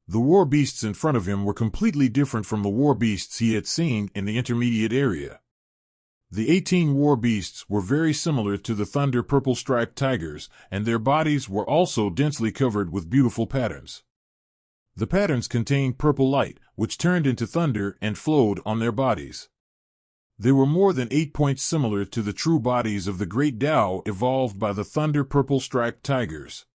The war beasts in front of him were completely different from the war beasts he had seen in the intermediate area. The 18 war beasts were very similar to the thunder purple striped tigers, and their bodies were also densely covered with beautiful patterns. The patterns contained purple light, which turned into thunder and flowed on their bodies. They were more than 8 points similar to the true bodies of the great Tao evolved by the thunder purple striped tigers.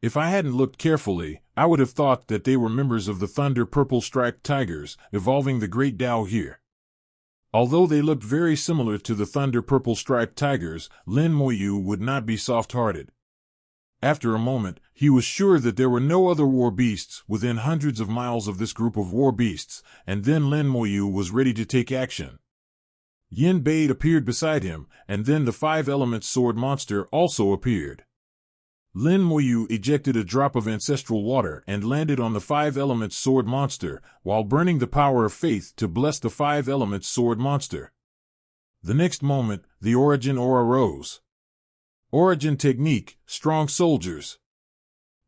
If I hadn't looked carefully, I would have thought that they were members of the thunder purple striped tigers, evolving the great Tao here. Although they looked very similar to the thunder purple striped tigers, Lin Moyu would not be soft-hearted. After a moment, he was sure that there were no other war beasts within hundreds of miles of this group of war beasts, and then Lin Moyu was ready to take action. Yin Bei appeared beside him, and then the 5-element sword monster also appeared. Lin Moyu ejected a drop of ancestral water and landed on the 5-element sword monster, while burning the power of faith to bless the 5-element sword monster. The next moment, the origin aura rose. Origin technique, strong soldiers.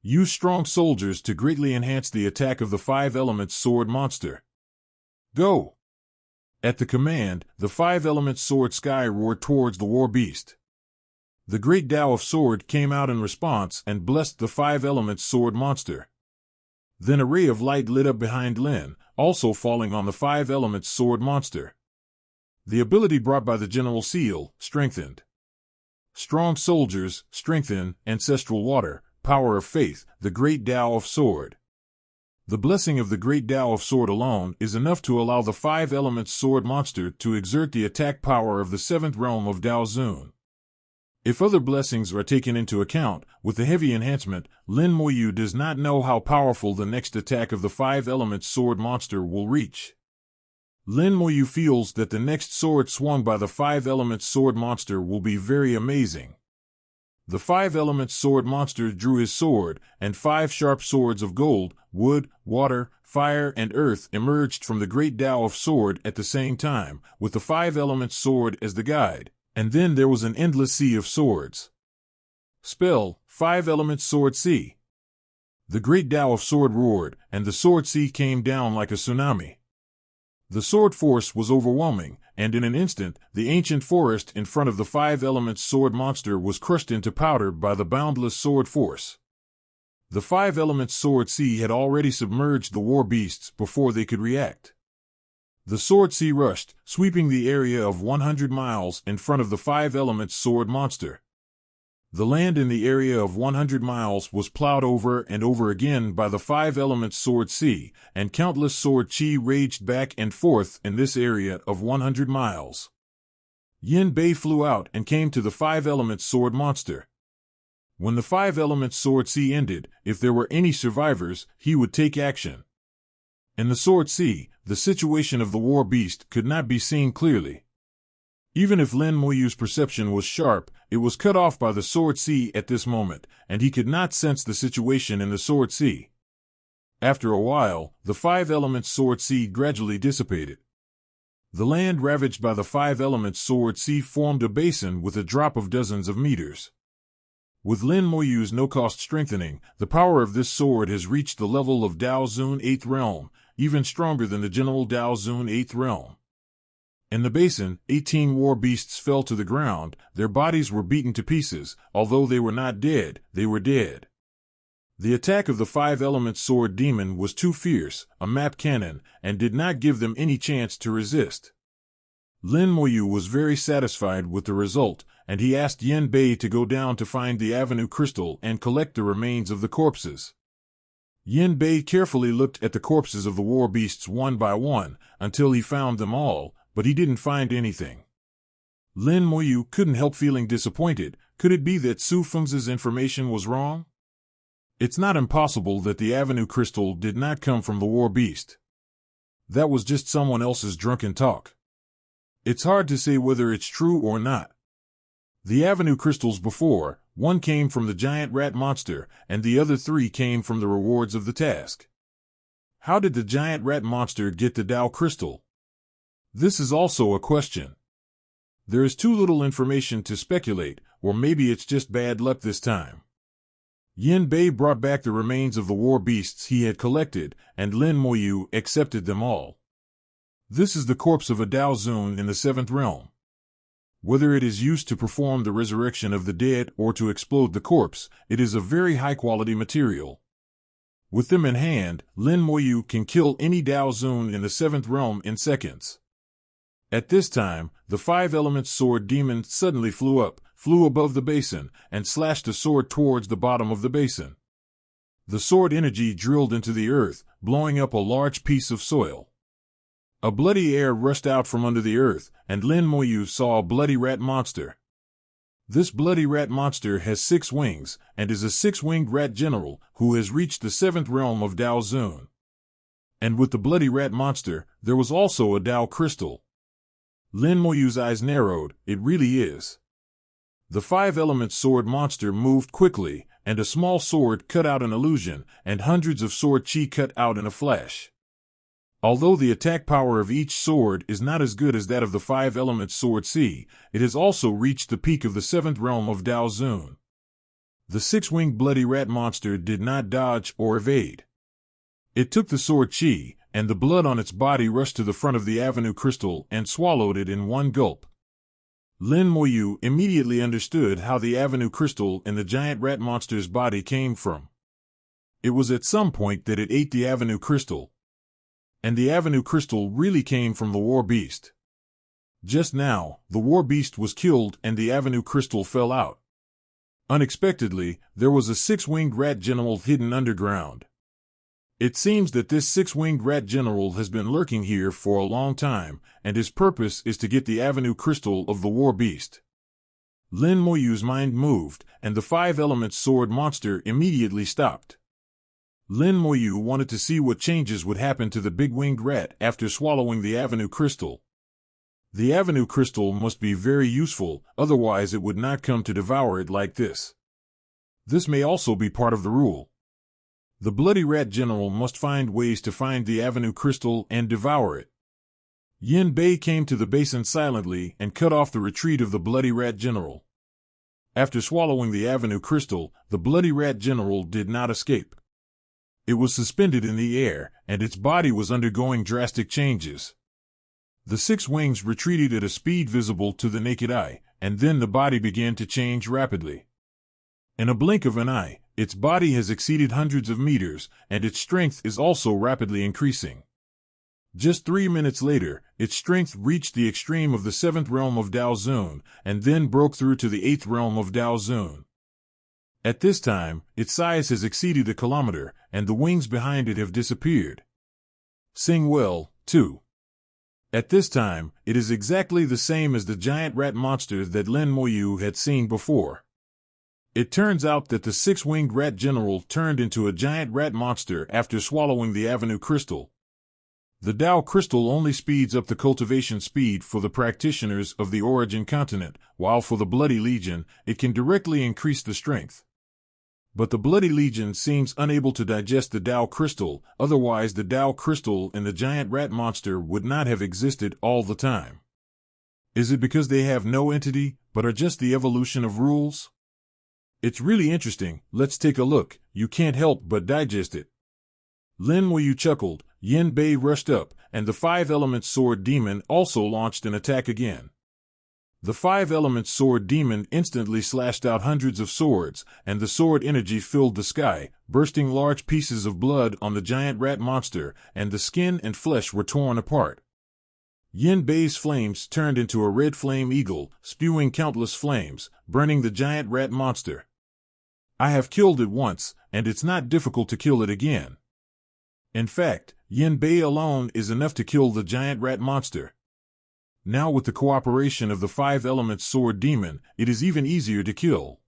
Use strong soldiers to greatly enhance the attack of the 5-element sword monster. Go! At the command, the 5-element sword sky roared towards the war beast. The great Tao of sword came out in response and blessed the 5-element sword monster. Then a ray of light lit up behind Lin, also falling on the 5-element sword monster. The ability brought by the General Seal, strengthened. Strong soldiers, strengthen, ancestral water, power of faith, the great Tao of sword. The blessing of the great Tao of sword alone is enough to allow the 5-element sword monster to exert the attack power of the 7th realm of Dao Zun. If other blessings are taken into account, with the heavy enhancement, Lin Moyu does not know how powerful the next attack of the 5-element sword monster will reach. Lin Moyu feels that the next sword swung by the 5-element sword monster will be very amazing. The 5-element sword monster drew his sword, and 5 sharp swords of gold, wood, water, fire, and earth emerged from the great Tao of sword at the same time, with the 5-element sword as the guide, and then there was an endless sea of swords. Spell, 5-element sword sea. The great Tao of sword roared, and the sword sea came down like a tsunami. The sword force was overwhelming, and in an instant, the ancient forest in front of the 5-element sword monster was crushed into powder by the boundless sword force. The 5-element sword sea had already submerged the war beasts before they could react. The sword sea rushed, sweeping the area of 100 miles in front of the 5-element sword monster. The land in the area of 100 miles was plowed over and over again by the 5-element sword sea, and countless sword chi raged back and forth in this area of 100 miles. Yin Bei flew out and came to the 5-element sword monster. When the 5-element sword sea ended, if there were any survivors, he would take action. In the sword sea, the situation of the war beast could not be seen clearly. Even if Lin Moyu's perception was sharp, it was cut off by the sword sea at this moment, and he could not sense the situation in the sword sea. After a while, the 5-element sword sea gradually dissipated. The land ravaged by the 5-element sword sea formed a basin with a drop of dozens of meters. With Lin Moyu's no-cost strengthening, the power of this sword has reached the level of Dao Zun 8th realm, even stronger than the general Dao Zun 8th realm. In the basin, 18 war beasts fell to the ground. Their bodies were beaten to pieces. Although they were not dead, they were dead. The attack of the 5-element sword demon was too fierce, a map cannon, and did not give them any chance to resist. Lin Moyu was very satisfied with the result, and he asked Yin Bei to go down to find the Avenue Crystal and collect the remains of the corpses. Yin Bei carefully looked at the corpses of the war beasts one by one, until he found them all, but he didn't find anything. Lin Moyu couldn't help feeling disappointed. Could it be that Su Feng's information was wrong? It's not impossible that the Avenue Crystal did not come from the war beast. That was just someone else's drunken talk. It's hard to say whether it's true or not. The Avenue Crystals before, one came from the giant rat monster, and the other 3 came from the rewards of the task. How did the giant rat monster get the Dao Crystal? This is also a question. There is too little information to speculate, or maybe it's just bad luck this time. Yin Bei brought back the remains of the war beasts he had collected, and Lin Moyu accepted them all. This is the corpse of a Dao Zun in the 7th realm. Whether it is used to perform the resurrection of the dead or to explode the corpse, it is a very high-quality material. With them in hand, Lin Moyu can kill any Dao Zun in the 7th realm in seconds. At this time, the 5-element sword demon suddenly flew above the basin, and slashed the sword towards the bottom of the basin. The sword energy drilled into the earth, blowing up a large piece of soil. A bloody air rushed out from under the earth, and Lin Moyu saw a bloody rat monster. This bloody rat monster has 6 wings, and is a 6-winged rat general who has reached the 7th realm of Dao Zun. And with the bloody rat monster, there was also a Dao crystal. Lin Moyu's eyes narrowed. It really is. The 5-element sword monster moved quickly, and a small sword cut out an illusion, and hundreds of sword chi cut out in a flash. Although the attack power of each sword is not as good as that of the 5-element sword C, it has also reached the peak of the 7th realm of Dao Zun. The 6-winged bloody rat monster did not dodge or evade. It took the sword chi, and the blood on its body rushed to the front of the Avenue crystal and swallowed it in one gulp. Lin Moyu immediately understood how the Avenue crystal in the giant rat monster's body came from. It was at some point that it ate the Avenue crystal. And the Avenue crystal really came from the war beast. Just now, the war beast was killed and the Avenue crystal fell out. Unexpectedly, there was a 6-winged rat general hidden underground. It seems that this 6-winged rat general has been lurking here for a long time, and his purpose is to get the Avenue crystal of the war beast. Lin Moyu's mind moved, and the 5-element sword monster immediately stopped. Lin Moyu wanted to see what changes would happen to the big-winged rat after swallowing the Avenue crystal. The Avenue crystal must be very useful, otherwise it would not come to devour it like this. This may also be part of the rule. The bloody rat general must find ways to find the Avenue crystal and devour it. Yin Bei came to the basin silently and cut off the retreat of the bloody rat general. After swallowing the Avenue crystal, the bloody rat general did not escape. It was suspended in the air, and its body was undergoing drastic changes. The 6 wings retreated at a speed visible to the naked eye, and then the body began to change rapidly. In a blink of an eye, its body has exceeded hundreds of meters, and its strength is also rapidly increasing. Just 3 minutes later, its strength reached the extreme of the 7th realm of Dao Zun, and then broke through to the 8th realm of Dao Zun. At this time, its size has exceeded a kilometer, and the wings behind it have disappeared. Sing well, too. At this time, it is exactly the same as the giant rat monster that Lin Moyu had seen before. It turns out that the 6-winged rat general turned into a giant rat monster after swallowing the Avenue crystal. The Dao crystal only speeds up the cultivation speed for the practitioners of the origin continent, while for the Bloody Legion, it can directly increase the strength. But the Bloody Legion seems unable to digest the Dao crystal, otherwise the Dao crystal in the giant rat monster would not have existed all the time. Is it because they have no entity, but are just the evolution of rules? It's really interesting. Let's take a look. You can't help but digest it. Lin Moyu chuckled. Yin Bei rushed up, and the 5-element sword demon also launched an attack again. The 5-element sword demon instantly slashed out hundreds of swords, and the sword energy filled the sky, bursting large pieces of blood on the giant rat monster, and the skin and flesh were torn apart. Yin Bei's flames turned into a red flame eagle, spewing countless flames, burning the giant rat monster. I have killed it once, and it's not difficult to kill it again. In fact, Yin Bei alone is enough to kill the giant rat monster. Now with the cooperation of the 5-element sword demon, it is even easier to kill.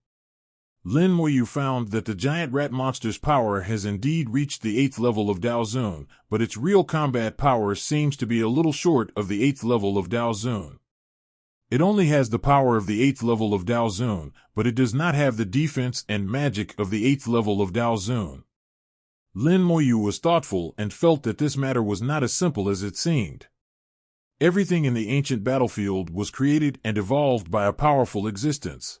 Lin Moyu found that the giant rat monster's power has indeed reached the 8th level of Dao Zun, but its real combat power seems to be a little short of the 8th level of Dao Zun. It only has the power of the 8th level of Dao Zun, but it does not have the defense and magic of the 8th level of Dao Zun. Lin Moyu was thoughtful and felt that this matter was not as simple as it seemed. Everything in the ancient battlefield was created and evolved by a powerful existence.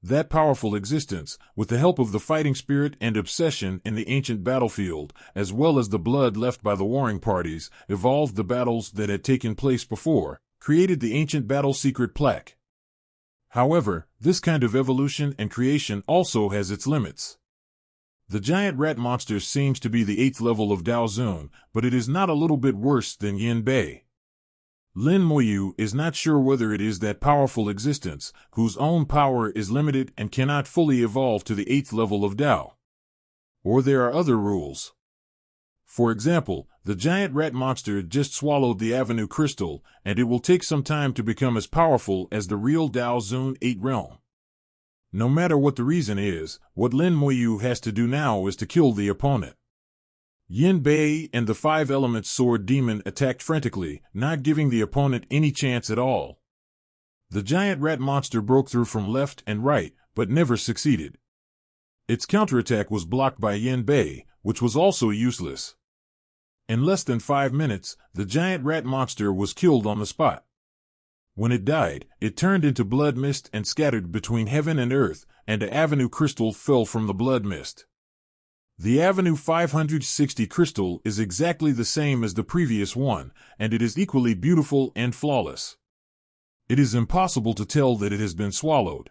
That powerful existence, with the help of the fighting spirit and obsession in the ancient battlefield, as well as the blood left by the warring parties, evolved the battles that had taken place before, created the ancient battle secret plaque. However, this kind of evolution and creation also has its limits. The giant rat monster seems to be the 8th level of Dao Zun, but it is not a little bit worse than Yin Bei. Lin Moyu is not sure whether it is that powerful existence, whose own power is limited and cannot fully evolve to the 8th level of Dao. Or there are other rules. For example, the giant rat monster just swallowed the Avenue Crystal, and it will take some time to become as powerful as the real Dao Zun 8 realm. No matter what the reason is, what Lin Moyu has to do now is to kill the opponent. Yin Bei and the 5 Elements Sword Demon attacked frantically, not giving the opponent any chance at all. The giant rat monster broke through from left and right, but never succeeded. Its counterattack was blocked by Yin Bei, which was also useless. In less than 5 minutes, the giant rat monster was killed on the spot. When it died, it turned into blood mist and scattered between heaven and earth, and the Avenue Crystal fell from the blood mist. The Avenue 560 crystal is exactly the same as the previous one, and it is equally beautiful and flawless. It is impossible to tell that it has been swallowed.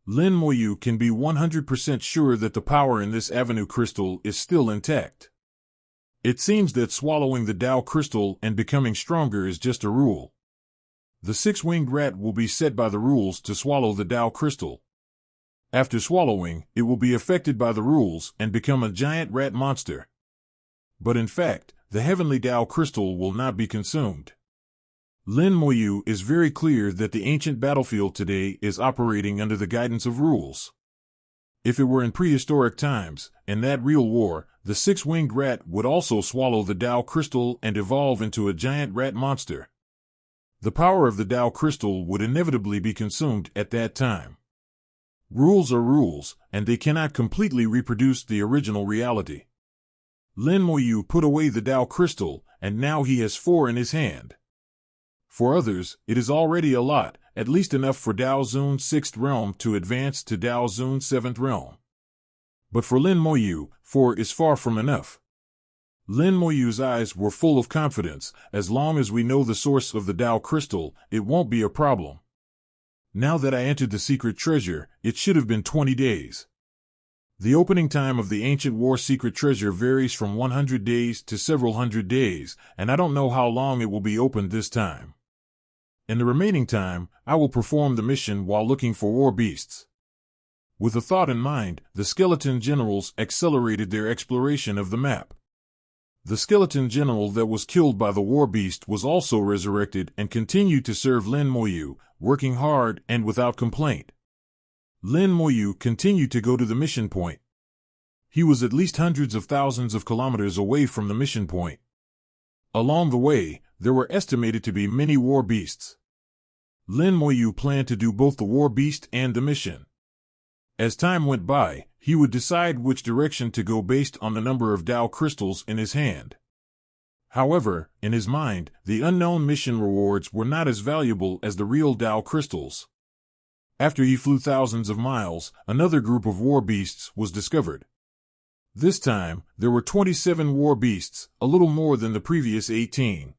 Lin Moyu can be 100% sure that the power in this Avenue crystal is still intact. It seems that swallowing the Dao crystal and becoming stronger is just a rule. The 6-winged rat will be set by the rules to swallow the Dao crystal. After swallowing, it will be affected by the rules and become a giant rat monster. But in fact, the heavenly Dao crystal will not be consumed. Lin Moyu is very clear that the ancient battlefield today is operating under the guidance of rules. If it were in prehistoric times, in that real war, the 6-winged rat would also swallow the Dao crystal and evolve into a giant rat monster. The power of the Dao crystal would inevitably be consumed at that time. Rules are rules, and they cannot completely reproduce the original reality. Lin Moyu put away the Dao crystal, and now he has 4 in his hand. For others, it is already a lot, at least enough for Dao Zun's 6th realm to advance to Dao Zun's 7th realm. But for Lin Moyu, 4 is far from enough. Lin Moyu's eyes were full of confidence. As long as we know the source of the Dao crystal, it won't be a problem. Now that I entered the secret treasure, it should have been 20 days. The opening time of the ancient war secret treasure varies from 100 days to several hundred days, and I don't know how long it will be opened this time. In the remaining time, I will perform the mission while looking for war beasts. With a thought in mind, the skeleton generals accelerated their exploration of the map. The skeleton general that was killed by the war beast was also resurrected and continued to serve Lin Moyu, working hard and without complaint. Lin Moyu continued to go to the mission point. He was at least hundreds of thousands of kilometers away from the mission point. Along the way, there were estimated to be many war beasts. Lin Moyu planned to do both the war beast and the mission. As time went by, he would decide which direction to go based on the number of Dao crystals in his hand. However, in his mind, the unknown mission rewards were not as valuable as the real Dao crystals. After he flew thousands of miles, another group of war beasts was discovered. This time, there were 27 war beasts, a little more than the previous 18.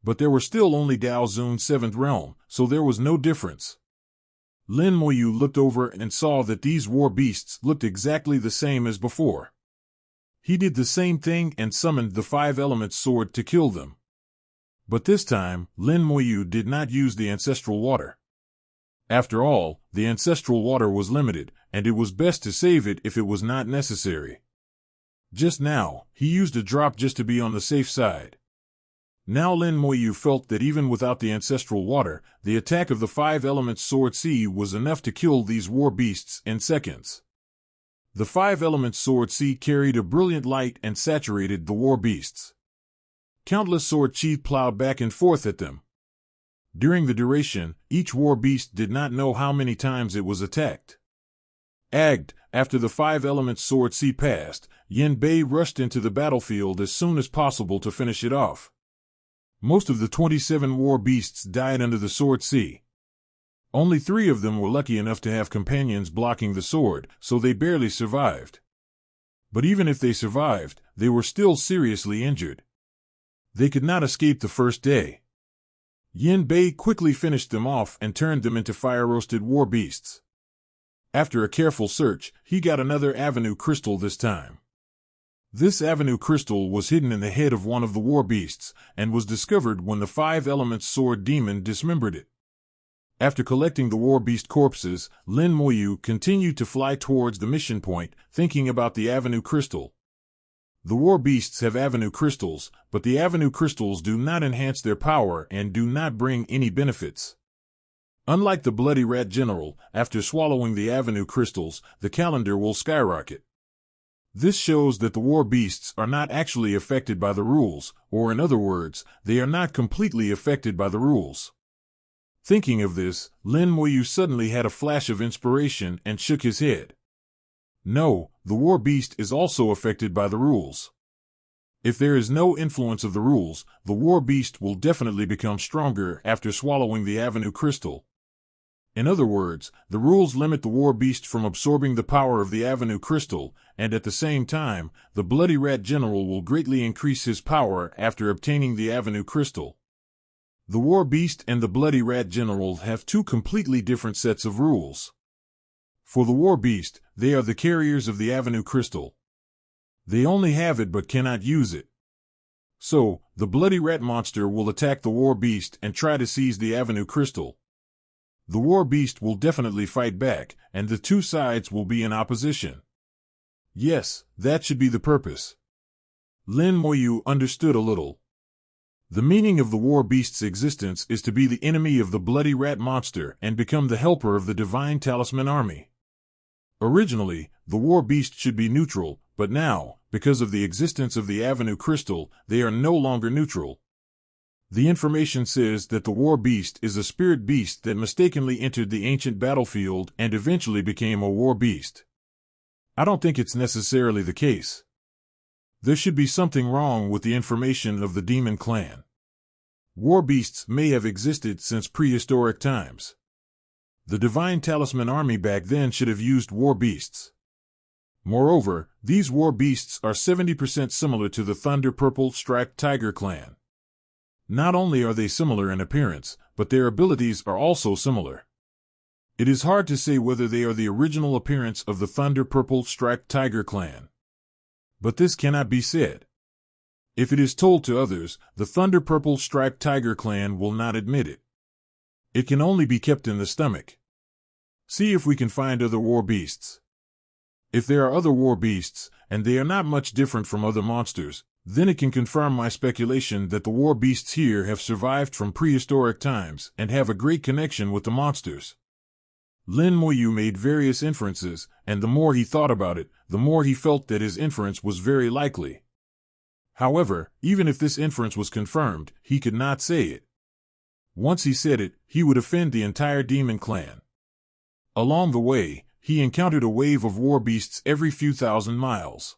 But there were still only Dao Zun's 7th realm, so there was no difference. Lin Moyu looked over and saw that these war beasts looked exactly the same as before. He did the same thing and summoned the 5 Elements sword to kill them. But this time, Lin Moyu did not use the ancestral water. After all, the ancestral water was limited, and it was best to save it if it was not necessary. Just now, he used a drop just to be on the safe side. Now Lin Moyu felt that even without the ancestral water, the attack of the 5 Elements Sword C was enough to kill these war beasts in seconds. The 5 Elements Sword C carried a brilliant light and saturated the war beasts. Countless sword chi plowed back and forth at them. During the duration, each war beast did not know how many times it was attacked. After the 5 Elements Sword C passed, Yin Bei rushed into the battlefield as soon as possible to finish it off. Most of the 27 war beasts died under the Sword C. Only 3 of them were lucky enough to have companions blocking the sword, so they barely survived. But even if they survived, they were still seriously injured. They could not escape the first day. Yin Bei quickly finished them off and turned them into fire-roasted war beasts. After a careful search, he got another Avenue crystal this time. This Avenue crystal was hidden in the head of one of the war beasts, and was discovered when the 5 Elements sword demon dismembered it. After collecting the war beast corpses, Lin Moyu continued to fly towards the mission point, thinking about the Avenue crystal. The war beasts have Avenue crystals, but the Avenue crystals do not enhance their power and do not bring any benefits. Unlike the Bloody Rat General, after swallowing the Avenue crystals, the calendar will skyrocket. This shows that the war beasts are not actually affected by the rules, or in other words, they are not completely affected by the rules. Thinking of this, Lin Moyu suddenly had a flash of inspiration and shook his head. No, the war beast is also affected by the rules. If there is no influence of the rules, the war beast will definitely become stronger after swallowing the Avenue crystal. In other words, the rules limit the war beast from absorbing the power of the Avenue crystal, and at the same time, the Bloody Rat General will greatly increase his power after obtaining the Avenue crystal. The war beast and the Bloody Rat General have 2 completely different sets of rules. For the war beast, they are the carriers of the Avenue crystal. They only have it but cannot use it. So, the Bloody Rat monster will attack the war beast and try to seize the Avenue crystal. The war beast will definitely fight back, and the 2 sides will be in opposition. Yes, that should be the purpose. Lin Moyu understood a little. The meaning of the war beast's existence is to be the enemy of the Bloody Rat monster and become the helper of the Divine Talisman Army. Originally, the war beast should be neutral, but now, because of the existence of the Avenue crystal, they are no longer neutral. The information says that the war beast is a spirit beast that mistakenly entered the ancient battlefield and eventually became a war beast. I don't think it's necessarily the case. There should be something wrong with the information of the demon clan. War beasts may have existed since prehistoric times. The Divine Talisman Army back then should have used war beasts. Moreover, these war beasts are 70% similar to the Thunder Purple Striped Tiger clan. Not only are they similar in appearance, but their abilities are also similar. It is hard to say whether they are the original appearance of the Thunder Purple Striped Tiger clan. But this cannot be said. If it is told to others, the Thunder Purple Striped Tiger clan will not admit it. It can only be kept in the stomach. See if we can find other war beasts. If there are other war beasts, and they are not much different from other monsters, then it can confirm my speculation that the war beasts here have survived from prehistoric times and have a great connection with the monsters. Lin Moyu made various inferences, and the more he thought about it, the more he felt that his inference was very likely. However, even if this inference was confirmed, he could not say it. Once he said it, he would offend the entire demon clan. Along the way, he encountered a wave of war beasts every few thousand miles.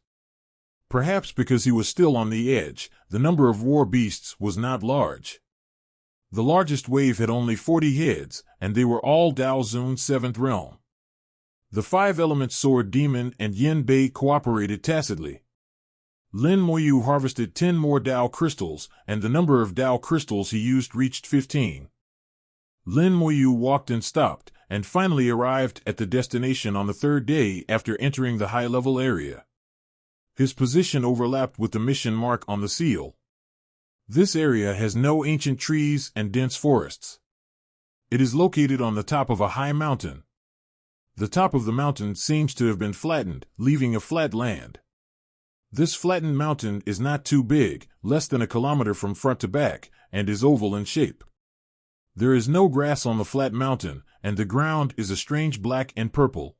Perhaps because he was still on the edge, the number of war beasts was not large. The largest wave had only 40 heads, and they were all Dao Zun's 7th realm. The 5 Elements Sword Demon and Yin Bei cooperated tacitly. Lin Moyu harvested 10 more Dao crystals, and the number of Dao crystals he used reached 15. Lin Moyu walked and stopped, and finally arrived at the destination on the 3rd day after entering the high-level area. His position overlapped with the mission mark on the seal. This area has no ancient trees and dense forests. It is located on the top of a high mountain. The top of the mountain seems to have been flattened, leaving a flat land. This flattened mountain is not too big, less than a kilometer from front to back, and is oval in shape. There is no grass on the flat mountain, and the ground is a strange black and purple.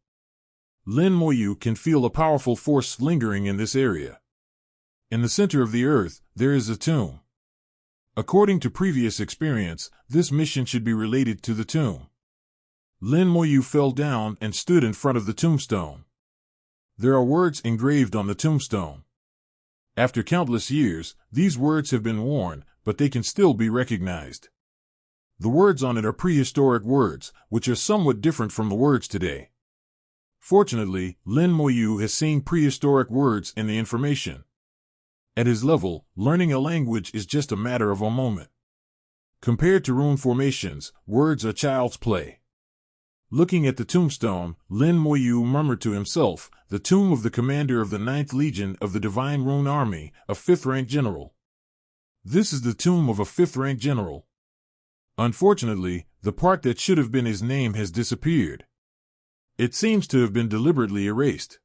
Lin Moyu can feel a powerful force lingering in this area. In the center of the earth, there is a tomb. According to previous experience, this mission should be related to the tomb. Lin Moyu fell down and stood in front of the tombstone. There are words engraved on the tombstone. After countless years, these words have been worn, but they can still be recognized. The words on it are prehistoric words, which are somewhat different from the words today. Fortunately, Lin Moyu has seen prehistoric words in the information. At his level, learning a language is just a matter of a moment. Compared to rune formations, words are child's play. Looking at the tombstone, Lin Moyu murmured to himself, "The tomb of the commander of the 9th Legion of the Divine Rune Army, a 5th-rank general." This is the tomb of a 5th-rank general. Unfortunately, the part that should have been his name has disappeared. It seems to have been deliberately erased.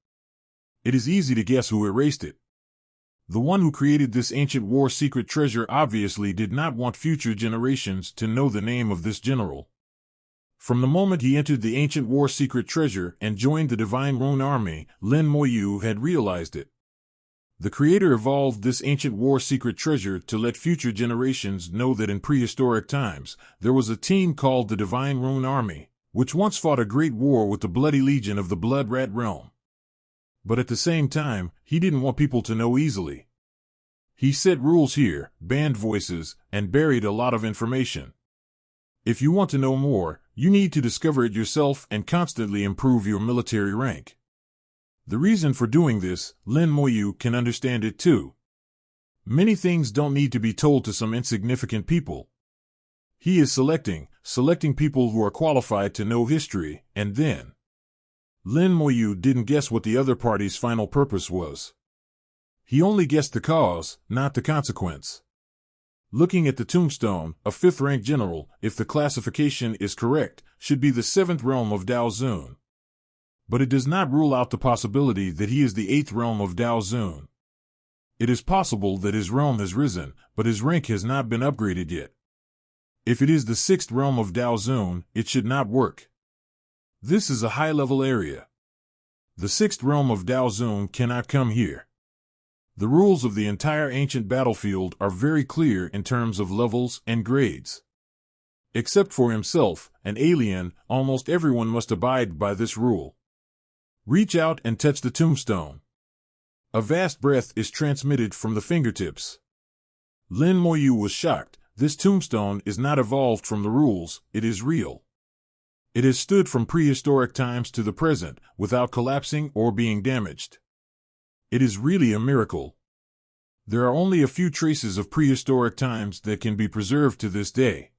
It is easy to guess who erased it. The one who created this ancient war secret treasure obviously did not want future generations to know the name of this general. From the moment he entered the ancient war secret treasure and joined the Divine Rune Army, Lin Moyu had realized it. The creator evolved this ancient war secret treasure to let future generations know that in prehistoric times, there was a team called the Divine Rune Army, which once fought a great war with the Bloody Legion of the Blood Rat Realm. But at the same time, he didn't want people to know easily. He set rules here, banned voices, and buried a lot of information. If you want to know more, you need to discover it yourself and constantly improve your military rank. The reason for doing this, Lin Moyu can understand it too. Many things don't need to be told to some insignificant people. He is selecting people who are qualified to know history, and then. Lin Moyu didn't guess what the other party's final purpose was. He only guessed the cause, not the consequence. Looking at the tombstone, a 5th-rank general, if the classification is correct, should be the 7th realm of Daozun. But it does not rule out the possibility that he is the 8th realm of Daozun. It is possible that his realm has risen, but his rank has not been upgraded yet. If it is the 6th realm of Daozun, it should not work. This is a high-level area. The 6th realm of Daozun cannot come here. The rules of the entire ancient battlefield are very clear in terms of levels and grades. Except for himself, an alien, almost everyone must abide by this rule. Reach out and touch the tombstone. A vast breath is transmitted from the fingertips. Lin Moyu was shocked. This tombstone is not evolved from the rules, it is real. It has stood from prehistoric times to the present, without collapsing or being damaged. It is really a miracle. There are only a few traces of prehistoric times that can be preserved to this day.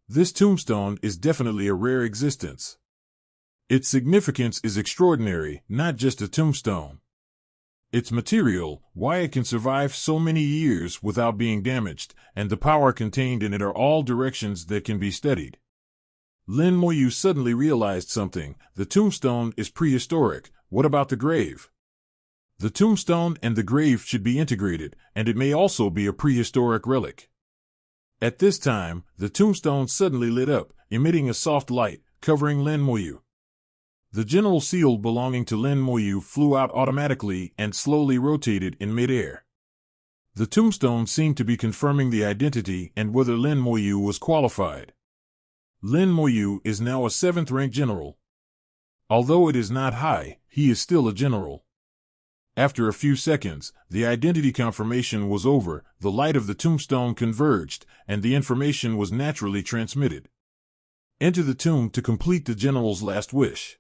This tombstone is definitely a rare existence. Its significance is extraordinary, not just a tombstone. Its material, why it can survive so many years without being damaged, and the power contained in it are all directions that can be studied. Lin Moyu suddenly realized something. The tombstone is prehistoric. What about the grave? The tombstone and the grave should be integrated, and it may also be a prehistoric relic. At this time, the tombstone suddenly lit up, emitting a soft light, covering Lin Moyu. The general seal belonging to Lin Moyu flew out automatically and slowly rotated in midair. The tombstone seemed to be confirming the identity and whether Lin Moyu was qualified. Lin Moyu is now a 7th-rank general. Although it is not high, he is still a general. After a few seconds, the identity confirmation was over, the light of the tombstone converged, and the information was naturally transmitted. Enter the tomb to complete the general's last wish.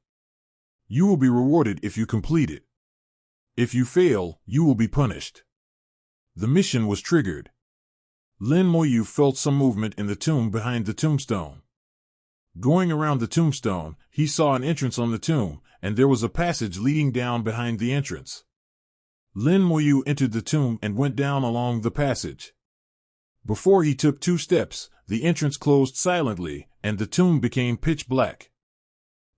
You will be rewarded if you complete it. If you fail, you will be punished. The mission was triggered. Lin Moyu felt some movement in the tomb behind the tombstone. Going around the tombstone, he saw an entrance on the tomb, and there was a passage leading down behind the entrance. Lin Moyu entered the tomb and went down along the passage. Before he took 2 steps, the entrance closed silently, and the tomb became pitch black.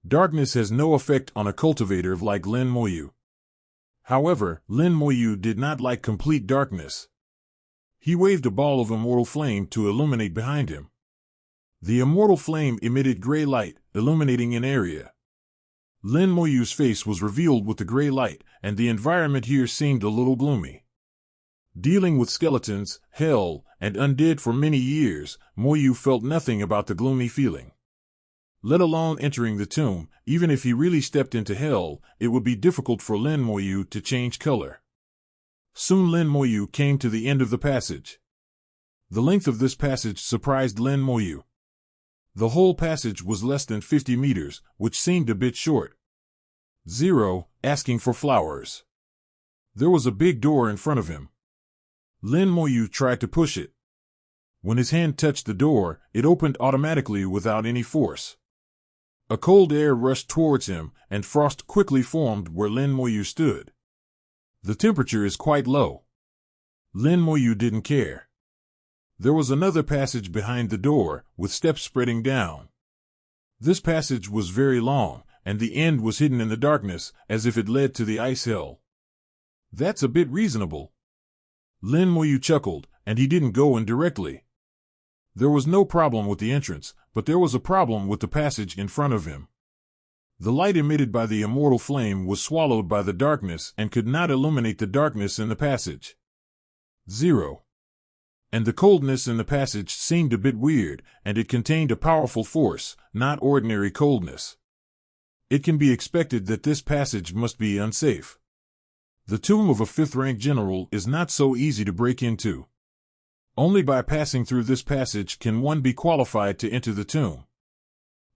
Darkness has no effect on a cultivator like Lin Moyu. However, Lin Moyu did not like complete darkness. He waved a ball of immortal flame to illuminate behind him. The immortal flame emitted gray light, illuminating an area. Lin Moyu's face was revealed with the gray light, and the environment here seemed a little gloomy. Dealing with skeletons, hell, and undead for many years, Moyu felt nothing about the gloomy feeling. Let alone entering the tomb, even if he really stepped into hell, it would be difficult for Lin Moyu to change color. Soon Lin Moyu came to the end of the passage. The length of this passage surprised Lin Moyu. The whole passage was less than 50 meters, which seemed a bit short. 0. Asking for flowers. There was a big door in front of him. Lin Moyu tried to push it. When his hand touched the door, it opened automatically without any force. A cold air rushed towards him, and frost quickly formed where Lin Moyu stood. The temperature is quite low. Lin Moyu didn't care. There was another passage behind the door, with steps spreading down. This passage was very long, and the end was hidden in the darkness, as if it led to the ice hill. That's a bit reasonable. Lin Moyu chuckled, and he didn't go in directly. There was no problem with the entrance, but there was a problem with the passage in front of him. The light emitted by the immortal flame was swallowed by the darkness and could not illuminate the darkness in the passage. 0. And the coldness in the passage seemed a bit weird, and it contained a powerful force, not ordinary coldness. It can be expected that this passage must be unsafe. The tomb of a 5th-rank general is not so easy to break into. Only by passing through this passage can one be qualified to enter the tomb.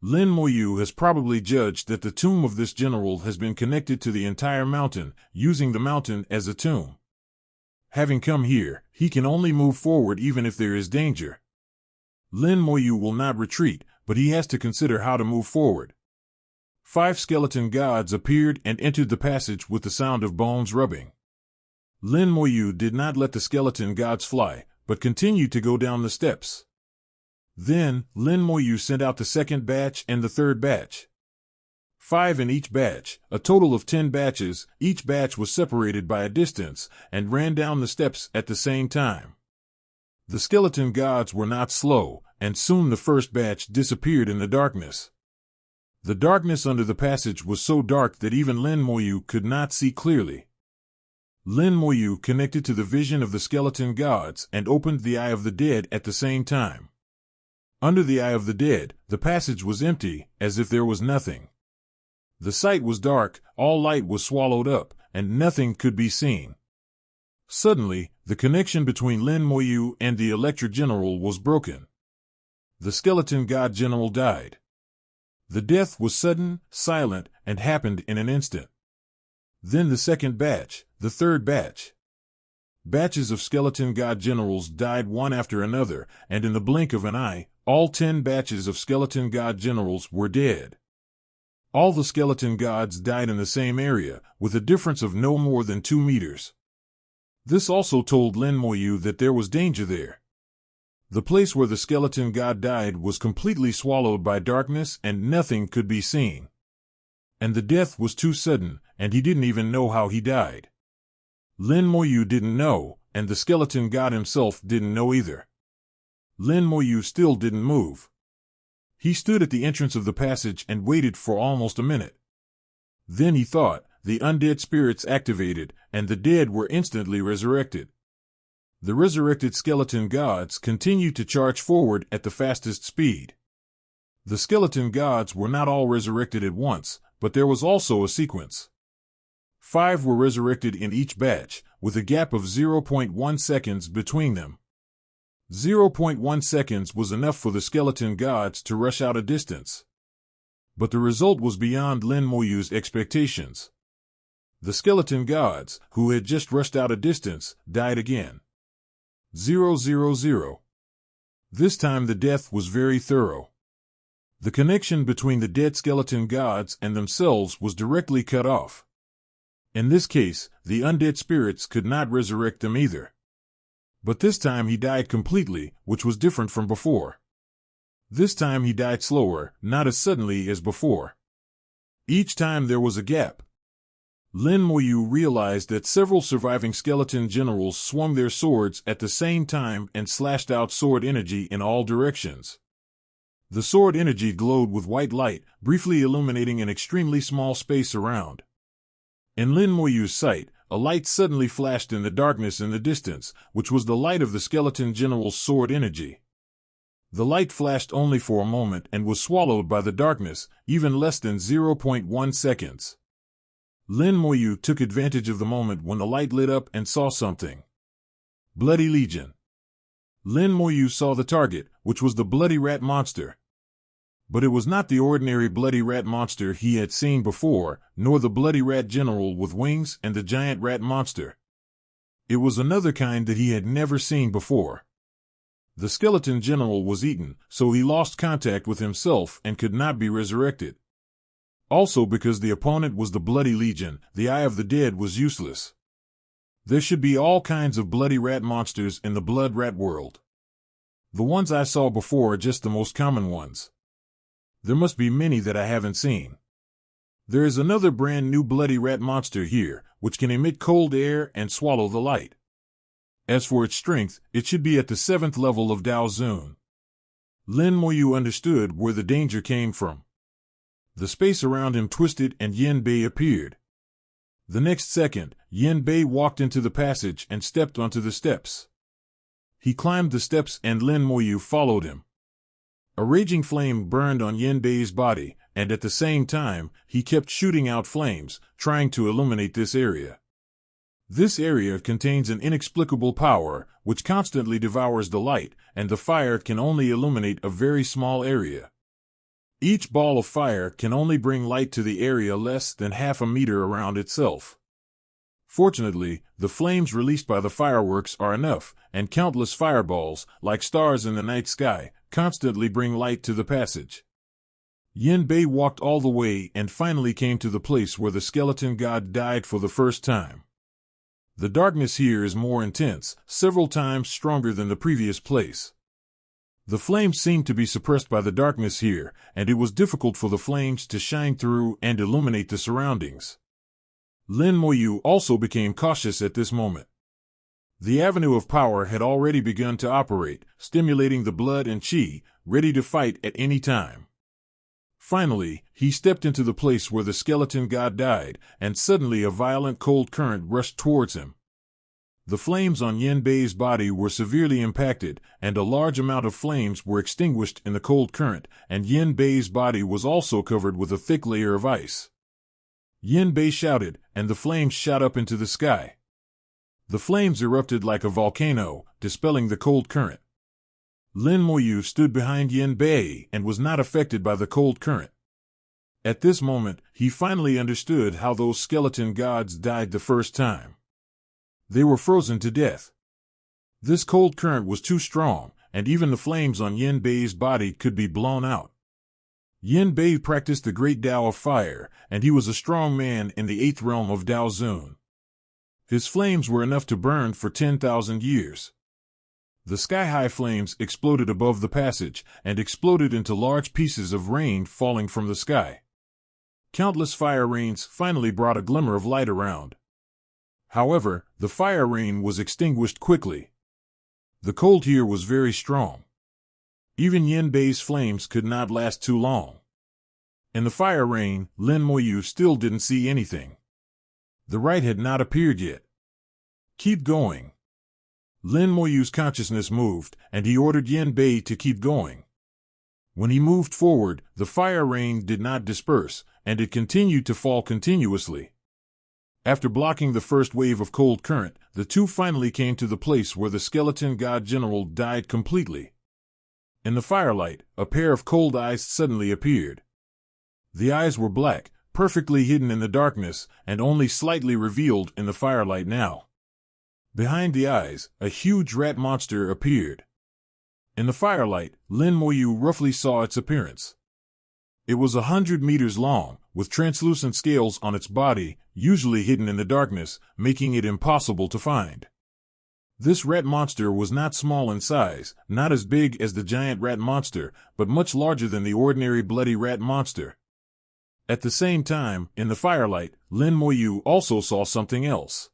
Lin Moyu has probably judged that the tomb of this general has been connected to the entire mountain, using the mountain as a tomb. Having come here, he can only move forward even if there is danger. Lin Moyu will not retreat, but he has to consider how to move forward. 5 skeleton gods appeared and entered the passage with the sound of bones rubbing. Lin Moyu did not let the skeleton gods fly, but continued to go down the steps. Then, Lin Moyu sent out the 2nd batch and the 3rd batch. 5 in each batch, a total of 10 batches, each batch was separated by a distance, and ran down the steps at the same time. The skeleton gods were not slow, and soon the first batch disappeared in the darkness. The darkness under the passage was so dark that even Lin Moyu could not see clearly. Lin Moyu connected to the vision of the skeleton gods and opened the Eye of the Dead at the same time. Under the Eye of the Dead, the passage was empty, as if there was nothing. The sight was dark, all light was swallowed up, and nothing could be seen. Suddenly, the connection between Lin Moyu and the Electric General was broken. The skeleton god general died. The death was sudden, silent, and happened in an instant. Then the 2nd batch, the 3rd batch. Batches of skeleton god generals died one after another, and in the blink of an eye, all 10 batches of skeleton god generals were dead. All the skeleton gods died in the same area, with a difference of no more than 2 meters. This also told Lin Moyu that there was danger there. The place where the skeleton god died was completely swallowed by darkness and nothing could be seen. And the death was too sudden, and he didn't even know how he died. Lin Moyu didn't know, and the skeleton god himself didn't know either. Lin Moyu still didn't move. He stood at the entrance of the passage and waited for almost a minute. Then he thought, the undead spirits activated, and the dead were instantly resurrected. The resurrected skeleton gods continued to charge forward at the fastest speed. The skeleton gods were not all resurrected at once, but there was also a sequence. 5 were resurrected in each batch, with a gap of 0.1 seconds between them. 0.1 seconds was enough for the skeleton gods to rush out a distance. But the result was beyond Lin Moyu's expectations. The skeleton gods, who had just rushed out a distance, died again. 000. This time the death was very thorough. The connection between the dead skeleton gods and themselves was directly cut off. In this case, the undead spirits could not resurrect them either. But this time he died completely, which was different from before. This time he died slower, not as suddenly as before. Each time there was a gap. Lin Moyu realized that several surviving skeleton generals swung their swords at the same time and slashed out sword energy in all directions. The sword energy glowed with white light, briefly illuminating an extremely small space around. In Lin Moyu's sight, a light suddenly flashed in the darkness in the distance, which was the light of the skeleton general's sword energy. The light flashed only for a moment and was swallowed by the darkness, even less than 0.1 seconds. Lin Moyu took advantage of the moment when the light lit up and saw something. Bloody Legion. Lin Moyu saw the target, which was the bloody rat monster. But it was not the ordinary bloody rat monster he had seen before, nor the bloody rat general with wings and the giant rat monster. It was another kind that he had never seen before. The skeleton general was eaten, so he lost contact with himself and could not be resurrected. Also, because the opponent was the Bloody Legion, the Eye of the Dead was useless. There should be all kinds of bloody rat monsters in the blood rat world. The ones I saw before are just the most common ones. There must be many that I haven't seen. There is another brand new bloody rat monster here, which can emit cold air and swallow the light. As for its strength, it should be at the 7th level of Dao Zun. Lin Moyu understood where the danger came from. The space around him twisted and Yin Bei appeared. The next second, Yin Bei walked into the passage and stepped onto the steps. He climbed the steps and Lin Moyu followed him. A raging flame burned on Yin Bei's body, and at the same time, he kept shooting out flames, trying to illuminate this area. This area contains an inexplicable power, which constantly devours the light, and the fire can only illuminate a very small area. Each ball of fire can only bring light to the area less than half a meter around itself. Fortunately, the flames released by the fireworks are enough, and countless fireballs, like stars in the night sky, constantly bring light to the passage. Yin Bei walked all the way and finally came to the place where the skeleton god died for the first time. The darkness here is more intense, several times stronger than the previous place. The flames seemed to be suppressed by the darkness here, and it was difficult for the flames to shine through and illuminate the surroundings. Lin Moyu also became cautious at this moment. The avenue of power had already begun to operate, stimulating the blood and qi, ready to fight at any time. Finally, he stepped into the place where the skeleton god died, and suddenly a violent cold current rushed towards him. The flames on Yin Bei's body were severely impacted, and a large amount of flames were extinguished in the cold current, and Yin Bei's body was also covered with a thick layer of ice. Yin Bei shouted, and the flames shot up into the sky. The flames erupted like a volcano, dispelling the cold current. Lin Moyu stood behind Yin Bei and was not affected by the cold current. At this moment, he finally understood how those skeleton gods died the first time. They were frozen to death. This cold current was too strong, and even the flames on Yin Bei's body could be blown out. Yin Bei practiced the great Tao of fire, and he was a strong man in the 8th realm of Dao Zun. His flames were enough to burn for 10,000 years. The sky-high flames exploded above the passage, and exploded into large pieces of rain falling from the sky. Countless fire rains finally brought a glimmer of light around. However, the fire rain was extinguished quickly. The cold here was very strong. Even Yin Bei's flames could not last too long. In the fire rain, Lin Moyu still didn't see anything. The right had not appeared yet. Keep going. Lin Moyu's consciousness moved, and he ordered Yin Bei to keep going. When he moved forward, the fire rain did not disperse, and it continued to fall continuously. After blocking the first wave of cold current, the two finally came to the place where the skeleton god general died completely. In the firelight, a pair of cold eyes suddenly appeared. The eyes were black, perfectly hidden in the darkness, and only slightly revealed in the firelight now. Behind the eyes, a huge rat monster appeared. In the firelight, Lin Moyu roughly saw its appearance. It was 100 meters long, with translucent scales on its body, usually hidden in the darkness, making it impossible to find. This rat monster was not small in size, not as big as the giant rat monster, but much larger than the ordinary bloody rat monster. At the same time, in the firelight, Lin Moyu also saw something else.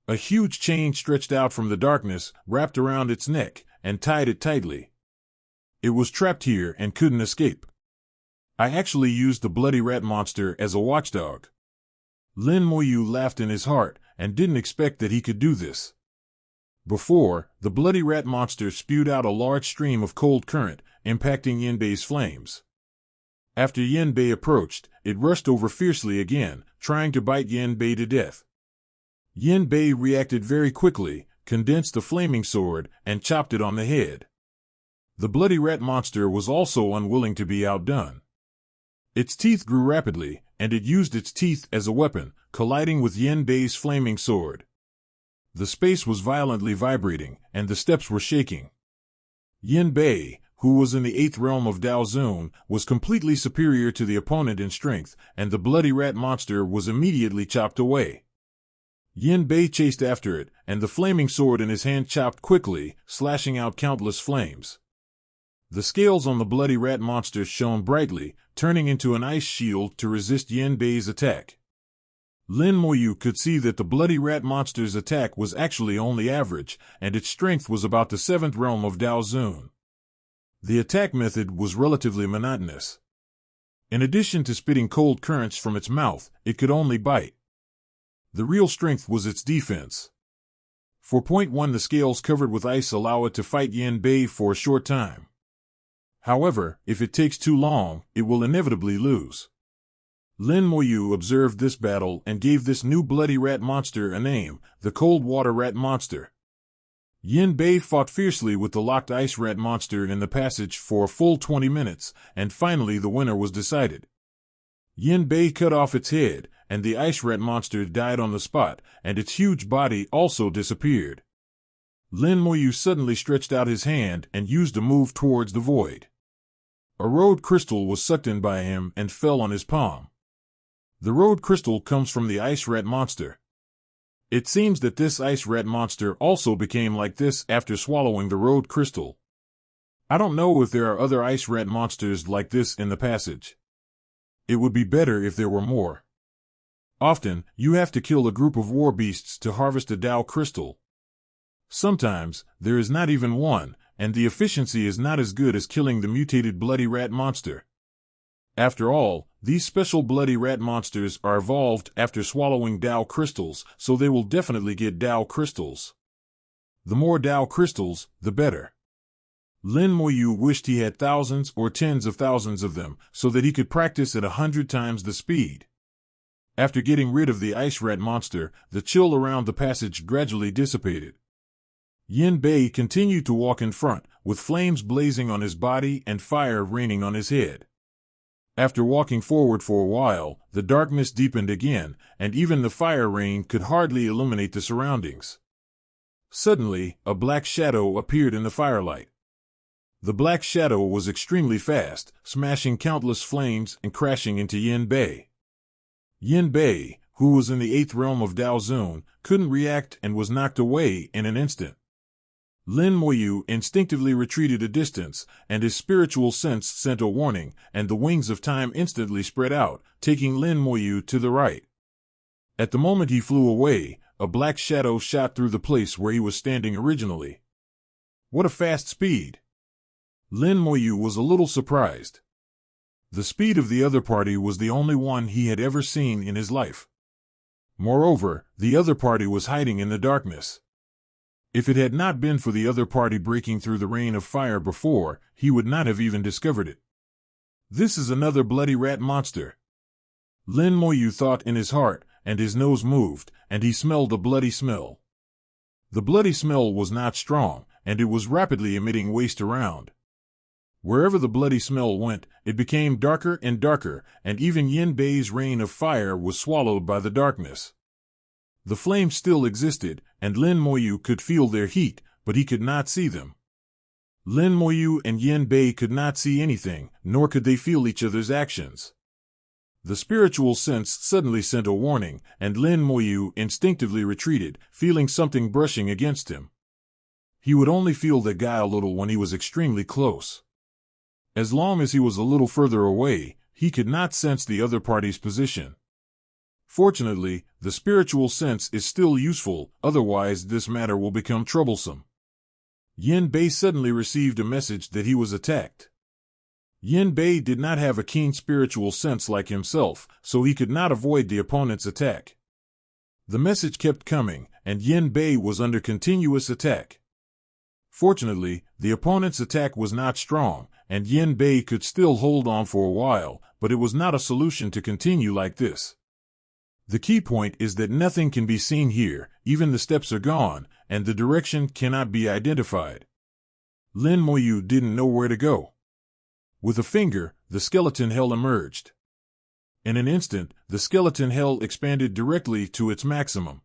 A huge chain stretched out from the darkness, wrapped around its neck, and tied it tightly. It was trapped here and couldn't escape. I actually used the bloody rat monster as a watchdog. Lin Moyu laughed in his heart, and didn't expect that he could do this. Before, the bloody rat monster spewed out a large stream of cold current, impacting Yin Bei's flames. After Yin Bei approached, it rushed over fiercely again, trying to bite Yin Bei to death. Yin Bei reacted very quickly, condensed the flaming sword, and chopped it on the head. The bloody rat monster was also unwilling to be outdone. Its teeth grew rapidly, and it used its teeth as a weapon, colliding with Yin Bei's flaming sword. The space was violently vibrating, and the steps were shaking. Yin Bei, who was in the 8th realm of Dao Zun, was completely superior to the opponent in strength, and the bloody rat monster was immediately chopped away. Yin Bei chased after it, and the flaming sword in his hand chopped quickly, slashing out countless flames. The scales on the bloody rat monster shone brightly, turning into an ice shield to resist Yin Bei's attack. Lin Moyu could see that the bloody rat monster's attack was actually only average, and its strength was about the 7th realm of Dao Zun. The attack method was relatively monotonous. In addition to spitting cold currents from its mouth, it could only bite. The real strength was its defense. For point 1, the scales covered with ice allow it to fight Yin Bei for a short time. However, if it takes too long, it will inevitably lose. Lin Moyu observed this battle and gave this new bloody rat monster a name, the cold water rat monster. Yin Bei fought fiercely with the locked ice rat monster in the passage for a full 20 minutes, and finally the winner was decided. Yin Bei cut off its head, and the ice rat monster died on the spot, and its huge body also disappeared. Lin Moyu suddenly stretched out his hand and used a move towards the void. A road crystal was sucked in by him and fell on his palm. The road crystal comes from the ice rat monster. It seems that this ice rat monster also became like this after swallowing the road crystal. I don't know if there are other ice rat monsters like this in the passage. It would be better if there were more. Often, you have to kill a group of war beasts to harvest a Dao crystal. Sometimes, there is not even one, and the efficiency is not as good as killing the mutated bloody rat monster. After all, these special bloody rat monsters are evolved after swallowing Dao crystals, so they will definitely get Dao crystals. The more Dao crystals, the better. Lin Moyu wished he had thousands or tens of thousands of them, so that he could practice at 100 times the speed. After getting rid of the ice rat monster, the chill around the passage gradually dissipated. Yin Bei continued to walk in front, with flames blazing on his body and fire raining on his head. After walking forward for a while, the darkness deepened again, and even the fire rain could hardly illuminate the surroundings. Suddenly, a black shadow appeared in the firelight. The black shadow was extremely fast, smashing countless flames and crashing into Yin Bei. Yin Bei, who was in the 8th realm of Dao Zun, couldn't react and was knocked away in an instant. Lin Moyu instinctively retreated a distance, and his spiritual sense sent a warning, and the wings of time instantly spread out, taking Lin Moyu to the right. At the moment he flew away, a black shadow shot through the place where he was standing originally. What a fast speed! Lin Moyu was a little surprised. The speed of the other party was the only one he had ever seen in his life. Moreover, the other party was hiding in the darkness. If it had not been for the other party breaking through the rain of fire before, he would not have even discovered it. This is another bloody rat monster. Lin Moyu thought in his heart, and his nose moved, and he smelled a bloody smell. The bloody smell was not strong, and it was rapidly emitting waste around. Wherever the bloody smell went, it became darker and darker, and even Yin Bei's rain of fire was swallowed by the darkness. The flames still existed, and Lin Moyu could feel their heat, but he could not see them. Lin Moyu and Yin Bei could not see anything, nor could they feel each other's actions. The spiritual sense suddenly sent a warning, and Lin Moyu instinctively retreated, feeling something brushing against him. He would only feel that guy a little when he was extremely close. As long as he was a little further away, he could not sense the other party's position. Fortunately, the spiritual sense is still useful, otherwise this matter will become troublesome. Yin Bei suddenly received a message that he was attacked. Yin Bei did not have a keen spiritual sense like himself, so he could not avoid the opponent's attack. The message kept coming, and Yin Bei was under continuous attack. Fortunately, the opponent's attack was not strong, and Yin Bei could still hold on for a while, but it was not a solution to continue like this. The key point is that nothing can be seen here, even the steps are gone, and the direction cannot be identified. Lin Moyu didn't know where to go. With a finger, the skeleton hell emerged. In an instant, the skeleton hell expanded directly to its maximum.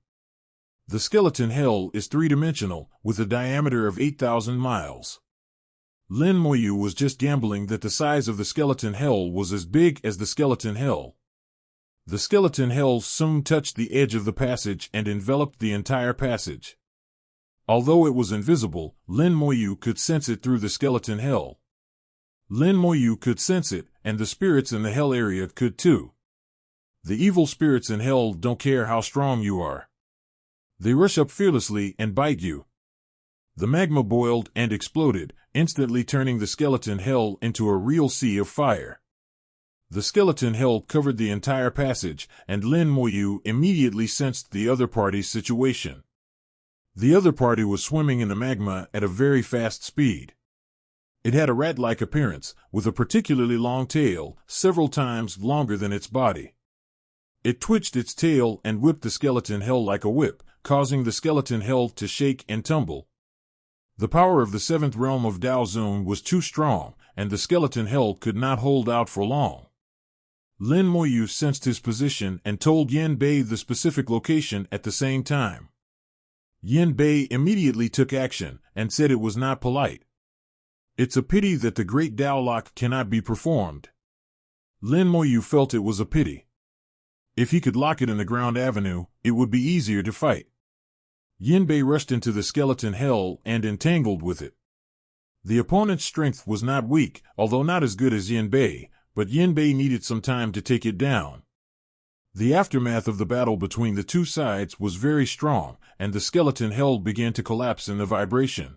The skeleton hell is three-dimensional, with a diameter of 8,000 miles. Lin Moyu was just gambling that the size of the skeleton hell was as big as the skeleton hell. The skeleton hell soon touched the edge of the passage and enveloped the entire passage. Although it was invisible, Lin Moyu could sense it through the skeleton hell. Lin Moyu could sense it, and the spirits in the hell area could too. The evil spirits in hell don't care how strong you are. They rush up fearlessly and bite you. The magma boiled and exploded, instantly turning the skeleton hell into a real sea of fire. The skeleton hell covered the entire passage, and Lin Moyu immediately sensed the other party's situation. The other party was swimming in the magma at a very fast speed. It had a rat-like appearance, with a particularly long tail, several times longer than its body. It twitched its tail and whipped the skeleton hell like a whip, causing the skeleton hell to shake and tumble. The power of the seventh realm of Dao Zun was too strong, and the skeleton hell could not hold out for long. Lin Moyu sensed his position and told Yin Bei the specific location at the same time. Yin Bei immediately took action and said it was not polite. It's a pity that the great Dao lock cannot be performed. Lin Moyu felt it was a pity. If he could lock it in the ground avenue, it would be easier to fight. Yin Bei rushed into the skeleton hell and entangled with it. The opponent's strength was not weak, although not as good as Yin Bei, but Yin Bei needed some time to take it down. The aftermath of the battle between the two sides was very strong, and the skeleton hell began to collapse in the vibration.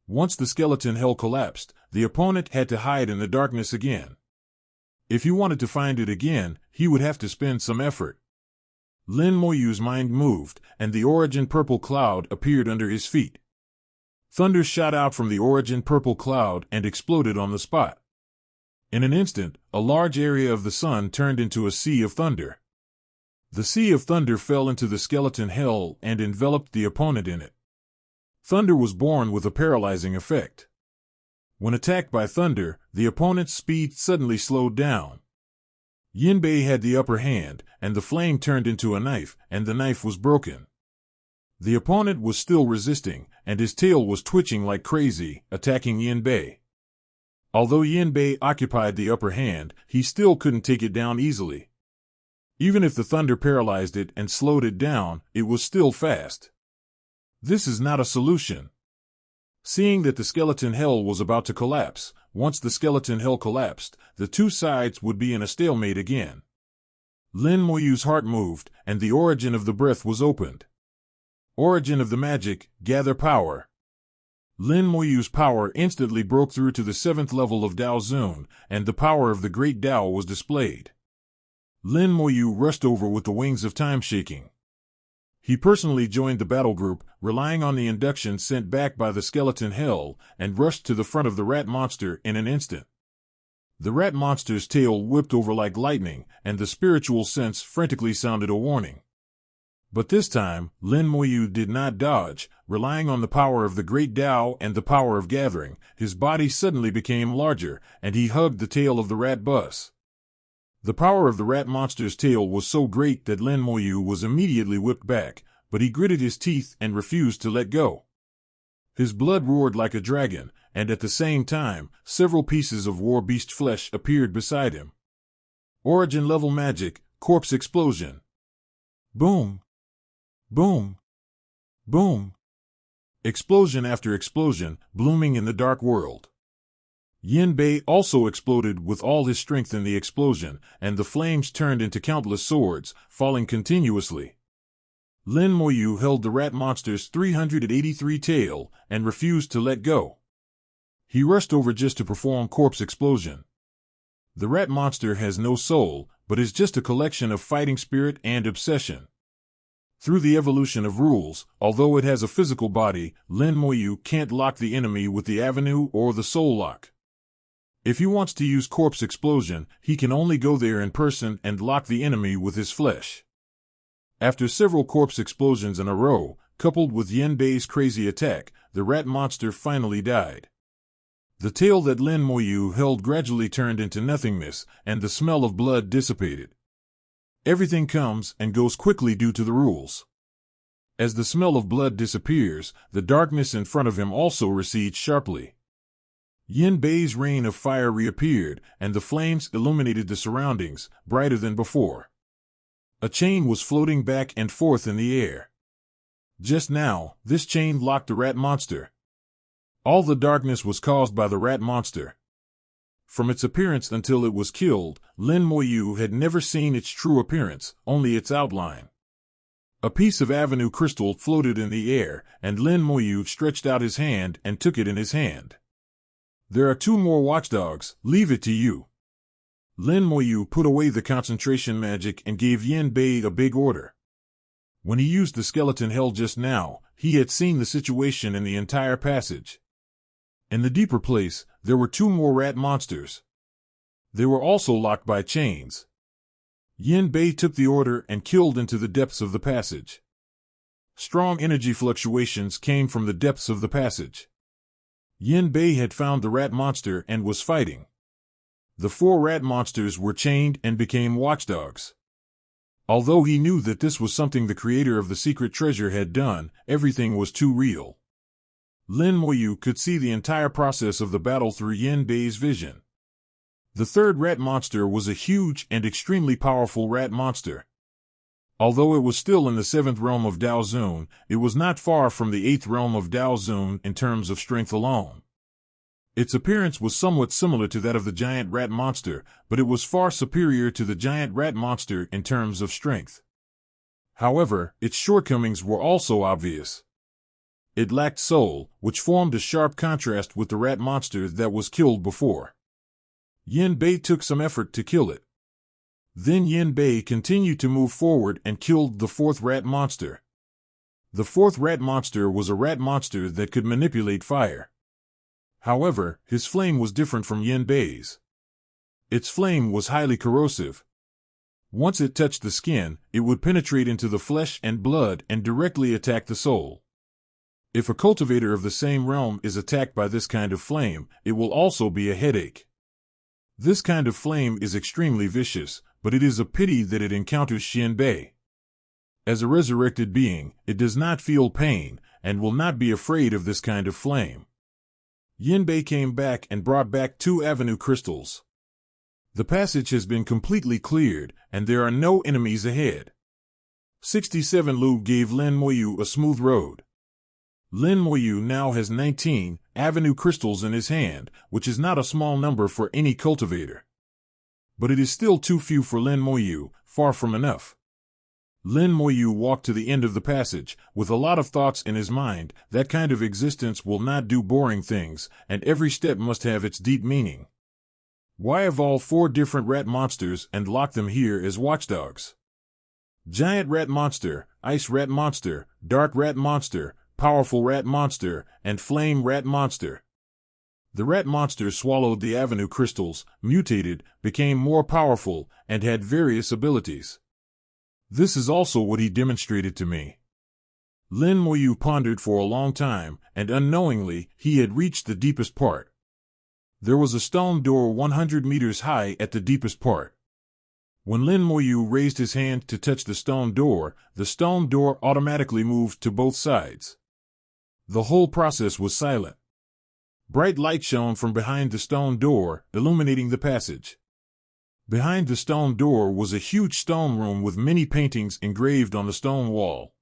Once the skeleton hell collapsed, the opponent had to hide in the darkness again. If he wanted to find it again, he would have to spend some effort. Lin Moyu's mind moved, and the origin purple cloud appeared under his feet. Thunder shot out from the origin purple cloud and exploded on the spot. In an instant, a large area of the sun turned into a sea of thunder. The sea of thunder fell into the skeleton hell and enveloped the opponent in it. Thunder was born with a paralyzing effect. When attacked by thunder, the opponent's speed suddenly slowed down. Yin Bei had the upper hand, and the flame turned into a knife, and the knife was broken. The opponent was still resisting, and his tail was twitching like crazy, attacking Yin Bei. Although Yin Bei occupied the upper hand, he still couldn't take it down easily. Even if the thunder paralyzed it and slowed it down, it was still fast. This is not a solution. Seeing that the skeleton hell was about to collapse, once the skeleton hell collapsed, the two sides would be in a stalemate again. Lin Moyu's heart moved, and the origin of the breath was opened. Origin of the magic, gather power. Lin Moyu's power instantly broke through to the 7th level of Dao Zun, and the power of the great Dao was displayed. Lin Moyu rushed over with the wings of time shaking. He personally joined the battle group, relying on the induction sent back by the skeleton hell, and rushed to the front of the rat monster in an instant. The rat monster's tail whipped over like lightning, and the spiritual sense frantically sounded a warning. But this time, Lin Moyu did not dodge. Relying on the power of the great Dao and the power of gathering, his body suddenly became larger, and he hugged the tail of the rat bus. The power of the rat monster's tail was so great that Lin Moyu was immediately whipped back, but he gritted his teeth and refused to let go. His blood roared like a dragon, and at the same time, several pieces of war beast flesh appeared beside him. Origin level magic, corpse explosion. Boom! Boom! Boom! Explosion after explosion, blooming in the dark world. Yin Bei also exploded with all his strength in the explosion, and the flames turned into countless swords, falling continuously. Lin Moyu held the rat monster's 383 tail and refused to let go. He rushed over just to perform corpse explosion. The rat monster has no soul, but is just a collection of fighting spirit and obsession. Through the evolution of rules, although it has a physical body, Lin Moyu can't lock the enemy with the avenue or the soul lock. If he wants to use corpse explosion, he can only go there in person and lock the enemy with his flesh. After several corpse explosions in a row, coupled with Yin Bei's crazy attack, the rat monster finally died. The tail that Lin Moyu held gradually turned into nothingness, and the smell of blood dissipated. Everything comes and goes quickly due to the rules. As the smell of blood disappears, the darkness in front of him also recedes sharply. Yin Bei's rain of fire reappeared, and the flames illuminated the surroundings, brighter than before. A chain was floating back and forth in the air. Just now, this chain locked the rat monster. All the darkness was caused by the rat monster. From its appearance until it was killed, Lin Moyu had never seen its true appearance, only its outline. A piece of avenue crystal floated in the air, and Lin Moyu stretched out his hand and took it in his hand. There are 2 more watchdogs, leave it to you. Lin Moyu put away the concentration magic and gave Yin Bei a big order. When he used the skeleton held just now, he had seen the situation in the entire passage. In the deeper place, there were 2 more rat monsters. They were also locked by chains. Yin Bei took the order and killed into the depths of the passage. Strong energy fluctuations came from the depths of the passage. Yin Bei had found the rat monster and was fighting. The 4 rat monsters were chained and became watchdogs. Although he knew that this was something the creator of the secret treasure had done, everything was too real. Lin Moyu could see the entire process of the battle through Yin Bei's vision. The 3rd rat monster was a huge and extremely powerful rat monster. Although it was still in the 7th realm of Dao Zun, it was not far from the 8th realm of Dao Zun in terms of strength alone. Its appearance was somewhat similar to that of the giant rat monster, but it was far superior to the giant rat monster in terms of strength. However, its shortcomings were also obvious. It lacked soul, which formed a sharp contrast with the rat monster that was killed before. Yin Bei took some effort to kill it. Then Yin Bei continued to move forward and killed the 4th rat monster. The 4th rat monster was a rat monster that could manipulate fire. However, his flame was different from Yin Bei's. Its flame was highly corrosive. Once it touched the skin, it would penetrate into the flesh and blood and directly attack the soul. If a cultivator of the same realm is attacked by this kind of flame, it will also be a headache. This kind of flame is extremely vicious, but it is a pity that it encounters Yin Bei. As a resurrected being, it does not feel pain, and will not be afraid of this kind of flame. Yin Bei came back and brought back 2 avenue crystals. The passage has been completely cleared, and there are no enemies ahead. 67 Lu gave Lin Moyu a smooth road. Lin Moyu now has 19 avenue crystals in his hand, which is not a small number for any cultivator. But it is still too few for Lin Moyu, far from enough. Lin Moyu walked to the end of the passage, with a lot of thoughts in his mind. That kind of existence will not do boring things, and every step must have its deep meaning. Why evolve 4 different rat monsters and lock them here as watchdogs? Giant rat monster, ice rat monster, dark rat monster, powerful rat monster, and flame rat monster. The rat monster swallowed the avenue crystals, mutated, became more powerful, and had various abilities. This is also what he demonstrated to me. Lin Moyu pondered for a long time, and unknowingly, he had reached the deepest part. There was a stone door 100 meters high at the deepest part. When Lin Moyu raised his hand to touch the stone door automatically moved to both sides. The whole process was silent. Bright light shone from behind the stone door, illuminating the passage. Behind the stone door was a huge stone room with many paintings engraved on the stone wall.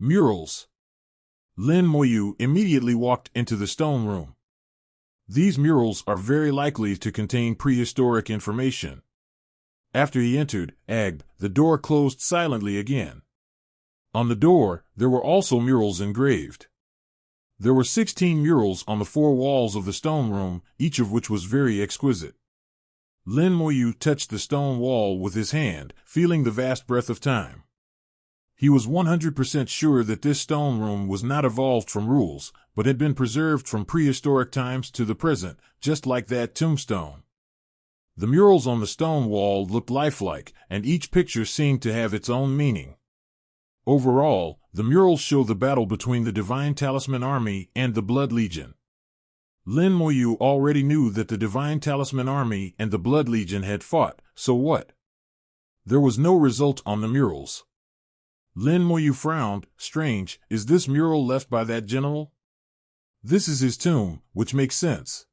Murals. Lin Moyu immediately walked into the stone room. These murals are very likely to contain prehistoric information. After he entered, the door closed silently again. On the door, there were also murals engraved. There were 16 murals on the 4 walls of the stone room, each of which was very exquisite. Lin Moyu touched the stone wall with his hand, feeling the vast breadth of time. He was 100% sure that this stone room was not evolved from rules, but had been preserved from prehistoric times to the present, just like that tombstone. The murals on the stone wall looked lifelike, and each picture seemed to have its own meaning. Overall, the murals show the battle between the Divine Talisman Army and the Blood Legion. Lin Moyu already knew that the Divine Talisman Army and the Blood Legion had fought, so what? There was no result on the murals. Lin Moyu frowned. Strange, is this mural left by that general? This is his tomb, which makes sense.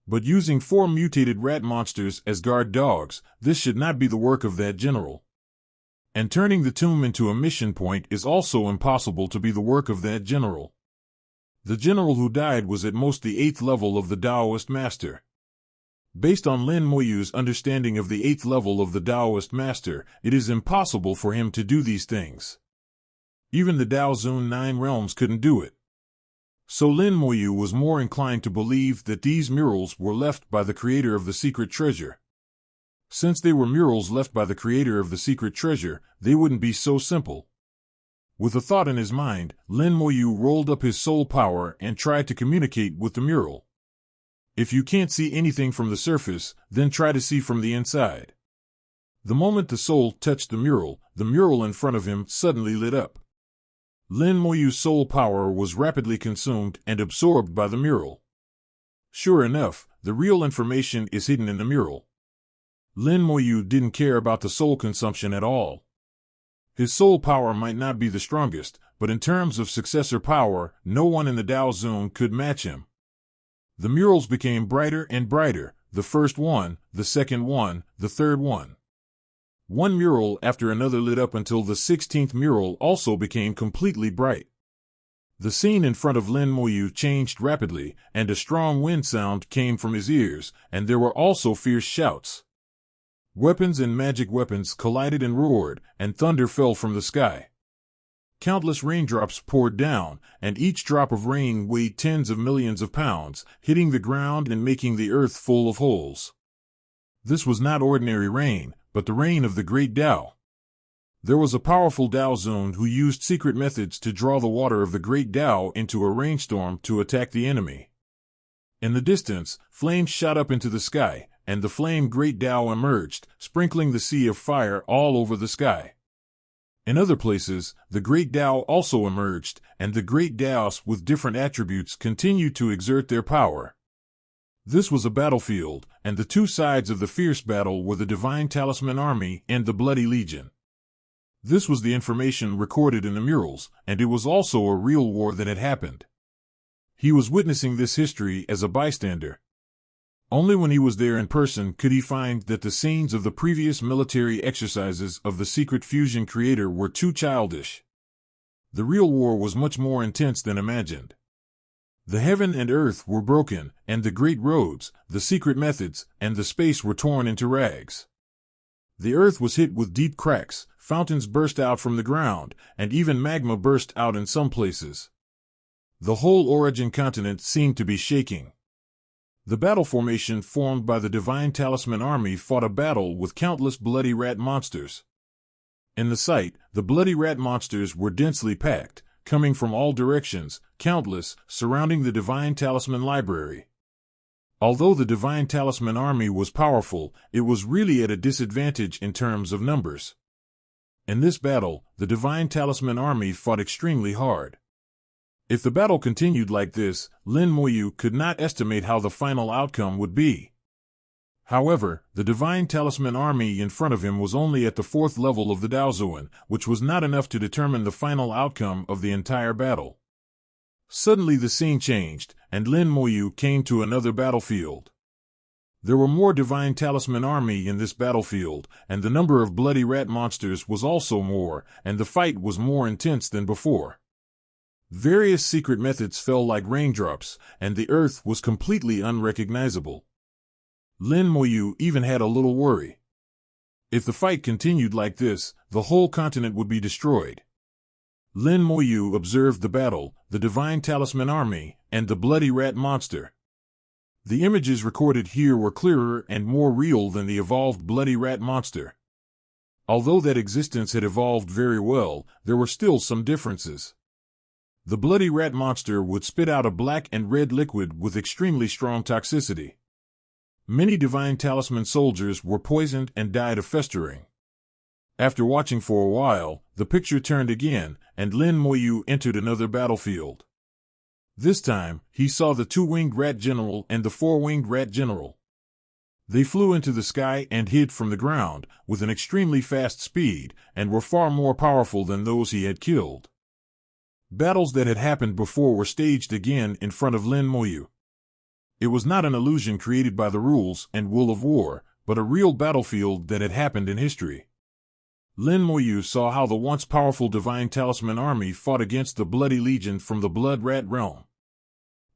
But using 4 mutated rat monsters as guard dogs, this should not be the work of that general. And turning the tomb into a mission point is also impossible to be the work of that general. The general who died was at most the 8th level of the Taoist master. Based on Lin Moyu's understanding of the 8th level of the Taoist master, it is impossible for him to do these things. Even the Dao Zun 9 realms couldn't do it. So Lin Moyu was more inclined to believe that these murals were left by the creator of the secret treasure. Since they were murals left by the creator of the secret treasure, they wouldn't be so simple. With a thought in his mind, Lin Moyu rolled up his soul power and tried to communicate with the mural. If you can't see anything from the surface, then try to see from the inside. The moment the soul touched the mural in front of him suddenly lit up. Lin Moyu's soul power was rapidly consumed and absorbed by the mural. Sure enough, the real information is hidden in the mural. Lin Moyu didn't care about the soul consumption at all. His soul power might not be the strongest, but in terms of successor power, no one in the Dao Zone could match him. The murals became brighter and brighter, the first one, the second one, the third one. One mural after another lit up until the 16th mural also became completely bright. The scene in front of Lin Moyu changed rapidly, and a strong wind sound came from his ears, and there were also fierce shouts. Weapons and magic weapons collided and roared, and thunder fell from the sky. Countless raindrops poured down, and each drop of rain weighed tens of millions of pounds, hitting the ground and making the earth full of holes. This was not ordinary rain, but the rain of the great Tao. There was a powerful Dao Zone who used secret methods to draw the water of the great Tao into a rainstorm to attack the enemy. In the distance, flames shot up into the sky, and the flame great Tao emerged, sprinkling the sea of fire all over the sky. In other places, the great Tao also emerged, and the great Taos with different attributes continued to exert their power. This was a battlefield, and the two sides of the fierce battle were the Divine Talisman Army and the Bloody Legion. This was the information recorded in the murals, and it was also a real war that had happened. He was witnessing this history as a bystander. Only when he was there in person could he find that the scenes of the previous military exercises of the secret fusion creator were too childish. The real war was much more intense than imagined. The heaven and earth were broken, and the great roads, the secret methods, and the space were torn into rags. The earth was hit with deep cracks, fountains burst out from the ground, and even magma burst out in some places. The whole Origin continent seemed to be shaking. The battle formation formed by the Divine Talisman Army fought a battle with countless bloody rat monsters. In the sight, the bloody rat monsters were densely packed, coming from all directions, countless, surrounding the Divine Talisman Library. Although the Divine Talisman Army was powerful, it was really at a disadvantage in terms of numbers. In this battle, the Divine Talisman Army fought extremely hard. If the battle continued like this, Lin Moyu could not estimate how the final outcome would be. However, the Divine Talisman Army in front of him was only at the 4th level of the Daozuan, which was not enough to determine the final outcome of the entire battle. Suddenly the scene changed, and Lin Moyu came to another battlefield. There were more Divine Talisman Army in this battlefield, and the number of bloody rat monsters was also more, and the fight was more intense than before. Various secret methods fell like raindrops, and the earth was completely unrecognizable. Lin Moyu even had a little worry. If the fight continued like this, the whole continent would be destroyed. Lin Moyu observed the battle, the Divine Talisman Army, and the bloody rat monster. The images recorded here were clearer and more real than the evolved bloody rat monster. Although that existence had evolved very well, there were still some differences. The bloody rat monster would spit out a black and red liquid with extremely strong toxicity. Many Divine Talisman soldiers were poisoned and died of festering. After watching for a while, the picture turned again, and Lin Moyu entered another battlefield. This time, he saw the two-winged rat general and the four-winged rat general. They flew into the sky and hid from the ground with an extremely fast speed and were far more powerful than those he had killed. Battles that had happened before were staged again in front of Lin Moyu. It was not an illusion created by the rules and will of war, but a real battlefield that had happened in history. Lin Moyu saw how the once powerful Divine Talisman army fought against the Bloody Legion from the Blood Rat realm.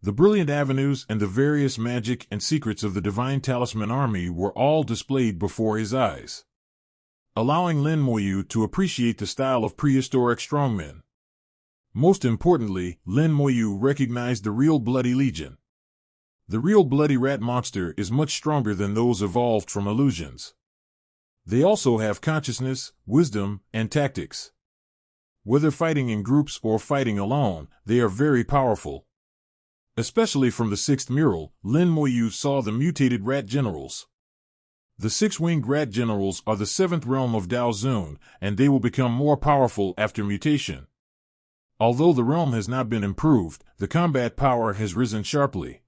The brilliant avenues and the various magic and secrets of the Divine Talisman army were all displayed before his eyes, allowing Lin Moyu to appreciate the style of prehistoric strongmen. Most importantly, Lin Moyu recognized the real Bloody Legion. The real Bloody Rat monster is much stronger than those evolved from illusions. They also have consciousness, wisdom, and tactics. Whether fighting in groups or fighting alone, they are very powerful. Especially from the sixth mural, Lin Moyu saw the mutated rat generals. The six-winged rat generals are the seventh realm of Dao Zun, and they will become more powerful after mutation. Although the realm has not been improved, the combat power has risen sharply.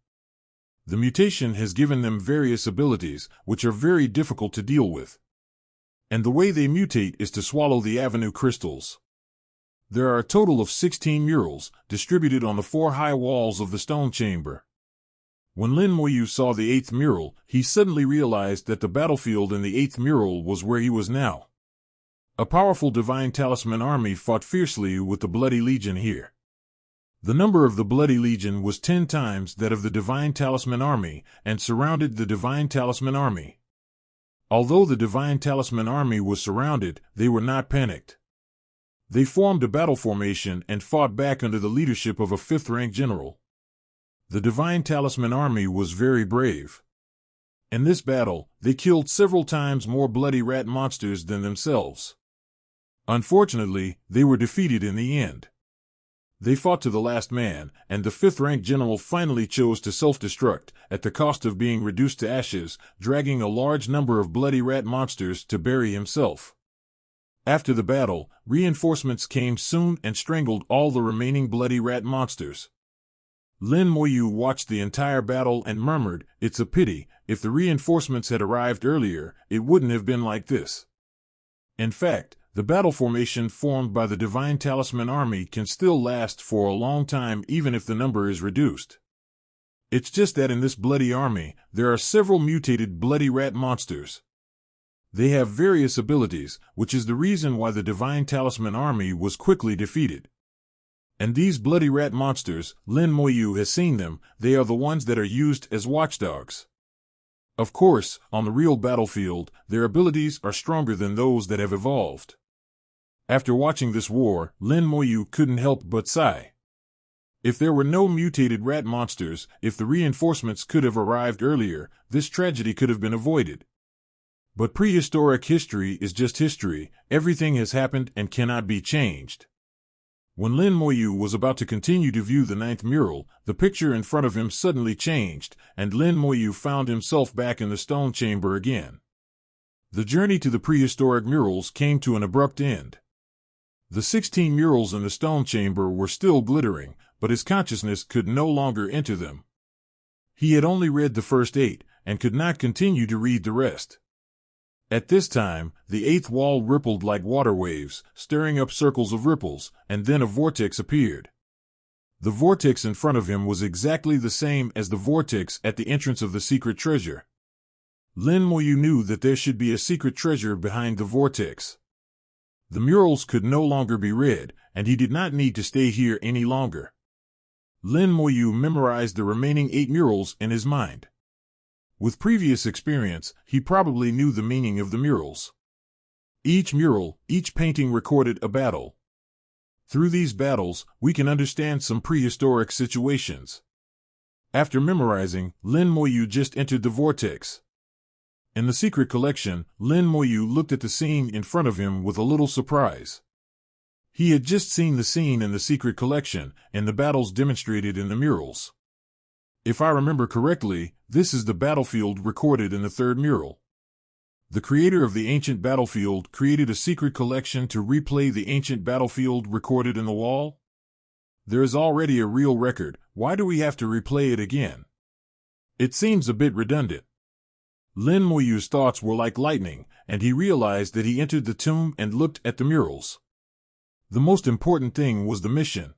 The mutation has given them various abilities, which are very difficult to deal with. And the way they mutate is to swallow the avenue crystals. There are a total of 16 murals, distributed on the 4 high walls of the stone chamber. When Lin Moyu saw the 8th mural, he suddenly realized that the battlefield in the 8th mural was where he was now. A powerful Divine Talisman army fought fiercely with the Bloody Legion here. The number of the Bloody Legion was 10 times that of the Divine Talisman army, and surrounded the Divine Talisman army. Although the Divine Talisman army was surrounded, they were not panicked. They formed a battle formation and fought back under the leadership of a 5th-rank general. The Divine Talisman army was very brave. In this battle, they killed several times more bloody rat monsters than themselves. Unfortunately, they were defeated in the end. They fought to the last man, and the 5th-rank general finally chose to self-destruct, at the cost of being reduced to ashes, dragging a large number of bloody rat monsters to bury himself. After the battle, reinforcements came soon and strangled all the remaining bloody rat monsters. Lin Moyu watched the entire battle and murmured, "It's a pity, if the reinforcements had arrived earlier, it wouldn't have been like this." In fact, the battle formation formed by the Divine Talisman army can still last for a long time even if the number is reduced. It's just that in this bloody army, there are several mutated bloody rat monsters. They have various abilities, which is the reason why the Divine Talisman army was quickly defeated. And these bloody rat monsters, Lin Moyu has seen them, they are the ones that are used as watchdogs. Of course, on the real battlefield, their abilities are stronger than those that have evolved. After watching this war, Lin Moyu couldn't help but sigh. If there were no mutated rat monsters, if the reinforcements could have arrived earlier, this tragedy could have been avoided. But prehistoric history is just history, everything has happened and cannot be changed. When Lin Moyu was about to continue to view the 9th mural, the picture in front of him suddenly changed, and Lin Moyu found himself back in the stone chamber again. The journey to the prehistoric murals came to an abrupt end. The 16 murals in the stone chamber were still glittering, but his consciousness could no longer enter them. He had only read the first 8, and could not continue to read the rest. At this time, the 8th wall rippled like water waves, stirring up circles of ripples, and then a vortex appeared. The vortex in front of him was exactly the same as the vortex at the entrance of the secret treasure. Lin Moyu knew that there should be a secret treasure behind the vortex. The murals could no longer be read, and he did not need to stay here any longer. Lin Moyu memorized the remaining 8 murals in his mind. With previous experience, he probably knew the meaning of the murals. Each mural, each painting recorded a battle. Through these battles, we can understand some prehistoric situations. After memorizing, Lin Moyu just entered the vortex. In the secret collection, Lin Moyu looked at the scene in front of him with a little surprise. He had just seen the scene in the secret collection, and the battles demonstrated in the murals. If I remember correctly, this is the battlefield recorded in the 3rd mural. The creator of the ancient battlefield created a secret collection to replay the ancient battlefield recorded in the wall? There is already a real record. Why do we have to replay it again? It seems a bit redundant. Lin Moyu's thoughts were like lightning, and he realized that he entered the tomb and looked at the murals. The most important thing was the mission.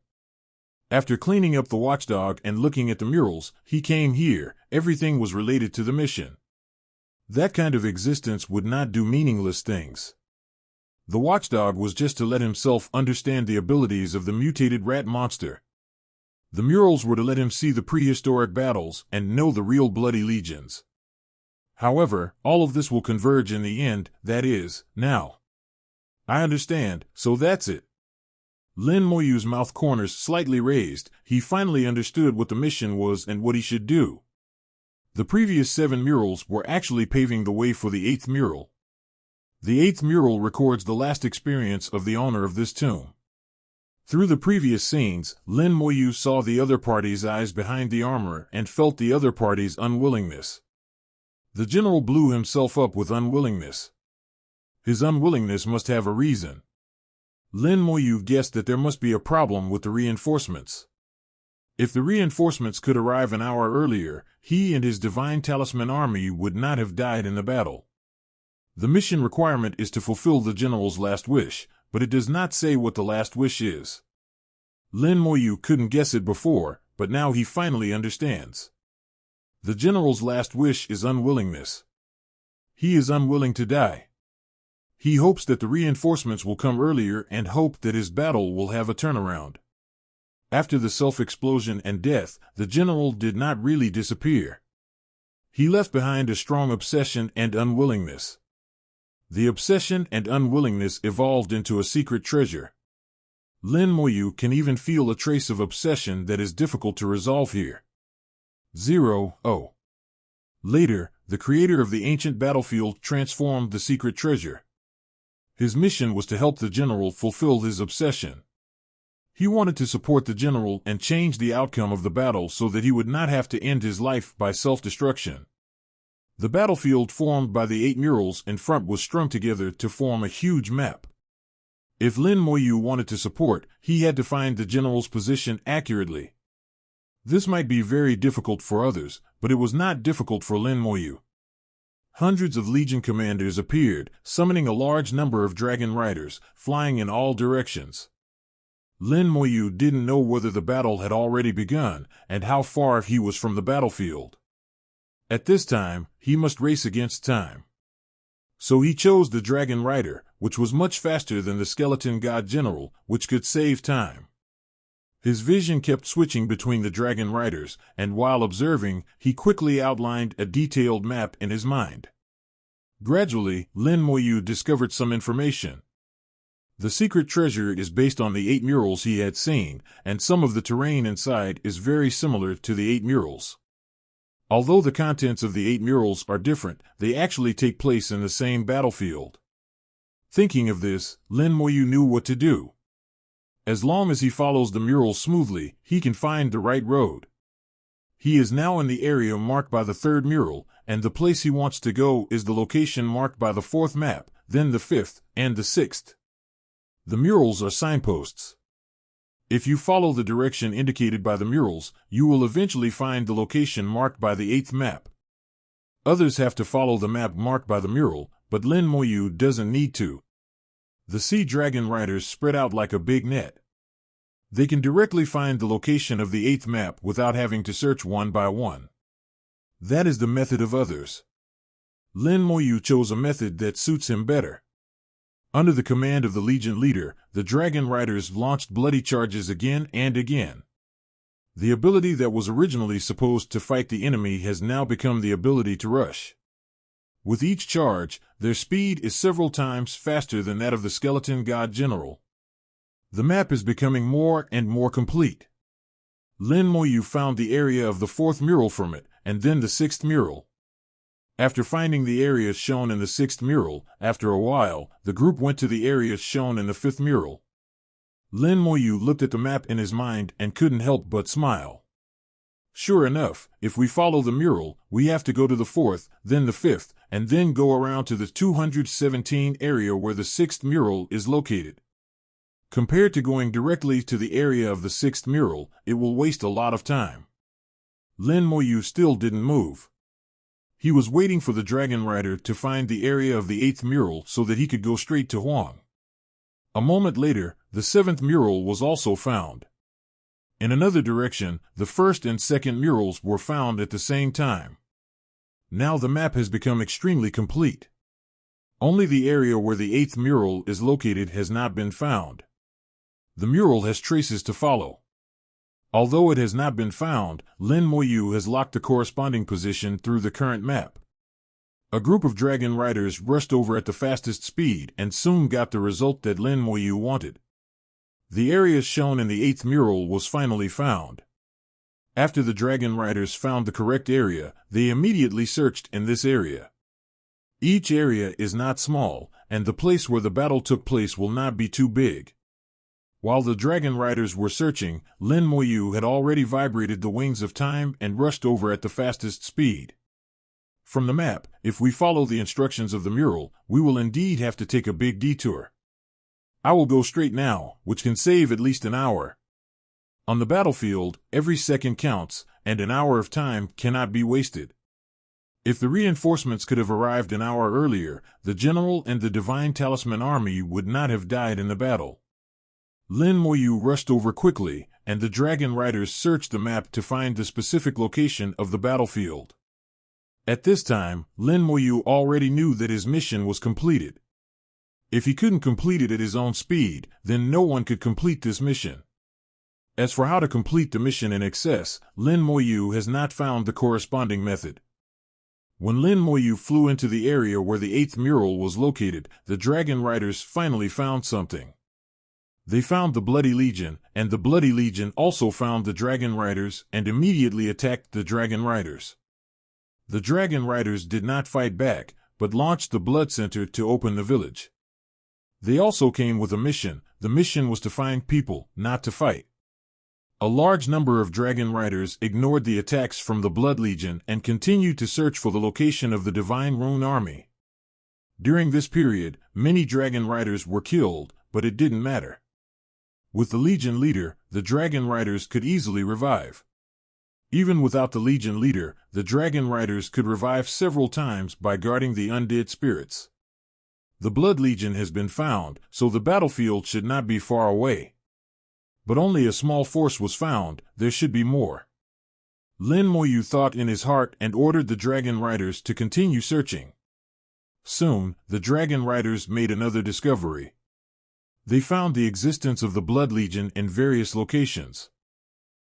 After cleaning up the watchdog and looking at the murals, he came here. Everything was related to the mission. That kind of existence would not do meaningless things. The watchdog was just to let himself understand the abilities of the mutated rat monster. The murals were to let him see the prehistoric battles and know the real bloody legions. However, all of this will converge in the end, that is, now. I understand, so that's it. Lin Moyu's mouth corners slightly raised. He finally understood what the mission was and what he should do. The previous 7 murals were actually paving the way for the 8th mural. The 8th mural records the last experience of the owner of this tomb. Through the previous scenes, Lin Moyu saw the other party's eyes behind the armor and felt the other party's unwillingness. The general blew himself up with unwillingness. His unwillingness must have a reason. Lin Moyu guessed that there must be a problem with the reinforcements. If the reinforcements could arrive an hour earlier, he and his divine talisman army would not have died in the battle. The mission requirement is to fulfill the general's last wish, but it does not say what the last wish is. Lin Moyu couldn't guess it before, but now he finally understands. The general's last wish is unwillingness. He is unwilling to die. He hopes that the reinforcements will come earlier and hope that his battle will have a turnaround. After the self-explosion and death, the general did not really disappear. He left behind a strong obsession and unwillingness. The obsession and unwillingness evolved into a secret treasure. Lin Moyu can even feel a trace of obsession that is difficult to resolve here. 0. Later, the creator of the ancient battlefield transformed the secret treasure. His mission was to help the general fulfill his obsession. He wanted to support the general and change the outcome of the battle so that he would not have to end his life by self-destruction. The battlefield formed by the 8 murals in front was strung together to form a huge map. If Lin Moyu wanted to support, he had to find the general's position accurately. This might be very difficult for others, but it was not difficult for Lin Moyu. Hundreds of legion commanders appeared, summoning a large number of dragon riders, flying in all directions. Lin Moyu didn't know whether the battle had already begun, and how far he was from the battlefield. At this time, he must race against time. So he chose the dragon rider, which was much faster than the skeleton god general, which could save time. His vision kept switching between the dragon riders, and while observing, he quickly outlined a detailed map in his mind. Gradually, Lin Moyu discovered some information. The secret treasure is based on the 8 murals he had seen, and some of the terrain inside is very similar to the 8 murals. Although the contents of the 8 murals are different, they actually take place in the same battlefield. Thinking of this, Lin Moyu knew what to do. As long as he follows the murals smoothly, he can find the right road. He is now in the area marked by the 3rd mural, and the place he wants to go is the location marked by the 4th map, then the 5th, and the 6th. The murals are signposts. If you follow the direction indicated by the murals, you will eventually find the location marked by the 8th map. Others have to follow the map marked by the mural, but Lin Moyu doesn't need to. The sea dragon riders spread out like a big net. They can directly find the location of the 8th map without having to search one by one. That is the method of others. Lin Moyu chose a method that suits him better. Under the command of the Legion leader, the dragon riders launched bloody charges again and again. The ability that was originally supposed to fight the enemy has now become the ability to rush. With each charge, their speed is several times faster than that of the skeleton god general. The map is becoming more and more complete. Lin Moyu found the area of the 4th mural from it, and then the 6th mural. After finding the areas shown in the 6th mural, after a while, the group went to the areas shown in the 5th mural. Lin Moyu looked at the map in his mind and couldn't help but smile. Sure enough, if we follow the mural, we have to go to the 4th, then the 5th, and then go around to the 217 area where the 6th mural is located. Compared to going directly to the area of the 6th mural, it will waste a lot of time. Lin Moyu still didn't move. He was waiting for the dragon rider to find the area of the 8th mural so that he could go straight to Huang. A moment later, the 7th mural was also found. In another direction, the 1st and 2nd murals were found at the same time. Now the map has become extremely complete. Only the area where the 8th mural is located has not been found. The mural has traces to follow. Although it has not been found, Lin Moyu has locked the corresponding position through the current map. A group of dragon riders rushed over at the fastest speed and soon got the result that Lin Moyu wanted. The area shown in the 8th mural was finally found. After the dragon riders found the correct area, they immediately searched in this area. Each area is not small, and the place where the battle took place will not be too big. While the dragon riders were searching, Lin Moyu had already vibrated the wings of time and rushed over at the fastest speed. From the map, if we follow the instructions of the mural, we will indeed have to take a big detour. I will go straight now, which can save at least an hour. On the battlefield, every second counts, and an hour of time cannot be wasted. If the reinforcements could have arrived an hour earlier, the general and the Divine Talisman army would not have died in the battle. Lin Moyu rushed over quickly, and the dragon riders searched the map to find the specific location of the battlefield. At this time, Lin Moyu already knew that his mission was completed. If he couldn't complete it at his own speed, then no one could complete this mission. As for how to complete the mission in excess, Lin Moyu has not found the corresponding method. When Lin Moyu flew into the area where the 8th mural was located, the dragon riders finally found something. They found the Bloody Legion, and the Bloody Legion also found the dragon riders and immediately attacked the dragon riders. The dragon riders did not fight back, but launched the Blood Center to open the village. They also came with a mission. The mission was to find people, not to fight. A large number of dragon riders ignored the attacks from the Blood Legion and continued to search for the location of the Divine Rune Army. During this period, many dragon riders were killed, but it didn't matter. With the Legion leader, the dragon riders could easily revive. Even without the Legion leader, the dragon riders could revive several times by guarding the undead spirits. The Blood Legion has been found, so the battlefield should not be far away. But only a small force was found. There should be more. Lin Moyu thought in his heart and ordered the dragon riders to continue searching. Soon, the dragon riders made another discovery. They found the existence of the Blood Legion in various locations.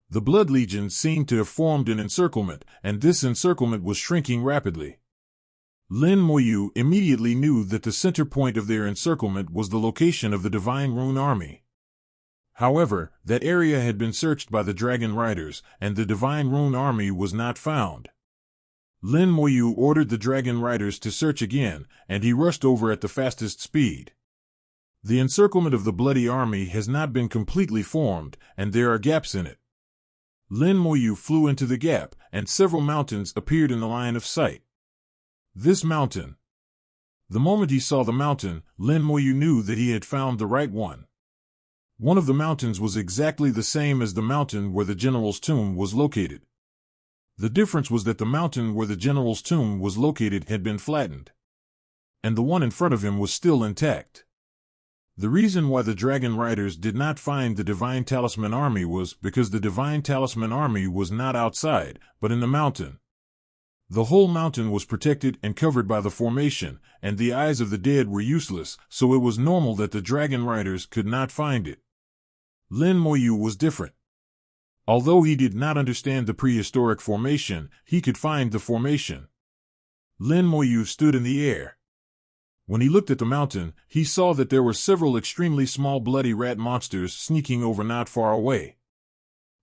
The Blood Legion seemed to have formed an encirclement, and this encirclement was shrinking rapidly. Lin Moyu immediately knew that the center point of their encirclement was the location of the Divine Rune Army. However, that area had been searched by the dragon riders, and the Divine Rune Army was not found. Lin Moyu ordered the dragon riders to search again, and he rushed over at the fastest speed. The encirclement of the Bloody Army has not been completely formed, and there are gaps in it. Lin Moyu flew into the gap, and several mountains appeared in the line of sight. This mountain. The moment he saw the mountain, Lin Moyu knew that he had found the right one. One of the mountains was exactly the same as the mountain where the general's tomb was located. The difference was that the mountain where the general's tomb was located had been flattened, and the one in front of him was still intact. The reason why the dragon riders did not find the Divine Talisman Army was because the Divine Talisman Army was not outside, but in the mountain. The whole mountain was protected and covered by the formation, and the eyes of the dead were useless, so it was normal that the dragon riders could not find it. Lin Moyu was different. Although he did not understand the prehistoric formation, he could find the formation. Lin Moyu stood in the air. When he looked at the mountain, he saw that there were several extremely small bloody rat monsters sneaking over not far away.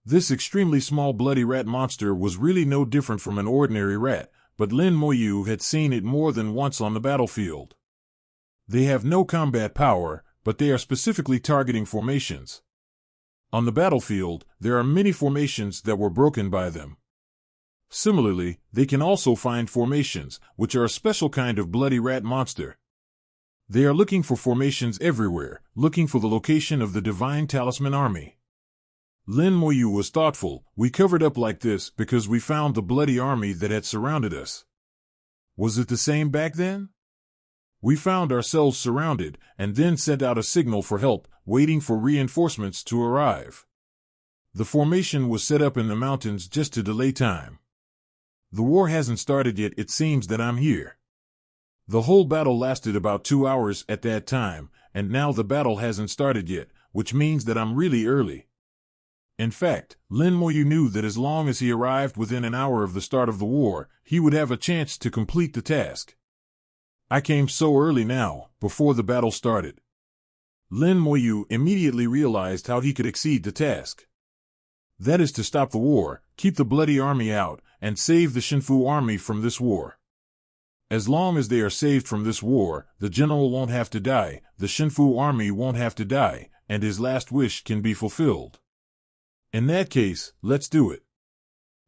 This extremely small bloody rat monster was really no different from an ordinary rat, but Lin Moyu had seen it more than once on the battlefield. They have no combat power, but they are specifically targeting formations. On the battlefield, there are many formations that were broken by them. Similarly, they can also find formations, which are a special kind of bloody rat monster. They are looking for formations everywhere, looking for the location of the Divine Talisman Army. Lin Moyu was thoughtful. We covered up like this because we found the bloody army that had surrounded us. Was it the same back then? We found ourselves surrounded and then sent out a signal for help, waiting for reinforcements to arrive. The formation was set up in the mountains just to delay time. The war hasn't started yet. It seems that I'm here. The whole battle lasted about 2 hours at that time, and now the battle hasn't started yet, which means that I'm really early. In fact, Lin Moyu knew that as long as he arrived within an hour of the start of the war, he would have a chance to complete the task. I came so early now, before the battle started. Lin Moyu immediately realized how he could exceed the task. That is to stop the war, keep the bloody army out, and save the Shinfu army from this war. As long as they are saved from this war, the general won't have to die, the Shinfu army won't have to die, and his last wish can be fulfilled. In that case, let's do it.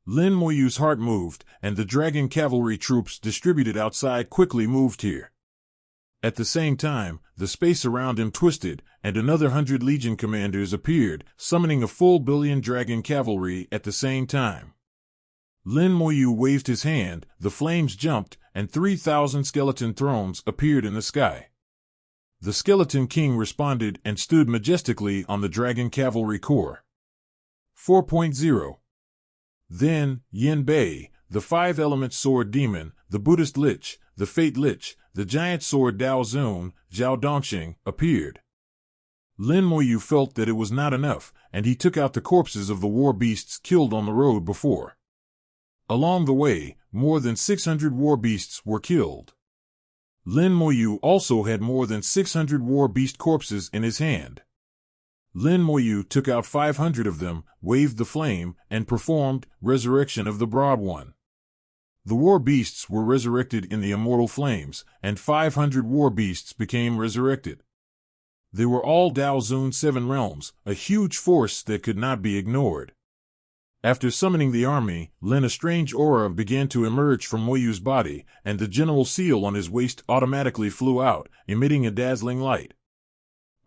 Lin Moyu's heart moved, and the dragon cavalry troops distributed outside quickly moved here. At the same time, the space around him twisted, and another 100 legion commanders appeared, summoning a full billion dragon cavalry at the same time. Lin Moyu waved his hand, the flames jumped, and 3,000 skeleton thrones appeared in the sky. The Skeleton King responded and stood majestically on the dragon cavalry corps. 4.0. Then, Yin Bei, the five-element sword demon, the Buddhist Lich, the Fate Lich, the giant sword Dao Zun, Zhao Dongxing, appeared. Lin Moyu felt that it was not enough, and he took out the corpses of the war beasts killed on the road before. Along the way, more than 600 war beasts were killed. Lin Moyu also had more than 600 war beast corpses in his hand. Lin Moyu took out 500 of them, waved the flame, and performed Resurrection of the Broad One. The war beasts were resurrected in the immortal flames, and 500 war beasts became resurrected. They were all Dao Zun's 7 realms, a huge force that could not be ignored. After summoning the army, a strange aura began to emerge from Moyu's body, and the general seal on his waist automatically flew out, emitting a dazzling light.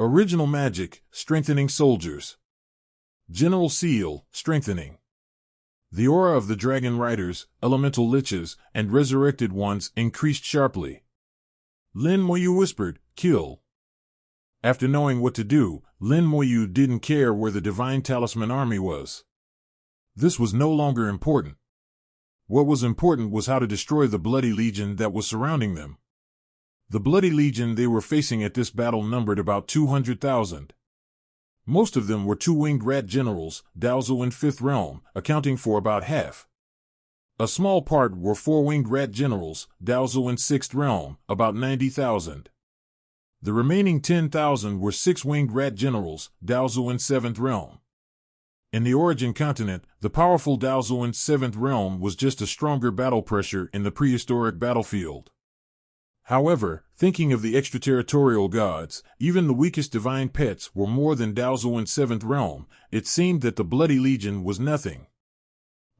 Original magic, strengthening soldiers. General seal, strengthening. The aura of the dragon riders, elemental liches, and resurrected ones increased sharply. Lin Moyu whispered, "Kill." After knowing what to do, Lin Moyu didn't care where the Divine Talisman army was. This was no longer important. What was important was how to destroy the bloody legion that was surrounding them. The bloody legion they were facing at this battle numbered about 200,000. Most of them were two-winged rat generals, Daozu in 5th realm, accounting for about half. A small part were four-winged rat generals, Daozu in 6th realm, about 90,000. The remaining 10,000 were six-winged rat generals, Daozu in 7th realm. In the origin continent, the powerful Daozu in 7th realm was just a stronger battle pressure in the prehistoric battlefield. However, thinking of the extraterritorial gods, even the weakest divine pets were more than Daozu in 7th realm. It seemed that the bloody legion was nothing.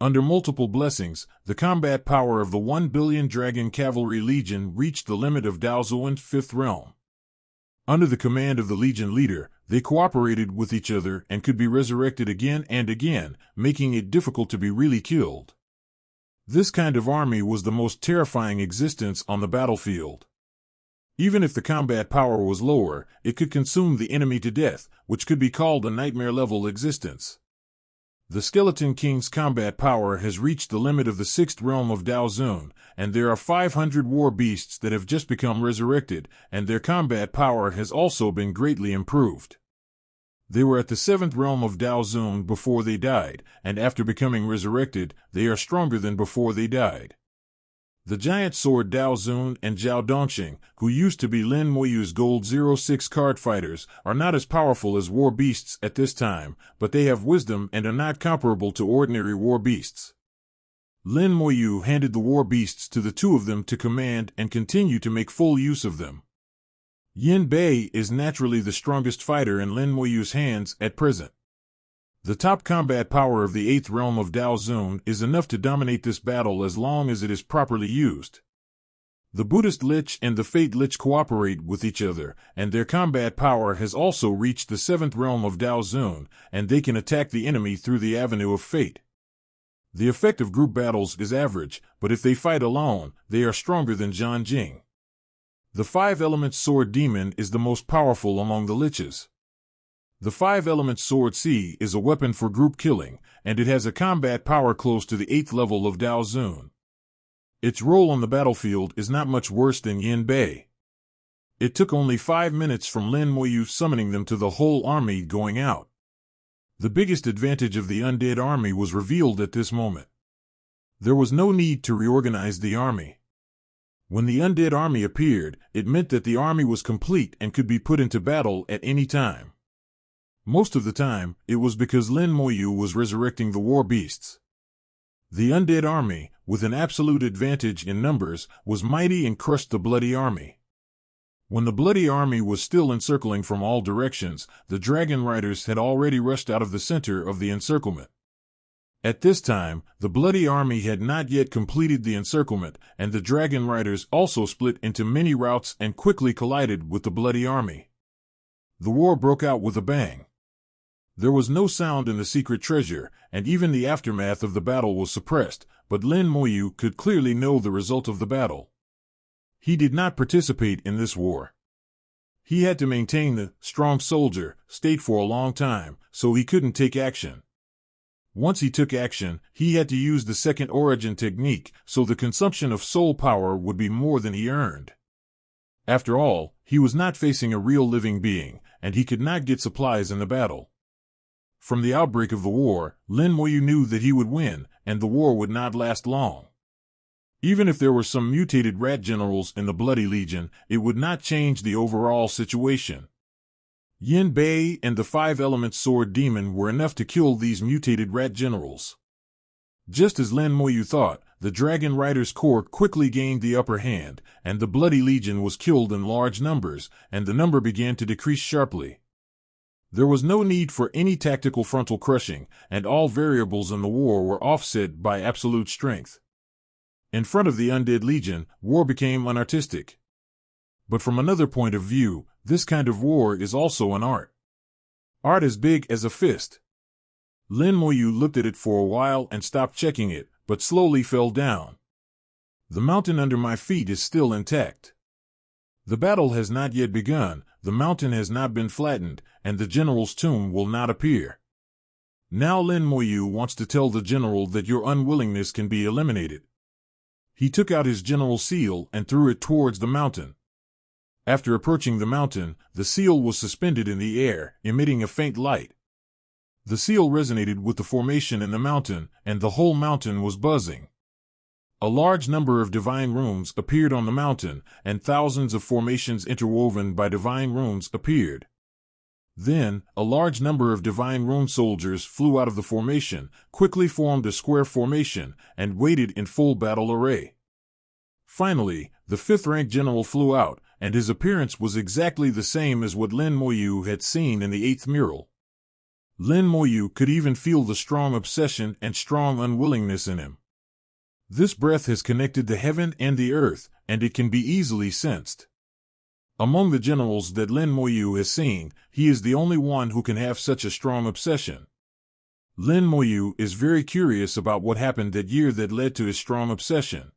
Under multiple blessings, the combat power of the 1 billion dragon cavalry legion reached the limit of Daozu in 5th realm. Under the command of the legion leader, they cooperated with each other and could be resurrected again and again, making it difficult to be really killed. This kind of army was the most terrifying existence on the battlefield. Even if the combat power was lower, it could consume the enemy to death, which could be called a nightmare-level existence. The Skeleton King's combat power has reached the limit of the 6th realm of Dao Zun, and there are 500 war beasts that have just become resurrected, and their combat power has also been greatly improved. They were at the 7th realm of Dao Zun before they died, and after becoming resurrected, they are stronger than before they died. The giant sword Dao Zun and Zhao Dongxing, who used to be Lin Moyu's Gold 06 card fighters, are not as powerful as war beasts at this time, but they have wisdom and are not comparable to ordinary war beasts. Lin Moyu handed the war beasts to the two of them to command and continue to make full use of them. Yin Bei is naturally the strongest fighter in Lin Moyu's hands at present. The top combat power of the 8th realm of Dao Zun is enough to dominate this battle as long as it is properly used. The Buddhist Lich and the Fate Lich cooperate with each other, and their combat power has also reached the 7th realm of Dao Zun, and they can attack the enemy through the avenue of fate. The effect of group battles is average, but if they fight alone, they are stronger than Zhan Jing. The 5-element sword demon is the most powerful among the liches. The 5-element sword C is a weapon for group killing, and it has a combat power close to the 8th level of Dao Zun. Its role on the battlefield is not much worse than Yin Bei. It took only 5 minutes from Lin Moyu summoning them to the whole army going out. The biggest advantage of the undead army was revealed at this moment. There was no need to reorganize the army. When the undead army appeared, it meant that the army was complete and could be put into battle at any time. Most of the time, it was because Lin Moyu was resurrecting the war beasts. The undead army, with an absolute advantage in numbers, was mighty and crushed the bloody army. When the bloody army was still encircling from all directions, the dragon riders had already rushed out of the center of the encirclement. At this time, the bloody army had not yet completed the encirclement, and the dragon riders also split into many routes and quickly collided with the bloody army. The war broke out with a bang. There was no sound in the secret treasure, and even the aftermath of the battle was suppressed, but Lin Moyu could clearly know the result of the battle. He did not participate in this war. He had to maintain the strong soldier state for a long time, so he couldn't take action. Once he took action, he had to use the second origin technique, so the consumption of soul power would be more than he earned. After all, he was not facing a real living being, and he could not get supplies in the battle. From the outbreak of the war, Lin Moyu knew that he would win, and the war would not last long. Even if there were some mutated rat generals in the Bloody Legion, it would not change the overall situation. Yin Bei and the 5-element sword demon were enough to kill these mutated rat generals. Just as Lin Moyu thought, the Dragon Riders' Corps quickly gained the upper hand, and the Bloody Legion was killed in large numbers, and the number began to decrease sharply. There was no need for any tactical frontal crushing, and all variables in the war were offset by absolute strength. In front of the Undead Legion, war became unartistic. But from another point of view, this kind of war is also an art. Art as big as a fist. Lin Moyu looked at it for a while and stopped checking it, but slowly fell down. The mountain under my feet is still intact. The battle has not yet begun, the mountain has not been flattened, and the general's tomb will not appear. Now Lin Moyu wants to tell the general that your unwillingness can be eliminated. He took out his general seal and threw it towards the mountain. After approaching the mountain, the seal was suspended in the air, emitting a faint light. The seal resonated with the formation in the mountain, and the whole mountain was buzzing. A large number of divine runes appeared on the mountain, and thousands of formations interwoven by divine runes appeared. Then, a large number of divine rune soldiers flew out of the formation, quickly formed a square formation, and waited in full battle array. Finally, the 5th-rank general flew out, and his appearance was exactly the same as what Lin Moyu had seen in the 8th mural. Lin Moyu could even feel the strong obsession and strong unwillingness in him. This breath has connected the heaven and the earth, and it can be easily sensed. Among the generals that Lin Moyu has seen, he is the only one who can have such a strong obsession. Lin Moyu is very curious about what happened that year that led to his strong obsession.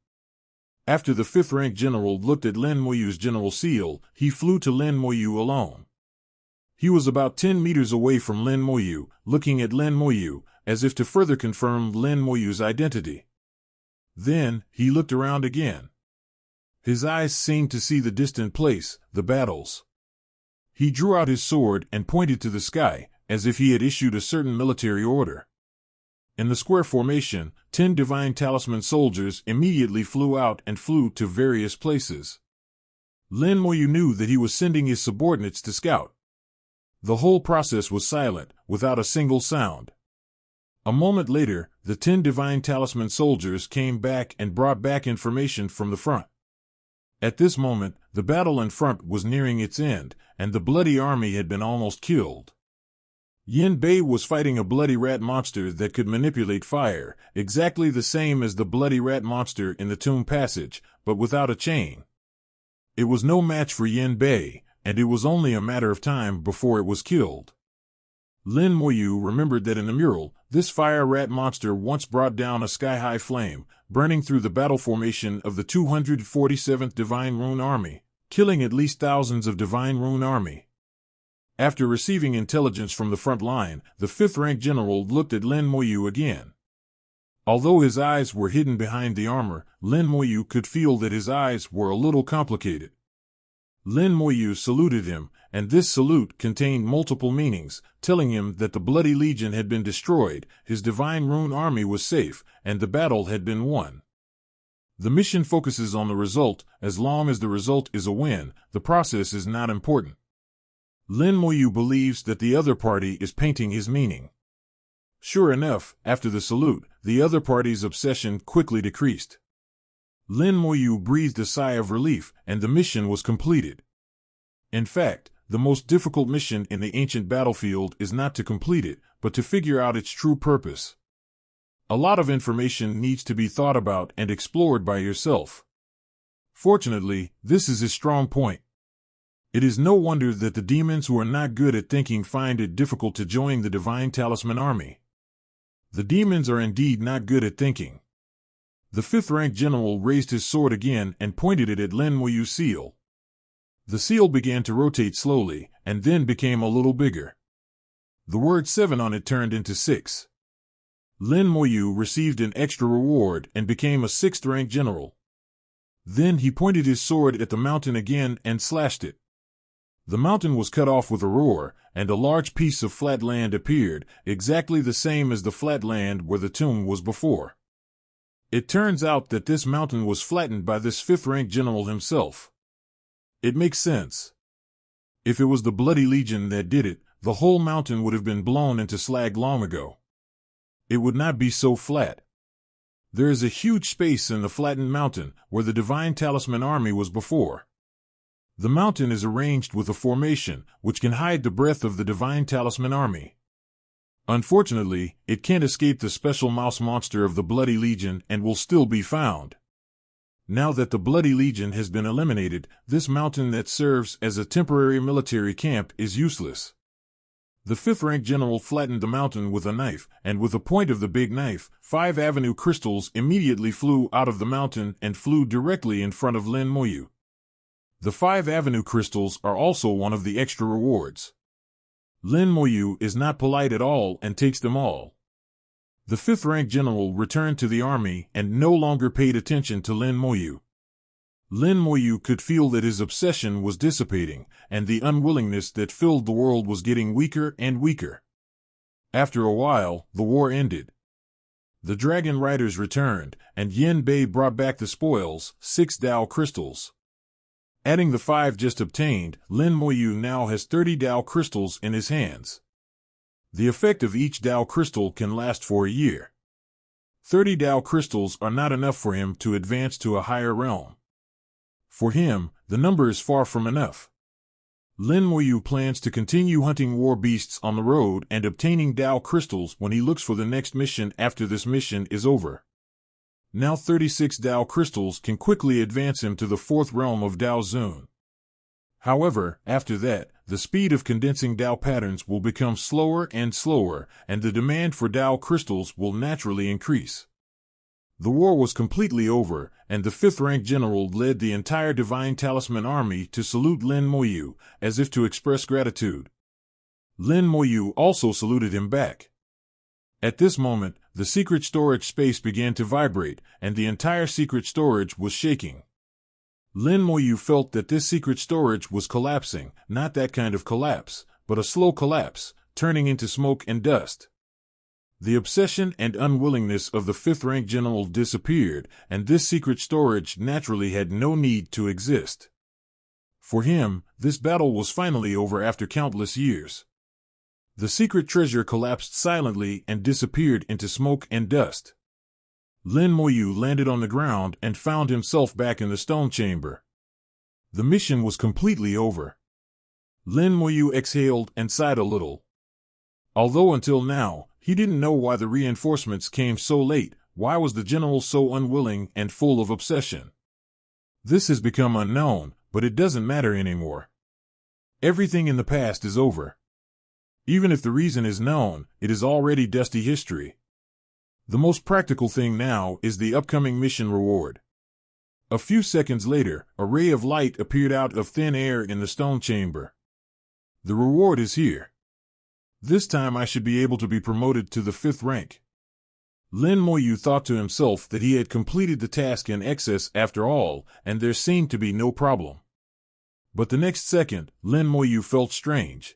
After the 5th-rank general looked at Lin Moyu's general seal, he flew to Lin Moyu alone. He was about 10 meters away from Lin Moyu, looking at Lin Moyu, as if to further confirm Lin Moyu's identity. Then, he looked around again. His eyes seemed to see the distant place, the battles. He drew out his sword and pointed to the sky, as if he had issued a certain military order. In the square formation, 10 divine talisman soldiers immediately flew out and flew to various places. Lin Moyu knew that he was sending his subordinates to scout. The whole process was silent, without a single sound. A moment later, the 10 divine talisman soldiers came back and brought back information from the front. At this moment, the battle in front was nearing its end, and the bloody army had been almost killed. Yin Bei was fighting a bloody rat monster that could manipulate fire, exactly the same as the bloody rat monster in the tomb passage, but without a chain. It was no match for Yin Bei, and it was only a matter of time before it was killed. Lin Moyu remembered that in the mural, this fire rat monster once brought down a sky-high flame, burning through the battle formation of the 247th Divine Rune Army, killing at least thousands of Divine Rune Army. After receiving intelligence from the front line, the 5th-rank general looked at Lin Moyu again. Although his eyes were hidden behind the armor, Lin Moyu could feel that his eyes were a little complicated. Lin Moyu saluted him, and this salute contained multiple meanings, telling him that the Bloody Legion had been destroyed, his Divine Rune Army was safe, and the battle had been won. The mission focuses on the result. As long as the result is a win, the process is not important. Lin Moyu believes that the other party is painting his meaning. Sure enough, after the salute, the other party's obsession quickly decreased. Lin Moyu breathed a sigh of relief, and the mission was completed. In fact, the most difficult mission in the ancient battlefield is not to complete it, but to figure out its true purpose. A lot of information needs to be thought about and explored by yourself. Fortunately, this is his strong point. It is no wonder that the demons who are not good at thinking find it difficult to join the Divine Talisman Army. The demons are indeed not good at thinking. The 5th-rank general raised his sword again and pointed it at Lin Moyu's seal. The seal began to rotate slowly, and then became a little bigger. The word 7 on it turned into 6. Lin Moyu received an extra reward and became a 6th-rank general. Then he pointed his sword at the mountain again and slashed it. The mountain was cut off with a roar, and a large piece of flat land appeared, exactly the same as the flat land where the tomb was before. It turns out that this mountain was flattened by this 5th-rank general himself. It makes sense. If it was the Bloody Legion that did it, the whole mountain would have been blown into slag long ago. It would not be so flat. There is a huge space in the flattened mountain where the Divine Talisman Army was before. The mountain is arranged with a formation which can hide the breath of the Divine Talisman Army. Unfortunately, it can't escape the special mouse monster of the Bloody Legion and will still be found. Now that the Bloody Legion has been eliminated, this mountain that serves as a temporary military camp is useless. The 5th-rank general flattened the mountain with a knife, and with the point of the big knife, 5 avenue crystals immediately flew out of the mountain and flew directly in front of Lin Moyu. The 5 avenue crystals are also one of the extra rewards. Lin Moyu is not polite at all and takes them all. The 5th-rank general returned to the army and no longer paid attention to Lin Moyu. Lin Moyu could feel that his obsession was dissipating, and the unwillingness that filled the world was getting weaker and weaker. After a while, the war ended. The dragon riders returned, and Yin Bei brought back the spoils, 6 Dao crystals. Adding the 5 just obtained, Lin Moyu now has 30 Dao crystals in his hands. The effect of each Dao crystal can last for a year. 30 Dao crystals are not enough for him to advance to a higher realm. For him, the number is far from enough. Lin Moyu plans to continue hunting war beasts on the road and obtaining Dao crystals when he looks for the next mission after this mission is over. Now 36 Dao crystals can quickly advance him to the 4th realm of Dao Zun. However, after that, the speed of condensing Dao patterns will become slower and slower, and the demand for Dao crystals will naturally increase. The war was completely over, and the 5th-rank general led the entire Divine Talisman Army to salute Lin Moyu, as if to express gratitude. Lin Moyu also saluted him back. At this moment, the secret storage space began to vibrate, and the entire secret storage was shaking. Lin Moyu felt that this secret storage was collapsing, not that kind of collapse, but a slow collapse, turning into smoke and dust. The obsession and unwillingness of the 5th-rank general disappeared, and this secret storage naturally had no need to exist. For him, this battle was finally over after countless years. The secret treasure collapsed silently and disappeared into smoke and dust. Lin Moyu landed on the ground and found himself back in the stone chamber. The mission was completely over. Lin Moyu exhaled and sighed a little. Although until now, he didn't know why the reinforcements came so late. Why was the general so unwilling and full of obsession? This has become unknown, but it doesn't matter anymore. Everything in the past is over. Even if the reason is known, it is already dusty history. The most practical thing now is the upcoming mission reward. A few seconds later, a ray of light appeared out of thin air in the stone chamber. The reward is here. This time I should be able to be promoted to the 5th rank. Lin Moyu thought to himself that he had completed the task in excess after all, and there seemed to be no problem. But the next second, Lin Moyu felt strange.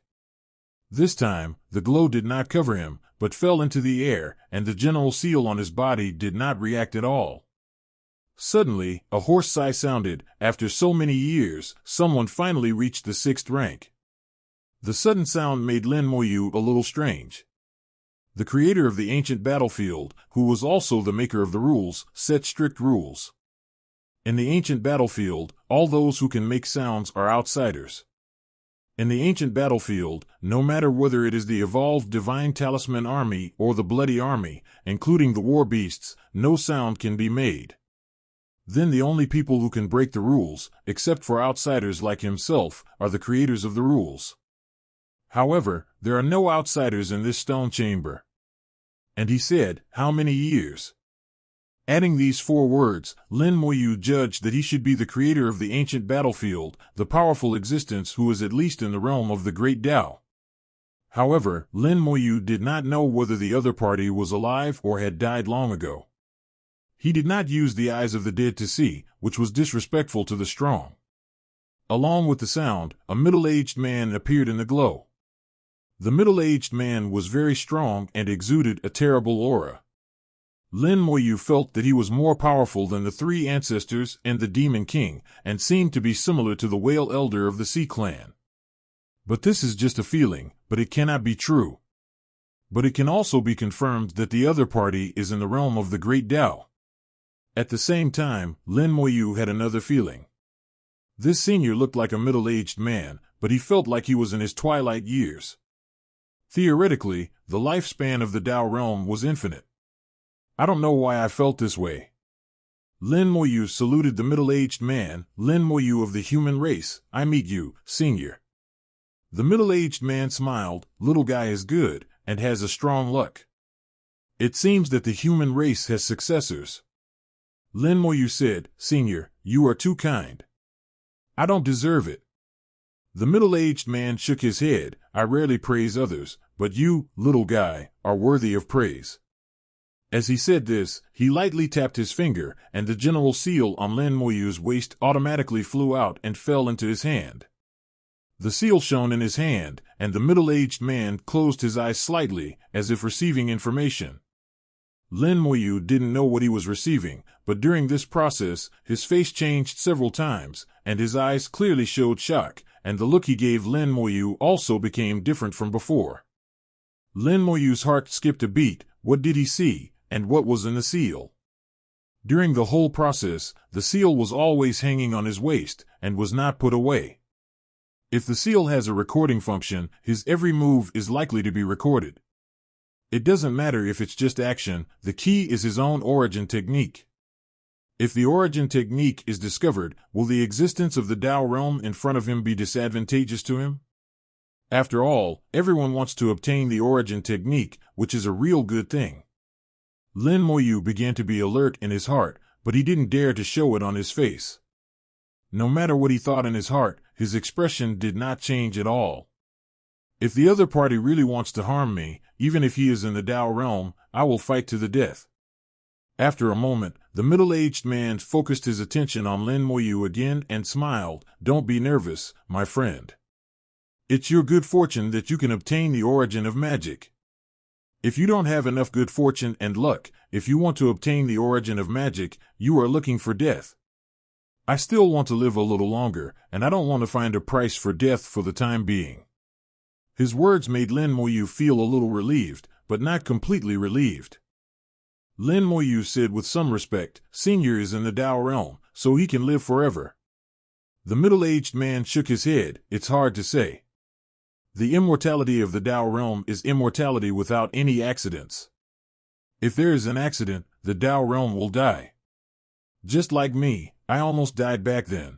This time, the glow did not cover him, but fell into the air, and the general seal on his body did not react at all. Suddenly, a hoarse sigh sounded. After so many years, someone finally reached the 6th rank. The sudden sound made Lin Moyu a little strange. The creator of the ancient battlefield, who was also the maker of the rules, set strict rules. In the ancient battlefield, all those who can make sounds are outsiders. In the ancient battlefield, no matter whether it is the evolved divine talisman army or the bloody army, including the war beasts, no sound can be made. Then the only people who can break the rules, except for outsiders like himself, are the creators of the rules. However, there are no outsiders in this stone chamber. And he said, "How many years?" Adding these 4 words, Lin Moyu judged that he should be the creator of the ancient battlefield, the powerful existence who is at least in the realm of the great Tao. However, Lin Moyu did not know whether the other party was alive or had died long ago. He did not use the eyes of the dead to see, which was disrespectful to the strong. Along with the sound, a middle-aged man appeared in the glow. The middle-aged man was very strong and exuded a terrible aura. Lin Moyu felt that he was more powerful than the 3 ancestors and the Demon King, and seemed to be similar to the Whale Elder of the Sea Clan. But this is just a feeling, but it cannot be true. But it can also be confirmed that the other party is in the realm of the Great Tao. At the same time, Lin Moyu had another feeling. This senior looked like a middle-aged man, but he felt like he was in his twilight years. Theoretically, the lifespan of the Tao realm was infinite. I don't know why I felt this way. Lin Moyu saluted the middle-aged man. "Lin Moyu of the human race, I meet you, senior." The middle-aged man smiled. "Little guy is good, and has a strong luck. It seems that the human race has successors." Lin Moyu said, "Senior, you are too kind. I don't deserve it." The middle-aged man shook his head. "I rarely praise others, but you, little guy, are worthy of praise." As he said this, he lightly tapped his finger, and the general seal on Lin Moyu's waist automatically flew out and fell into his hand. The seal shone in his hand, and the middle-aged man closed his eyes slightly, as if receiving information. Lin Moyu didn't know what he was receiving, but during this process, his face changed several times, and his eyes clearly showed shock, and the look he gave Lin Moyu also became different from before. Lin Moyu's heart skipped a beat. What did he see, and what was in the seal? During the whole process, the seal was always hanging on his waist, and was not put away. If the seal has a recording function, his every move is likely to be recorded. It doesn't matter if it's just action, the key is his own origin technique. If the origin technique is discovered, will the existence of the Tao realm in front of him be disadvantageous to him? After all, everyone wants to obtain the origin technique, which is a real good thing. Lin Moyu began to be alert in his heart, but he didn't dare to show it on his face. No matter what he thought in his heart, his expression did not change at all. If the other party really wants to harm me, even if he is in the Tao realm, I will fight to the death. After a moment, the middle-aged man focused his attention on Lin Moyu again and smiled. "Don't be nervous, my friend. It's your good fortune that you can obtain the origin of magic. If you don't have enough good fortune and luck, if you want to obtain the origin of magic, you are looking for death. I still want to live a little longer, and I don't want to find a price for death for the time being." His words made Lin Moyu feel a little relieved, but not completely relieved. Lin Moyu said with some respect, "Senior is in the Tao realm, so he can live forever." The middle-aged man shook his head. "It's hard to say. The immortality of the Tao realm is immortality without any accidents. If there is an accident, the Tao realm will die. Just like me, I almost died back then.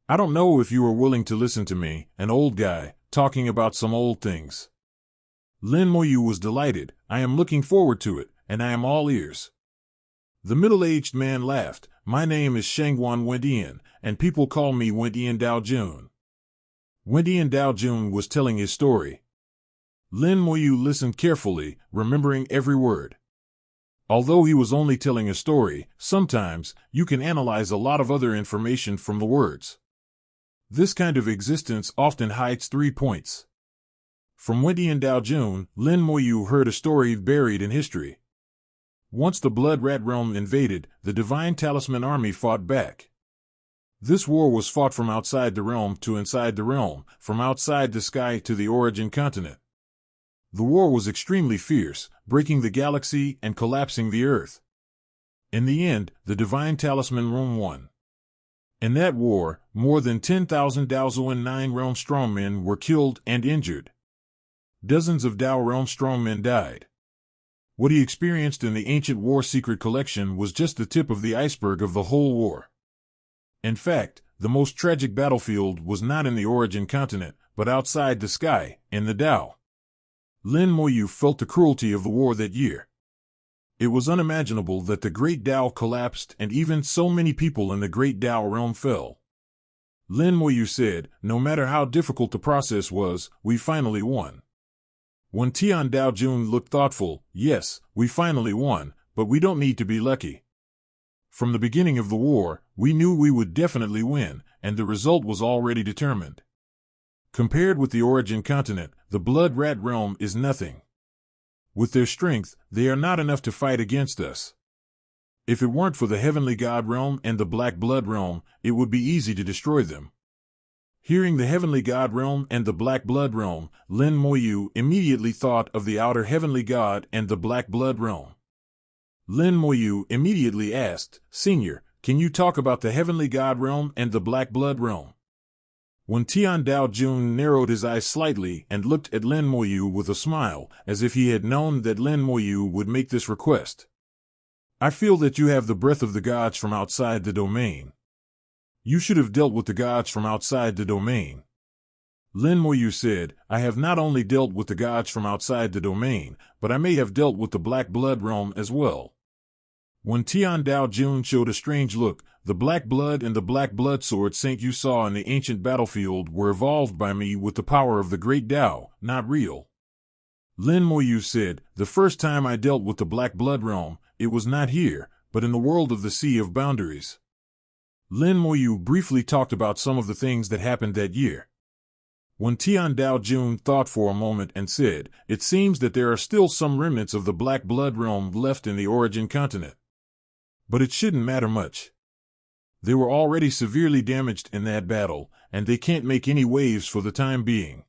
I don't know if you are willing to listen to me, an old guy, talking about some old things. Lin Moyu was delighted. I am looking forward to it, and I am all ears. The middle-aged man laughed. My name is Shengguan Wentian, and people call me Wentian Daojun. Wentian Daojun was telling his story. Lin Moyu listened carefully, remembering every word. Although he was only telling a story, sometimes you can analyze a lot of other information from the words. This kind of existence often hides 3 points. From Wentian Daojun, Lin Moyu heard a story buried in history. Once the Blood Rat realm invaded, the Divine Talisman army fought back. This war was fought from outside the realm to inside the realm, from outside the sky to the origin continent. The war was extremely fierce, breaking the galaxy and collapsing the Earth. In the end, the Divine Talisman realm won. In that war, more than 10,000 Daozuan 9 realm strongmen were killed and injured. Dozens of Dao realm strongmen died. What he experienced in the ancient war secret collection was just the tip of the iceberg of the whole war. In fact, the most tragic battlefield was not in the origin continent, but outside the sky, in the Dao. Lin Moyu felt the cruelty of the war that year. It was unimaginable that the Great Dao collapsed and even so many people in the Great Dao realm fell. Lin Moyu said, no matter how difficult the process was, we finally won. Wentian Daojun looked thoughtful. Yes, we finally won, but we don't need to be lucky. From the beginning of the war, we knew we would definitely win, and the result was already determined. Compared with the origin continent, the Blood Rat realm is nothing. With their strength, they are not enough to fight against us. If it weren't for the Heavenly God realm and the Black Blood realm, it would be easy to destroy them. Hearing the Heavenly God realm and the Black Blood realm, Lin Moyu immediately thought of the outer Heavenly God and the Black Blood realm. Lin Moyu immediately asked, Senior, can you talk about the Heavenly God realm and the Black Blood realm? Wentian Daojun narrowed his eyes slightly and looked at Lin Moyu with a smile, as if he had known that Lin Moyu would make this request. I feel that you have the breath of the gods from outside the domain. You should have dealt with the gods from outside the domain. Lin Moyu said, I have not only dealt with the gods from outside the domain, but I may have dealt with the Black Blood realm as well. Wentian Daojun showed a strange look. The Black Blood and the Black Blood Sword Saint you saw in the ancient battlefield were evolved by me with the power of the Great Dao, not real. Lin Moyu said, the first time I dealt with the Black Blood realm, it was not here, but in the world of the Sea of Boundaries. Lin Moyu briefly talked about some of the things that happened that year. Wentian Daojun thought for a moment and said, it seems that there are still some remnants of the Black Blood realm left in the origin continent. But it shouldn't matter much. They were already severely damaged in that battle, and they can't make any waves for the time being.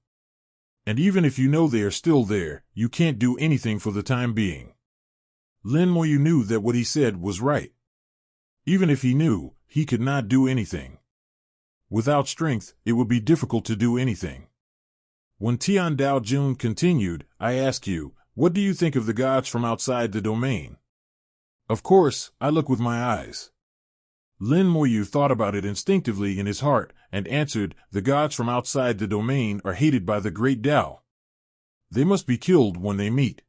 And even if you know they are still there, you can't do anything for the time being. Lin Moyu knew that what he said was right. Even if he knew, he could not do anything. Without strength, it would be difficult to do anything. Wentian Daojun continued, I ask you, what do you think of the gods from outside the domain? Of course, I look with my eyes. Lin Moyu thought about it instinctively in his heart, and answered, the gods from outside the domain are hated by the Great Dao. They must be killed when they meet.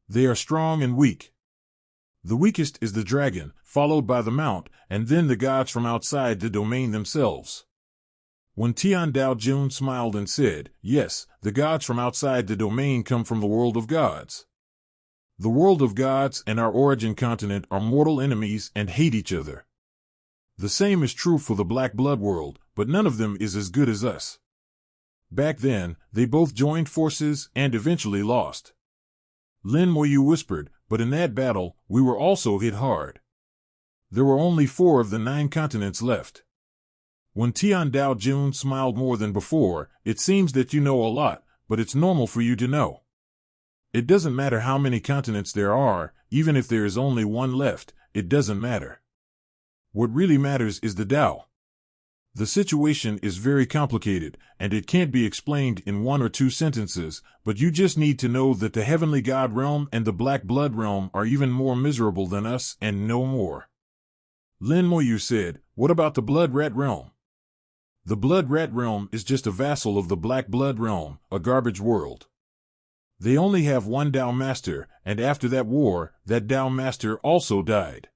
They are strong and weak. The weakest is the dragon, followed by the mount, and then the gods from outside the domain themselves. Wentian Daojun smiled and said, yes, the gods from outside the domain come from the world of gods. The world of gods and our origin continent are mortal enemies and hate each other. The same is true for the Black Blood world, but none of them is as good as us. Back then, they both joined forces and eventually lost. Lin Moyu whispered, but in that battle, we were also hit hard. There were only 4 of the 9 continents left. Wentian Daojun smiled more than before, it seems that you know a lot, but it's normal for you to know. It doesn't matter how many continents there are, even if there is only 1 left, it doesn't matter. What really matters is the Dao. The situation is very complicated, and it can't be explained in one or two sentences, but you just need to know that the Heavenly God realm and the Black Blood realm are even more miserable than us and no more. Lin Moyu said, "What about the Blood Rat realm?" The Blood Rat realm is just a vassal of the Black Blood realm, a garbage world. They only have one Dao Master, and after that war, that Dao Master also died.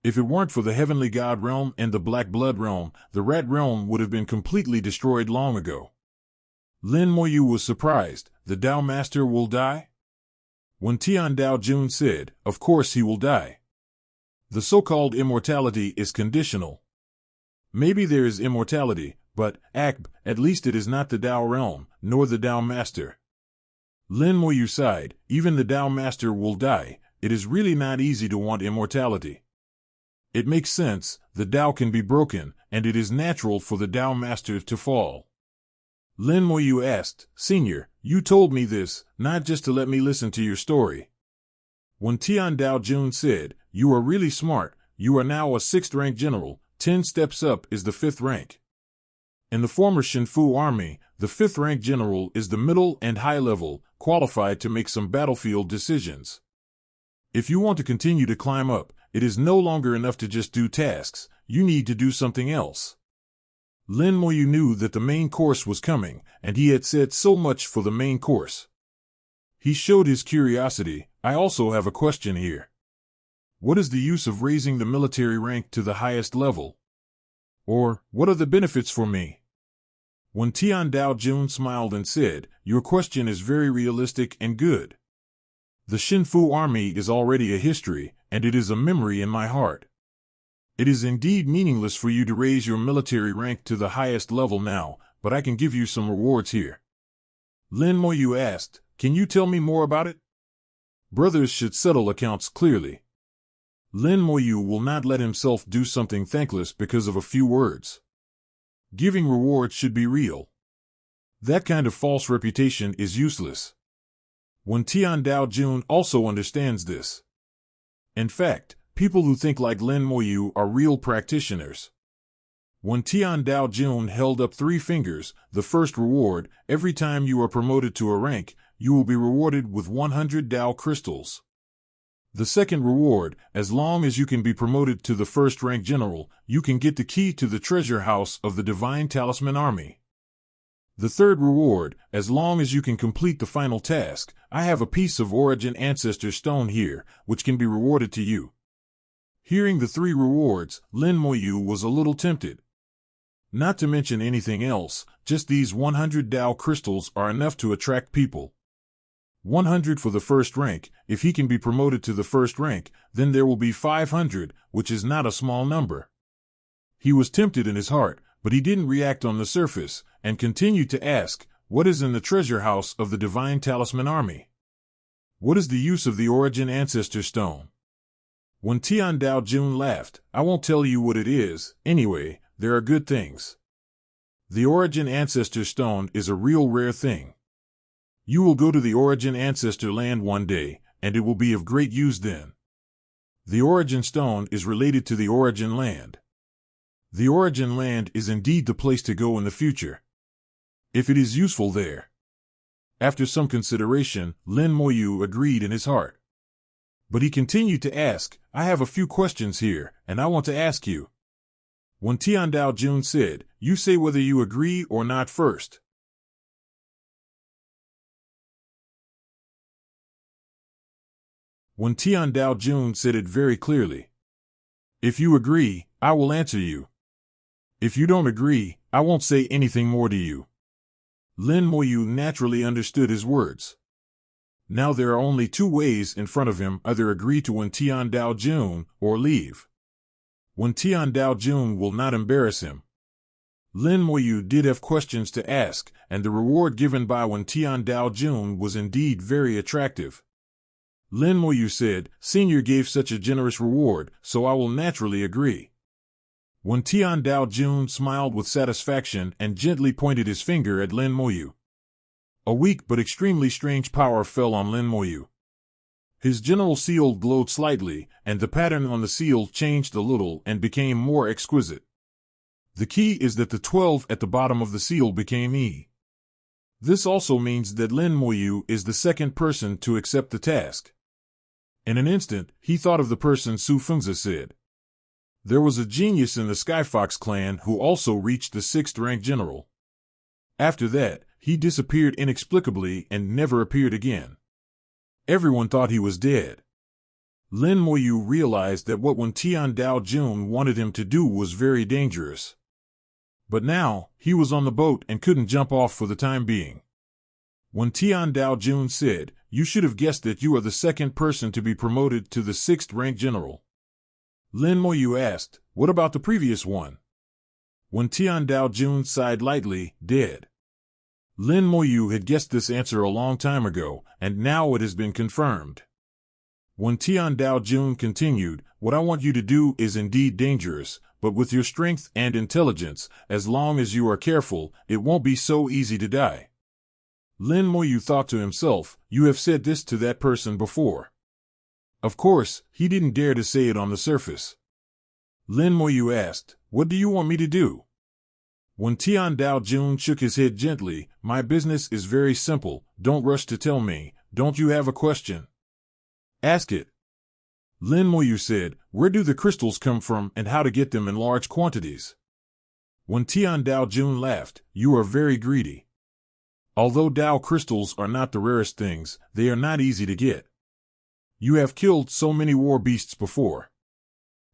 If it weren't for the Heavenly God realm and the Black Blood realm, the Rat realm would have been completely destroyed long ago. Lin Moyu was surprised. The Dao Master will die? When Tian Dao Jun said, "Of course he will die. The so-called immortality is conditional. Maybe there is immortality, but, at least it is not the Dao realm, nor the Dao Master." Lin Moyu sighed. Even the Dao Master will die. It is really not easy to want immortality. It makes sense, the Dao can be broken, and it is natural for the Dao Master to fall. Lin Moyu asked, "Senior, you told me this, not just to let me listen to your story." When Tian Dao Jun said, "You are really smart, you are now a 6th rank general, 10 steps up is the 5th rank. In the former Shinfu army, the 5th rank general is the middle and high level, qualified to make some battlefield decisions. If you want to continue to climb up, it is no longer enough to just do tasks, you need to do something else." Lin Moyu knew that the main course was coming, and he had said so much for the main course. He showed his curiosity. "I also have a question here. What is the use of raising the military rank to the highest level? Or, what are the benefits for me?" When Tian Dao Jun smiled and said, "Your question is very realistic and good. The Shinfu army is already a history, and it is a memory in my heart. It is indeed meaningless for you to raise your military rank to the highest level now, but I can give you some rewards here." Lin Moyu asked, "Can you tell me more about it?" Brothers should settle accounts clearly. Lin Moyu will not let himself do something thankless because of a few words. Giving rewards should be real. That kind of false reputation is useless. When Tian Dao Jun also understands this. In fact, people who think like Lin Moyu are real practitioners. When Tian Dao Jun held up 3 fingers, the first reward, every time you are promoted to a rank, you will be rewarded with 100 Dao crystals. The second reward, as long as you can be promoted to the 1st rank general, you can get the key to the treasure house of the Divine Talisman Army. The third reward, as long as you can complete the final task, I have a piece of Origin Ancestor Stone here, which can be rewarded to you. Hearing the 3 rewards, Lin Moyu was a little tempted. Not to mention anything else, just these 100 Dao crystals are enough to attract people. 100 for the 1st rank. If he can be promoted to the 1st rank, then there will be 500, which is not a small number. He was tempted in his heart, but he didn't react on the surface, and continued to ask, "What is in the treasure house of the Divine Talisman Army? What is the use of the Origin Ancestor Stone?" When Tian Dao Jun laughed, "I won't tell you what it is, anyway, there are good things. The Origin Ancestor Stone is a real rare thing. You will go to the Origin Ancestor Land one day, and it will be of great use then. The Origin Stone is related to the Origin Land. The Origin Land is indeed the place to go in the future, if it is useful there." After some consideration, Lin Moyu agreed in his heart. But he continued to ask, "I have a few questions here, and I want to ask you." When Tian Dao Jun said, "You say whether you agree or not first." When Tian Dao Jun said it very clearly. "If you agree, I will answer you. If you don't agree, I won't say anything more to you." Lin Moyu naturally understood his words. Now there are only 2 ways in front of him: either agree to Wen Tian Dao Jun, or leave. Wen Tian Dao Jun will not embarrass him. Lin Moyu did have questions to ask, and the reward given by Wen Tian Dao Jun was indeed very attractive. Lin Moyu said, "Senior gave such a generous reward, so I will naturally agree." When Tian Dao Jun smiled with satisfaction and gently pointed his finger at Lin Moyu. A weak but extremely strange power fell on Lin Moyu. His general seal glowed slightly, and the pattern on the seal changed a little and became more exquisite. The key is that the 12 at the bottom of the seal became E. This also means that Lin Moyu is the second person to accept the task. In an instant, he thought of the person Su Fengzi said. There was a genius in the Skyfox clan who also reached the 6th rank general. After that, he disappeared inexplicably and never appeared again. Everyone thought he was dead. Lin Moyu realized that what Wen Tian Dao Jun wanted him to do was very dangerous. But now, he was on the boat and couldn't jump off for the time being. Wen Tian Dao Jun said, "You should have guessed that you are the second person to be promoted to the 6th rank general." Lin Moyu asked, "What about the previous one?" Wen Tian Dao Jun sighed lightly, "Dead." Lin Moyu had guessed this answer a long time ago, and now it has been confirmed. Wen Tian Dao Jun continued, "What I want you to do is indeed dangerous, but with your strength and intelligence, as long as you are careful, it won't be so easy to die." Lin Moyu thought to himself, "You have said this to that person before." Of course, he didn't dare to say it on the surface. Lin Moyu asked, "What do you want me to do?" Wen Tian Dao Jun shook his head gently, "My business is very simple, don't rush to tell me. Don't you have a question? Ask it." Lin Moyu said, "Where do the crystals come from and how to get them in large quantities?" Wen Tian Dao Jun laughed, "You are very greedy. Although Dao crystals are not the rarest things, they are not easy to get. You have killed so many war beasts before.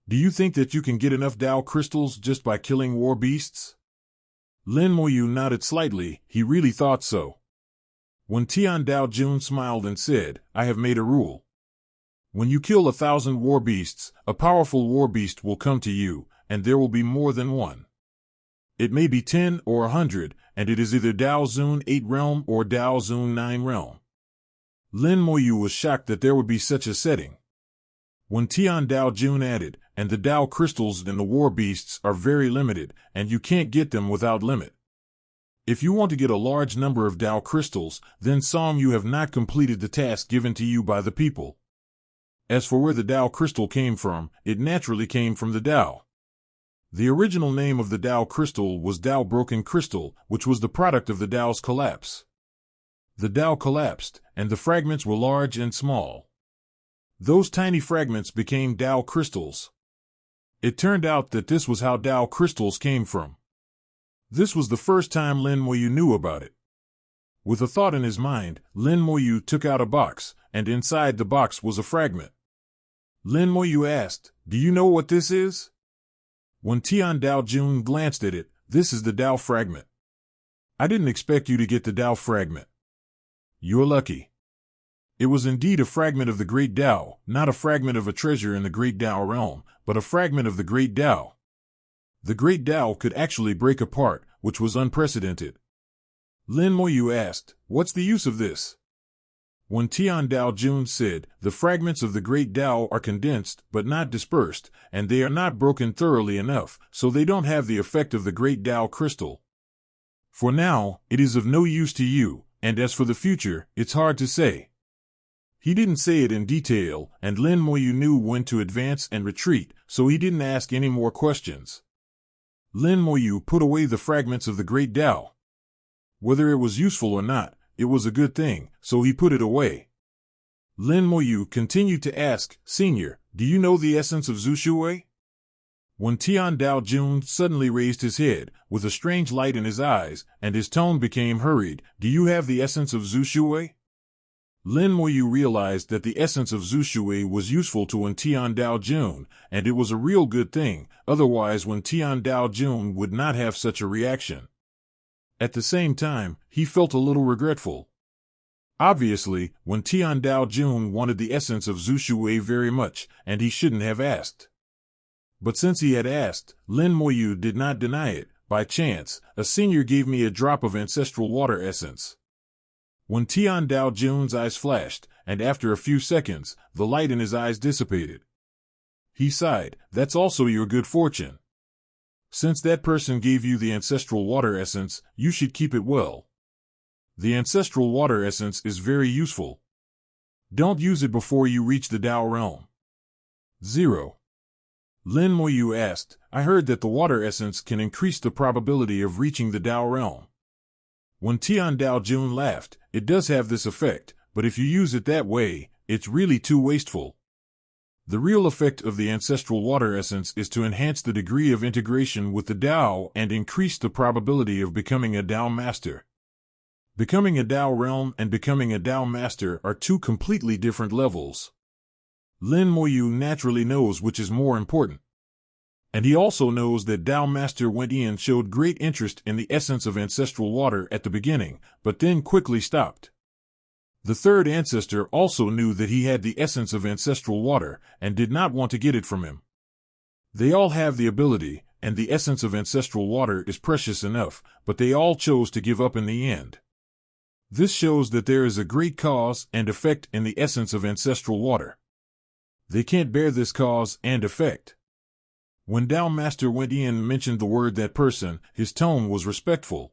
Do you think that you can get enough Dao crystals just by killing war beasts?" Lin Moyu nodded slightly, he really thought so. Wen Tian Dao Jun smiled and said, "I have made a rule. When you kill 1,000 war beasts, a powerful war beast will come to you, and there will be more than one. It may be 10 or 100, and it is either Dao Zun 8 realm or Dao Zun 9 realm." Lin Moyu was shocked that there would be such a setting. Wen Tian Dao Jun added, "And the Dao crystals in the war beasts are very limited, and you can't get them without limit. If you want to get a large number of Dao crystals, then Song you have not completed the task given to you by the people. As for where the Dao crystal came from, it naturally came from the Dao. The original name of the Dao crystal was Dao Broken Crystal, which was the product of the Dao's collapse. The Dao collapsed, and the fragments were large and small. Those tiny fragments became Dao crystals. It turned out that this was how Dao crystals came from. This was the first time Lin Moyu knew about it. With a thought in his mind, Lin Moyu took out a box, and inside the box was a fragment. Lin Moyu asked, "Do you know what this is?" When Tian Dao Jun glanced at it, "This is the Dao fragment. I didn't expect you to get the Dao fragment. You're lucky." It was indeed a fragment of the Great Dao, not a fragment of a treasure in the Great Dao realm, but a fragment of the Great Dao. The Great Dao could actually break apart, which was unprecedented. Lin Moyu asked, "What's the use of this?" When Tian Dao Jun said, "The fragments of the Great Dao are condensed, but not dispersed, and they are not broken thoroughly enough, so they don't have the effect of the Great Dao crystal. For now, it is of no use to you, and as for the future, it's hard to say." He didn't say it in detail, and Lin Moyu knew when to advance and retreat, so he didn't ask any more questions. Lin Moyu put away the fragments of the Great Dao. Whether it was useful or not, it was a good thing, so he put it away. Lin Moyu continued to ask, "Senior, do you know the essence of Zushui?" When Tian Dao Jun suddenly raised his head, with a strange light in his eyes, and his tone became hurried, "Do you have the essence of Zushui?" Lin Moyu realized that the essence of Zushui was useful to Wen Tian Dao Jun, and it was a real good thing, otherwise Wen Tian Dao Jun would not have such a reaction. At the same time, he felt a little regretful. Obviously, Wen Tian Dao Jun wanted the essence of Zushui very much, and he shouldn't have asked. But since he had asked, Lin Moyu did not deny it. "By chance, a senior gave me a drop of ancestral water essence." When Tian Dao Jun's eyes flashed, and after a few seconds, the light in his eyes dissipated. He sighed, "That's also your good fortune. Since that person gave you the ancestral water essence, you should keep it well. The ancestral water essence is very useful. Don't use it before you reach the Dao realm." 0. Lin Moyu asked, I heard that the water essence can increase the probability of reaching the Dao realm. When Tian Dao Jun laughed, it does have this effect, but if you use it that way, it's really too wasteful. The real effect of the ancestral water essence is to enhance the degree of integration with the Dao and increase the probability of becoming a Dao master. Becoming a Dao realm and becoming a Dao master are two completely different levels. Lin Moyu naturally knows which is more important. And he also knows that Dao Master Wen showed great interest in the essence of ancestral water at the beginning, but then quickly stopped. The third ancestor also knew that he had the essence of ancestral water, and did not want to get it from him. They all have the ability, and the essence of ancestral water is precious enough, but they all chose to give up in the end. This shows that there is a great cause and effect in the essence of ancestral water. They can't bear this cause and effect. When Dao Master Wen mentioned the word that person, his tone was respectful.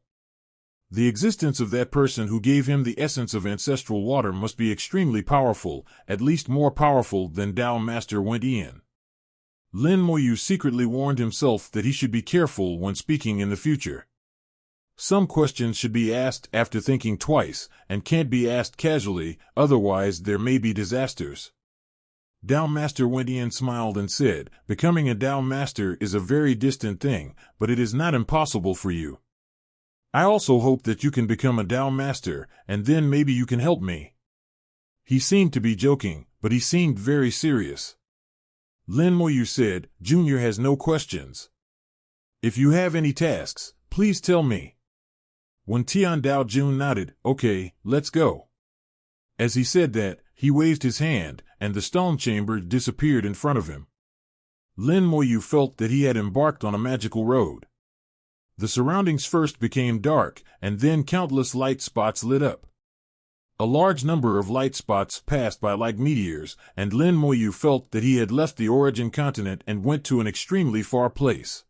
The existence of that person who gave him the essence of ancestral water must be extremely powerful, at least more powerful than Dao Master Wen. Lin Moyu secretly warned himself that he should be careful when speaking in the future. Some questions should be asked after thinking twice, and can't be asked casually, otherwise there may be disasters. Dao Master Wen smiled and said, becoming a Dao Master is a very distant thing, but it is not impossible for you. I also hope that you can become a Dao Master, and then maybe you can help me. He seemed to be joking, but he seemed very serious. Lin Moyu said, Junior has no questions. If you have any tasks, please tell me. When Tian Dao Jun nodded, okay, let's go. As he said that, he waved his hand, and the stone chamber disappeared in front of him. Lin Moyu felt that he had embarked on a magical road. The surroundings first became dark, and then countless light spots lit up. A large number of light spots passed by like meteors, and Lin Moyu felt that he had left the origin continent and went to an extremely far place.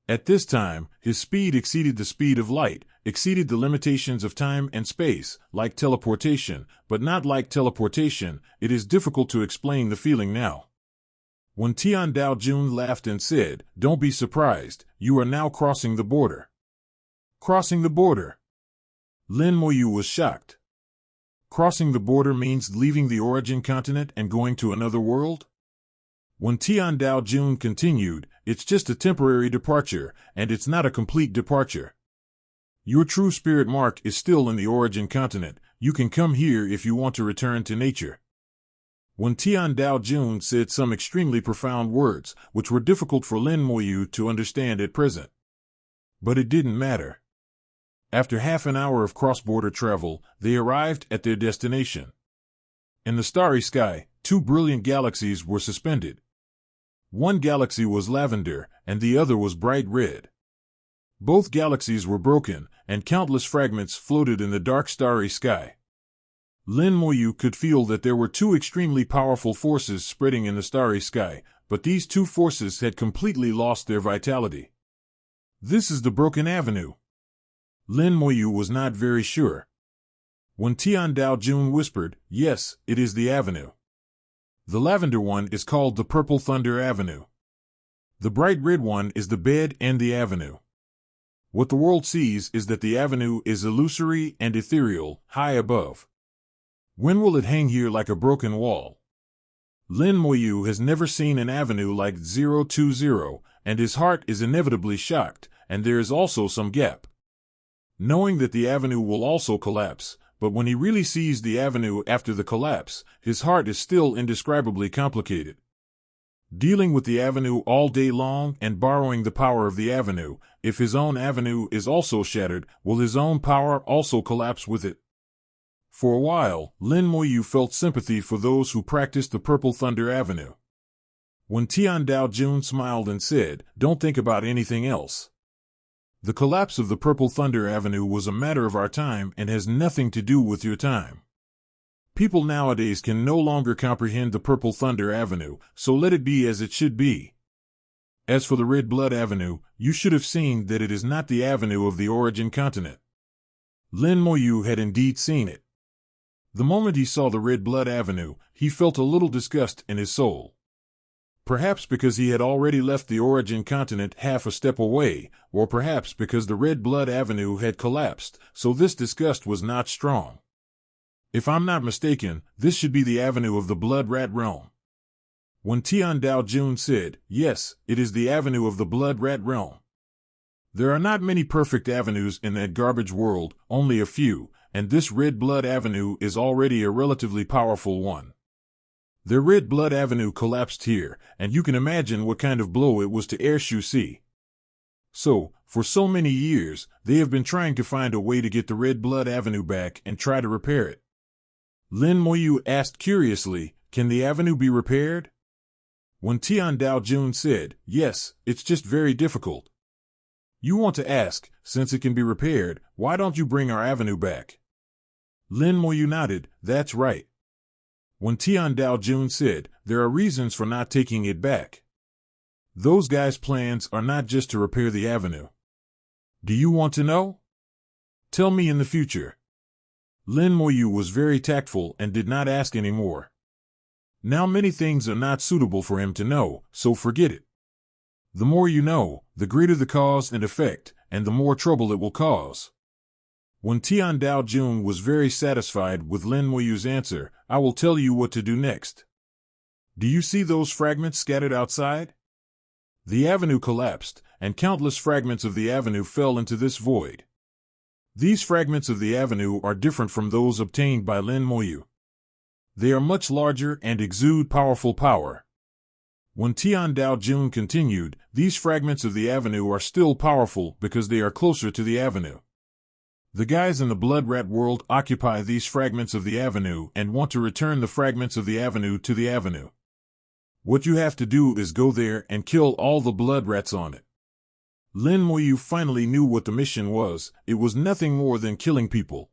At this time, his speed exceeded the speed of light, exceeded the limitations of time and space, like teleportation, but not like teleportation. It is difficult to explain the feeling now. When Tian Dao Jun laughed and said, don't be surprised, you are now crossing the border. Crossing the border? Lin Moyu was shocked. Crossing the border means leaving the origin continent and going to another world? When Tian Dao Jun continued, it's just a temporary departure, and it's not a complete departure. Your true spirit mark is still in the origin continent. You can come here if you want to return to nature. When Tian Dao Jun said some extremely profound words, which were difficult for Lin Moyu to understand at present. But it didn't matter. After half an hour of cross-border travel, they arrived at their destination. In the starry sky, two brilliant galaxies were suspended. One galaxy was lavender, and the other was bright red. Both galaxies were broken, and countless fragments floated in the dark starry sky. Lin Moyu could feel that there were two extremely powerful forces spreading in the starry sky, but these two forces had completely lost their vitality. This is the Broken Avenue. Lin Moyu was not very sure. When Tian Dao Jun whispered, yes, it is the avenue. The lavender one is called the Purple Thunder Avenue. The bright red one is the bed and the avenue. What the world sees is that the avenue is illusory and ethereal, high above. When will it hang here like a broken wall? Lin Moyu has never seen an avenue like 020, and his heart is inevitably shocked, and there is also some gap. Knowing that the avenue will also collapse, but when he really sees the avenue after the collapse, his heart is still indescribably complicated. Dealing with the avenue all day long and borrowing the power of the avenue, if his own avenue is also shattered, will his own power also collapse with it? For a while, Lin Moyu felt sympathy for those who practiced the Purple Thunder Avenue. When Tian Dao Jun smiled and said, don't think about anything else. The collapse of the Purple Thunder Avenue was a matter of our time and has nothing to do with your time. People nowadays can no longer comprehend the Purple Thunder Avenue, so let it be as it should be. As for the Red Blood Avenue, you should have seen that it is not the avenue of the origin continent. Lin Moyu had indeed seen it. The moment he saw the Red Blood Avenue, he felt a little disgust in his soul. Perhaps because he had already left the origin continent half a step away, or perhaps because the Red Blood Avenue had collapsed, so this disgust was not strong. If I'm not mistaken, this should be the avenue of the Blood Rat Realm. When Tian Dao Jun said, "Yes, it is the avenue of the Blood Rat Realm." There are not many perfect avenues in that garbage world, only a few, and this Red Blood Avenue is already a relatively powerful one. The Red Blood Avenue collapsed here, and you can imagine what kind of blow it was to Air Shu Si. So, for so many years, they have been trying to find a way to get the Red Blood Avenue back and try to repair it. Lin Moyu asked curiously, "Can the avenue be repaired?" When Tian Dao Jun said, "Yes, it's just very difficult." You want to ask, since it can be repaired, why don't you bring our avenue back? Lin Moyu nodded, "That's right." When Tian Dao Jun said, "There are reasons for not taking it back. Those guys' plans are not just to repair the avenue. Do you want to know? Tell me in the future." Lin Moyu was very tactful and did not ask any more. Now many things are not suitable for him to know, so forget it. The more you know, the greater the cause and effect, and the more trouble it will cause. When Tian Dao Jun was very satisfied with Lin Moyu's answer, "I will tell you what to do next. Do you see those fragments scattered outside?" The avenue collapsed, and countless fragments of the avenue fell into this void. These fragments of the avenue are different from those obtained by Lin Moyu. They are much larger and exude powerful power. When Tian Dao Jun continued, "These fragments of the avenue are still powerful because they are closer to the avenue. The guys in the Blood Rat world occupy these fragments of the avenue and want to return the fragments of the avenue to the avenue. What you have to do is go there and kill all the blood rats on it." Lin Moyu finally knew what the mission was. It was nothing more than killing people.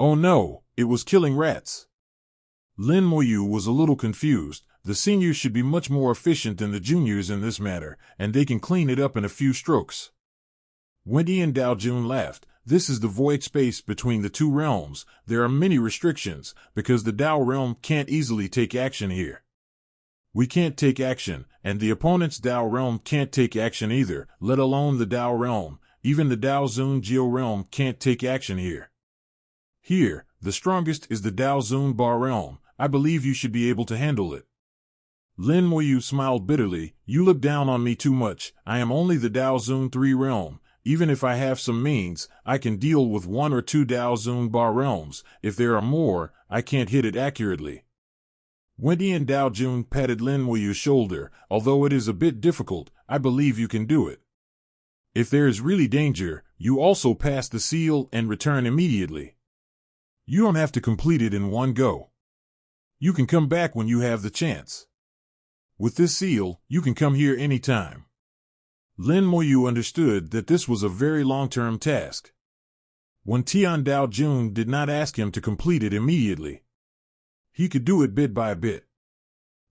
Oh no, it was killing rats. Lin Moyu was a little confused. The seniors should be much more efficient than the juniors in this matter, and they can clean it up in a few strokes. When Tian Dao Jun laughed, "This is the void space between the two realms. There are many restrictions, because the Dao realm can't easily take action here. We can't take action, and the opponent's Dao realm can't take action either, let alone the Dao realm. Even the Dao Zun Jiu realm can't take action here. Here, the strongest is the Dao Zun Bar realm. I believe you should be able to handle it." Lin Moyu smiled bitterly, "You look down on me too much. I am only the Dao Zun 3 realm. Even if I have some means, I can deal with 1 or 2 Dao Zun Bar realms. If there are more, I can't hit it accurately." When Tian Dao Jun patted Lin Moyu's shoulder, "Although it is a bit difficult, I believe you can do it. If there is really danger, you also pass the seal and return immediately. You don't have to complete it in one go. You can come back when you have the chance. With this seal, you can come here anytime." Lin Moyu understood that this was a very long-term task. When Tian Dao Jun did not ask him to complete it immediately. He could do it bit by bit.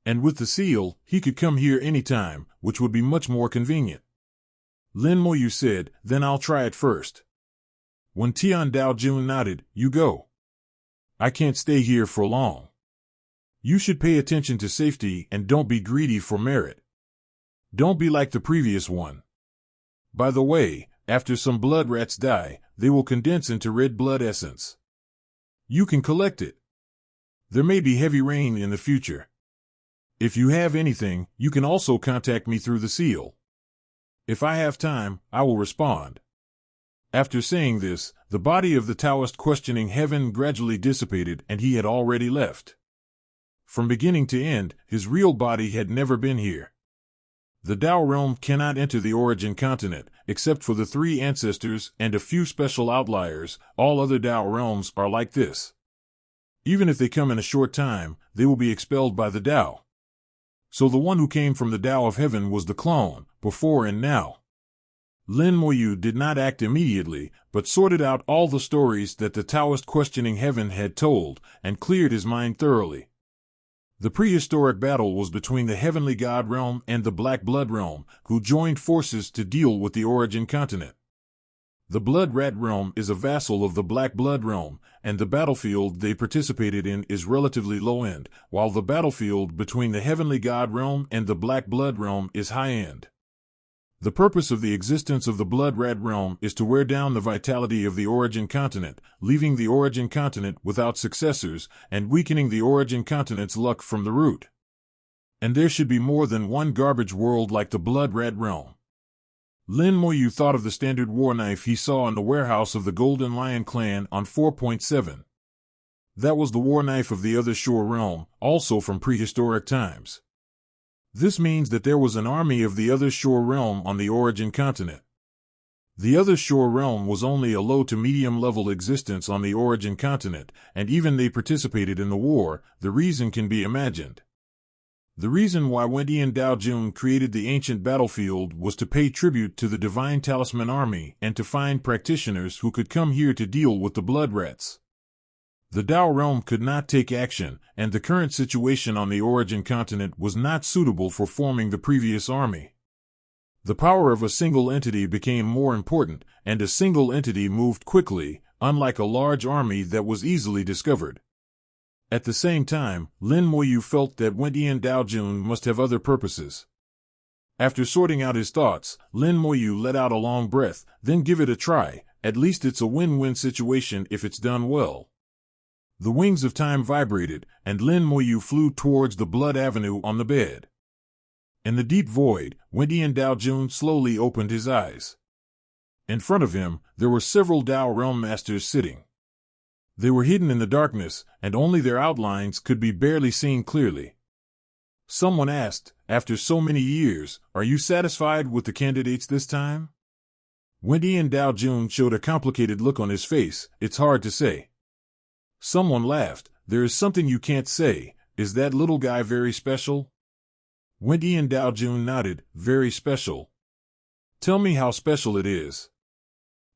And with the seal, he could come here anytime, which would be much more convenient. Lin Moyu said, "Then I'll try it first." When Tian Dao Jun nodded, "You go. I can't stay here for long. You should pay attention to safety and don't be greedy for merit. Don't be like the previous one. By the way, after some blood rats die, they will condense into red blood essence. You can collect it. There may be heavy rain in the future. If you have anything, you can also contact me through the seal. If I have time, I will respond." After saying this, the body of the Taoist questioning heaven gradually dissipated and he had already left. From beginning to end, his real body had never been here. The Dao realm cannot enter the origin continent, except for the 3 ancestors and a few special outliers. All other Dao realms are like this. Even if they come in a short time, they will be expelled by the Dao. So the one who came from the Dao of heaven was the clone, before and now. Lin Moyu did not act immediately, but sorted out all the stories that the Taoist questioning heaven had told, and cleared his mind thoroughly. The prehistoric battle was between the Heavenly God realm and the Black Blood realm, who joined forces to deal with the origin continent. The Blood Rat Realm is a vassal of the Black Blood Realm, and the battlefield they participated in is relatively low-end, while the battlefield between the Heavenly God Realm and the Black Blood Realm is high-end. The purpose of the existence of the Blood Rat Realm is to wear down the vitality of the Origin Continent, leaving the Origin Continent without successors, and weakening the Origin Continent's luck from the root. And there should be more than one garbage world like the Blood Rat Realm. Lin Moyu thought of the standard war knife he saw in the warehouse of the Golden Lion clan on 4.7. That was the war knife of the Other Shore Realm, also from prehistoric times. This means that there was an army of the Other Shore Realm on the Origin Continent. The Other Shore Realm was only a low to medium level existence on the Origin Continent, and even they participated in the war. The reason can be imagined. The reason why Wendian Dao Jun created the ancient battlefield was to pay tribute to the Divine Talisman Army and to find practitioners who could come here to deal with the blood rats. The Dao realm could not take action, and the current situation on the Origin Continent was not suitable for forming the previous army. The power of a single entity became more important, and a single entity moved quickly, unlike a large army that was easily discovered. At the same time, Lin Moyu felt that Wendian Dao Jun must have other purposes. After sorting out his thoughts, Lin Moyu let out a long breath, then give it a try. At least it's a win-win situation if it's done well. The wings of time vibrated, and Lin Moyu flew towards the blood avenue on the bed. In the deep void, Wendian Dao Jun slowly opened his eyes. In front of him, there were several Dao Realm Masters sitting. They were hidden in the darkness, and only their outlines could be barely seen clearly. Someone asked, after so many years, "Are you satisfied with the candidates this time?" Wendian Dao Jun showed a complicated look on his face. "It's hard to say." Someone laughed. "There is something you can't say. Is that little guy very special?" Wendian Dao Jun nodded. "Very special." "Tell me how special it is."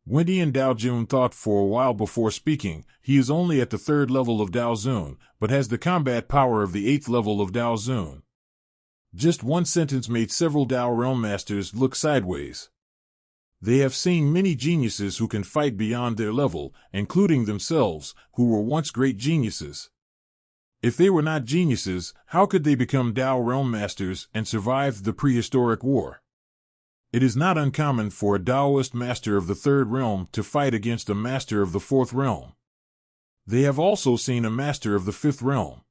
Wendian Dao Jun thought for a while before speaking. He is only at the 3rd level of Dao Zun, but has the combat power of the 8th level of Dao Zun. Just one sentence made several Dao Realm Masters look sideways. They have seen many geniuses who can fight beyond their level, including themselves, who were once great geniuses. If they were not geniuses, how could they become Dao Realm Masters and survive the prehistoric war? It is not uncommon for a Daoist master of the 3rd realm to fight against a master of the 4th realm. They have also seen a master of the 5th realm.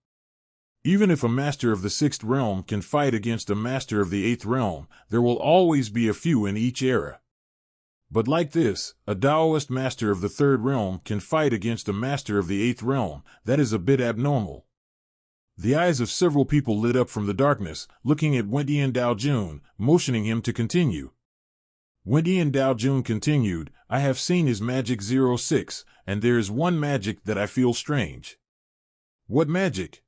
Even if a master of the 6th realm can fight against a master of the 8th realm, there will always be a few in each era. But like this, a Daoist master of the 3rd realm can fight against a master of the 8th realm. That is a bit abnormal. The eyes of several people lit up from the darkness, looking at Wendian Dao Jun, motioning him to continue. Wendian Dao Jun continued, "I have seen his magic 06, and there is one magic that I feel strange." "What magic?"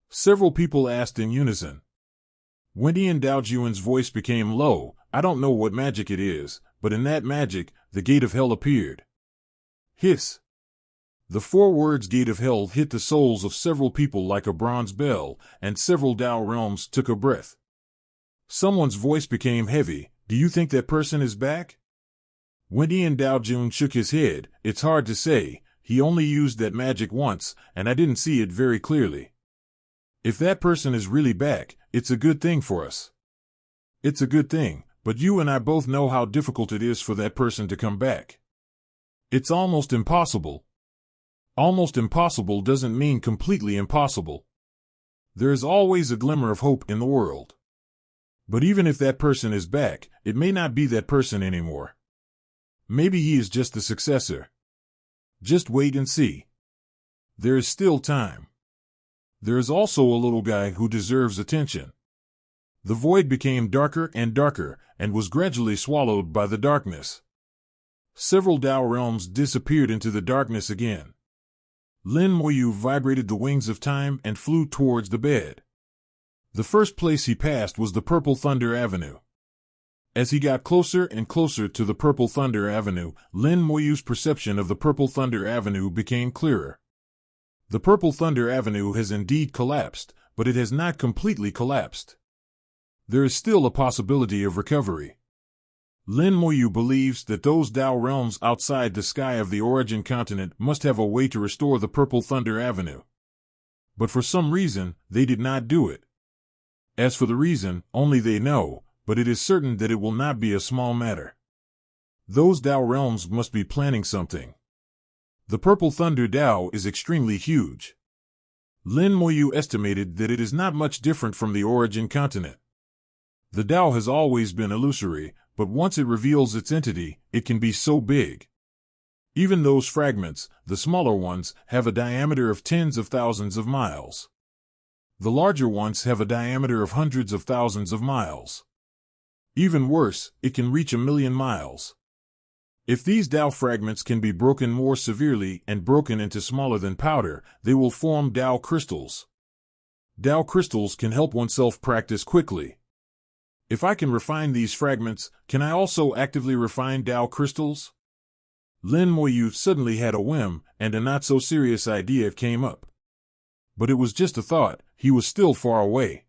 Several people asked in unison. Wendian Dao Jun's voice became low. "I don't know what magic it is, but in that magic, the gate of hell appeared." Hiss. The 4 words "gate of hell" hit the souls of several people like a bronze bell, and several Dao realms took a breath. Someone's voice became heavy. "Do you think that person is back?" Wendian Dao Jun shook his head. "It's hard to say. He only used that magic once, and I didn't see it very clearly. If that person is really back, it's a good thing for us." "It's a good thing, but you and I both know how difficult it is for that person to come back. It's almost impossible." Almost impossible doesn't mean completely impossible. There is always a glimmer of hope in the world. But even if that person is back, it may not be that person anymore. Maybe he is just the successor. Just wait and see. There is still time. There is also a little guy who deserves attention. The void became darker and darker, and was gradually swallowed by the darkness. Several Dao realms disappeared into the darkness again. Lin Moyu vibrated the wings of time and flew towards the bed. The first place he passed was the Purple Thunder Avenue. As he got closer and closer to the Purple Thunder Avenue, Lin Moyu's perception of the Purple Thunder Avenue became clearer. The Purple Thunder Avenue has indeed collapsed, but it has not completely collapsed. There is still a possibility of recovery. Lin Moyu believes that those Tao realms outside the sky of the origin continent must have a way to restore the Purple Thunder Avenue. But for some reason, they did not do it. As for the reason, only they know, but it is certain that it will not be a small matter. Those Tao realms must be planning something. The Purple Thunder Tao is extremely huge. Lin Moyu estimated that it is not much different from the origin continent. The Tao has always been illusory, but once it reveals its entity, it can be so big. Even those fragments, the smaller ones, have a diameter of tens of thousands of miles. The larger ones have a diameter of hundreds of thousands of miles. Even worse, it can reach 1,000,000 miles. If these Tao fragments can be broken more severely and broken into smaller than powder, they will form Tao crystals. Tao crystals can help oneself practice quickly. If I can refine these fragments, can I also actively refine Tao crystals? Lin Moyu suddenly had a whim, and a not-so-serious idea came up. But it was just a thought, he was still far away.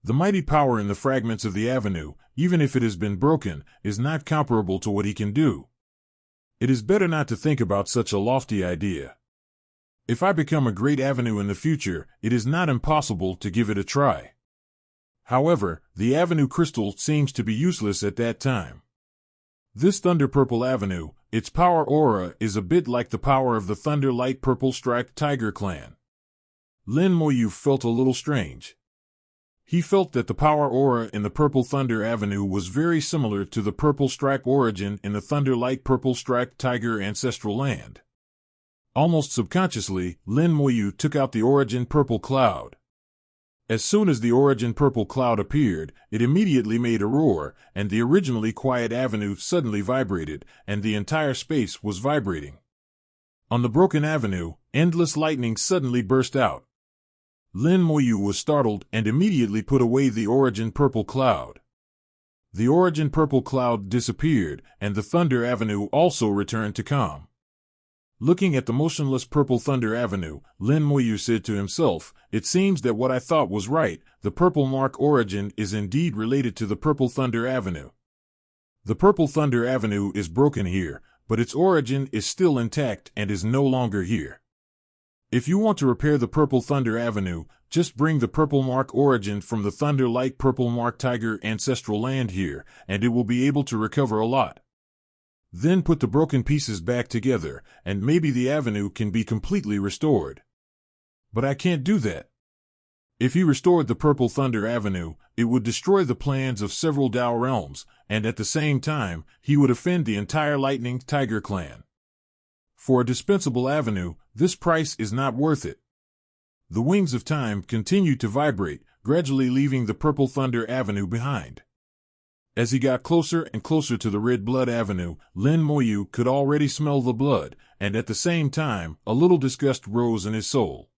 The mighty power in the fragments of the avenue, even if it has been broken, is not comparable to what he can do. It is better not to think about such a lofty idea. If I become a great avenue in the future, it is not impossible to give it a try. However, the avenue crystal seems to be useless at that time. This Thunder Purple Avenue, its power aura is a bit like the power of the Thunder Light Purple Striped Tiger clan. Lin Moyu felt a little strange. He felt that the power aura in the Purple Thunder Avenue was very similar to the Purple Stripe origin in the Thunder Light Purple Striped Tiger ancestral land. Almost subconsciously, Lin Moyu took out the origin Purple Cloud. As soon as the origin Purple Cloud appeared, it immediately made a roar, and the originally quiet avenue suddenly vibrated, and the entire space was vibrating. On the broken avenue, endless lightning suddenly burst out. Lin Moyu was startled and immediately put away the origin Purple Cloud. The origin Purple Cloud disappeared, and the Thunder Avenue also returned to calm. Looking at the motionless Purple Thunder Avenue, Lin Moyu said to himself, "It seems that what I thought was right, the Purple Mark origin is indeed related to the Purple Thunder Avenue. The Purple Thunder Avenue is broken here, but its origin is still intact and is no longer here. If you want to repair the Purple Thunder Avenue, just bring the Purple Mark origin from the Thunder Light Purple Mark Tiger ancestral land here, and it will be able to recover a lot. Then put the broken pieces back together, and maybe the avenue can be completely restored. But I can't do that. If he restored the Purple Thunder Avenue, it would destroy the plans of several Tao realms, and at the same time, he would offend the entire Lightning Tiger clan. For a dispensable avenue, this price is not worth it." The wings of time continued to vibrate, gradually leaving the Purple Thunder Avenue behind. As he got closer and closer to the Red Blood Avenue, Lin Moyu could already smell the blood, and at the same time, a little disgust rose in his soul.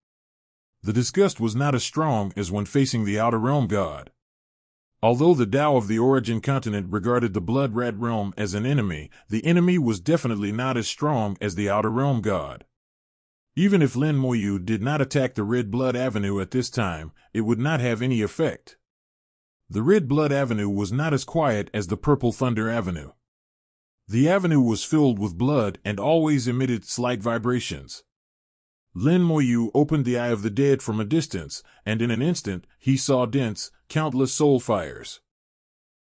The disgust was not as strong as when facing the Outer Realm God. Although the Tao of the Origin Continent regarded the Blood Rat Realm as an enemy, the enemy was definitely not as strong as the Outer Realm God. Even if Lin Moyu did not attack the Red Blood Avenue at this time, it would not have any effect. The Red Blood Avenue was not as quiet as the Purple Thunder Avenue. The avenue was filled with blood and always emitted slight vibrations. Lin Moyu opened the Eye of the Dead from a distance, and in an instant, he saw dense, countless soul fires.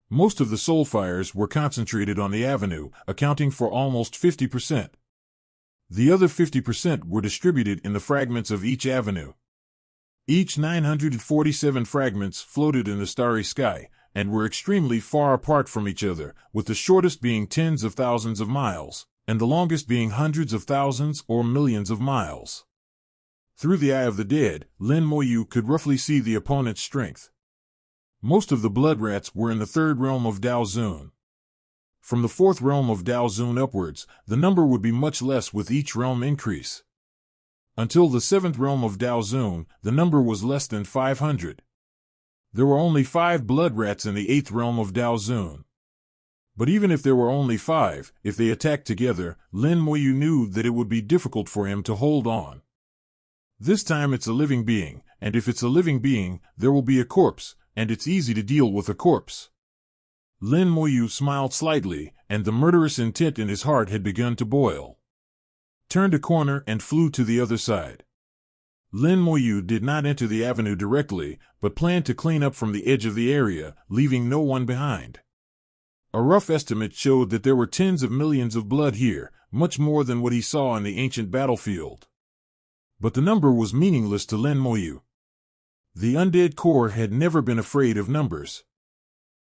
Most of the soul fires were concentrated on the avenue, accounting for almost 50%. The other 50% were distributed in the fragments of each avenue. Each 947 fragments floated in the starry sky, and were extremely far apart from each other, with the shortest being tens of thousands of miles, and the longest being hundreds of thousands or millions of miles. Through the Eye of the Dead, Lin Moyu could roughly see the opponent's strength. Most of the blood rats were in the third realm of Dao Zun. From the fourth realm of Dao Zun upwards, the number would be much less with each realm increase. Until the seventh realm of Dao Zun, the number was less than 500. There were only 5 blood rats in the 8th realm of Dao Zun. But even if there were only 5, if they attacked together, Lin Moyu knew that it would be difficult for him to hold on. This time it's a living being, and if it's a living being, there will be a corpse, and it's easy to deal with a corpse. Lin Moyu smiled slightly, and the murderous intent in his heart had begun to boil. Turned a corner and flew to the other side. Lin Moyu did not enter the avenue directly, but planned to clean up from the edge of the area, leaving no one behind. A rough estimate showed that there were tens of millions of blood here, much more than what he saw in the ancient battlefield. But the number was meaningless to Lin Moyu. The undead core had never been afraid of numbers.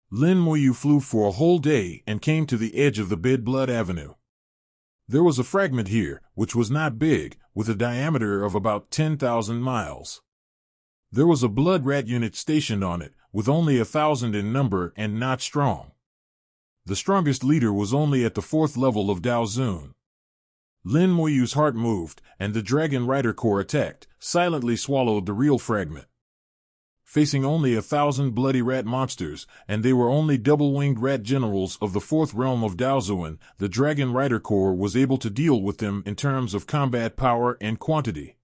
Lin Moyu flew for a whole day and came to the edge of the Bed Blood Avenue. There was a fragment here, which was not big, with a diameter of about 10,000 miles. There was a blood rat unit stationed on it, with only 1,000 in number and not strong. The strongest leader was only at the 4th level of Dao Zun. Lin Moyu's heart moved, and the Dragon Rider Corps attacked, silently swallowed the real fragment. Facing only 1,000 bloody rat monsters, and they were only double-winged rat generals of the 4th realm of Daozuan, the Dragon Rider Corps was able to deal with them in terms of combat power and quantity.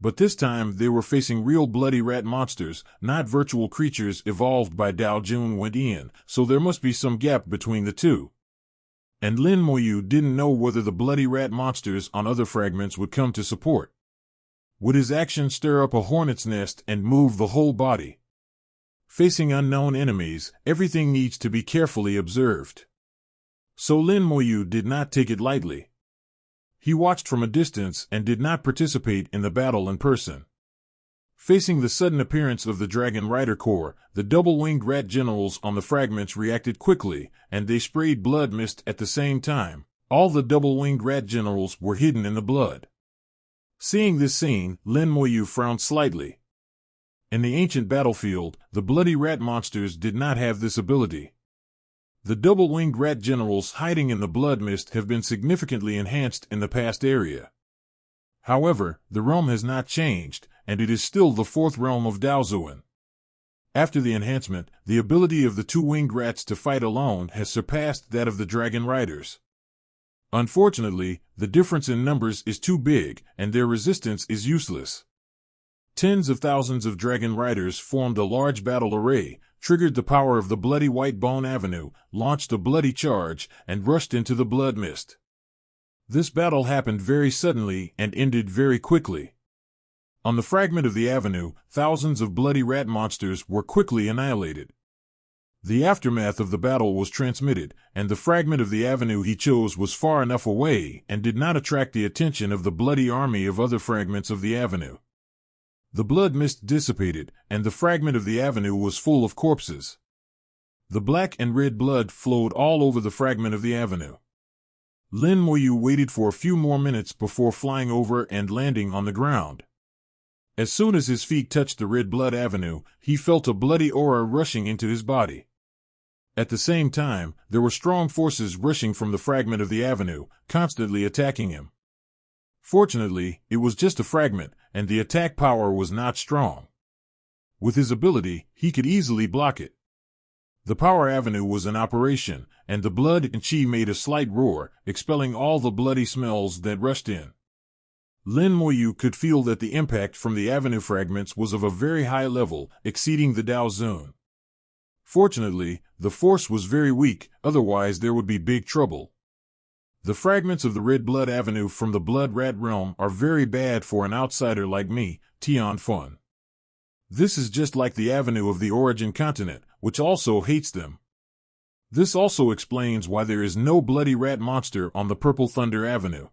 But this time they were facing real bloody rat monsters, not virtual creatures evolved by Dao Jun Wendian, so there must be some gap between the two. And Lin Moyu didn't know whether the bloody rat monsters on other fragments would come to support. Would his action stir up a hornet's nest and move the whole body? Facing unknown enemies, everything needs to be carefully observed. So Lin Moyu did not take it lightly. He watched from a distance and did not participate in the battle in person. Facing the sudden appearance of the Dragon Rider Corps, the double-winged rat generals on the fragments reacted quickly, and they sprayed blood mist at the same time. All the double-winged rat generals were hidden in the blood. Seeing this scene, Lin Moyu frowned slightly. In the ancient battlefield, the bloody rat monsters did not have this ability. The double-winged rat generals hiding in the blood mist have been significantly enhanced in the past area. However, the realm has not changed, and it is still the 4th realm of Daozuan. After the enhancement, the ability of the two-winged rats to fight alone has surpassed that of the Dragon Riders. Unfortunately, the difference in numbers is too big, and their resistance is useless. Tens of thousands of Dragon Riders formed a large battle array, triggered the power of the bloody White Bone Avenue, launched a bloody charge, and rushed into the blood mist. This battle happened very suddenly and ended very quickly. On the fragment of the avenue, thousands of bloody rat monsters were quickly annihilated. The aftermath of the battle was transmitted, and the fragment of the avenue he chose was far enough away and did not attract the attention of the bloody army of other fragments of the avenue. The blood mist dissipated, and the fragment of the avenue was full of corpses. The black and red blood flowed all over the fragment of the avenue. Lin Moyu waited for a few more minutes before flying over and landing on the ground. As soon as his feet touched the red blood avenue, he felt a bloody aura rushing into his body. At the same time, there were strong forces rushing from the fragment of the avenue, constantly attacking him. Fortunately, it was just a fragment, and the attack power was not strong. With his ability, he could easily block it. The power avenue was in operation, and the blood and chi made a slight roar, expelling all the bloody smells that rushed in. Lin Moyu could feel that the impact from the avenue fragments was of a very high level, exceeding the Dao Zun. Fortunately, the force was very weak, otherwise there would be big trouble. The fragments of the Red Blood Avenue from the Blood Rat Realm are very bad for an outsider like me, Tian Fun. This is just like the avenue of the Origin Continent, which also hates them. This also explains why there is no bloody rat monster on the Purple Thunder Avenue.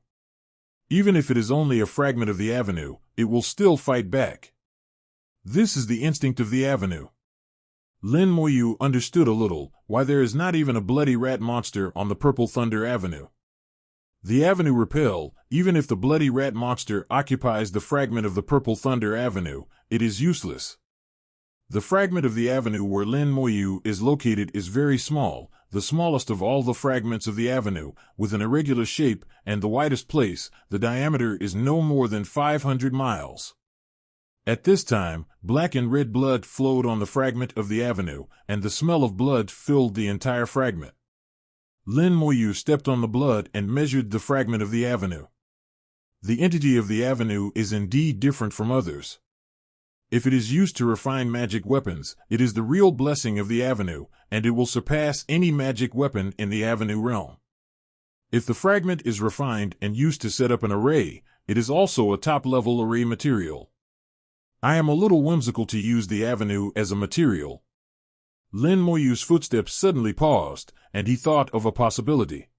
Even if it is only a fragment of the avenue, it will still fight back. This is the instinct of the avenue. Lin Moyu understood a little why there is not even a bloody rat monster on the Purple Thunder Avenue. The avenue repel, even if the bloody rat monster occupies the fragment of the Purple Thunder Avenue, it is useless. The fragment of the avenue where Lin Moyu is located is very small, the smallest of all the fragments of the avenue, with an irregular shape, and the widest place, the diameter is no more than 500 miles. At this time, black and red blood flowed on the fragment of the avenue, and the smell of blood filled the entire fragment. Lin Moyu stepped on the blood and measured the fragment of the avenue. The entity of the avenue is indeed different from others. If it is used to refine magic weapons, it is the real blessing of the Avenue, and it will surpass any magic weapon in the Avenue realm. If the fragment is refined and used to set up an array, it is also a top-level array material. I am a little whimsical to use the Avenue as a material. Lin Moyu's footsteps suddenly paused, and he thought of a possibility.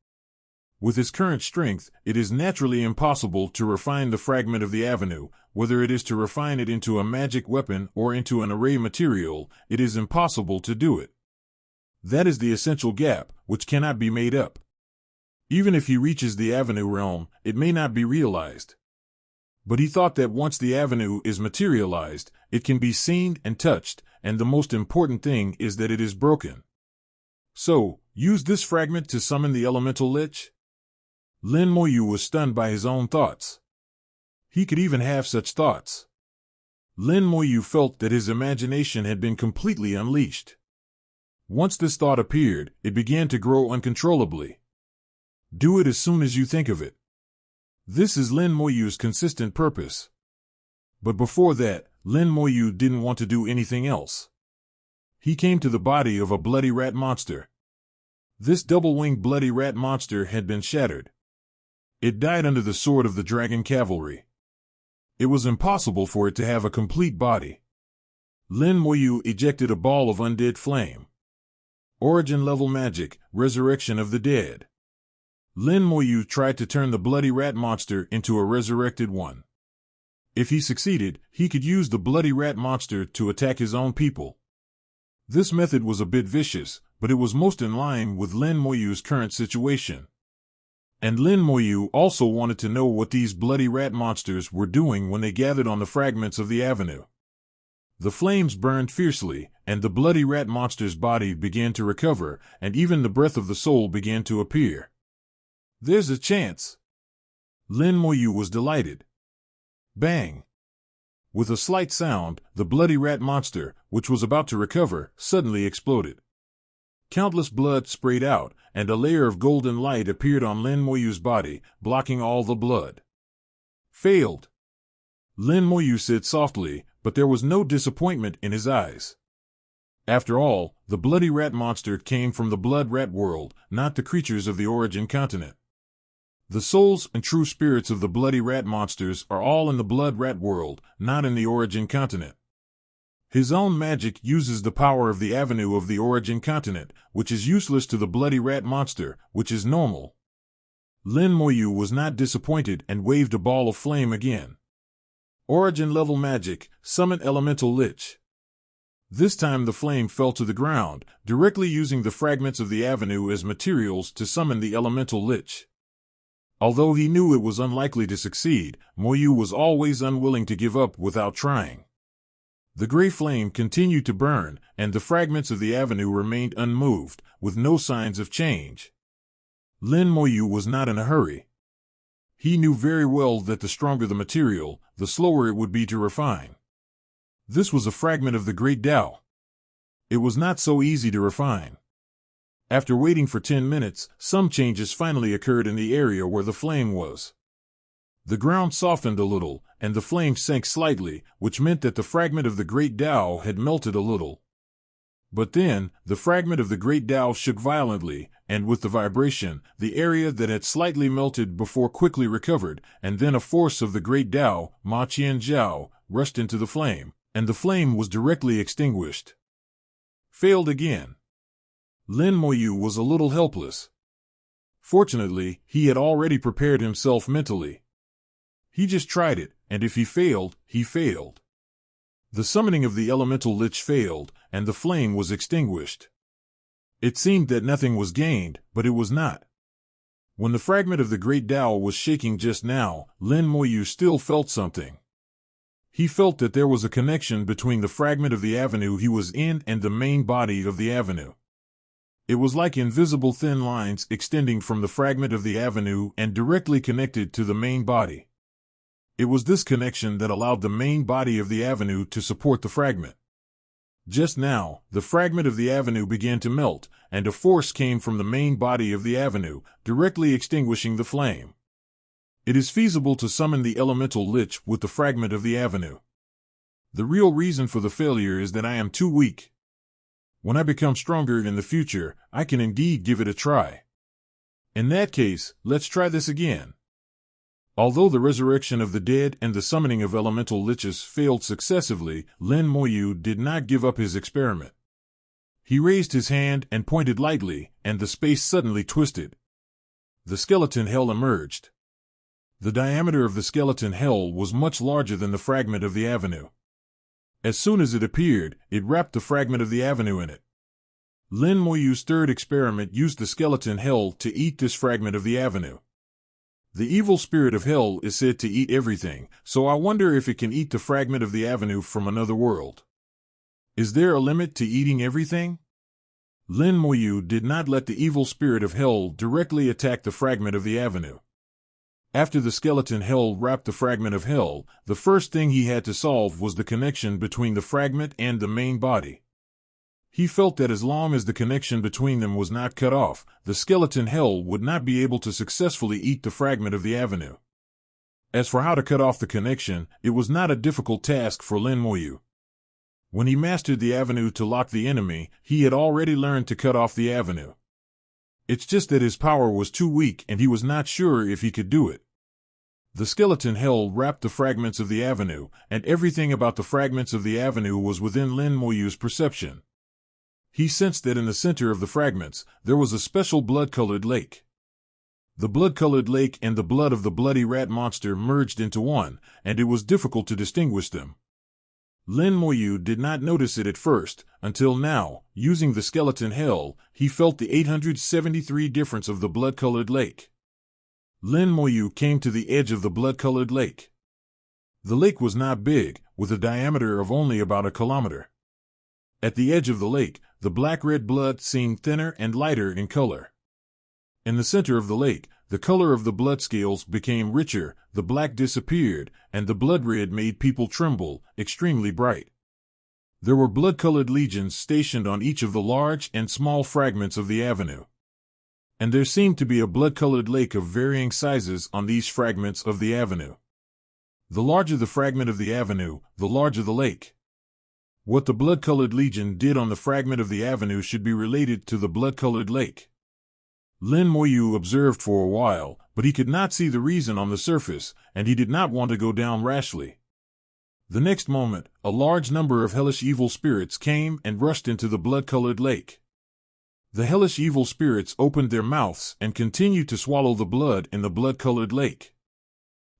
With his current strength, it is naturally impossible to refine the fragment of the Avenue. Whether it is to refine it into a magic weapon or into an array material, it is impossible to do it. That is the essential gap, which cannot be made up. Even if he reaches the Avenue realm, it may not be realized. But he thought that once the Avenue is materialized, it can be seen and touched, and the most important thing is that it is broken. So, use this fragment to summon the elemental lich? Lin Moyu was stunned by his own thoughts. He could even have such thoughts. Lin Moyu felt that his imagination had been completely unleashed. Once this thought appeared, it began to grow uncontrollably. Do it as soon as you think of it. This is Lin Moyu's consistent purpose. But before that, Lin Moyu didn't want to do anything else. He came to the body of a bloody rat monster. This double-winged bloody rat monster had been shattered. It died under the sword of the dragon cavalry. It was impossible for it to have a complete body. Lin Moyu ejected a ball of undead flame. Origin-level magic, resurrection of the dead. Lin Moyu tried to turn the bloody rat monster into a resurrected one. If he succeeded, he could use the bloody rat monster to attack his own people. This method was a bit vicious, but it was most in line with Lin Moyu's current situation. And Lin Moyu also wanted to know what these bloody rat monsters were doing when they gathered on the fragments of the Avenue. The flames burned fiercely, and the bloody rat monster's body began to recover, and even the breath of the soul began to appear. There's a chance. Lin Moyu was delighted. Bang! With a slight sound, the bloody rat monster, which was about to recover, suddenly exploded. Countless blood sprayed out, and a layer of golden light appeared on Lin Moyu's body, blocking all the blood. Failed. Lin Moyu said softly, but there was no disappointment in his eyes. After all, the bloody rat monster came from the blood rat world, not the creatures of the origin continent. The souls and true spirits of the bloody rat monsters are all in the blood rat world, not in the origin continent. His own magic uses the power of the Avenue of the origin continent, which is useless to the bloody rat monster, which is normal. Lin Moyu was not disappointed and waved a ball of flame again. Origin-level magic, summon elemental lich. This time the flame fell to the ground, directly using the fragments of the Avenue as materials to summon the elemental lich. Although he knew it was unlikely to succeed, Moyu was always unwilling to give up without trying. The gray flame continued to burn, and the fragments of the Avenue remained unmoved, with no signs of change. Lin Moyu was not in a hurry. He knew very well that the stronger the material, the slower it would be to refine. This was a fragment of the Great Tao. It was not so easy to refine. After waiting for 10 minutes, some changes finally occurred in the area where the flame was. The ground softened a little, and the flame sank slightly, which meant that the fragment of the Great Tao had melted a little. But then, the fragment of the Great Tao shook violently, and with the vibration, the area that had slightly melted before quickly recovered, and then a force of the Great Tao, Ma Qian Zhao, rushed into the flame, and the flame was directly extinguished. Failed again. Lin Moyu was a little helpless. Fortunately, he had already prepared himself mentally. He just tried it, and if he failed, he failed. The summoning of the elemental lich failed, and the flame was extinguished. It seemed that nothing was gained, but it was not. When the fragment of the Great Tao was shaking just now, Lin Moyu still felt something. He felt that there was a connection between the fragment of the Avenue he was in and the main body of the Avenue. It was like invisible thin lines extending from the fragment of the Avenue and directly connected to the main body. It was this connection that allowed the main body of the Avenue to support the fragment. Just now, the fragment of the Avenue began to melt, and a force came from the main body of the Avenue, directly extinguishing the flame. It is feasible to summon the elemental lich with the fragment of the Avenue. The real reason for the failure is that I am too weak. When I become stronger in the future, I can indeed give it a try. In that case, let's try this again. Although the resurrection of the dead and the summoning of elemental liches failed successively, Lin Moyu did not give up his experiment. He raised his hand and pointed lightly, and the space suddenly twisted. The skeleton hell emerged. The diameter of the skeleton hell was much larger than the fragment of the avenue. As soon as it appeared, it wrapped the fragment of the avenue in it. Lin Moyu's third experiment used the skeleton hell to eat this fragment of the avenue. The evil spirit of hell is said to eat everything, so I wonder if it can eat the fragment of the avenue from another world. Is there a limit to eating everything? Lin Moyu did not let the evil spirit of hell directly attack the fragment of the avenue. After the skeleton hell wrapped the fragment of hell, the first thing he had to solve was the connection between the fragment and the main body. He felt that as long as the connection between them was not cut off, the skeleton hell would not be able to successfully eat the fragment of the avenue. As for how to cut off the connection, it was not a difficult task for Lin Moyu. When he mastered the avenue to lock the enemy, he had already learned to cut off the avenue. It's just that his power was too weak and he was not sure if he could do it. The skeleton hell wrapped the fragments of the avenue, and everything about the fragments of the avenue was within Lin Moyu's perception. He sensed that in the center of the fragments, there was a special blood-colored lake. The blood-colored lake and the blood of the bloody rat monster merged into one, and it was difficult to distinguish them. Lin Moyu did not notice it at first, until now, using the skeleton hell, he felt the 873 difference of the blood-colored lake. Lin Moyu came to the edge of the blood-colored lake. The lake was not big, with a diameter of only about a kilometer. At the edge of the lake, the black-red blood seemed thinner and lighter in color. In the center of the lake, the color of the blood scales became richer, the black disappeared, and the blood red made people tremble, extremely bright. There were blood-colored legions stationed on each of the large and small fragments of the avenue. And there seemed to be a blood-colored lake of varying sizes on these fragments of the avenue. The larger the fragment of the avenue, the larger the lake. What the blood-colored legion did on the fragment of the avenue should be related to the blood-colored lake. Lin Moyu observed for a while, but he could not see the reason on the surface, and he did not want to go down rashly. The next moment, a large number of hellish evil spirits came and rushed into the blood-colored lake. The hellish evil spirits opened their mouths and continued to swallow the blood in the blood-colored lake.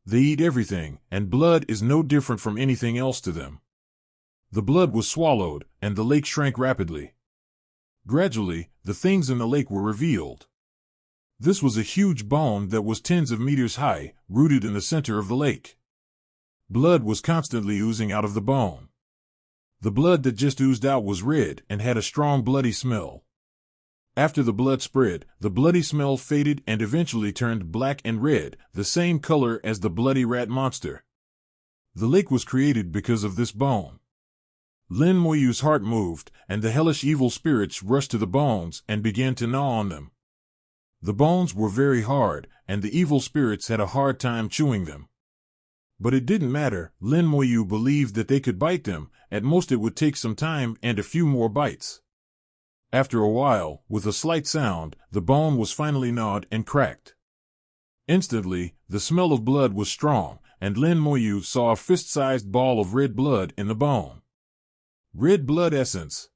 They eat everything, and blood is no different from anything else to them. The blood was swallowed, and the lake shrank rapidly. Gradually, the things in the lake were revealed. This was a huge bone that was tens of meters high, rooted in the center of the lake. Blood was constantly oozing out of the bone. The blood that just oozed out was red and had a strong bloody smell. After the blood spread, the bloody smell faded and eventually turned black and red, the same color as the bloody rat monster. The lake was created because of this bone. Lin Moyu's heart moved, and the hellish evil spirits rushed to the bones and began to gnaw on them. The bones were very hard, and the evil spirits had a hard time chewing them. But it didn't matter. Lin Moyu believed that they could bite them. At most it would take some time and a few more bites. After a while, with a slight sound, the bone was finally gnawed and cracked. Instantly, the smell of blood was strong, and Lin Moyu saw a fist-sized ball of red blood in the bone. Red blood essence.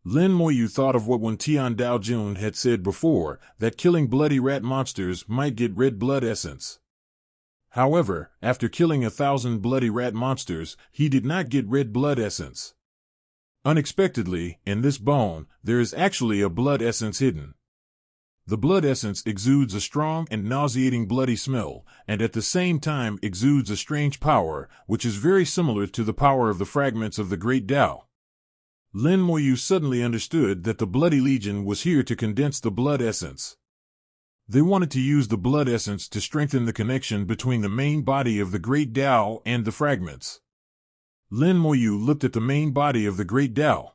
Lin Moyu thought of what Wen Tian Daojun had said before, that killing bloody rat monsters might get red blood essence. However, after killing 1,000 bloody rat monsters, he did not get red blood essence. Unexpectedly, in this bone, there is actually a blood essence hidden. The blood essence exudes a strong and nauseating bloody smell, and at the same time exudes a strange power, which is very similar to the power of the fragments of the Great Tao. Lin Moyu suddenly understood that the Bloody Legion was here to condense the blood essence. They wanted to use the blood essence to strengthen the connection between the main body of the Great Tao and the fragments. Lin Moyu looked at the main body of the Great Tao.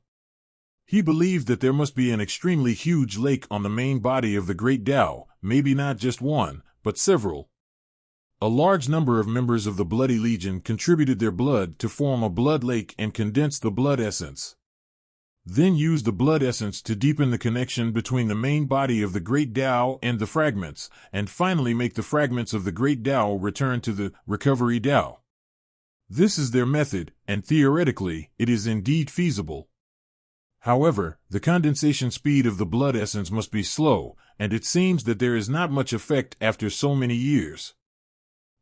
He believed that there must be an extremely huge lake on the main body of the Great Tao, maybe not just one, but several. A large number of members of the Bloody Legion contributed their blood to form a blood lake and condense the blood essence. Then use the blood essence to deepen the connection between the main body of the Great Tao and the fragments, and finally make the fragments of the Great Tao return to the recovery Tao. This is their method, and theoretically, it is indeed feasible. However, the condensation speed of the blood essence must be slow, and it seems that there is not much effect after so many years.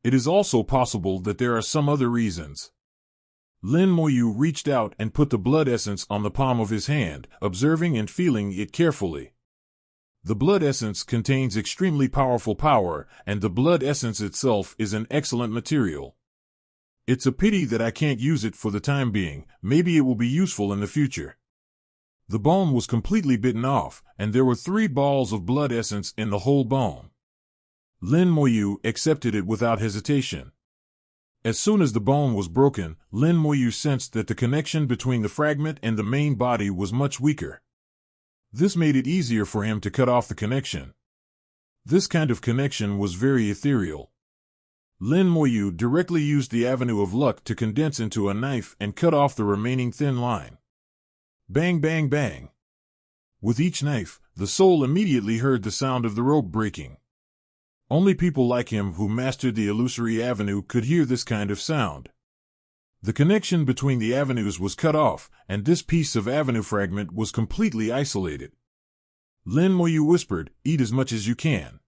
It is also possible that there are some other reasons. Lin Moyu reached out and put the blood essence on the palm of his hand, observing and feeling it carefully. The blood essence contains extremely powerful power, and the blood essence itself is an excellent material. It's a pity that I can't use it for the time being. Maybe it will be useful in the future. The bone was completely bitten off, and there were 3 balls of blood essence in the whole bone. Lin Moyu accepted it without hesitation. As soon as the bone was broken, Lin Moyu sensed that the connection between the fragment and the main body was much weaker. This made it easier for him to cut off the connection. This kind of connection was very ethereal. Lin Moyu directly used the avenue of luck to condense into a knife and cut off the remaining thin line. Bang, bang, bang. With each knife, the soul immediately heard the sound of the rope breaking. Only people like him who mastered the illusory avenue could hear this kind of sound. The connection between the avenues was cut off, and this piece of avenue fragment was completely isolated. Lin Moyu whispered, "Eat as much as you can."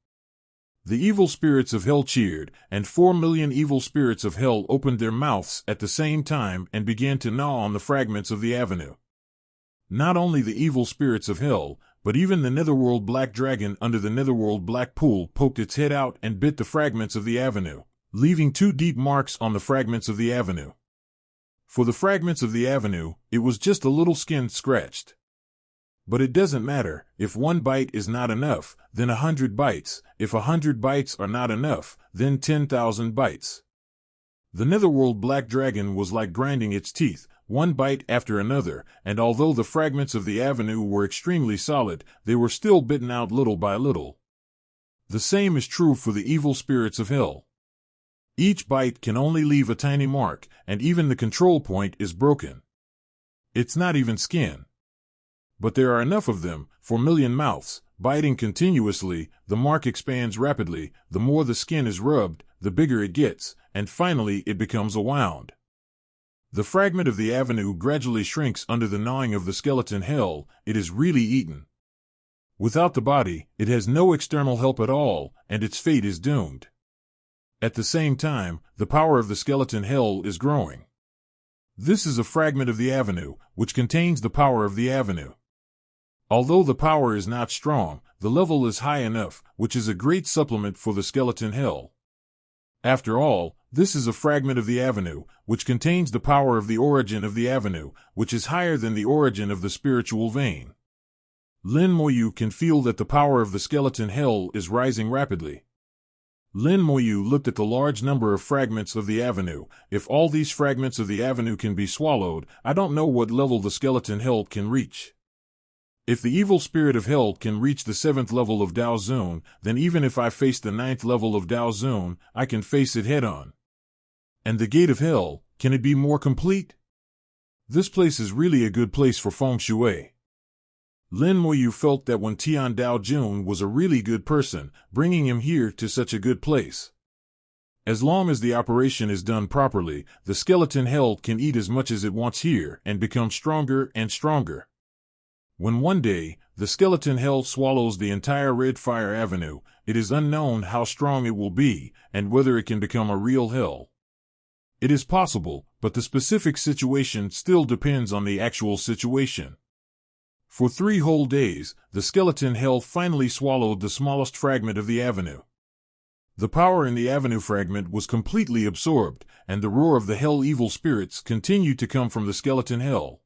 The evil spirits of hell cheered, and 4 million evil spirits of hell opened their mouths at the same time and began to gnaw on the fragments of the avenue. Not only the evil spirits of hell, but even the netherworld black dragon under the netherworld black pool poked its head out and bit the fragments of the avenue, leaving 2 deep marks on the fragments of the avenue. For the fragments of the avenue, it was just a little skin scratched. But it doesn't matter. If 1 bite is not enough, then 100 bites. If 100 bites are not enough, then 10,000 bites. The netherworld black dragon was like grinding its teeth, 1 bite after another, and although the fragments of the avenue were extremely solid, they were still bitten out little by little. The same is true for the evil spirits of hell. Each bite can only leave a tiny mark, and even the control point is broken. It's not even skin. But there are enough of them, for million mouths, biting continuously. The mark expands rapidly. The more the skin is rubbed, the bigger it gets, and finally it becomes a wound. The fragment of the avenue gradually shrinks under the gnawing of the skeleton hell. It is really eaten. Without the body, it has no external help at all, and its fate is doomed. At the same time, the power of the skeleton hell is growing. This is a fragment of the avenue, which contains the power of the avenue. Although the power is not strong, the level is high enough, which is a great supplement for the skeleton hell. After all, this is a fragment of the avenue, which contains the power of the origin of the avenue, which is higher than the origin of the spiritual vein. Lin Moyu can feel that the power of the skeleton hell is rising rapidly. Lin Moyu looked at the large number of fragments of the avenue. If all these fragments of the avenue can be swallowed, I don't know what level the skeleton hell can reach. If the evil spirit of hell can reach the 7th level of Dao Zun, then even if I face the 9th level of Dao Zun, I can face it head-on. And the gate of hell, can it be more complete? This place is really a good place for feng shui. Lin Moyu felt that when Tian Dao Jun was a really good person, bringing him here to such a good place. As long as the operation is done properly, the skeleton hell can eat as much as it wants here and become stronger and stronger. When one day, the skeleton hell swallows the entire Red Fire Avenue, it is unknown how strong it will be, and whether it can become a real hell. It is possible, but the specific situation still depends on the actual situation. For 3 whole days, the skeleton hell finally swallowed the smallest fragment of the avenue. The power in the avenue fragment was completely absorbed, and the roar of the hell evil spirits continued to come from the skeleton hell.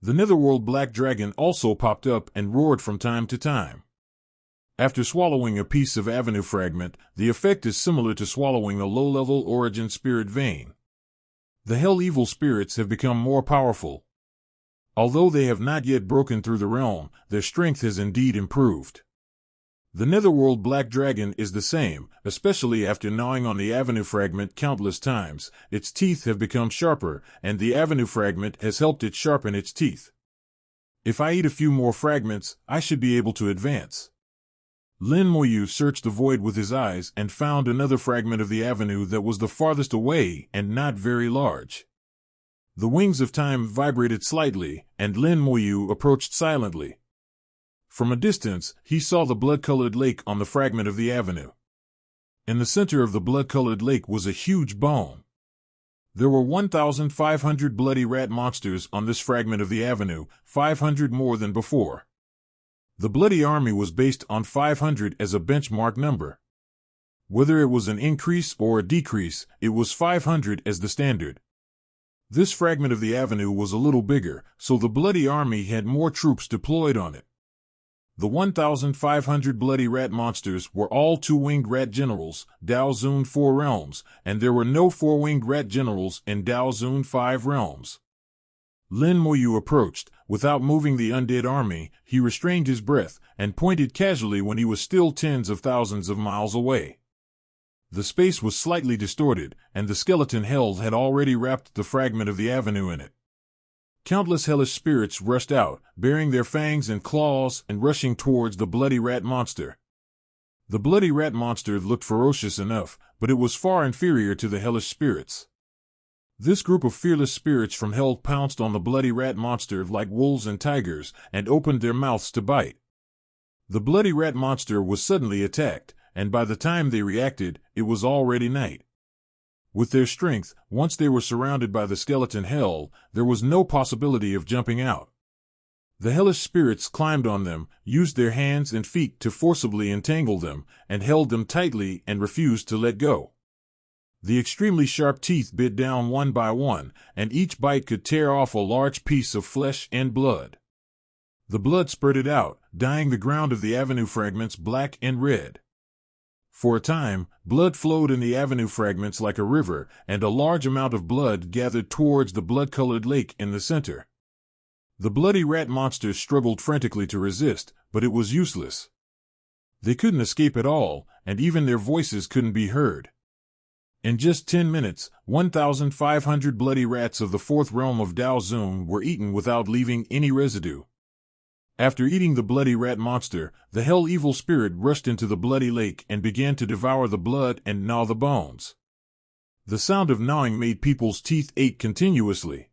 The netherworld black dragon also popped up and roared from time to time. After swallowing a piece of avenue fragment, the effect is similar to swallowing a low-level origin spirit vein. The hell evil spirits have become more powerful. Although they have not yet broken through the realm, their strength has indeed improved. The netherworld black dragon is the same, especially after gnawing on the avenue fragment countless times. Its teeth have become sharper, and the avenue fragment has helped it sharpen its teeth. If I eat a few more fragments, I should be able to advance. Lin Moyu searched the void with his eyes and found another fragment of the avenue that was the farthest away and not very large. The wings of time vibrated slightly, and Lin Moyu approached silently. From a distance, he saw the blood-colored lake on the fragment of the avenue. In the center of the blood-colored lake was a huge bone. There were 1,500 bloody rat monsters on this fragment of the avenue, 500 more than before. The bloody army was based on 500 as a benchmark number. Whether it was an increase or a decrease, it was 500 as the standard. This fragment of the avenue was a little bigger, so the bloody army had more troops deployed on it. The 1,500 bloody rat monsters were all two-winged rat generals, Dao Zun 4 realms, and there were no four-winged rat generals in Dao Zun 5 realms. Lin Moyu approached. Without moving the undead army, he restrained his breath and pointed casually when he was still tens of thousands of miles away. The space was slightly distorted, and the skeleton hell had already wrapped the fragment of the avenue in it. Countless hellish spirits rushed out, bearing their fangs and claws and rushing towards the bloody rat monster. The bloody rat monster looked ferocious enough, but it was far inferior to the hellish spirits. This group of fearless spirits from hell pounced on the bloody rat monster like wolves and tigers and opened their mouths to bite. The bloody rat monster was suddenly attacked, and by the time they reacted, it was already night. With their strength, once they were surrounded by the skeleton hell, there was no possibility of jumping out. The hellish spirits climbed on them, used their hands and feet to forcibly entangle them, and held them tightly and refused to let go. The extremely sharp teeth bit down one by one, and each bite could tear off a large piece of flesh and blood. The blood spurted out, dyeing the ground of the avenue fragments black and red. For a time, blood flowed in the avenue fragments like a river, and a large amount of blood gathered towards the blood-colored lake in the center. The bloody rat monsters struggled frantically to resist, but it was useless. They couldn't escape at all, and even their voices couldn't be heard. In just 10 minutes, 1,500 bloody rats of the fourth realm of Dao Zun were eaten without leaving any residue. After eating the bloody rat monster, the hell evil spirit rushed into the bloody lake and began to devour the blood and gnaw the bones. The sound of gnawing made people's teeth ache continuously.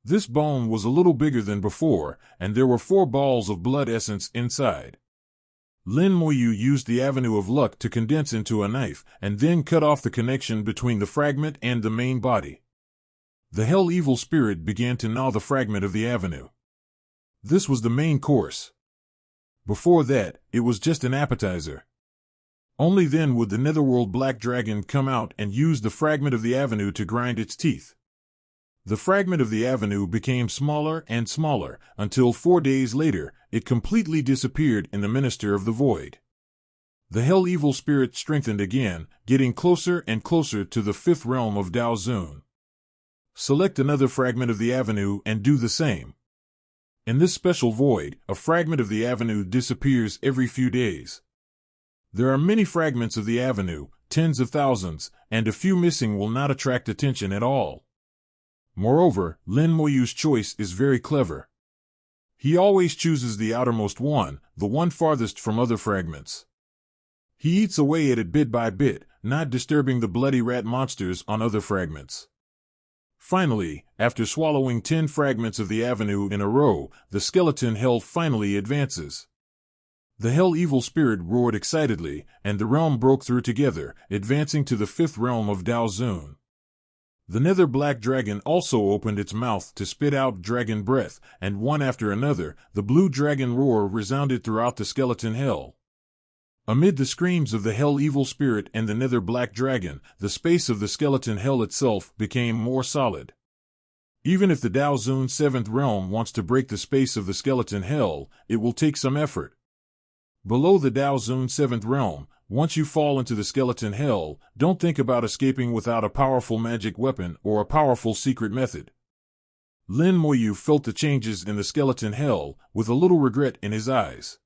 This bone was a little bigger than before, and there were 4 balls of blood essence inside. Lin Moyu used the avenue of luck to condense into a knife, and then cut off the connection between the fragment and the main body. The hell evil spirit began to gnaw the fragment of the avenue. This was the main course. Before that, it was just an appetizer. Only then would the netherworld black dragon come out and use the fragment of the avenue to grind its teeth. The fragment of the avenue became smaller and smaller, until 4 days later, it completely disappeared in the Minister of the Void. The hell evil spirit strengthened again, getting closer and closer to the 5th realm of Dao Zun. Select another fragment of the avenue and do the same. In this special void, a fragment of the avenue disappears every few days. There are many fragments of the avenue, tens of thousands, and a few missing will not attract attention at all. Moreover, Lin Moyu's choice is very clever. He always chooses the outermost one, the one farthest from other fragments. He eats away at it bit by bit, not disturbing the bloody rat monsters on other fragments. Finally, after swallowing 10 fragments of the avenue in a row, the skeleton hell finally advances. The hell evil spirit roared excitedly, and the realm broke through together, advancing to the 5th realm of Dao Zun. The nether black dragon also opened its mouth to spit out dragon breath, and one after another, the blue dragon roar resounded throughout the skeleton hell. Amid the screams of the hell evil spirit and the nether black dragon, the space of the skeleton hell itself became more solid. Even if the Dao Zun 7th realm wants to break the space of the skeleton hell, it will take some effort. Below the Dao Zun 7th realm, once you fall into the skeleton hell, don't think about escaping without a powerful magic weapon or a powerful secret method. Lin Moyu felt the changes in the skeleton hell, with a little regret in his eyes.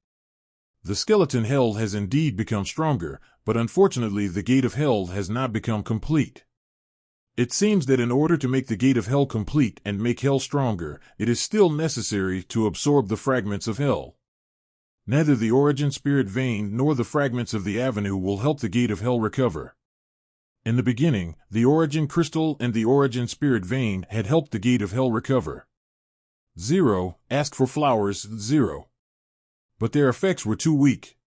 The skeleton hell has indeed become stronger, but unfortunately the gate of hell has not become complete. It seems that in order to make the gate of hell complete and make hell stronger, it is still necessary to absorb the fragments of hell. Neither the origin spirit vein nor the fragments of the avenue will help the gate of hell recover. In the beginning, the origin crystal and the origin spirit vein had helped the gate of hell recover. 0. Ask for flowers, 0. But their effects were too weak.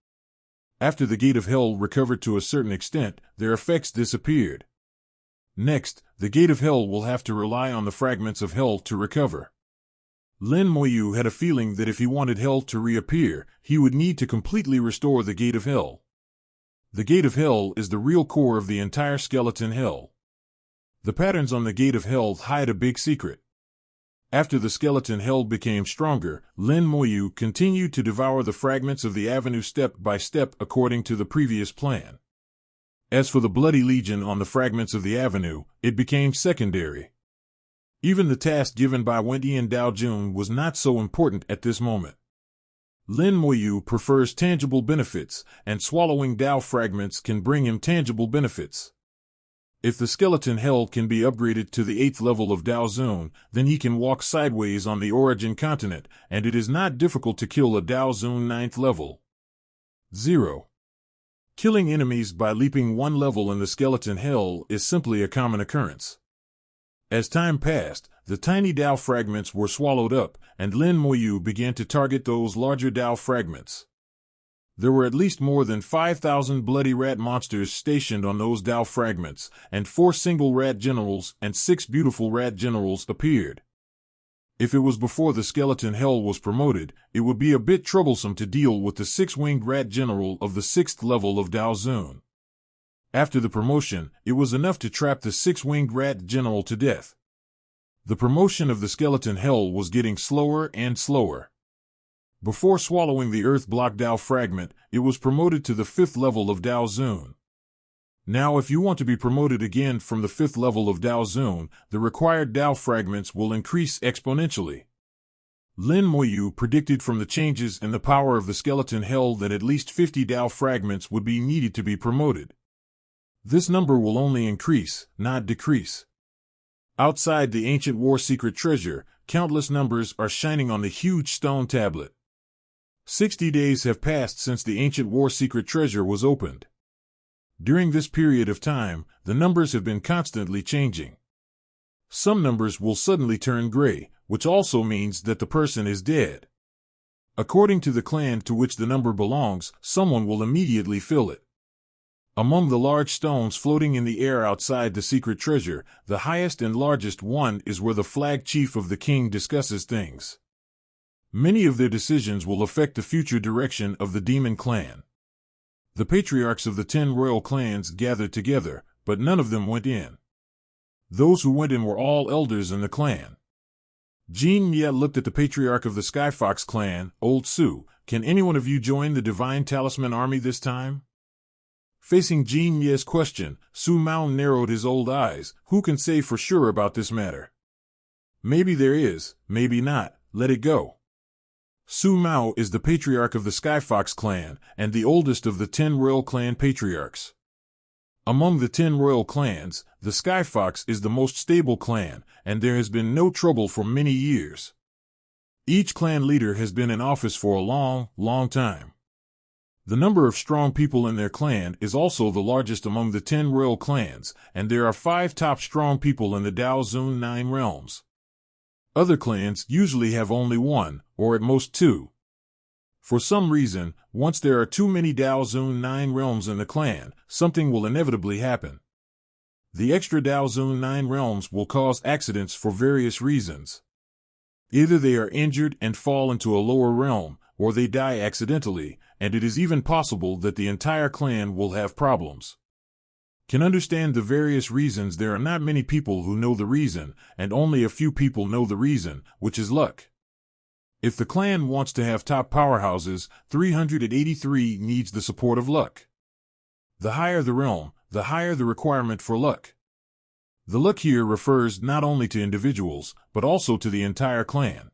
After the gate of hell recovered to a certain extent, their effects disappeared. Next, the gate of hell will have to rely on the fragments of hell to recover. Lin Moyu had a feeling that if he wanted hell to reappear, he would need to completely restore the gate of hell. The gate of hell is the real core of the entire skeleton hell. The patterns on the gate of hell hide a big secret. After the skeleton hell became stronger, Lin Moyu continued to devour the fragments of the avenue step by step according to the previous plan. As for the bloody legion on the fragments of the avenue, it became secondary. Even the task given by Wendy and Dao Jun was not so important at this moment. Lin Moyu prefers tangible benefits, and swallowing Dao fragments can bring him tangible benefits. If the skeleton hell can be upgraded to the 8th level of Dao Zun, then he can walk sideways on the origin continent, and it is not difficult to kill a Dao Zun 9th level. 0. Killing enemies by leaping one level in the skeleton hell is simply a common occurrence. As time passed, the tiny Dao fragments were swallowed up, and Lin Moyu began to target those larger Dao fragments. There were at least more than 5,000 bloody rat monsters stationed on those Dao fragments, and 4 single rat generals and 6 beautiful rat generals appeared. If it was before the skeleton hell was promoted, it would be a bit troublesome to deal with the 6-winged rat general of the 6th level of Dao Zun. After the promotion, it was enough to trap the 6-winged rat general to death. The promotion of the skeleton hell was getting slower and slower. Before swallowing the earth block Dao fragment, it was promoted to the 5th level of Dao Zun. Now if you want to be promoted again from the 5th level of Dao Zun, the required Dao fragments will increase exponentially. Lin Moyu predicted from the changes in the power of the skeleton hell that at least 50 Dao fragments would be needed to be promoted. This number will only increase, not decrease. Outside the ancient war secret treasure, countless numbers are shining on the huge stone tablet. 60 days have passed since the ancient war secret treasure was opened. During this period of time, the numbers have been constantly changing. Some numbers will suddenly turn gray, which also means that the person is dead. According to the clan to which the number belongs, someone will immediately fill it. Among the large stones floating in the air outside the secret treasure, the highest and largest one is where the flag chief of the king discusses things. Many of their decisions will affect the future direction of the demon clan. The patriarchs of the 10 royal clans gathered together, but none of them went in. Those who went in were all elders in the clan. Jin Ye looked at the patriarch of the Skyfox clan, Old Su. Can any one of you join the Divine Talisman army this time? Facing Jin Ye's question, Su Mao narrowed his old eyes. Who can say for sure about this matter? Maybe there is, maybe not, let it go. Su Mao is the patriarch of the Skyfox clan, and the oldest of the 10 royal clan patriarchs. Among the 10 royal clans, the Skyfox is the most stable clan, and there has been no trouble for many years. Each clan leader has been in office for a long, long time. The number of strong people in their clan is also the largest among the 10 royal clans, and there are 5 top strong people in the Dao Zun 9 realms. Other clans usually have only 1, or at most 2. For some reason, once there are too many Dao Zun 9 realms in the clan, something will inevitably happen. The extra Dao Zun 9 realms will cause accidents for various reasons. Either they are injured and fall into a lower realm, or they die accidentally, and it is even possible that the entire clan will have problems. Can understand the various reasons. There are not many people who know the reason, and only a few people know the reason, which is luck. If the clan wants to have top powerhouses, 383 needs the support of luck. The higher the realm, the higher the requirement for luck. The luck here refers not only to individuals, but also to the entire clan.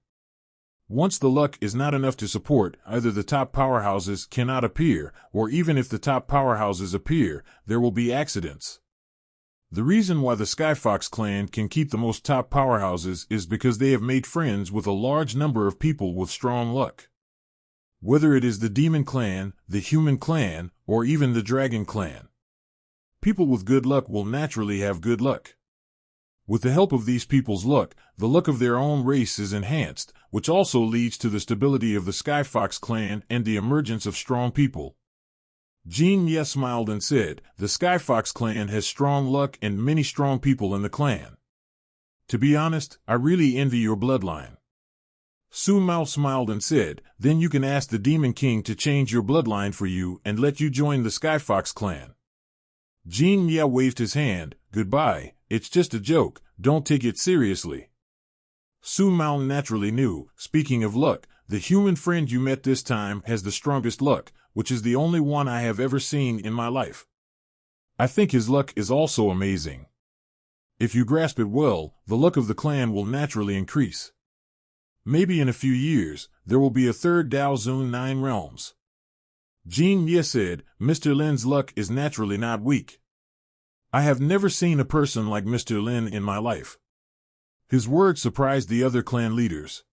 Once the luck is not enough to support, either the top powerhouses cannot appear, or even if the top powerhouses appear, there will be accidents. The reason why the Skyfox clan can keep the most top powerhouses is because they have made friends with a large number of people with strong luck. Whether it is the Demon Clan, the Human Clan, or even the Dragon Clan. People with good luck will naturally have good luck. With the help of these people's luck, the luck of their own race is enhanced, which also leads to the stability of the Skyfox clan and the emergence of strong people. Jean Ye smiled and said, "The Skyfox clan has strong luck and many strong people in the clan. To be honest, I really envy your bloodline." Su Mao smiled and said, "Then you can ask the Demon King to change your bloodline for you and let you join the Skyfox clan." Jean Ye waved his hand, "Goodbye, it's just a joke, don't take it seriously." Su Mao naturally knew, speaking of luck, the human friend you met this time has the strongest luck, which is the only one I have ever seen in my life. I think his luck is also amazing. If you grasp it well, the luck of the clan will naturally increase. Maybe in a few years, there will be a third Dao Zun 9 realms. Jean Ye said, "Mr. Lin's luck is naturally not weak. I have never seen a person like Mr. Lin in my life." His words surprised the other clan leaders.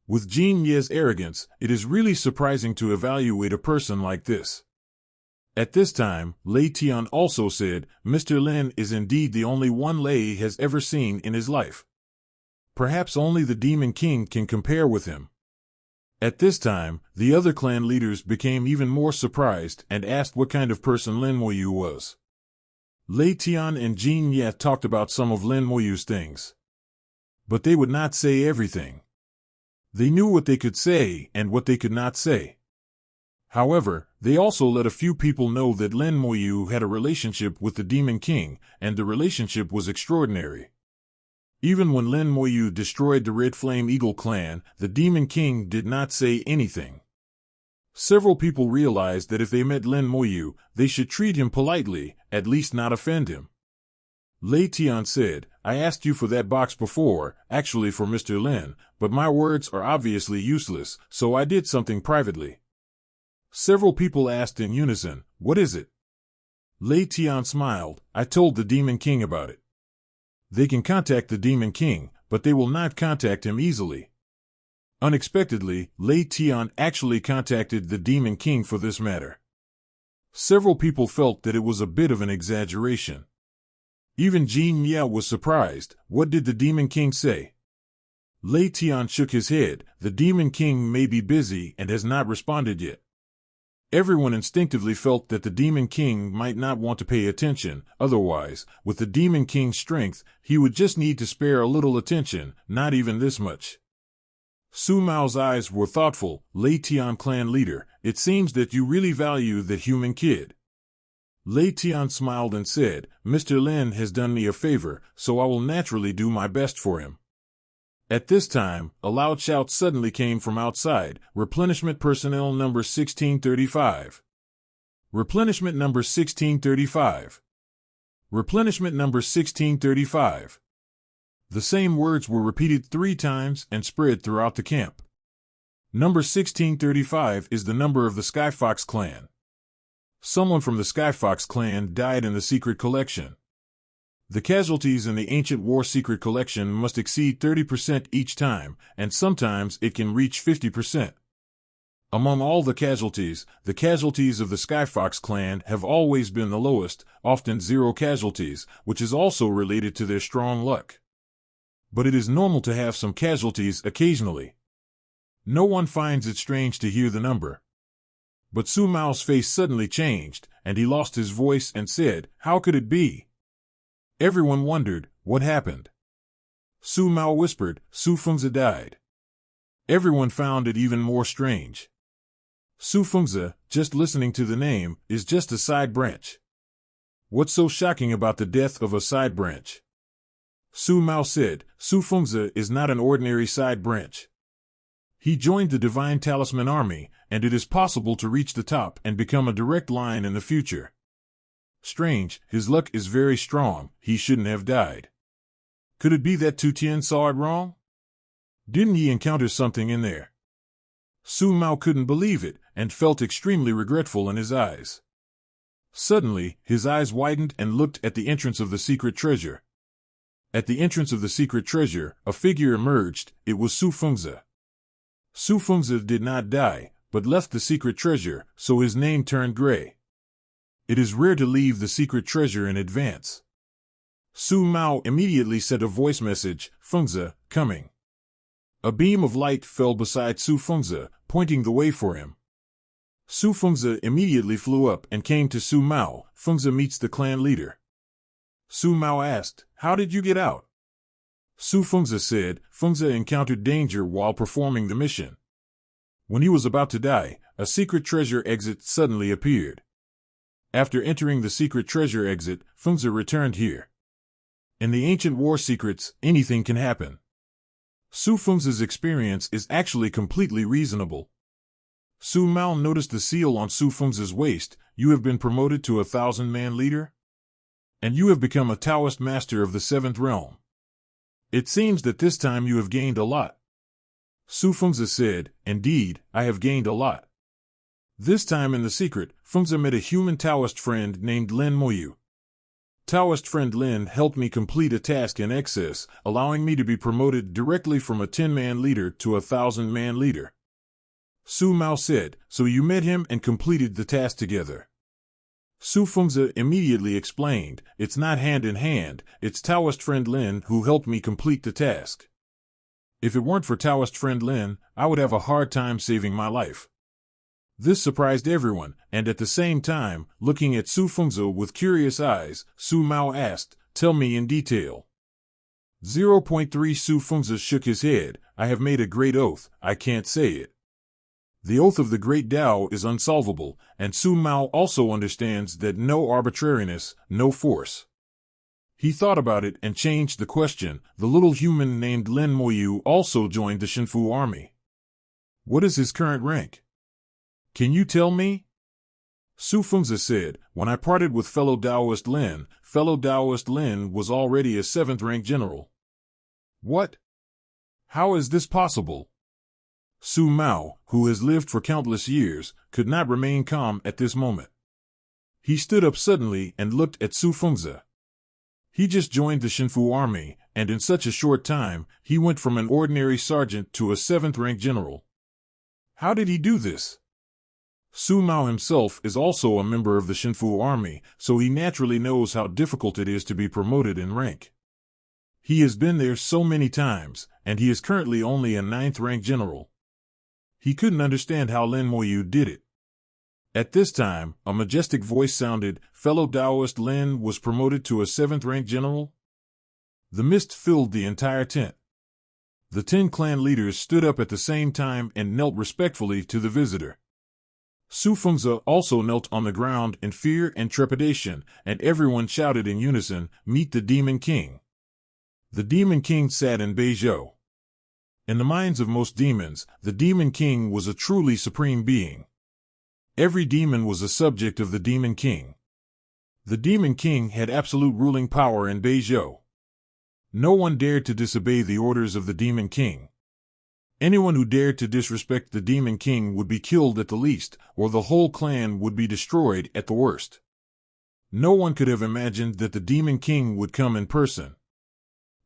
With Jean Ye's arrogance, it is really surprising to evaluate a person like this. At this time, Lei Tian also said, "Mr. Lin is indeed the only one Lei has ever seen in his life. Perhaps only the Demon King can compare with him." At this time, the other clan leaders became even more surprised and asked what kind of person Lin Moyu was. Lei Tian and Jean Ye talked about some of Lin Moyu's things. But they would not say everything. They knew what they could say and what they could not say. However, they also let a few people know that Lin Moyu had a relationship with the Demon King, and the relationship was extraordinary. Even when Lin Moyu destroyed the Red Flame Eagle clan, the Demon King did not say anything. Several people realized that if they met Lin Moyu, they should treat him politely, at least not offend him. Lei Tian said, "I asked you for that box before, actually for Mr. Lin, but my words are obviously useless, so I did something privately." Several people asked in unison, "What is it?" Lei Tian smiled, "I told the Demon King about it. They can contact the Demon King, but they will not contact him easily." Unexpectedly, Lei Tian actually contacted the Demon King for this matter. Several people felt that it was a bit of an exaggeration. Even Jean Ye was surprised. What did the Demon King say? Lei Tian shook his head. The Demon King may be busy and has not responded yet. Everyone instinctively felt that the Demon King might not want to pay attention, otherwise, with the Demon King's strength, he would just need to spare a little attention, not even this much. Su Mao's eyes were thoughtful. Lei Tian clan leader, it seems that you really value the human kid. Lei Tian smiled and said, "Mr. Lin has done me a favor, so I will naturally do my best for him." At this time, a loud shout suddenly came from outside, "Replenishment personnel number 1635. Replenishment number 1635. Replenishment number 1635. The same words were repeated 3 times and spread throughout the camp. Number 1635 is the number of the Skyfox clan. Someone from the Skyfox clan died in the secret collection. The casualties in the Ancient War Secret Collection must exceed 30% each time, and sometimes it can reach 50%. Among all the casualties of the Skyfox clan have always been the lowest, often 0 casualties, which is also related to their strong luck. But it is normal to have some casualties occasionally. No one finds it strange to hear the number. But Su Mao's face suddenly changed, and he lost his voice and said, "How could it be?" Everyone wondered, what happened? Su Mao whispered, "Su Fengzi died." Everyone found it even more strange. Su Fengzi, just listening to the name, is just a side branch. What's so shocking about the death of a side branch? Su Mao said, "Su Fengzi is not an ordinary side branch. He joined the Divine Talisman Army, and it is possible to reach the top and become a direct line in the future. Strange, his luck is very strong, he shouldn't have died. Could it be that Tu Tian saw it wrong?" Didn't he encounter something in there? Su Mao couldn't believe it and felt extremely regretful in his eyes. Suddenly, his eyes widened and looked at the entrance of the secret treasure. At the entrance of the secret treasure, a figure emerged. It was Su Fengzi. Su Fengzi did not die, but left the secret treasure, so his name turned gray. It is rare to leave the secret treasure in advance. Su Mao immediately sent a voice message, "Fengzi, coming." A beam of light fell beside Su Fengzi, pointing the way for him. Su Fengzi immediately flew up and came to Su Mao. "Fengzi meets the clan leader." Su Mao asked, "How did you get out?" Su Fengzi said, "Fengzi encountered danger while performing the mission. When he was about to die, a secret treasure exit suddenly appeared. After entering the secret treasure exit, Fengzi returned here. In the ancient war secrets, anything can happen. Su Fengzi's experience is actually completely reasonable." Su Mao noticed the seal on Su Fengzi's waist. "You have been promoted to a 1,000-man leader? And you have become a Taoist master of the 7th realm. It seems that this time you have gained a lot." Su Fengzi said, "Indeed, I have gained a lot." This time in the secret, Fengzi met a human Taoist friend named Lin Moyu. Taoist friend Lin helped me complete a task in excess, allowing me to be promoted directly from a 10-man leader to a 1,000-man leader. Su Mao said, "So you met him and completed the task together?" Su Fengzi immediately explained, "It's not hand in hand, it's Taoist friend Lin who helped me complete the task. If it weren't for Taoist friend Lin, I would have a hard time saving my life." This surprised everyone, and at the same time, looking at Su Fengzi with curious eyes, Su Mao asked, "Tell me in detail." 0.3 Su Fengzi shook his head, "I have made a great oath, I can't say it. The oath of the great Tao is unsolvable, and Su Mao also understands that no arbitrariness, no force. He thought about it and changed the question. The little human named Lin Moyu also joined the Shenfu army. What is his current rank? Can you tell me? Su Fengzi said, "When I parted with fellow Taoist Lin was already a 7th rank general." What? How is this possible? Su Mao, who has lived for countless years, could not remain calm at this moment. He stood up suddenly and looked at Su Fengzi. He just joined the Shenfu army, and in such a short time, he went from an ordinary sergeant to a 7th rank general. How did he do this? Su Mao himself is also a member of the Shenfu army, so he naturally knows how difficult it is to be promoted in rank. He has been there so many times, and he is currently only a 9th rank general. He couldn't understand how Lin Moyu did it. At this time, a majestic voice sounded, "Fellow Taoist Lin was promoted to a 7th rank general?" The mist filled the entire tent. The 10 clan leaders stood up at the same time and knelt respectfully to the visitor. Su Fengzi also knelt on the ground in fear and trepidation, and everyone shouted in unison, "Meet the Demon King." The Demon King sat in Beizhou. In the minds of most demons, the Demon King was a truly supreme being. Every demon was a subject of the Demon King. The Demon King had absolute ruling power in Beizhou. No one dared to disobey the orders of the Demon King. Anyone who dared to disrespect the Demon King would be killed at the least, or the whole clan would be destroyed at the worst. No one could have imagined that the Demon King would come in person.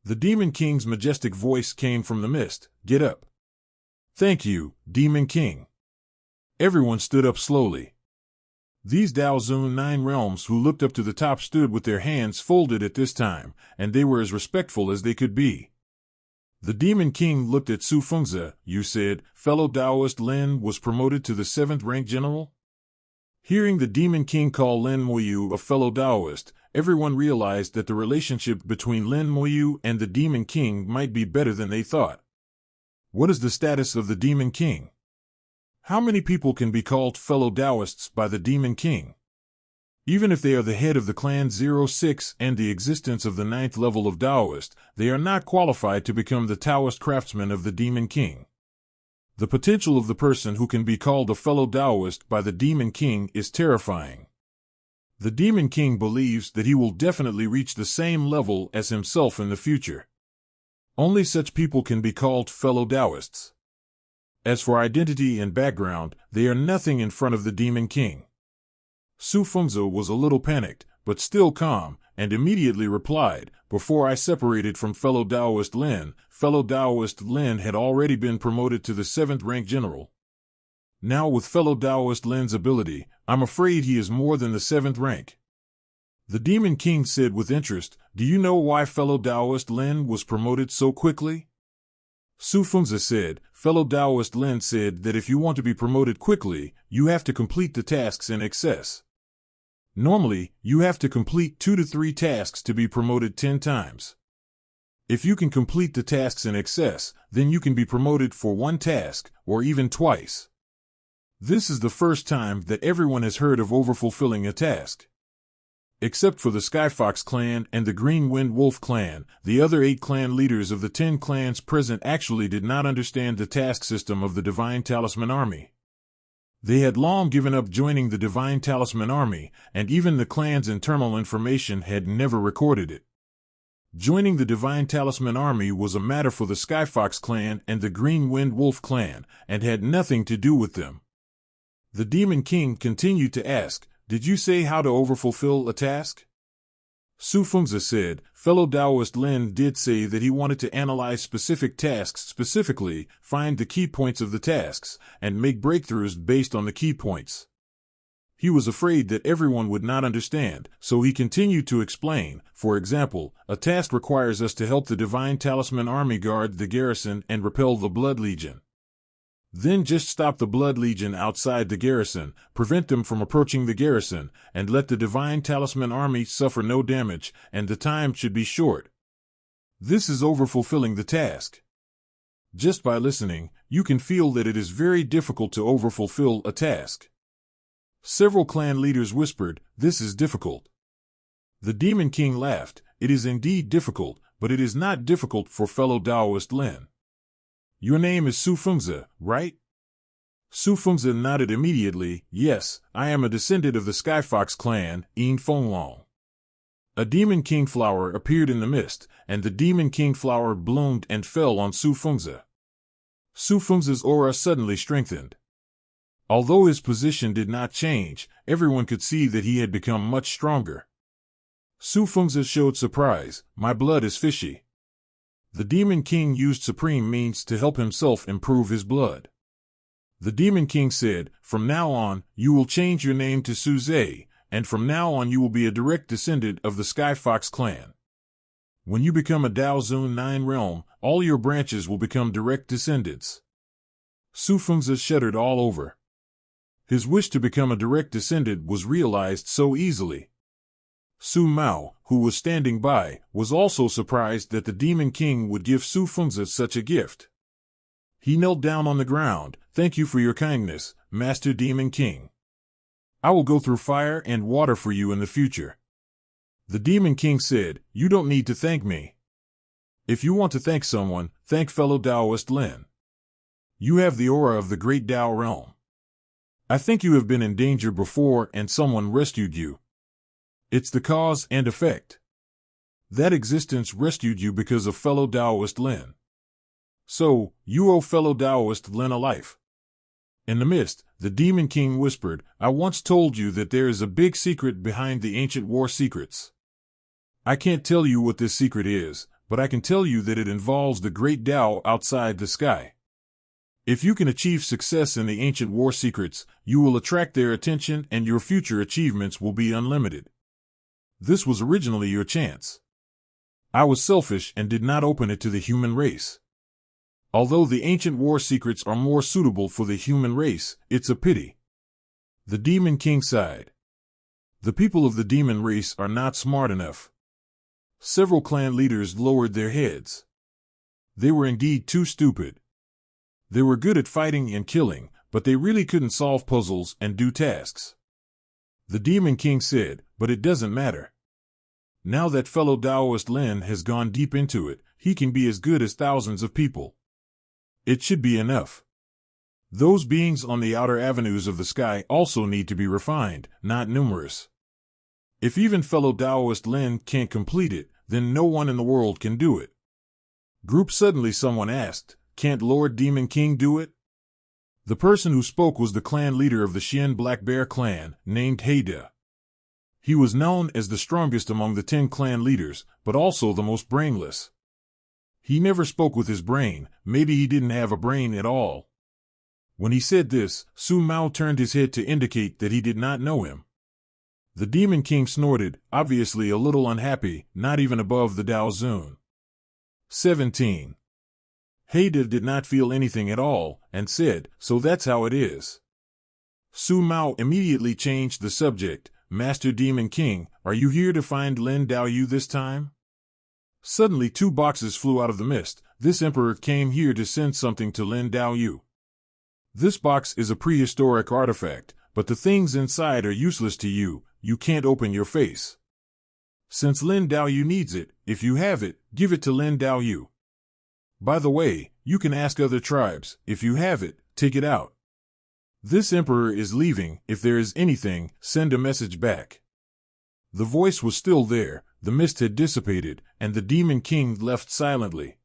The Demon King's majestic voice came from the mist, "Get up." "Thank you, Demon King." Everyone stood up slowly. These Daozun 9 realms who looked up to the top stood with their hands folded at this time, and they were as respectful as they could be. The Demon King looked at Su Fengzi. "You said, fellow Taoist Lin was promoted to the 7th rank general?" Hearing the Demon King call Lin Moyu a fellow Taoist, everyone realized that the relationship between Lin Moyu and the Demon King might be better than they thought. What is the status of the Demon King? How many people can be called fellow Taoists by the Demon King? Even if they are the head of the clan 06 and the existence of the 9th level of Taoist, they are not qualified to become the Taoist craftsman of the Demon King. The potential of the person who can be called a fellow Taoist by the Demon King is terrifying. The Demon King believes that he will definitely reach the same level as himself in the future. Only such people can be called fellow Taoists. As for identity and background, they are nothing in front of the Demon King. Su Fengzi was a little panicked, but still calm, and immediately replied, "Before I separated from fellow Taoist Lin had already been promoted to the 7th rank general. Now with fellow Taoist Lin's ability, I'm afraid he is more than the 7th rank." The Demon King said with interest, "Do you know why fellow Taoist Lin was promoted so quickly?" Su Fengzi said, "Fellow Taoist Lin said that if you want to be promoted quickly, you have to complete the tasks in excess. Normally, you have to complete 2 to 3 tasks to be promoted 10 times. If you can complete the tasks in excess, then you can be promoted for 1 task, or even twice. This is the first time that everyone has heard of overfulfilling a task. Except for the Skyfox clan and the Green Wind Wolf clan, the other 8 clan leaders of the 10 clans present actually did not understand the task system of the Divine Talisman Army. They had long given up joining the Divine Talisman Army, and even the clan's internal information had never recorded it. Joining the Divine Talisman Army was a matter for the Skyfox clan and the Green Wind Wolf clan, and had nothing to do with them. The Demon King continued to ask, "Did you say how to overfulfill a task?" Su Fengzi said, "Fellow Taoist Lin did say that he wanted to analyze specific tasks, specifically find the key points of the tasks, and make breakthroughs based on the key points. He was afraid that everyone would not understand, so he continued to explain. For example, a task requires us to help the Divine Talisman Army guard the garrison and repel the Blood Legion. Then just stop the Blood Legion outside the garrison, prevent them from approaching the garrison, and let the Divine Talisman Army suffer no damage, and the time should be short. This is overfulfilling the task." Just by listening, you can feel that it is very difficult to overfulfill a task. Several clan leaders whispered, "This is difficult." The Demon King laughed, "It is indeed difficult, but it is not difficult for fellow Taoist Lin. Your name is Su Fengzi, right?" Su Fengzi nodded immediately. "Yes, I am a descendant of the Skyfox clan, Yin Fenglong." A Demon King flower appeared in the mist, and the Demon King flower bloomed and fell on Su Fengzi. Su Fengzi's aura suddenly strengthened. Although his position did not change, everyone could see that he had become much stronger. Su Fengzi showed surprise. "My blood is fishy." The Demon King used supreme means to help himself improve his blood. The Demon King said, "From now on, you will change your name to Su Zhe, and from now on you will be a direct descendant of the Skyfox clan. When you become a Dao Zun 9 realm, all your branches will become direct descendants." Su Fengzi shuddered all over. His wish to become a direct descendant was realized so easily. Su Mao, who was standing by, was also surprised that the Demon King would give Su Fengzi such a gift. He knelt down on the ground. "Thank you for your kindness, Master Demon King. I will go through fire and water for you in the future." The Demon King said, "You don't need to thank me. If you want to thank someone, thank fellow Taoist Lin. You have the aura of the great Tao realm. I think you have been in danger before and someone rescued you. It's the cause and effect. That existence rescued you because of fellow Taoist Lin. So, you owe fellow Taoist Lin a life." In the mist, the Demon King whispered, "I once told you that there is a big secret behind the ancient war secrets. I can't tell you what this secret is, but I can tell you that it involves the great Tao outside the sky. If you can achieve success in the ancient war secrets, you will attract their attention and your future achievements will be unlimited. This was originally your chance. I was selfish and did not open it to the human race. Although the ancient war secrets are more suitable for the human race, it's a pity." The Demon King sighed. The people of the demon race are not smart enough. Several clan leaders lowered their heads. They were indeed too stupid. They were good at fighting and killing, but they really couldn't solve puzzles and do tasks. The Demon King said, "But it doesn't matter. Now that fellow Taoist Lin has gone deep into it, he can be as good as thousands of people. It should be enough. Those beings on the outer avenues of the sky also need to be refined, not numerous. If even fellow Taoist Lin can't complete it, then no one in the world can do it. Group suddenly someone asked, "Can't Lord Demon King do it?" The person who spoke was the clan leader of the Shin Black Bear clan, named Haida. He was known as the strongest among the 10 clan leaders, but also the most brainless. He never spoke with his brain, maybe he didn't have a brain at all. When he said this, Su Mao turned his head to indicate that he did not know him. The Demon King snorted, obviously a little unhappy, not even above the Dao Zun. 17. Haida did not feel anything at all, and said, "So that's how it is." Su Mao immediately changed the subject. "Master Demon King, are you here to find Lin Daoyu this time?" Suddenly 2 boxes flew out of the mist. "This emperor came here to send something to Lin Daoyu. This box is a prehistoric artifact, but the things inside are useless to you. You can't open your face. Since Lin Daoyu needs it, if you have it, give it to Lin Daoyu. By the way, you can ask other tribes. If you have it, take it out. This emperor is leaving. If there is anything, send a message back." The voice was still there, the mist had dissipated, and the Demon King left silently.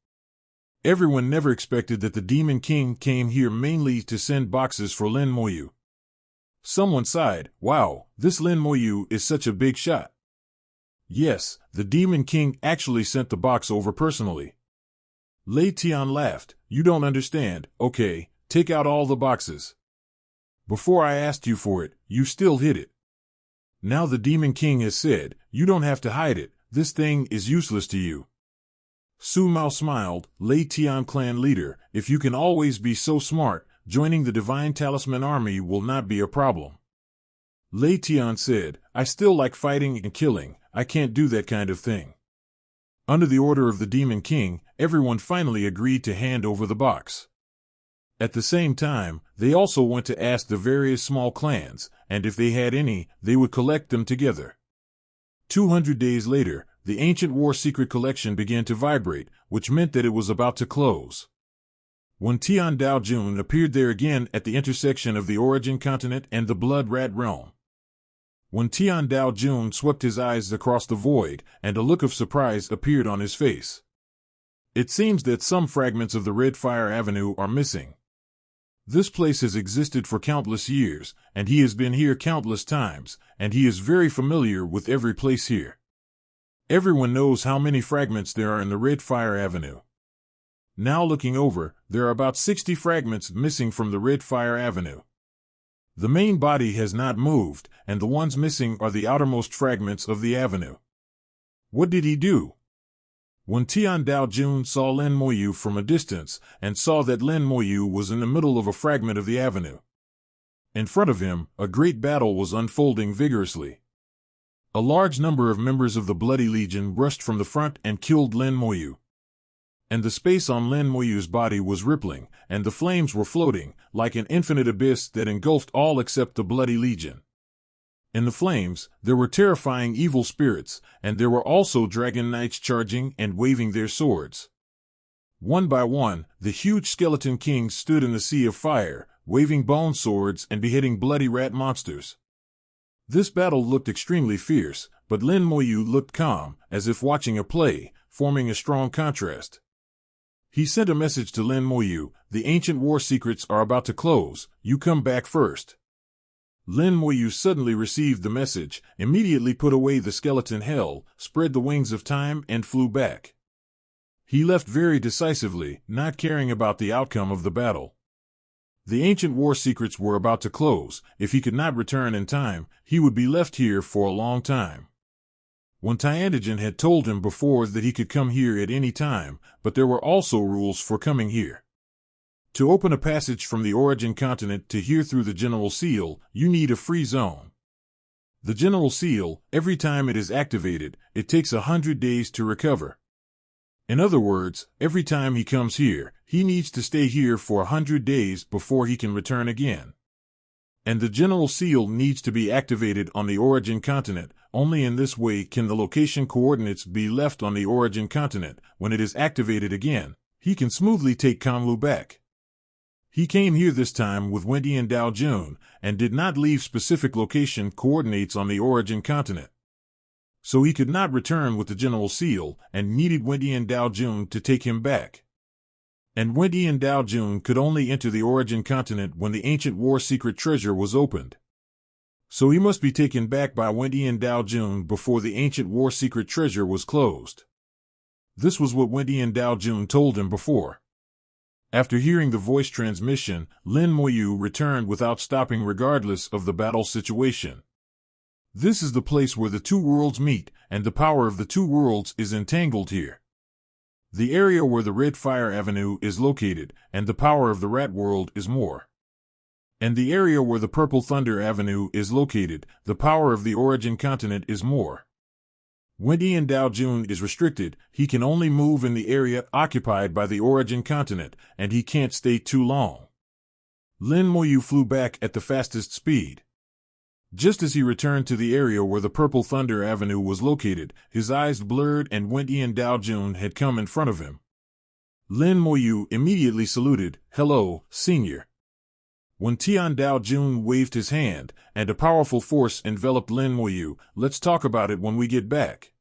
Everyone never expected that the Demon King came here mainly to send boxes for Lin Moyu. Someone sighed, "Wow, this Lin Moyu is such a big shot." Yes, the Demon King actually sent the box over personally. Lei Tian laughed, "You don't understand. Okay, take out all the boxes. Before I asked you for it, you still hid it. Now the Demon King has said, you don't have to hide it. This thing is useless to you." Su Mao smiled. "Lei Tian clan leader, if you can always be so smart, joining the Divine Talisman Army will not be a problem." Lei Tian said, "I still like fighting and killing. I can't do that kind of thing." Under the order of the Demon King, everyone finally agreed to hand over the box. At the same time, they also went to ask the various small clans, and if they had any, they would collect them together. 200 days later, the ancient war secret collection began to vibrate, which meant that it was about to close. When Tian Daojun appeared there again at the intersection of the Origin Continent and the Blood Rat Realm. When Tian Daojun swept his eyes across the void, and a look of surprise appeared on his face. It seems that some fragments of the Red Fire Avenue are missing. This place has existed for countless years, and he has been here countless times, and he is very familiar with every place here. Everyone knows how many fragments there are in the Red Fire Avenue. Now looking over, there are about 60 fragments missing from the Red Fire Avenue. The main body has not moved, and the ones missing are the outermost fragments of the avenue. What did he do? When Tian Daojun saw Lin Moyu from a distance, and saw that Lin Moyu was in the middle of a fragment of the avenue. In front of him, a great battle was unfolding vigorously. A large number of members of the Bloody Legion rushed from the front and killed Lin Moyu. And the space on Lin Moyu's body was rippling, and the flames were floating, like an infinite abyss that engulfed all except the Bloody Legion. In the flames, there were terrifying evil spirits, and there were also dragon knights charging and waving their swords. One by one, the huge skeleton kings stood in the sea of fire, waving bone swords and beheading bloody rat monsters. This battle looked extremely fierce, but Lin Moyu looked calm, as if watching a play, forming a strong contrast. He sent a message to Lin Moyu, "The ancient war secrets are about to close, you come back first." Lin Moyu suddenly received the message, immediately put away the skeleton hell, spread the wings of time and flew back. He left very decisively, not caring about the outcome of the battle. The ancient war secrets were about to close. If he could not return in time, he would be left here for a long time. When Tiandagen had told him before that he could come here at any time, but there were also rules for coming here. To open a passage from the Origin Continent to here through the General Seal, you need a free zone. The General Seal, every time it is activated, it takes 100 days to recover. In other words, every time he comes here, he needs to stay here for 100 days before he can return again. And the General Seal needs to be activated on the Origin Continent. Only in this way can the location coordinates be left on the Origin Continent. When it is activated again, he can smoothly take Kanlu back. He came here this time with Wendian Daojun, and did not leave specific location coordinates on the Origin Continent. So he could not return with the General Seal and needed Wendian Dao Jun to take him back. And Wendian Dao Jun could only enter the Origin Continent when the ancient war secret treasure was opened. So he must be taken back by Wendian Dao Jun before the ancient war secret treasure was closed. This was what Wendian Dao Jun told him before. After hearing the voice transmission, Lin Moyu returned without stopping regardless of the battle situation. This is the place where the two worlds meet, and the power of the two worlds is entangled here. The area where the Red Fire Avenue is located, and the power of the Rat World is more. And the area where the Purple Thunder Avenue is located, the power of the Origin Continent is more. Wendian Dao Jun is restricted, he can only move in the area occupied by the Origin Continent, and he can't stay too long. Lin Moyu flew back at the fastest speed. Just as he returned to the area where the Purple Thunder Avenue was located, his eyes blurred and Wendian Dao Jun had come in front of him. Lin Moyu immediately saluted, "Hello, Senior." When Tian Dao Jun waved his hand, and a powerful force enveloped Lin Moyu, "Let's talk about it when we get back."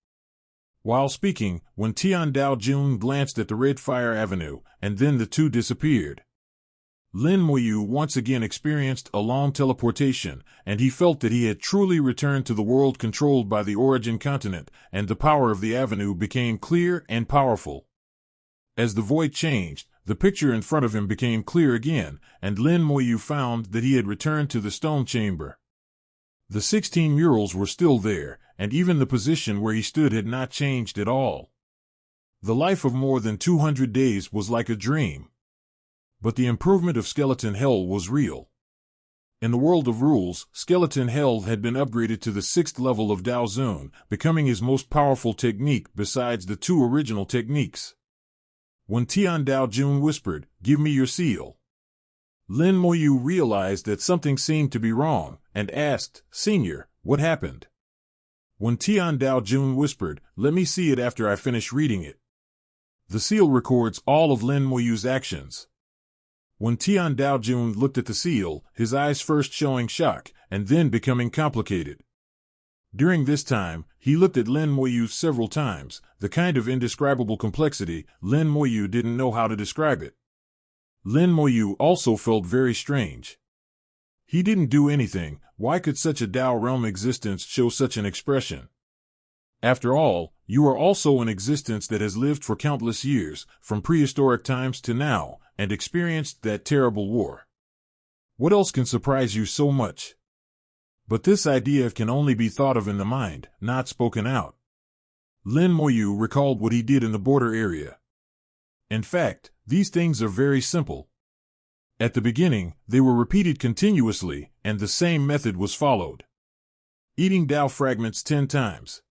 While speaking, when Tian Dao Jun glanced at the Red Fire Avenue, and then the two disappeared. Lin Moyu once again experienced a long teleportation, and he felt that he had truly returned to the world controlled by the Origin Continent, and the power of the avenue became clear and powerful. As the void changed, the picture in front of him became clear again, and Lin Moyu found that he had returned to the stone chamber. The 16 murals were still there, and even the position where he stood had not changed at all. The life of more than 200 days was like a dream. But the improvement of Skeleton Hell was real. In the world of rules, Skeleton Hell had been upgraded to the 6th level of Dao Zun, becoming his most powerful technique besides the two original techniques. When Tian Dao Jun whispered, "Give me your seal," Lin Moyu realized that something seemed to be wrong, and asked, "Senior, what happened?" When Tian Dao Jun whispered, "Let me see it after I finish reading it." The seal records all of Lin Moyu's actions. When Tian Dao Jun looked at the seal, his eyes first showing shock, and then becoming complicated. During this time, he looked at Lin Moyu several times, the kind of indescribable complexity, Lin Moyu didn't know how to describe it. Lin Moyu also felt very strange. He didn't do anything, why could such a Dao realm existence show such an expression? After all, you are also an existence that has lived for countless years, from prehistoric times to now, and experienced that terrible war. What else can surprise you so much? But this idea can only be thought of in the mind, not spoken out. Lin Moyu recalled what he did in the border area. In fact, these things are very simple. At the beginning, they were repeated continuously, and the same method was followed. Eating Dao fragments 10 times.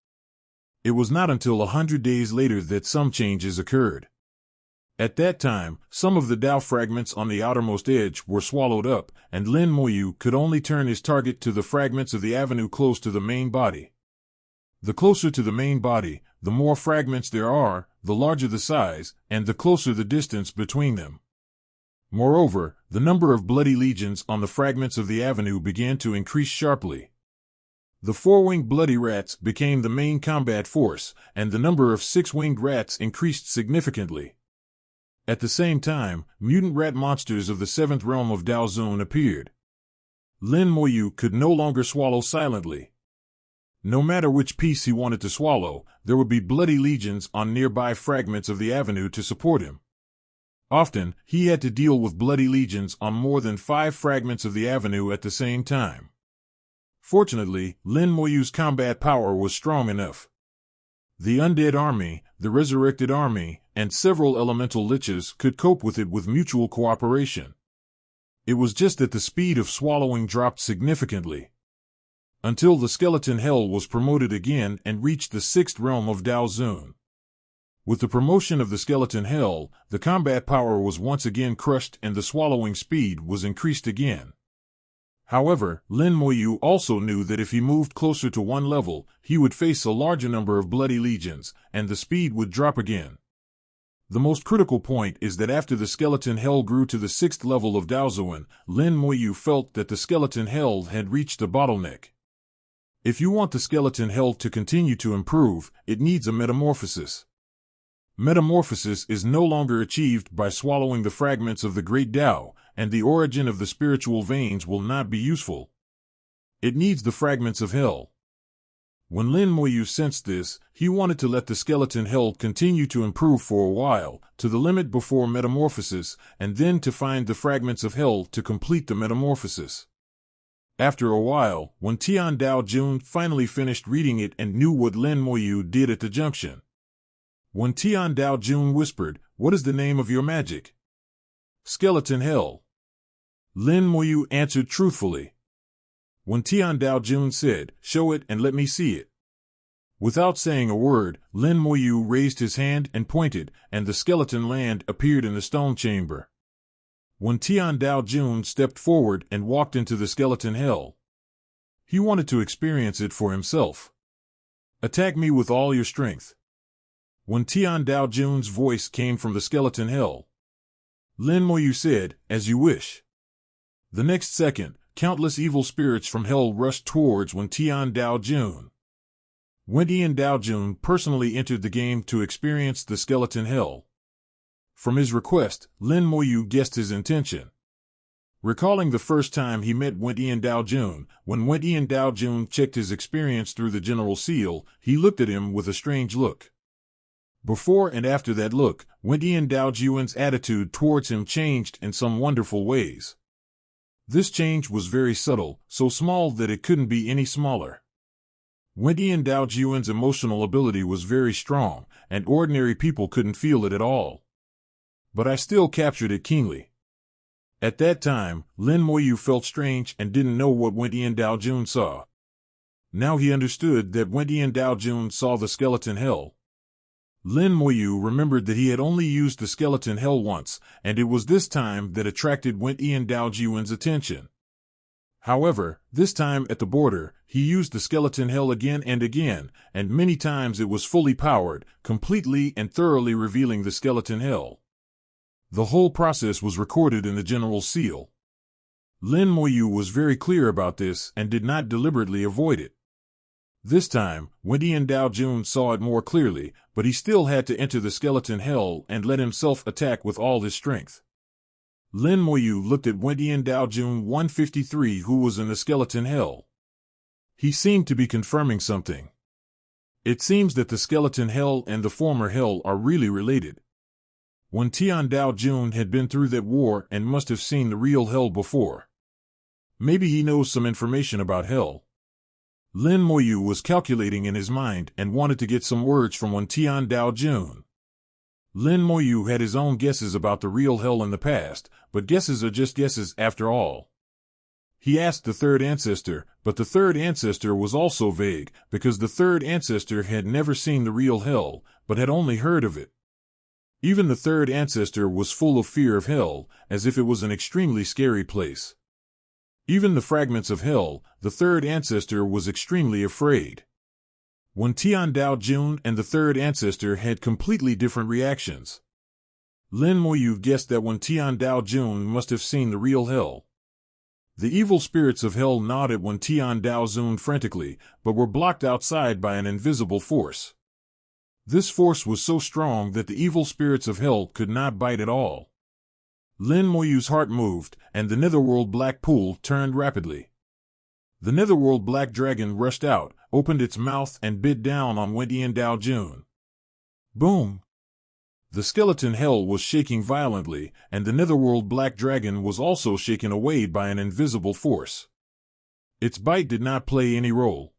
It was not until 100 days later that some changes occurred. At that time, some of the Dao fragments on the outermost edge were swallowed up, and Lin Moyu could only turn his target to the fragments of the avenue close to the main body. The closer to the main body, the more fragments there are, the larger the size, and the closer the distance between them. Moreover, the number of bloody legions on the fragments of the avenue began to increase sharply. The 4-winged bloody rats became the main combat force, and the number of 6-winged rats increased significantly. At the same time, mutant rat monsters of the 7th realm of Dao Zun appeared. Lin Moyu could no longer swallow silently. No matter which piece he wanted to swallow, there would be bloody legions on nearby fragments of the avenue to support him. Often, he had to deal with bloody legions on more than 5 fragments of the avenue at the same time. Fortunately, Lin Moyu's combat power was strong enough. The undead army, the resurrected army, and several elemental liches could cope with it with mutual cooperation. It was just that the speed of swallowing dropped significantly. Until the Skeleton Hell was promoted again and reached the 6th realm of Dao Zun. With the promotion of the Skeleton Hell, the combat power was once again crushed and the swallowing speed was increased again. However, Lin Moyu also knew that if he moved closer to one level, he would face a larger number of bloody legions, and the speed would drop again. The most critical point is that after the Skeleton Hell grew to the 6th level of Dao Zun, Lin Moyu felt that the Skeleton Hell had reached a bottleneck. If you want the skeleton hell to continue to improve, it needs a metamorphosis. Metamorphosis is no longer achieved by swallowing the fragments of the great Tao, and the origin of the spiritual veins will not be useful. It needs the fragments of hell. When Lin Moyu sensed this, he wanted to let the skeleton hell continue to improve for a while, to the limit before metamorphosis, and then to find the fragments of hell to complete the metamorphosis. After a while, when Tian Dao Jun finally finished reading it and knew what Lin Moyu did at the junction. When Tian Dao Jun whispered, "What is the name of your magic?" "Skeleton hell." Lin Moyu answered truthfully. When Tian Dao Jun said, "Show it and let me see it." Without saying a word, Lin Moyu raised his hand and pointed, and the skeleton land appeared in the stone chamber. When Tian Dao Jun stepped forward and walked into the skeleton hell, he wanted to experience it for himself. "Attack me with all your strength." When Tian Dao Jun's voice came from the skeleton hell, Lin Moyu said, "As you wish." The next second, countless evil spirits from hell rushed towards Wen Tian Dao Jun. Wen Tian Dao Jun personally entered the game to experience the skeleton hell. From his request, Lin Moyu guessed his intention. Recalling the first time he met Wen Tian Dao Jun, when Wen Tian Dao Jun checked his experience through the general seal, he looked at him with a strange look. Before and after that look, Wen Tian Dao Jun's attitude towards him changed in some wonderful ways. This change was very subtle, so small that it couldn't be any smaller. Wen Tian Dao Jun's emotional ability was very strong, and ordinary people couldn't feel it at all. But I still captured it keenly. At that time, Lin Moyu felt strange and didn't know what Wen Tian Dao Jun saw. Now he understood that Wen Tian Dao Jun saw the skeleton hell. Lin Moyu remembered that he had only used the skeleton hell once, and it was this time that attracted Wen Tian Dao Jun's attention. However, this time at the border, he used the skeleton hell again and again, and many times it was fully powered, completely and thoroughly revealing the skeleton hell. The whole process was recorded in the general seal. Lin Moyu was very clear about this and did not deliberately avoid it. This time, Wen Tian Dao Jun saw it more clearly, but he still had to enter the skeleton hell and let himself attack with all his strength. Lin Moyu looked at Wen Tian Dao Jun 153 who was in the skeleton hell. He seemed to be confirming something. It seems that the skeleton hell and the former hell are really related. Wen Tian Dao Jun had been through that war and must have seen the real hell before. Maybe he knows some information about hell. Lin Moyu was calculating in his mind and wanted to get some words from Wen Tian Dao Jun. Lin Moyu had his own guesses about the real hell in the past, but guesses are just guesses after all. He asked the third ancestor, but the third ancestor was also vague, because the third ancestor had never seen the real hell, but had only heard of it. Even the third ancestor was full of fear of hell, as if it was an extremely scary place. Even the fragments of hell, the third ancestor was extremely afraid. Wen Tian Dao Jun and the third ancestor had completely different reactions. Lin Moyu guessed that Wen Tian Dao Jun must have seen the real hell. The evil spirits of hell gnawed at Wen Tian Dao Jun frantically, but were blocked outside by an invisible force. This force was so strong that the evil spirits of hell could not bite at all. Lin Moyu's heart moved, and the netherworld black pool turned rapidly. The netherworld black dragon rushed out, opened its mouth and bit down on Wen Tian Dao Jun. Boom! The skeleton hell was shaking violently, and the netherworld black dragon was also shaken away by an invisible force. Its bite did not play any role.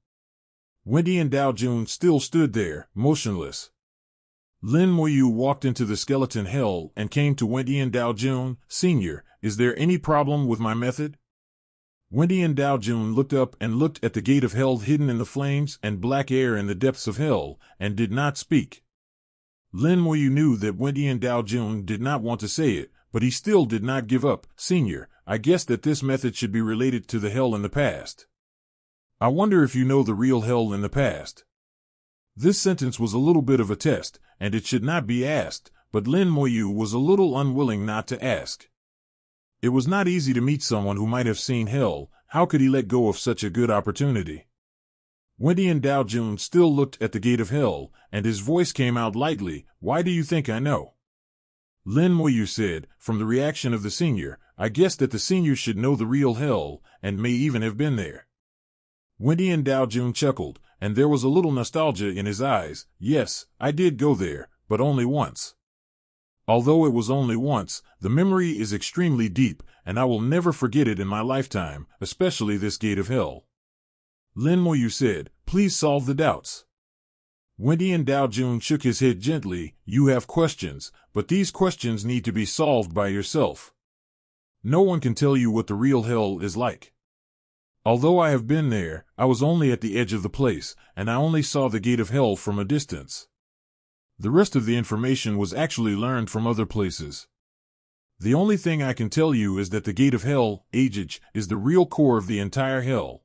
Wen Tian Dao Jun still stood there, motionless. Lin Moyu walked into the skeleton hell and came to Wen Tian Dao Jun. "Senior, is there any problem with my method?" Wen Tian Dao Jun looked up and looked at the gate of hell hidden in the flames and black air in the depths of hell, and did not speak. Lin Moyu knew that Wen Tian Dao Jun did not want to say it, but he still did not give up. "Senior, I guess that this method should be related to the hell in the past. I wonder if you know the real hell in the past." This sentence was a little bit of a test, and it should not be asked, but Lin Moyu was a little unwilling not to ask. It was not easy to meet someone who might have seen hell. How could he let go of such a good opportunity? Wendy and Dao Jun still looked at the gate of hell, and his voice came out lightly. Why do you think I know? Lin Moyu said, from the reaction of the senior, I guess that the senior should know the real hell, and may even have been there. Wendy and Dao Jun chuckled, and there was a little nostalgia in his eyes. Yes, I did go there, but only once. Although it was only once, the memory is extremely deep, and I will never forget it in my lifetime, especially this gate of hell. Lin Moyu said, please solve the doubts. Wendy and Dao Jun shook his head gently. You have questions, but these questions need to be solved by yourself. No one can tell you what the real hell is like. Although I have been there, I was only at the edge of the place, and I only saw the gate of hell from a distance. The rest of the information was actually learned from other places. The only thing I can tell you is that the gate of hell, Agage, is the real core of the entire hell.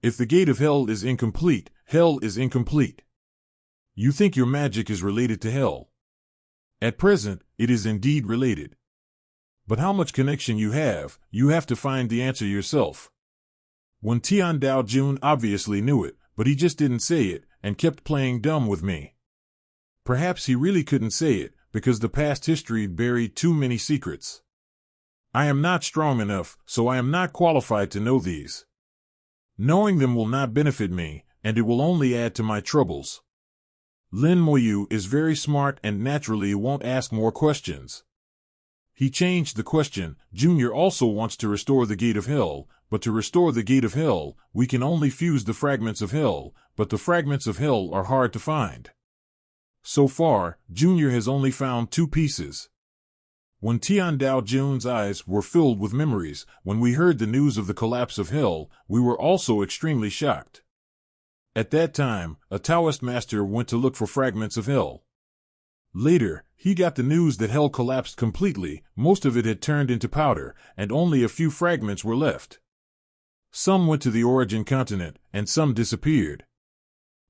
If the gate of hell is incomplete, hell is incomplete. You think your magic is related to hell. At present, it is indeed related. But how much connection you have to find the answer yourself. When Tian Dao Jun obviously knew it, but he just didn't say it, and kept playing dumb with me. Perhaps he really couldn't say it, because the past history buried too many secrets. I am not strong enough, so I am not qualified to know these. Knowing them will not benefit me, and it will only add to my troubles. Lin Moyu is very smart and naturally won't ask more questions. He changed the question. Junior also wants to restore the gate of hell, but to restore the gate of hell, we can only fuse the fragments of hell, but the fragments of hell are hard to find. So far, Junior has only found 2 pieces. When Tian Dao Jun's eyes were filled with memories, when we heard the news of the collapse of hell, we were also extremely shocked. At that time, a Taoist master went to look for fragments of hell. Later, he got the news that hell collapsed completely, most of it had turned into powder, and only a few fragments were left. Some went to the origin continent, and some disappeared.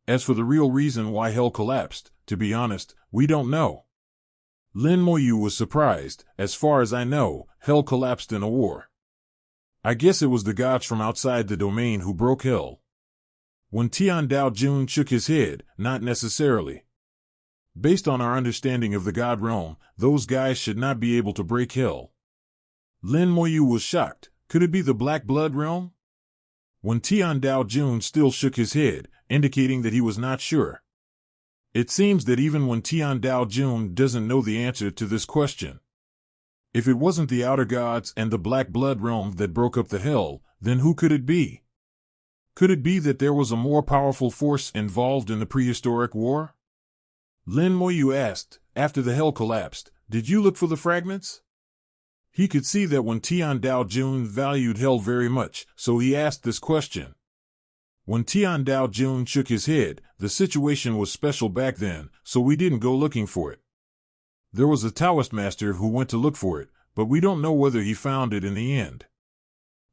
As for the real reason why hell collapsed, to be honest, we don't know. Lin Moyu was surprised. As far as I know, hell collapsed in a war. I guess it was the gods from outside the domain who broke hell. When Tian Dao Jun shook his head, not necessarily. Based on our understanding of the god realm, those guys should not be able to break hell. Lin Moyu was shocked. Could it be the Black Blood realm? When Tian Dao Jun still shook his head, indicating that he was not sure. It seems that even when Tian Dao Jun doesn't know the answer to this question. If it wasn't the outer gods and the Black Blood realm that broke up the hell, then who could it be? Could it be that there was a more powerful force involved in the prehistoric war? Lin Moyu asked, after the hell collapsed, did you look for the fragments? He could see that when Tian Dao Jun valued hell very much, so he asked this question. When Tian Dao Jun shook his head, the situation was special back then, so we didn't go looking for it. There was a Taoist master who went to look for it, but we don't know whether he found it in the end.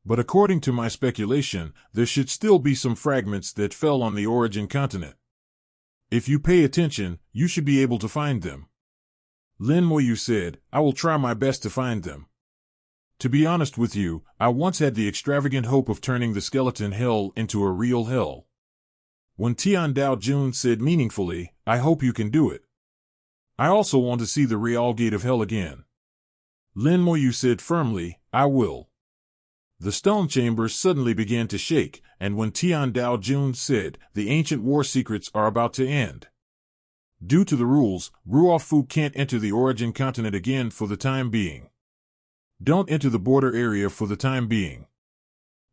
But according to my speculation, there should still be some fragments that fell on the origin continent. If you pay attention, you should be able to find them. Lin Moyu said, I will try my best to find them. To be honest with you, I once had the extravagant hope of turning the skeleton hell into a real hell. When Tian Dao Jun said meaningfully, I hope you can do it. I also want to see the real gate of hell again. Lin Moyu said firmly, I will. The stone chambers suddenly began to shake, and when Tian Dao Jun said, the ancient war secrets are about to end. Due to the rules, Ruofu can't enter the origin continent again for the time being. Don't enter the border area for the time being.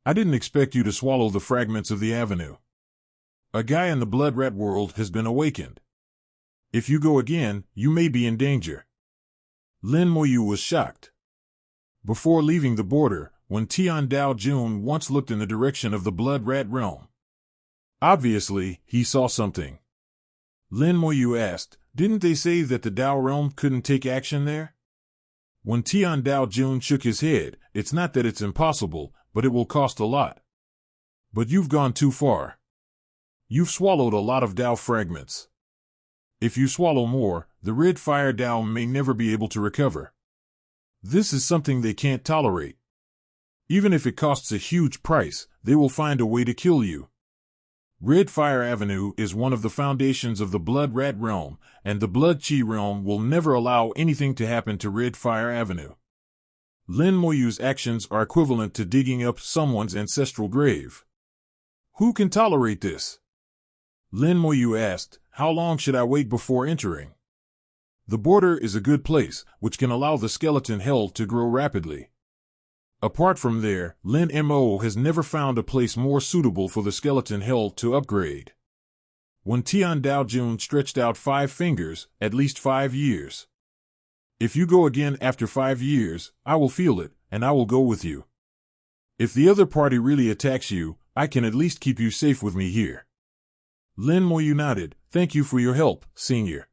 I didn't expect you to swallow the fragments of the avenue. A guy in the blood rat world has been awakened. If you go again, you may be in danger. Lin Moyu was shocked. Before leaving the border, when Tian Dao Jun once looked in the direction of the blood rat realm. Obviously, he saw something. Lin Moyu asked, didn't they say that the Dao realm couldn't take action there? When Tian Dao Jun shook his head, it's not that it's impossible, but it will cost a lot. But you've gone too far. You've swallowed a lot of Dao fragments. If you swallow more, the red fire Dao may never be able to recover. This is something they can't tolerate. Even if it costs a huge price, they will find a way to kill you. Red Fire Avenue is one of the foundations of the Blood Rat realm, and the Blood Chi realm will never allow anything to happen to Red Fire Avenue. Lin Moyu's actions are equivalent to digging up someone's ancestral grave. Who can tolerate this? Lin Moyu asked, how long should I wait before entering? The border is a good place, which can allow the skeleton hell to grow rapidly. Apart from there, Lin Mo has never found a place more suitable for the skeleton hell to upgrade. When Tian Daojun stretched out 5 fingers, at least 5 years. If you go again after 5 years, I will feel it, and I will go with you. If the other party really attacks you, I can at least keep you safe with me here. Lin Moyu nodded, thank you for your help, senior.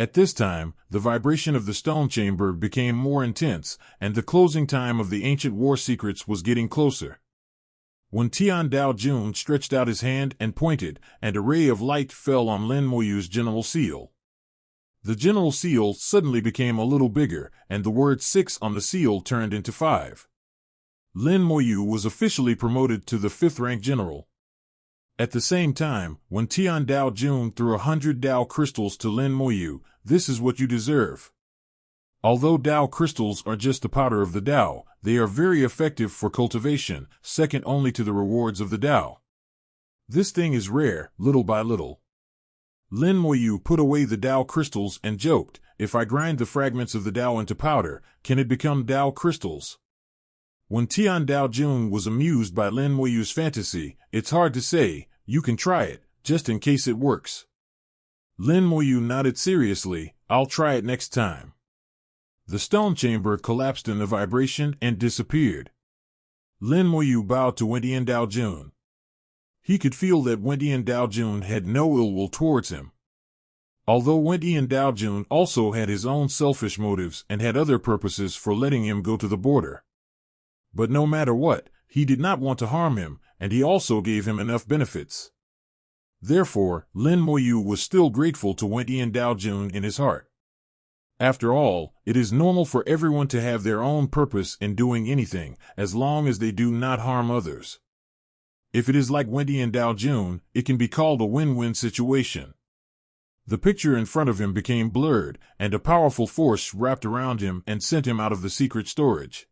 At this time, the vibration of the stone chamber became more intense, and the closing time of the ancient war secrets was getting closer. When Tian Daojun stretched out his hand and pointed, and a ray of light fell on Lin Moyu's general seal. The general seal suddenly became a little bigger, and the word 6 on the seal turned into 5. Lin Moyu was officially promoted to the 5th rank general. At the same time, when Tian Daojun threw 100 Dao crystals to Lin Moyu, this is what you deserve. Although Dao crystals are just the powder of the Dao, they are very effective for cultivation, second only to the rewards of the Dao. This thing is rare, little by little. Lin Moyu put away the Dao crystals and joked, if I grind the fragments of the Dao into powder, can it become Dao crystals? When Tian Daojun was amused by Lin Moyu's fantasy, it's hard to say, you can try it, just in case it works. Lin Moyu nodded seriously, I'll try it next time. The stone chamber collapsed in the vibration and disappeared. Lin Moyu bowed to Wentian Daojun. He could feel that Wentian Daojun had no ill will towards him. Although Wentian Daojun also had his own selfish motives and had other purposes for letting him go to the border. But no matter what, he did not want to harm him, and he also gave him enough benefits. Therefore, Lin Moyu was still grateful to Wentian Daojun in his heart. After all, it is normal for everyone to have their own purpose in doing anything, as long as they do not harm others. If it is like Wentian Daojun, it can be called a win-win situation. The picture in front of him became blurred, and a powerful force wrapped around him and sent him out of the secret storage.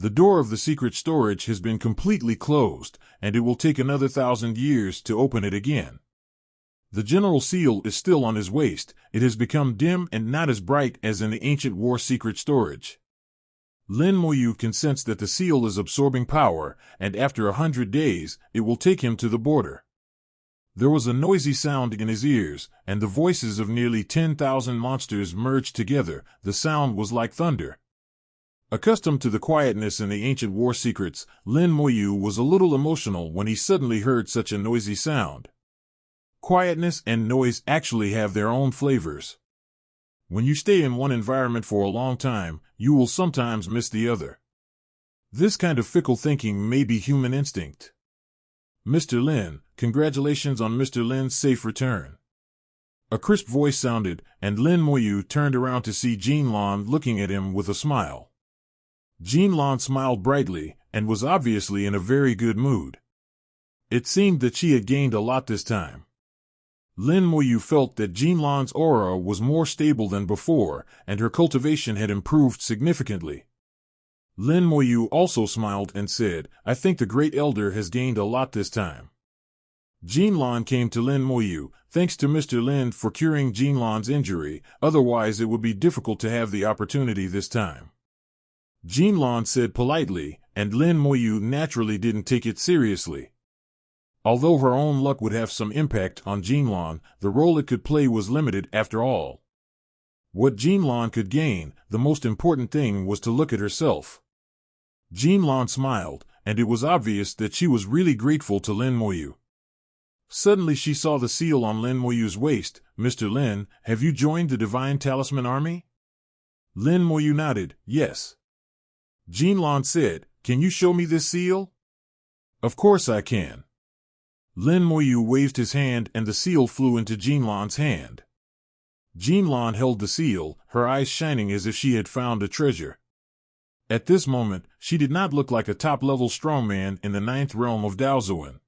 The door of the secret storage has been completely closed, and it will take another 1,000 years to open it again. The general seal is still on his waist, it has become dim and not as bright as in the ancient war secret storage. Lin Moyu can sense that the seal is absorbing power, and after 100 days, it will take him to the border. There was a noisy sound in his ears, and the voices of nearly 10,000 monsters merged together. The sound was like thunder. Accustomed to the quietness in the ancient war secrets, Lin Moyu was a little emotional when he suddenly heard such a noisy sound. Quietness and noise actually have their own flavors. When you stay in one environment for a long time, you will sometimes miss the other. This kind of fickle thinking may be human instinct. Mr. Lin, congratulations on Mr. Lin's safe return. A crisp voice sounded, and Lin Moyu turned around to see Jinlan looking at him with a smile. Jinlan smiled brightly, and was obviously in a very good mood. It seemed that she had gained a lot this time. Lin Moyu felt that Jinlan's aura was more stable than before, and her cultivation had improved significantly. Lin Moyu also smiled and said, I think the Great Elder has gained a lot this time. Jinlan came to Lin Moyu, thanks to Mr. Lin for curing Jinlan's injury, otherwise it would be difficult to have the opportunity this time. Jinlan said politely, and Lin Moyu naturally didn't take it seriously. Although her own luck would have some impact on Jinlan, the role it could play was limited after all. What Jinlan could gain, the most important thing was to look at herself. Jinlan smiled, and it was obvious that she was really grateful to Lin Moyu. Suddenly she saw the seal on Lin Moyu's waist. Mr. Lin, have you joined the Divine Talisman Army? Lin Moyu nodded, yes. Jinlan said, can you show me this seal? Of course I can. Lin Moyu waved his hand and the seal flew into Jinlan's hand. Jinlan held the seal, her eyes shining as if she had found a treasure. At this moment, she did not look like a top-level strongman in the 9th realm of Daozuan.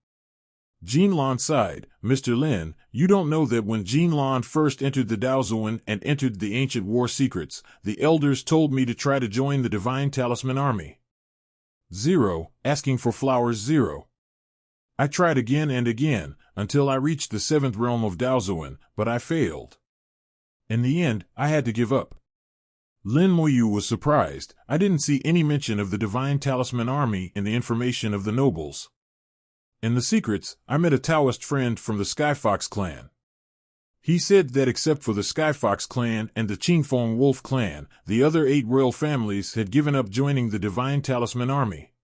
Jean Lan sighed. Mr. Lin, you don't know that when Jean Lan first entered the Daozuan and entered the ancient war secrets, the elders told me to try to join the Divine Talisman Army. 0. Asking for flowers 0. I tried again and again, until I reached the 7th realm of Daozuan, but I failed. In the end, I had to give up. Lin Moyu was surprised. I didn't see any mention of the Divine Talisman Army in the information of the nobles. In the secrets, I met a Taoist friend from the Skyfox clan. He said that except for the Skyfox clan and the Qingfeng Wolf clan, the other 8 royal families had given up joining the Divine Talisman Army.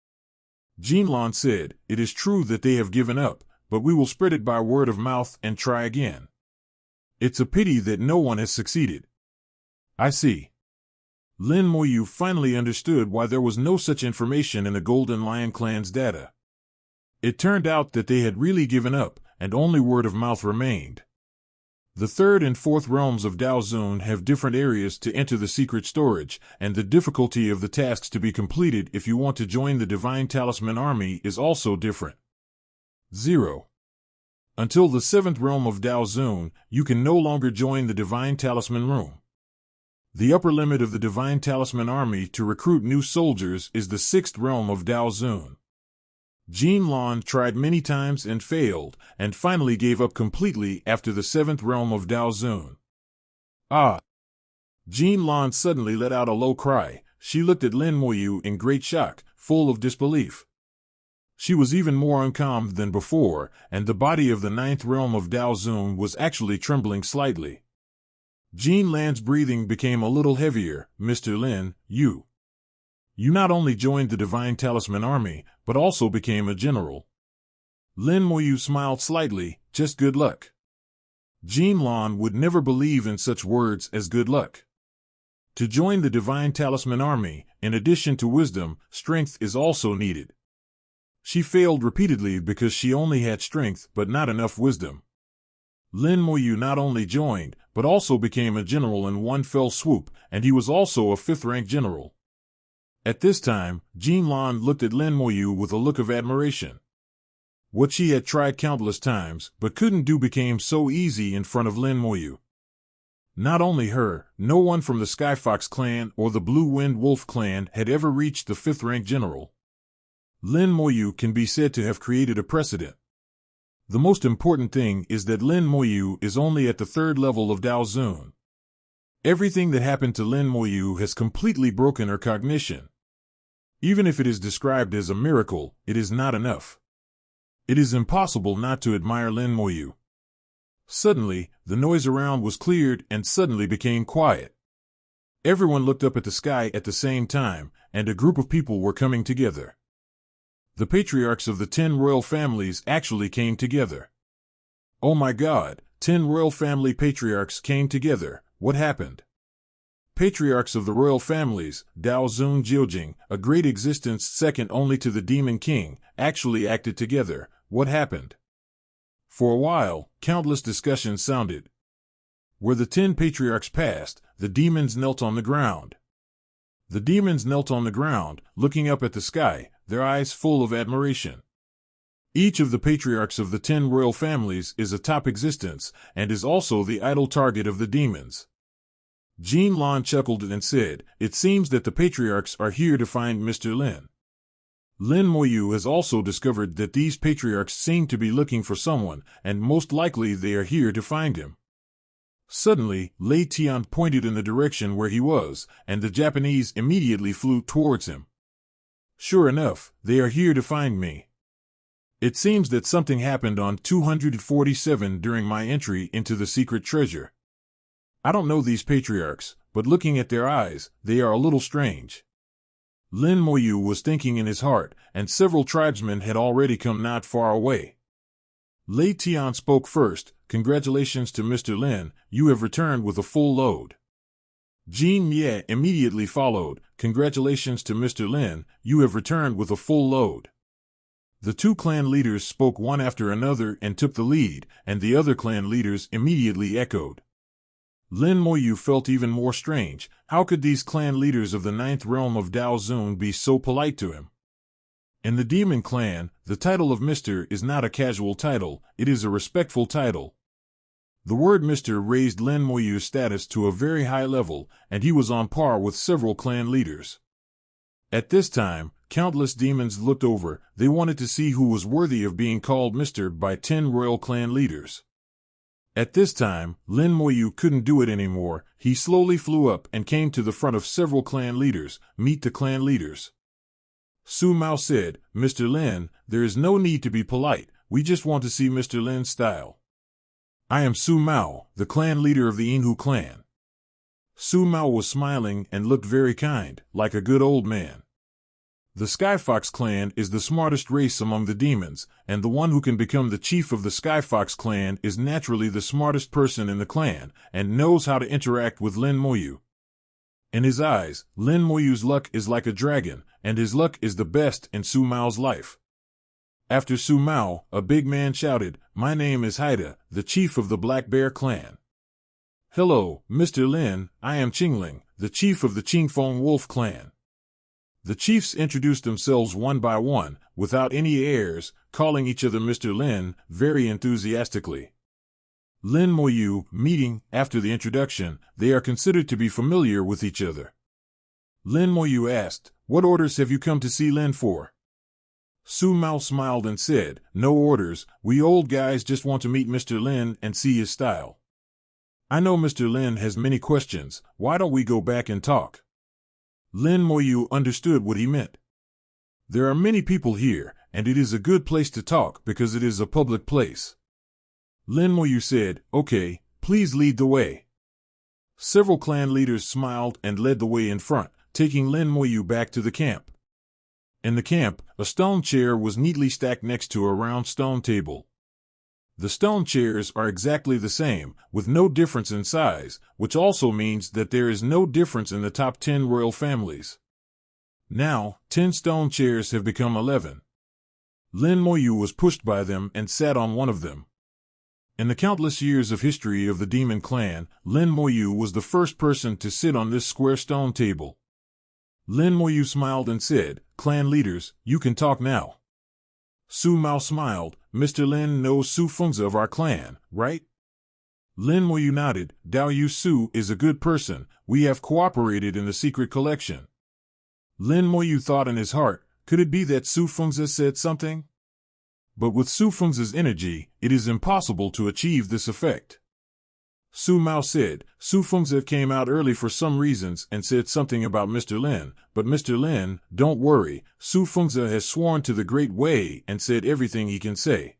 Jinlan said, "It is true that they have given up, but we will spread it by word of mouth and try again. It's a pity that no one has succeeded." I see. Lin Moyu finally understood why there was no such information in the Golden Lion clan's data. It turned out that they had really given up, and only word of mouth remained. The 3rd and 4th realms of Daozun have different areas to enter the secret storage, and the difficulty of the tasks to be completed if you want to join the Divine Talisman Army is also different. 0. Until the 7th realm of Daozun, you can no longer join the Divine Talisman Room. The upper limit of the Divine Talisman Army to recruit new soldiers is the 6th realm of Daozun. Jean Lan tried many times and failed, and finally gave up completely after the 7th realm of Daozun. Ah! Jean Lan suddenly let out a low cry. She looked at Lin Moyu in great shock, full of disbelief. She was even more uncalmed than before, and the body of the 9th realm of Daozun was actually trembling slightly. Jean Lan's breathing became a little heavier. "Mr. Lin, You not only joined the Divine Talisman Army, but also became a general." Lin Moyu smiled slightly. "Just good luck." Jean Lan would never believe in such words as good luck. To join the Divine Talisman Army, in addition to wisdom, strength is also needed. She failed repeatedly because she only had strength but not enough wisdom. Lin Moyu not only joined, but also became a general in one fell swoop, and he was also a 5th-rank general. At this time, Jean Lan looked at Lin Moyu with a look of admiration. What she had tried countless times, but couldn't do became so easy in front of Lin Moyu. Not only her, no one from the Skyfox clan or the Blue Wind Wolf clan had ever reached the 5th-rank general. Lin Moyu can be said to have created a precedent. The most important thing is that Lin Moyu is only at the 3rd level of Daozun. Everything that happened to Lin Moyu has completely broken her cognition. Even if it is described as a miracle, it is not enough. It is impossible not to admire Lin Moyu. Suddenly, the noise around was cleared and suddenly became quiet. Everyone looked up at the sky at the same time, and a group of people were coming together. The patriarchs of the 10 royal families actually came together. Oh my God, 10 royal family patriarchs came together. What happened? Patriarchs of the royal families, Daozun Jiujing, a great existence second only to the Demon King, actually acted together. What happened? For a while, countless discussions sounded. Where the 10 patriarchs passed, the demons knelt on the ground. The demons knelt on the ground, looking up at the sky, their eyes full of admiration. Each of the patriarchs of the 10 royal families is a top existence, and is also the idle target of the demons. Jean Lan chuckled and said, "It seems that the patriarchs are here to find Mr. Lin." Lin Moyu has also discovered that these patriarchs seem to be looking for someone, and most likely they are here to find him. Suddenly, Lei Tian pointed in the direction where he was, and the Japanese immediately flew towards him. Sure enough, they are here to find me. It seems that something happened on 247 during my entry into the secret treasure. I don't know these patriarchs, but looking at their eyes, they are a little strange. Lin Moyu was thinking in his heart, and several tribesmen had already come not far away. Lei Tian spoke first. "Congratulations to Mr. Lin, you have returned with a full load." Jean Ye immediately followed. "Congratulations to Mr. Lin, you have returned with a full load." The 2 clan leaders spoke one after another and took the lead, and the other clan leaders immediately echoed. Lin Moyu felt even more strange. How could these clan leaders of the 9th realm of Daozun be so polite to him? In the Demon Clan, the title of Mr. is not a casual title, it is a respectful title. The word Mr. raised Lin Moyu's status to a very high level, and he was on par with several clan leaders. At this time, countless demons looked over, they wanted to see who was worthy of being called Mr. by 10 royal clan leaders. At this time, Lin Moyu couldn't do it anymore, he slowly flew up and came to the front of several clan leaders. Meet the clan leaders. Su Mao said, Mr. Lin, there is no need to be polite, we just want to see Mr. Lin's style. I am Su Mao, the clan leader of the Inhu clan. Su Mao was smiling and looked very kind, like a good old man. The Skyfox clan is the smartest race among the demons, and the one who can become the chief of the Skyfox clan is naturally the smartest person in the clan, and knows how to interact with Lin Moyu. In his eyes, Lin Moyu's luck is like a dragon, and his luck is the best in Su Mao's life. After Su Mao, a big man shouted, My name is Haida, the chief of the Black Bear clan. Hello, Mr. Lin, I am Qingling, the chief of the Qingfeng Wolf clan. The chiefs introduced themselves one by one, without any airs, calling each other Mr. Lin, very enthusiastically. Lin Moyu, meeting, after the introduction, they are considered to be familiar with each other. Lin Moyu asked, What orders have you come to see Lin for? Su Mao smiled and said, No orders, we old guys just want to meet Mr. Lin and see his style. I know Mr. Lin has many questions, why don't we go back and talk? Lin Moyu understood what he meant. There are many people here, and it is a good place to talk because it is a public place. Lin Moyu said, Okay, please lead the way. Several clan leaders smiled and led the way in front, taking Lin Moyu back to the camp. In the camp, a stone chair was neatly stacked next to a round stone table. The stone chairs are exactly the same, with no difference in size, which also means that there is no difference in the top 10 royal families. Now, 10 stone chairs have become 11. Lin Moyu was pushed by them and sat on one of them. In the countless years of history of the Demon Clan, Lin Moyu was the first person to sit on this square stone table. Lin Moyu smiled and said, Clan leaders, you can talk now. Su Mao smiled, Mr. Lin knows Su Fengzi of our clan, right? Lin Moyu nodded, Dao Yu Su is a good person, we have cooperated in the secret collection. Lin Moyu thought in his heart, could it be that Su Fengzi said something? But with Su Fengzi's energy, it is impossible to achieve this effect. Su Mao said, Su Fengzi came out early for some reasons and said something about Mr. Lin, but Mr. Lin, don't worry, Su Fengzi has sworn to the Great Way and said everything he can say.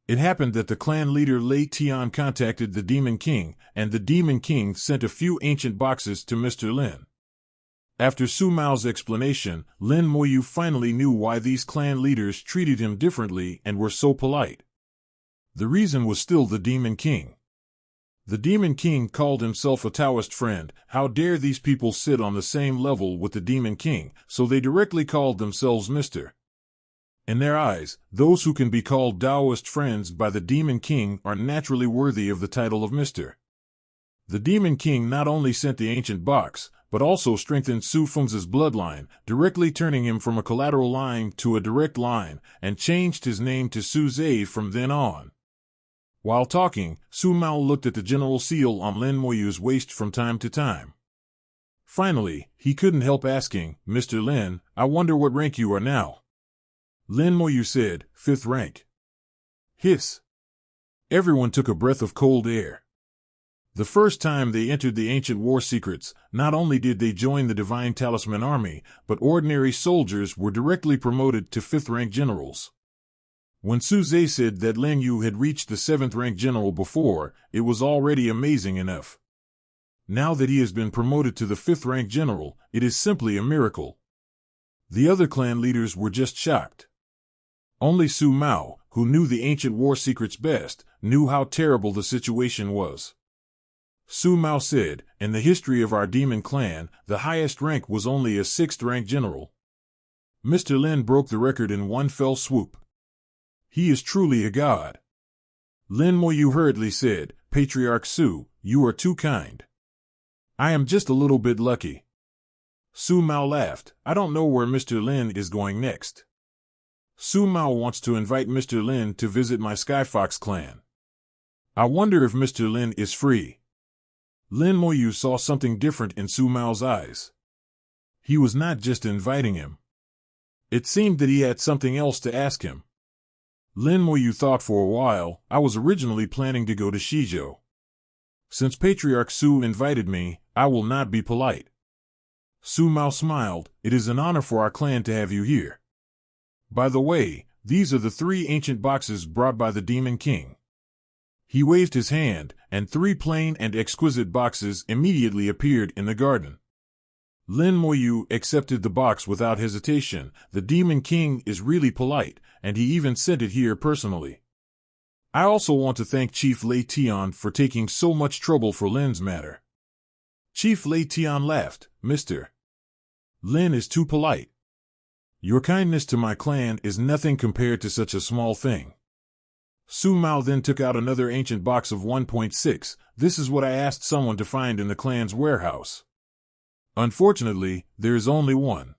It happened that the clan leader Lei Tian contacted the Demon King, and the Demon King sent a few ancient boxes to Mr. Lin. After Su Mao's explanation, Lin Moyu finally knew why these clan leaders treated him differently and were so polite. The reason was still the Demon King. The Demon King called himself a Taoist friend. How dare these people sit on the same level with the Demon King, so they directly called themselves Mr. In their eyes, those who can be called Taoist friends by the Demon King are naturally worthy of the title of Mr. The Demon King not only sent the ancient box, but also strengthened Su Fengzi's bloodline, directly turning him from a collateral line to a direct line, and changed his name to Su Zhe from then on. While talking, Su Mao looked at the general seal on Lin Moyu's waist from time to time. Finally, he couldn't help asking, Mr. Lin, I wonder what rank you are now. Lin Moyu said, 5th rank. Hiss. Everyone took a breath of cold air. The first time they entered the ancient war secrets, not only did they join the Divine Talisman Army, but ordinary soldiers were directly promoted to 5th rank generals. When Su Zhe said that Lin Yu had reached the 7th rank general before, it was already amazing enough. Now that he has been promoted to the 5th rank general, it is simply a miracle. The other clan leaders were just shocked. Only Su Mao, who knew the ancient war secrets best, knew how terrible the situation was. Su Mao said, in the history of our demon clan, the highest rank was only a 6th rank general. Mr. Lin broke the record in one fell swoop. He is truly a god. Lin Moyu hurriedly said, Patriarch Su, you are too kind. I am just a little bit lucky. Su Mao laughed, I don't know where Mr. Lin is going next. Su Mao wants to invite Mr. Lin to visit my Skyfox clan. I wonder if Mr. Lin is free. Lin Moyu saw something different in Su Mao's eyes. He was not just inviting him. It seemed that he had something else to ask him. Lin Moyu thought for a while. I was originally planning to go to Shizhou. Since Patriarch Su invited me, I will not be polite. Su Mao smiled. It is an honor for our clan to have you here. By the way, these are the 3 ancient boxes brought by the Demon King. He waved his hand, and 3 plain and exquisite boxes immediately appeared in the garden. Lin Moyu accepted the box without hesitation. The Demon King is really polite, and he even sent it here personally. I also want to thank Chief Lei Tian for taking so much trouble for Lin's matter. Chief Lei Tian laughed. Mr. Lin is too polite. Your kindness to my clan is nothing compared to such a small thing. Su Mao then took out another ancient box of 1.6. This is what I asked someone to find in the clan's warehouse. Unfortunately, there is only one.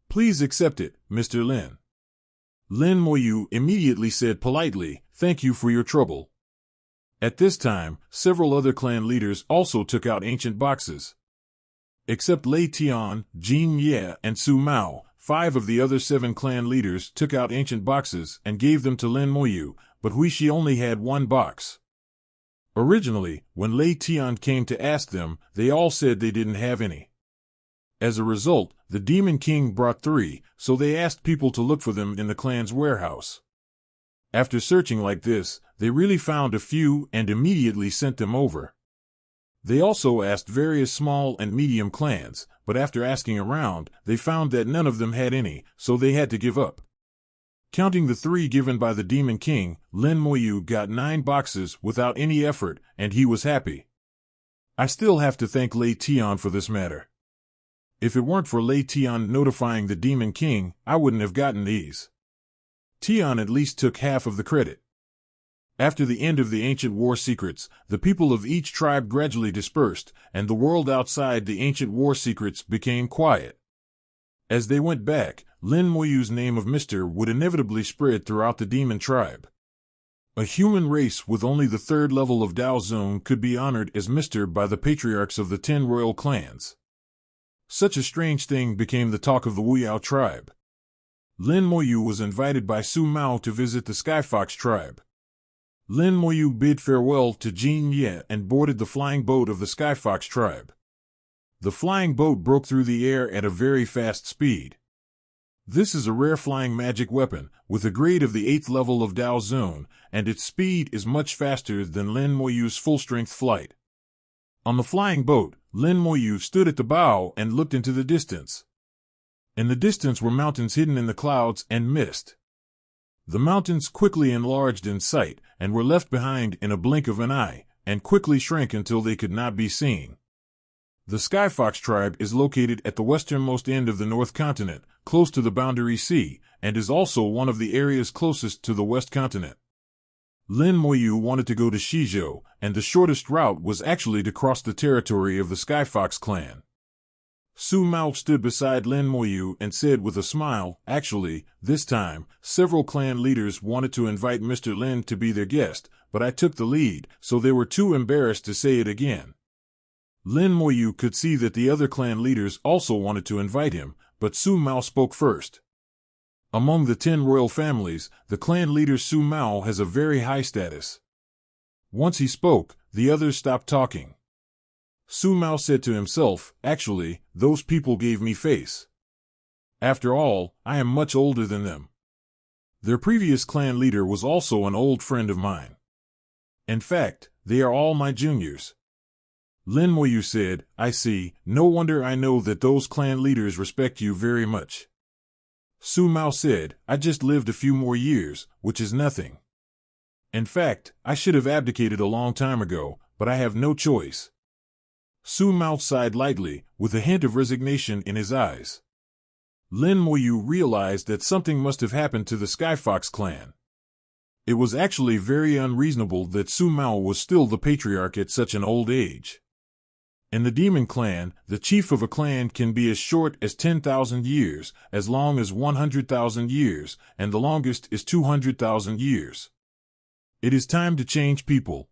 Please accept it, Mr. Lin. Lin Moyu immediately said politely, thank you for your trouble. At this time, several other clan leaders also took out ancient boxes. Except Lei Tian, Jin Ye, and Su Mao, 5 of the other 7 clan leaders took out ancient boxes and gave them to Lin Moyu, but Huishi only had 1 box. Originally, when Lei Tian came to ask them, they all said they didn't have any. As a result, the Demon King brought 3, so they asked people to look for them in the clan's warehouse. After searching like this, they really found a few and immediately sent them over. They also asked various small and medium clans, but after asking around, they found that none of them had any, so they had to give up. Counting the 3 given by the Demon King, Lin Moyu got 9 boxes without any effort, and he was happy. I still have to thank Lei Tian for this matter. If it weren't for Lei Tian notifying the Demon King, I wouldn't have gotten these. Tian at least took half of the credit. After the end of the ancient war secrets, the people of each tribe gradually dispersed, and the world outside the ancient war secrets became quiet. As they went back, Lin Moyu's name of Mr. would inevitably spread throughout the demon tribe. A human race with only the 3rd level of Dao Zone could be honored as Mr. by the patriarchs of the 10 royal clans. Such a strange thing became the talk of the Wuyao tribe. Lin Moyu was invited by Su Mao to visit the Skyfox tribe. Lin Moyu bid farewell to Jin Ye and boarded the flying boat of the Skyfox tribe. The flying boat broke through the air at a very fast speed. This is a rare flying magic weapon, with a grade of the 8th level of Dao Zone, and its speed is much faster than Lin Moyu's full-strength flight. On the flying boat, Lin Moyu stood at the bow and looked into the distance. In the distance were mountains hidden in the clouds and mist. The mountains quickly enlarged in sight, and were left behind in a blink of an eye, and quickly shrank until they could not be seen. The Skyfox tribe is located at the westernmost end of the North Continent, close to the Boundary Sea, and is also one of the areas closest to the West Continent. Lin Moyu wanted to go to Shizhou, and the shortest route was actually to cross the territory of the Skyfox clan. Su Mao stood beside Lin Moyu and said with a smile, actually, this time, several clan leaders wanted to invite Mr. Lin to be their guest, but I took the lead, so they were too embarrassed to say it again. Lin Moyu could see that the other clan leaders also wanted to invite him, but Su Mao spoke first. Among the 10 royal families, the clan leader Su Mao has a very high status. Once he spoke, the others stopped talking. Su Mao said to himself, actually, those people gave me face. After all, I am much older than them. Their previous clan leader was also an old friend of mine. In fact, they are all my juniors. Lin Moyu said, I see, no wonder I know that those clan leaders respect you very much. Su Mao said, I just lived a few more years, which is nothing. In fact, I should have abdicated a long time ago, but I have no choice. Su Mao sighed lightly, with a hint of resignation in his eyes. Lin Moyu realized that something must have happened to the Skyfox clan. It was actually very unreasonable that Su Mao was still the patriarch at such an old age. In the demon clan, the chief of a clan can be as short as 10,000 years, as long as 100,000 years, and the longest is 200,000 years. It is time to change people.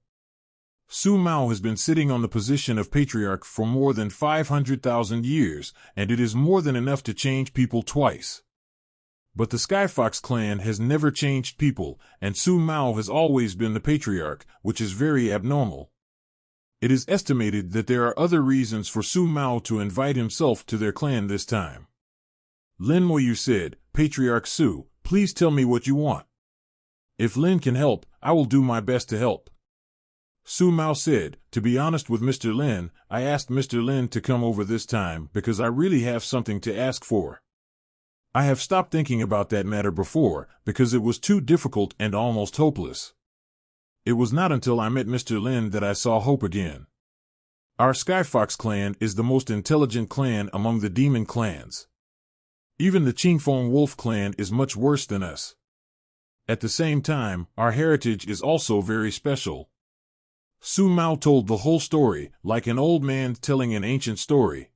Su Mao has been sitting on the position of patriarch for more than 500,000 years, and it is more than enough to change people twice. But the Skyfox clan has never changed people, and Su Mao has always been the patriarch, which is very abnormal. It is estimated that there are other reasons for Su Mao to invite himself to their clan this time. Lin Moyu said, "Patriarch Su, please tell me what you want. If Lin can help, I will do my best to help." Su Mao said, "To be honest with Mr. Lin, I asked Mr. Lin to come over this time because I really have something to ask for. I have stopped thinking about that matter before because it was too difficult and almost hopeless. It was not until I met Mr. Lin that I saw hope again. Our Skyfox clan is the most intelligent clan among the demon clans. Even the Qingfeng Wolf clan is much worse than us. At the same time, our heritage is also very special." Su Mao told the whole story, like an old man telling an ancient story.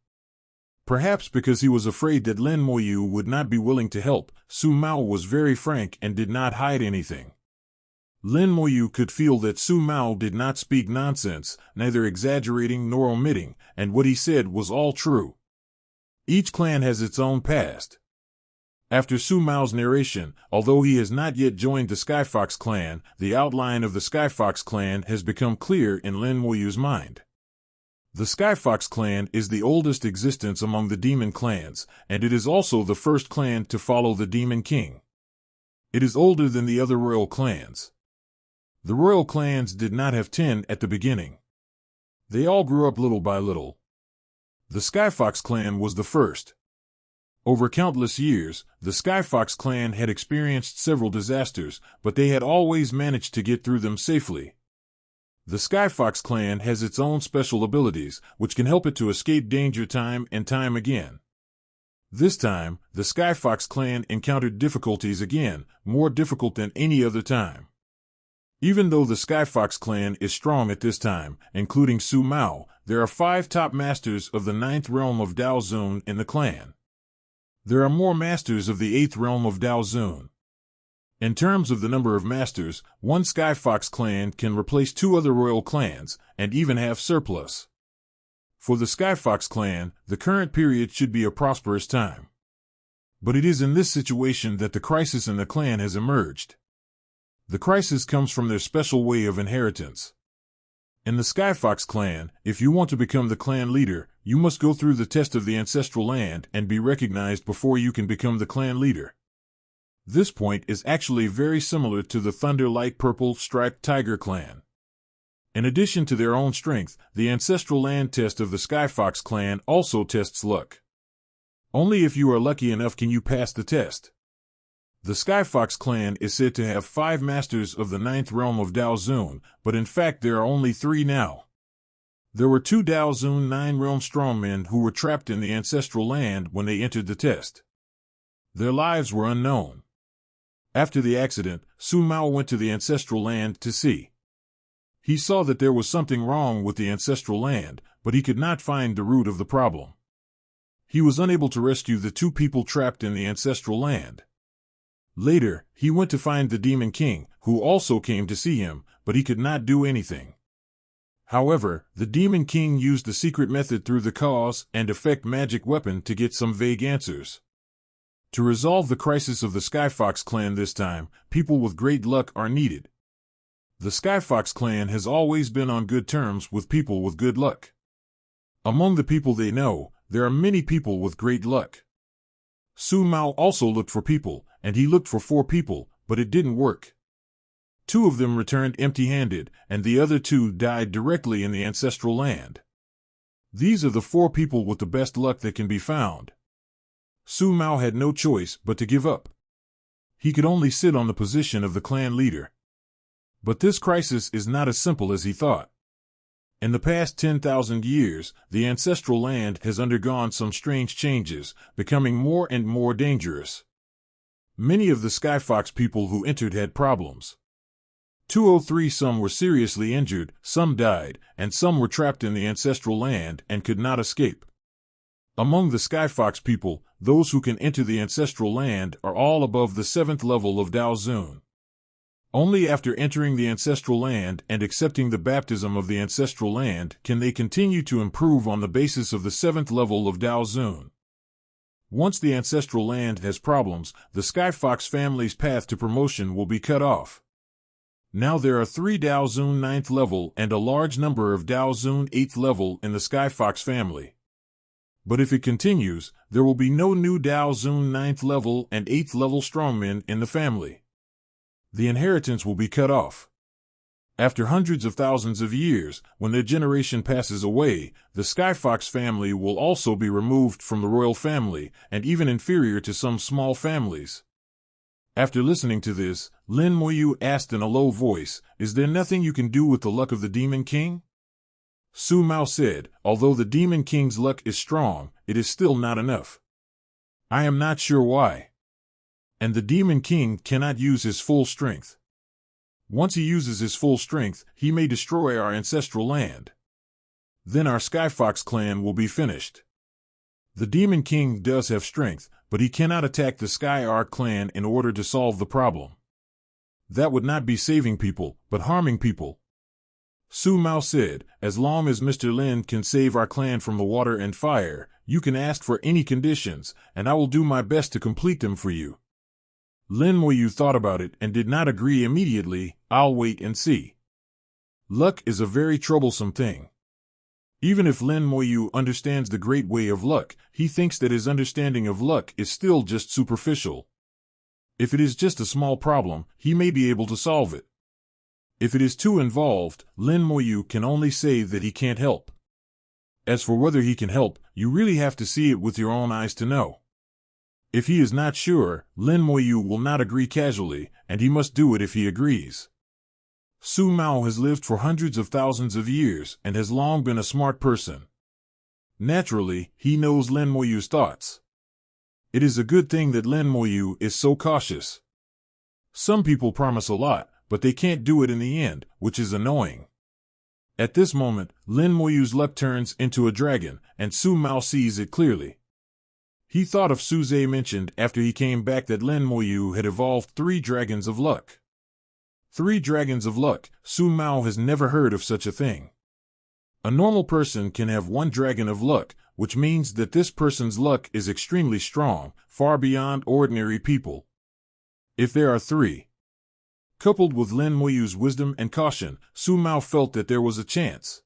Perhaps because he was afraid that Lin Moyu would not be willing to help, Su Mao was very frank and did not hide anything. Lin Moyu could feel that Su Mao did not speak nonsense, neither exaggerating nor omitting, and what he said was all true. Each clan has its own past. After Su Mao's narration, although he has not yet joined the Skyfox clan, the outline of the Skyfox clan has become clear in Lin Moyu's mind. The Skyfox clan is the oldest existence among the demon clans, and it is also the first clan to follow the Demon King. It is older than the other royal clans. The royal clans did not have 10 at the beginning. They all grew up little by little. The Skyfox clan was the first. Over countless years, the Skyfox clan had experienced several disasters, but they had always managed to get through them safely. The Skyfox clan has its own special abilities, which can help it to escape danger time and time again. This time, the Skyfox clan encountered difficulties again, more difficult than any other time. Even though the Skyfox clan is strong at this time, including Su Mao, there are 5 top masters of the 9th realm of Daozun in the clan. There are more masters of the 8th realm of Daozun. In terms of the number of masters, one Skyfox clan can replace 2 other royal clans, and even have surplus. For the Skyfox clan, the current period should be a prosperous time. But it is in this situation that the crisis in the clan has emerged. The crisis comes from their special way of inheritance. In the Skyfox clan, if you want to become the clan leader, you must go through the test of the ancestral land and be recognized before you can become the clan leader. This point is actually very similar to the Thunder Light Purple Striped Tiger clan. In addition to their own strength, the ancestral land test of the Skyfox clan also tests luck. Only if you are lucky enough can you pass the test. The Skyfox clan is said to have 5 masters of the 9th realm of Daozun, but in fact there are only 3 now. There were 2 Daozun 9-realm strongmen who were trapped in the ancestral land when they entered the test. Their lives were unknown. After the accident, Su Mao went to the ancestral land to see. He saw that there was something wrong with the ancestral land, but he could not find the root of the problem. He was unable to rescue the 2 people trapped in the ancestral land. Later, he went to find the Demon King, who also came to see him, but he could not do anything. However, the Demon King used the secret method through the cause and effect magic weapon to get some vague answers. To resolve the crisis of the Skyfox clan this time, people with great luck are needed. The Skyfox clan has always been on good terms with people with good luck. Among the people they know, there are many people with great luck. Su Mao also looked for people, and he looked for 4 people, but it didn't work. 2 of them returned empty-handed, and the other 2 died directly in the ancestral land. These are the 4 people with the best luck that can be found. Su Mao had no choice but to give up. He could only sit on the position of the clan leader. But this crisis is not as simple as he thought. In the past 10,000 years, the ancestral land has undergone some strange changes, becoming more and more dangerous. Many of the Skyfox people who entered had problems. 203 Some were seriously injured, some died, and some were trapped in the ancestral land and could not escape. Among the Skyfox people, those who can enter the ancestral land are all above the 7th level of Daozun. Only after entering the ancestral land and accepting the baptism of the ancestral land can they continue to improve on the basis of the 7th level of Daozun. Once the ancestral land has problems, the Skyfox family's path to promotion will be cut off. Now there are 3 Daozun 9th level and a large number of Daozun 8th level in the Skyfox family. But if it continues, there will be no new Daozun 9th level and 8th level strongmen in the family. The inheritance will be cut off. After hundreds of thousands of years, when their generation passes away, the Skyfox family will also be removed from the royal family, and even inferior to some small families. After listening to this, Lin Moyu asked in a low voice, "Is there nothing you can do with the luck of the Demon King?" Su Mao said, "Although the Demon King's luck is strong, it is still not enough. I am not sure why. And the Demon King cannot use his full strength. Once he uses his full strength, he may destroy our ancestral land. Then our Skyfox clan will be finished. The Demon King does have strength, but he cannot attack the Sky Ark clan in order to solve the problem. That would not be saving people, but harming people." Su Mao said, "As long as Mr. Lin can save our clan from the water and fire, you can ask for any conditions, and I will do my best to complete them for you." Lin Moyu thought about it and did not agree immediately. "I'll wait and see." Luck is a very troublesome thing. Even if Lin Moyu understands the great way of luck, he thinks that his understanding of luck is still just superficial. If it is just a small problem, he may be able to solve it. If it is too involved, Lin Moyu can only say that he can't help. As for whether he can help, you really have to see it with your own eyes to know. If he is not sure, Lin Moyu will not agree casually, and he must do it if he agrees. Su Mao has lived for hundreds of thousands of years and has long been a smart person. Naturally, he knows Lin Moyu's thoughts. It is a good thing that Lin Moyu is so cautious. Some people promise a lot, but they can't do it in the end, which is annoying. At this moment, Lin Moyu's luck turns into a dragon, and Su Mao sees it clearly. He thought of Suze mentioned after he came back that Lin Moyu had evolved 3 dragons of luck. 3 dragons of luck, Su Mao has never heard of such a thing. A normal person can have 1 dragon of luck, which means that this person's luck is extremely strong, far beyond ordinary people. If there are 3, coupled with Lin Moyu's wisdom and caution, Su Mao felt that there was a chance.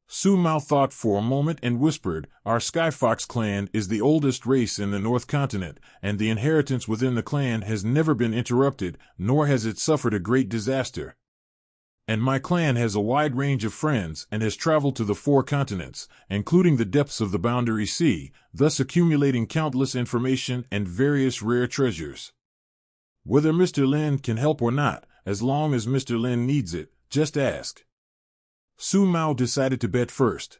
Su Mao thought for a moment and whispered, "Our Skyfox clan is the oldest race in the North Continent, and the inheritance within the clan has never been interrupted, nor has it suffered a great disaster. And my clan has a wide range of friends and has traveled to the 4 continents, including the depths of the Boundary Sea, thus accumulating countless information and various rare treasures. Whether Mr. Lin can help or not, as long as Mr. Lin needs it, just ask." Su Mao decided to bet first.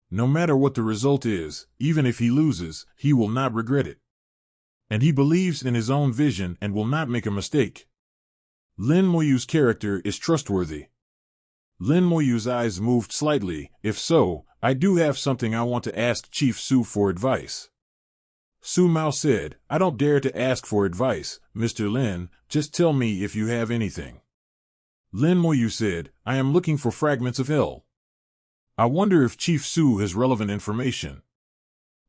No matter what the result is, even if he loses, he will not regret it. And he believes in his own vision and will not make a mistake. Lin Moyu's character is trustworthy. Lin Moyu's eyes moved slightly. "If so, I do have something I want to ask Chief Su for advice." Su Mao said, "I don't dare to ask for advice, Mr. Lin, just tell me if you have anything." Lin Moyu said, "I am looking for fragments of hell. I wonder if Chief Su has relevant information."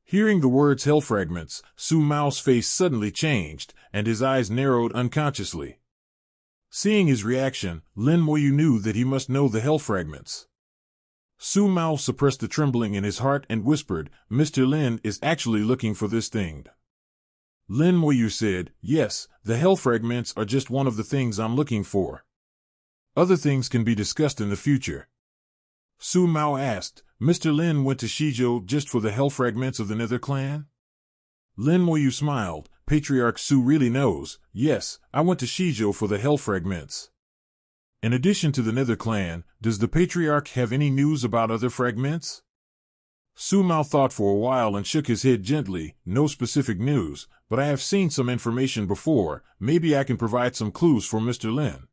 Hearing the words hell fragments, Su Mao's face suddenly changed, and his eyes narrowed unconsciously. Seeing his reaction, Lin Moyu knew that he must know the hell fragments. Su Mao suppressed the trembling in his heart and whispered, "Mr. Lin is actually looking for this thing." Lin Moyu said, "Yes, the hell fragments are just one of the things I'm looking for. Other things can be discussed in the future." Su Mao asked, "Mr. Lin went to Shizhou just for the hell fragments of the Nether clan?" Lin Moyu smiled. "Patriarch Su really knows. Yes, I went to Shizhou for the hell fragments." In addition to the Nether clan, does the Patriarch have any news about other fragments? Su Mao thought for a while and shook his head gently. "No specific news, but I have seen some information before. Maybe I can provide some clues for Mr. Lin."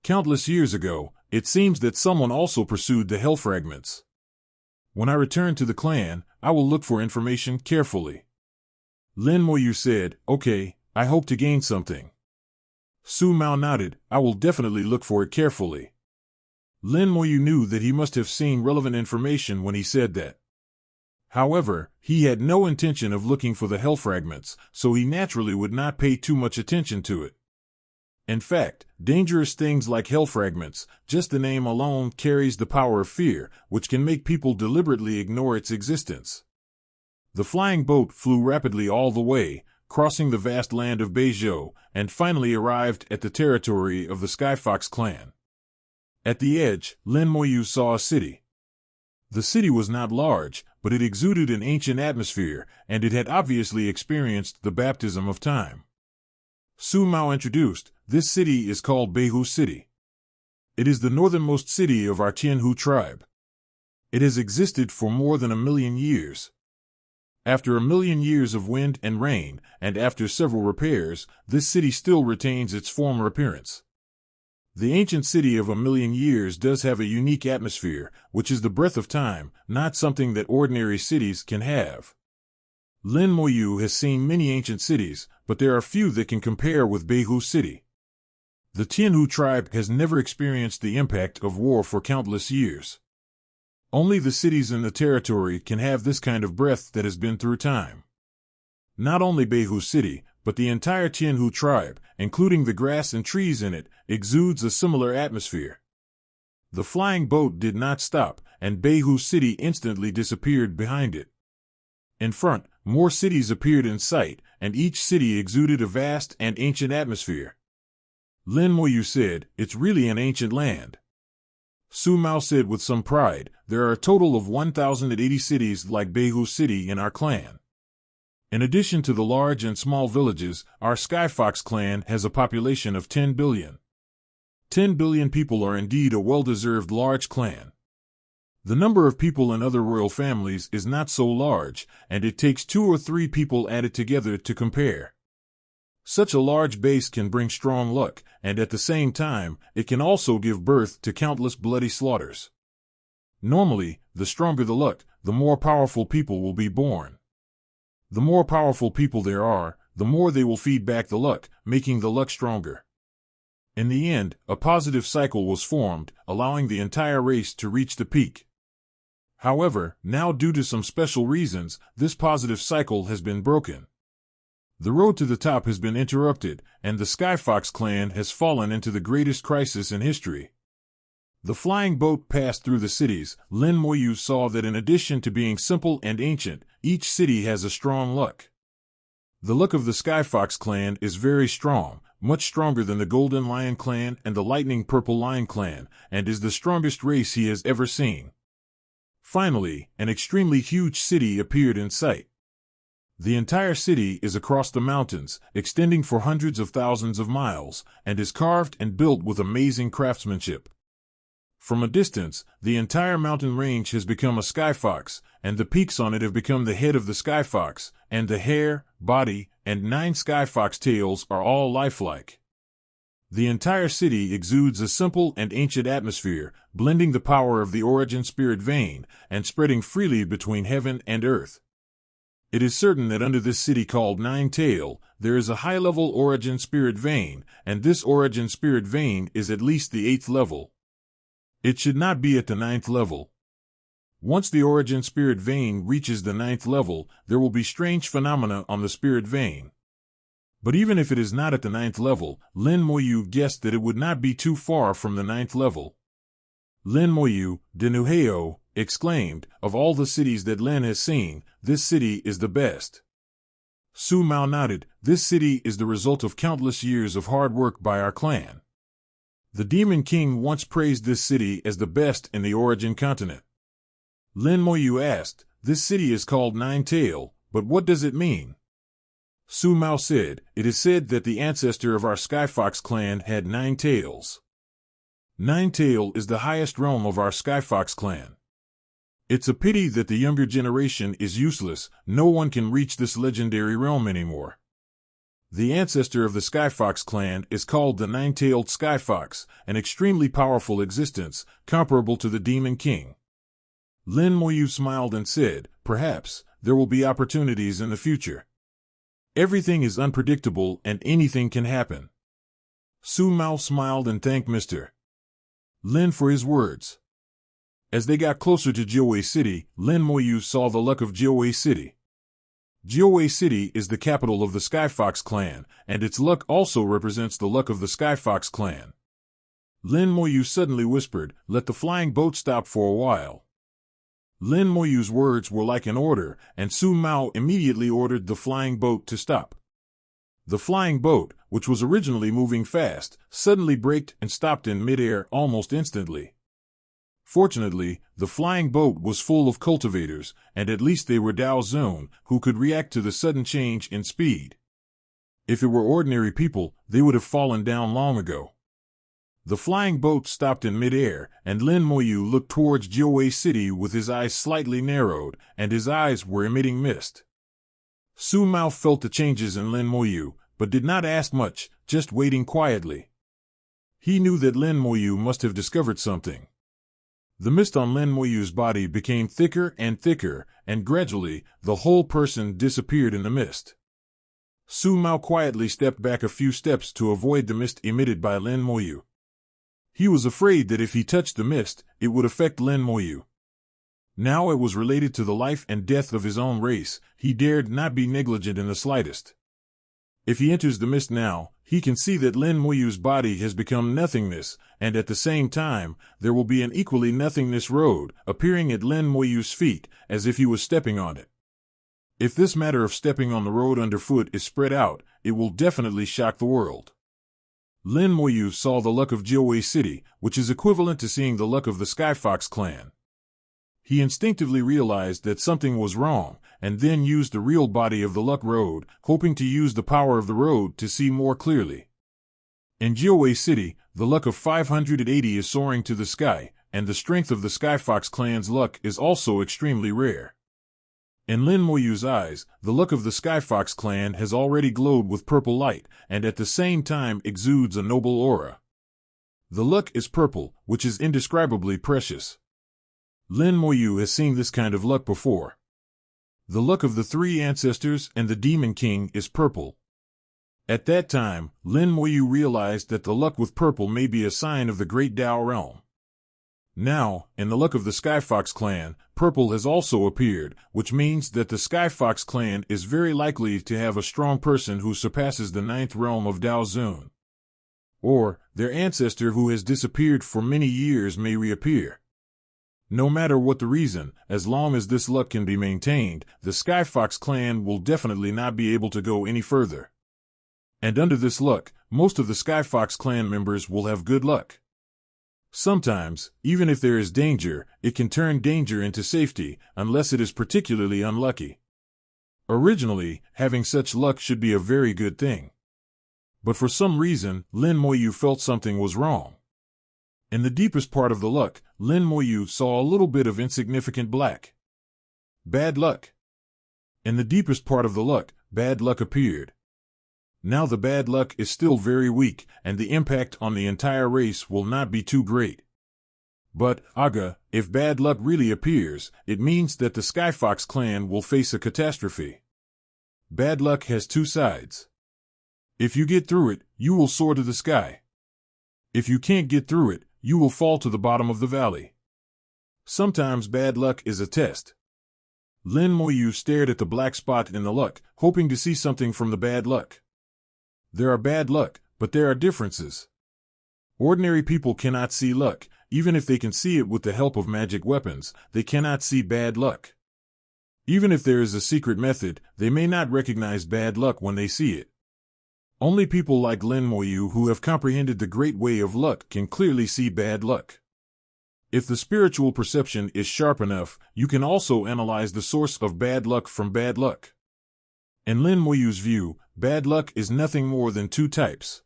Countless years ago, it seems that someone also pursued the hell fragments. When I return to the clan, I will look for information carefully. Lin Moyu said, Okay, I hope to gain something. Su Mao nodded, I will definitely look for it carefully. Lin Moyu knew that he must have seen relevant information when he said that. However, he had no intention of looking for the hell fragments, so he naturally would not pay too much attention to it. In fact, dangerous things like hell fragments, just the name alone carries the power of fear, which can make people deliberately ignore its existence. The flying boat flew rapidly all the way, crossing the vast land of Beizhou, and finally arrived at the territory of the Skyfox clan. At the edge, Lin Moyu saw a city. The city was not large, but it exuded an ancient atmosphere, and it had obviously experienced the baptism of time. Su Mao introduced, this city is called Beihu City. It is the northernmost city of our Tianhu tribe. It has existed for more than 1,000,000 years. After 1,000,000 years of wind and rain, and after several repairs, this city still retains its former appearance. The ancient city of 1,000,000 years does have a unique atmosphere, which is the breath of time, not something that ordinary cities can have. Lin Moyu has seen many ancient cities, but there are few that can compare with Beihu City. The Tianhu tribe has never experienced the impact of war for countless years. Only the cities in the territory can have this kind of breath that has been through time. Not only Beihu City, but the entire Tianhu tribe, including the grass and trees in it, exudes a similar atmosphere. The flying boat did not stop, and Beihu City instantly disappeared behind it. In front, more cities appeared in sight, and each city exuded a vast and ancient atmosphere. Lin Moyu said, It's really an ancient land. Su Mao said with some pride, There are a total of 1,080 cities like Beihu City in our clan. In addition to the large and small villages, our Skyfox clan has a population of 10 billion. 10 billion people are indeed a well-deserved large clan. The number of people in other royal families is not so large, and it takes 2 or 3 people added together to compare. Such a large base can bring strong luck, and at the same time, it can also give birth to countless bloody slaughters. Normally, the stronger the luck, the more powerful people will be born. The more powerful people there are, the more they will feed back the luck, making the luck stronger. In the end, a positive cycle was formed, allowing the entire race to reach the peak. However, now due to some special reasons, this positive cycle has been broken. The road to the top has been interrupted, and the Skyfox clan has fallen into the greatest crisis in history. The flying boat passed through the cities. Lin Moyu saw that in addition to being simple and ancient, each city has a strong luck. The luck of the Skyfox clan is very strong, much stronger than the Golden Lion clan and the Lightning Purple Lion clan, and is the strongest race he has ever seen. Finally, an extremely huge city appeared in sight. The entire city is across the mountains, extending for hundreds of thousands of miles, and is carved and built with amazing craftsmanship. From a distance, the entire mountain range has become a skyfox, and the peaks on it have become the head of the skyfox, and the hair, body, and 9 skyfox tails are all lifelike. The entire city exudes a simple and ancient atmosphere, blending the power of the origin spirit vein, and spreading freely between heaven and earth. It is certain that under this city called Nine Tail, there is a high-level origin spirit vein, and this origin spirit vein is at least the 8th level. It should not be at the 9th level. Once the origin spirit vein reaches the 9th level, there will be strange phenomena on the spirit vein. But even if it is not at the 9th level, Lin Moyu guessed that it would not be too far from the 9th level. Lin Moyu, Denuheo, exclaimed, of all the cities that Lin has seen, this city is the best. Su Mao nodded, this city is the result of countless years of hard work by our clan. The Demon King once praised this city as the best in the origin continent. Lin Moyu asked, this city is called Nine Tail, but what does it mean? Su Mao said, it is said that the ancestor of our Skyfox clan had 9 tails. 9 Tail is the highest realm of our Skyfox clan. It's a pity that the younger generation is useless, no one can reach this legendary realm anymore. The ancestor of the Skyfox clan is called the Nine-Tailed Skyfox, an extremely powerful existence, comparable to the Demon King. Lin Moyu smiled and said, "Perhaps there will be opportunities in the future. Everything is unpredictable and anything can happen." Su Mao smiled and thanked Mr. Lin for his words. As they got closer to Jiuwei City, Lin Moyu saw the luck of Jiuwei City. Jiuwei City is the capital of the Skyfox clan, and its luck also represents the luck of the Skyfox clan. Lin Moyu suddenly whispered, "Let the flying boat stop for a while." Lin Moyu's words were like an order, and Su Mao immediately ordered the flying boat to stop. The flying boat, which was originally moving fast, suddenly braked and stopped in midair almost instantly. Fortunately, the flying boat was full of cultivators, and at least they were Dao Zun, who could react to the sudden change in speed. If it were ordinary people, they would have fallen down long ago. The flying boat stopped in midair, and Lin Moyu looked towards Jiuwei City with his eyes slightly narrowed, and his eyes were emitting mist. Su Mao felt the changes in Lin Moyu, but did not ask much, just waiting quietly. He knew that Lin Moyu must have discovered something. The mist on Lin Moyu's body became thicker, and gradually, the whole person disappeared in the mist. Su Mao quietly stepped back a few steps to avoid the mist emitted by Lin Moyu. He was afraid that if he touched the mist, it would affect Lin Moyu. Now it was related to the life and death of his own race. He dared not be negligent in the slightest. If he enters the mist now, he can see that Lin Moyu's body has become nothingness, and at the same time, there will be an equally nothingness road appearing at Lin Moyu's feet, as if he was stepping on it. If this matter of stepping on the road underfoot is spread out, it will definitely shock the world. Lin Moyu saw the luck of Jiuwei City, which is equivalent to seeing the luck of the Skyfox clan. He instinctively realized that something was wrong, and then used the real body of the luck road, hoping to use the power of the road to see more clearly. In Jiuwei City, the luck of 580 is soaring to the sky, and the strength of the Skyfox clan's luck is also extremely rare. In Lin Moyu's eyes, the luck of the Skyfox clan has already glowed with purple light, and at the same time exudes a noble aura. The luck is purple, which is indescribably precious. Lin Moyu has seen this kind of luck before. The luck of the three ancestors and the Demon King is purple. At that time, Lin Moyu realized that the luck with purple may be a sign of the great Dao realm. Now, in the luck of the Skyfox clan, purple has also appeared, which means that the Skyfox clan is very likely to have a strong person who surpasses the ninth realm of Dao Zun. Or, their ancestor who has disappeared for many years may reappear. No matter what the reason, as long as this luck can be maintained, the Skyfox clan will definitely not be able to go any further. And under this luck, most of the Skyfox clan members will have good luck. Sometimes, even if there is danger, it can turn danger into safety, unless it is particularly unlucky. Originally, having such luck should be a very good thing. But for some reason, Lin Moyu felt something was wrong. In the deepest part of the luck, Lin Moyu saw a little bit of insignificant black. Bad luck. In the deepest part of the luck, bad luck appeared. Now the bad luck is still very weak, and the impact on the entire race will not be too great. But, Aga, if bad luck really appears, it means that the Skyfox clan will face a catastrophe. Bad luck has two sides. If you get through it, you will soar to the sky. If you can't get through it, you will fall to the bottom of the valley. Sometimes bad luck is a test. Lin Moyu stared at the black spot in the luck, hoping to see something from the bad luck. There are bad luck, but there are differences. Ordinary people cannot see luck. Even if they can see it with the help of magic weapons, they cannot see bad luck. Even if there is a secret method, they may not recognize bad luck when they see it. Only people like Lin Moyu who have comprehended the great way of luck can clearly see bad luck. If the spiritual perception is sharp enough, you can also analyze the source of bad luck from bad luck. In Lin Moyu's view, bad luck is nothing more than two types.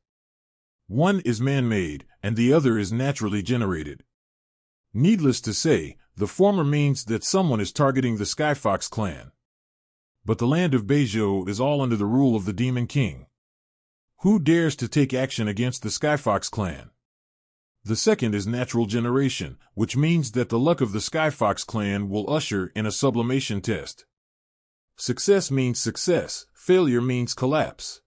One is man-made, and the other is naturally generated. Needless to say, the former means that someone is targeting the Skyfox clan. But the land of Beizhou is all under the rule of the Demon King. Who dares to take action against the Skyfox clan? The second is natural generation, which means that the luck of the Skyfox clan will usher in a sublimation test. Success means success, failure means collapse.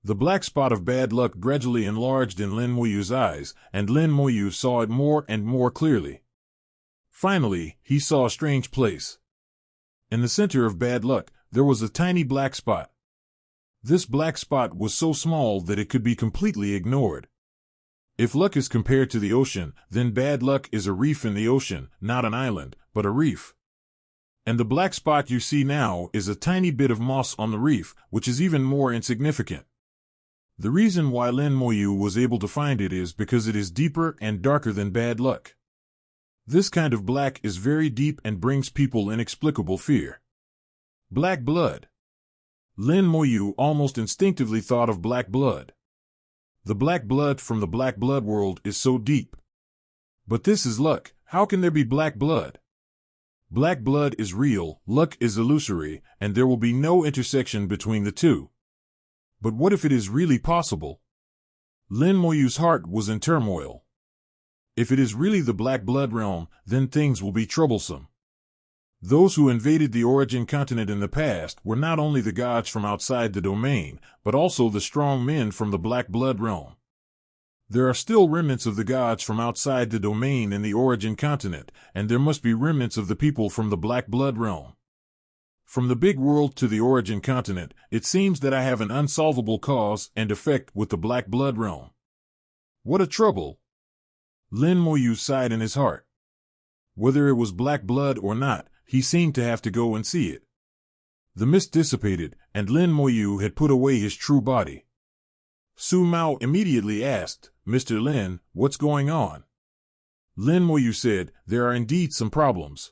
The black spot of bad luck gradually enlarged in Lin Moyu's eyes, and Lin Moyu saw it more and more clearly. Finally, he saw a strange place. In the center of bad luck, there was a tiny black spot. This black spot was so small that it could be completely ignored. If luck is compared to the ocean, then bad luck is a reef in the ocean, not an island, but a reef. And the black spot you see now is a tiny bit of moss on the reef, which is even more insignificant. The reason why Lin Moyu was able to find it is because it is deeper and darker than bad luck. This kind of black is very deep and brings people inexplicable fear. Black blood. Lin Moyu almost instinctively thought of black blood. The black blood from the black blood world is so deep. But this is luck. How can there be black blood? Black blood is real, luck is illusory, and there will be no intersection between the two. But what if it is really possible? Lin Moyu's heart was in turmoil. If it is really the black blood realm, then things will be troublesome. Those who invaded the origin continent in the past were not only the gods from outside the domain, but also the strong men from the black blood realm. There are still remnants of the gods from outside the domain in the origin continent, and there must be remnants of the people from the black blood realm. From the big world to the origin continent, it seems that I have an unsolvable cause and effect with the black blood realm. What a trouble! Lin Moyu sighed in his heart. Whether it was black blood or not, he seemed to have to go and see it. The mist dissipated, and Lin Moyu had put away his true body. Su Mao immediately asked, "Mr. Lin, what's going on?" Lin Moyu said, "There are indeed some problems.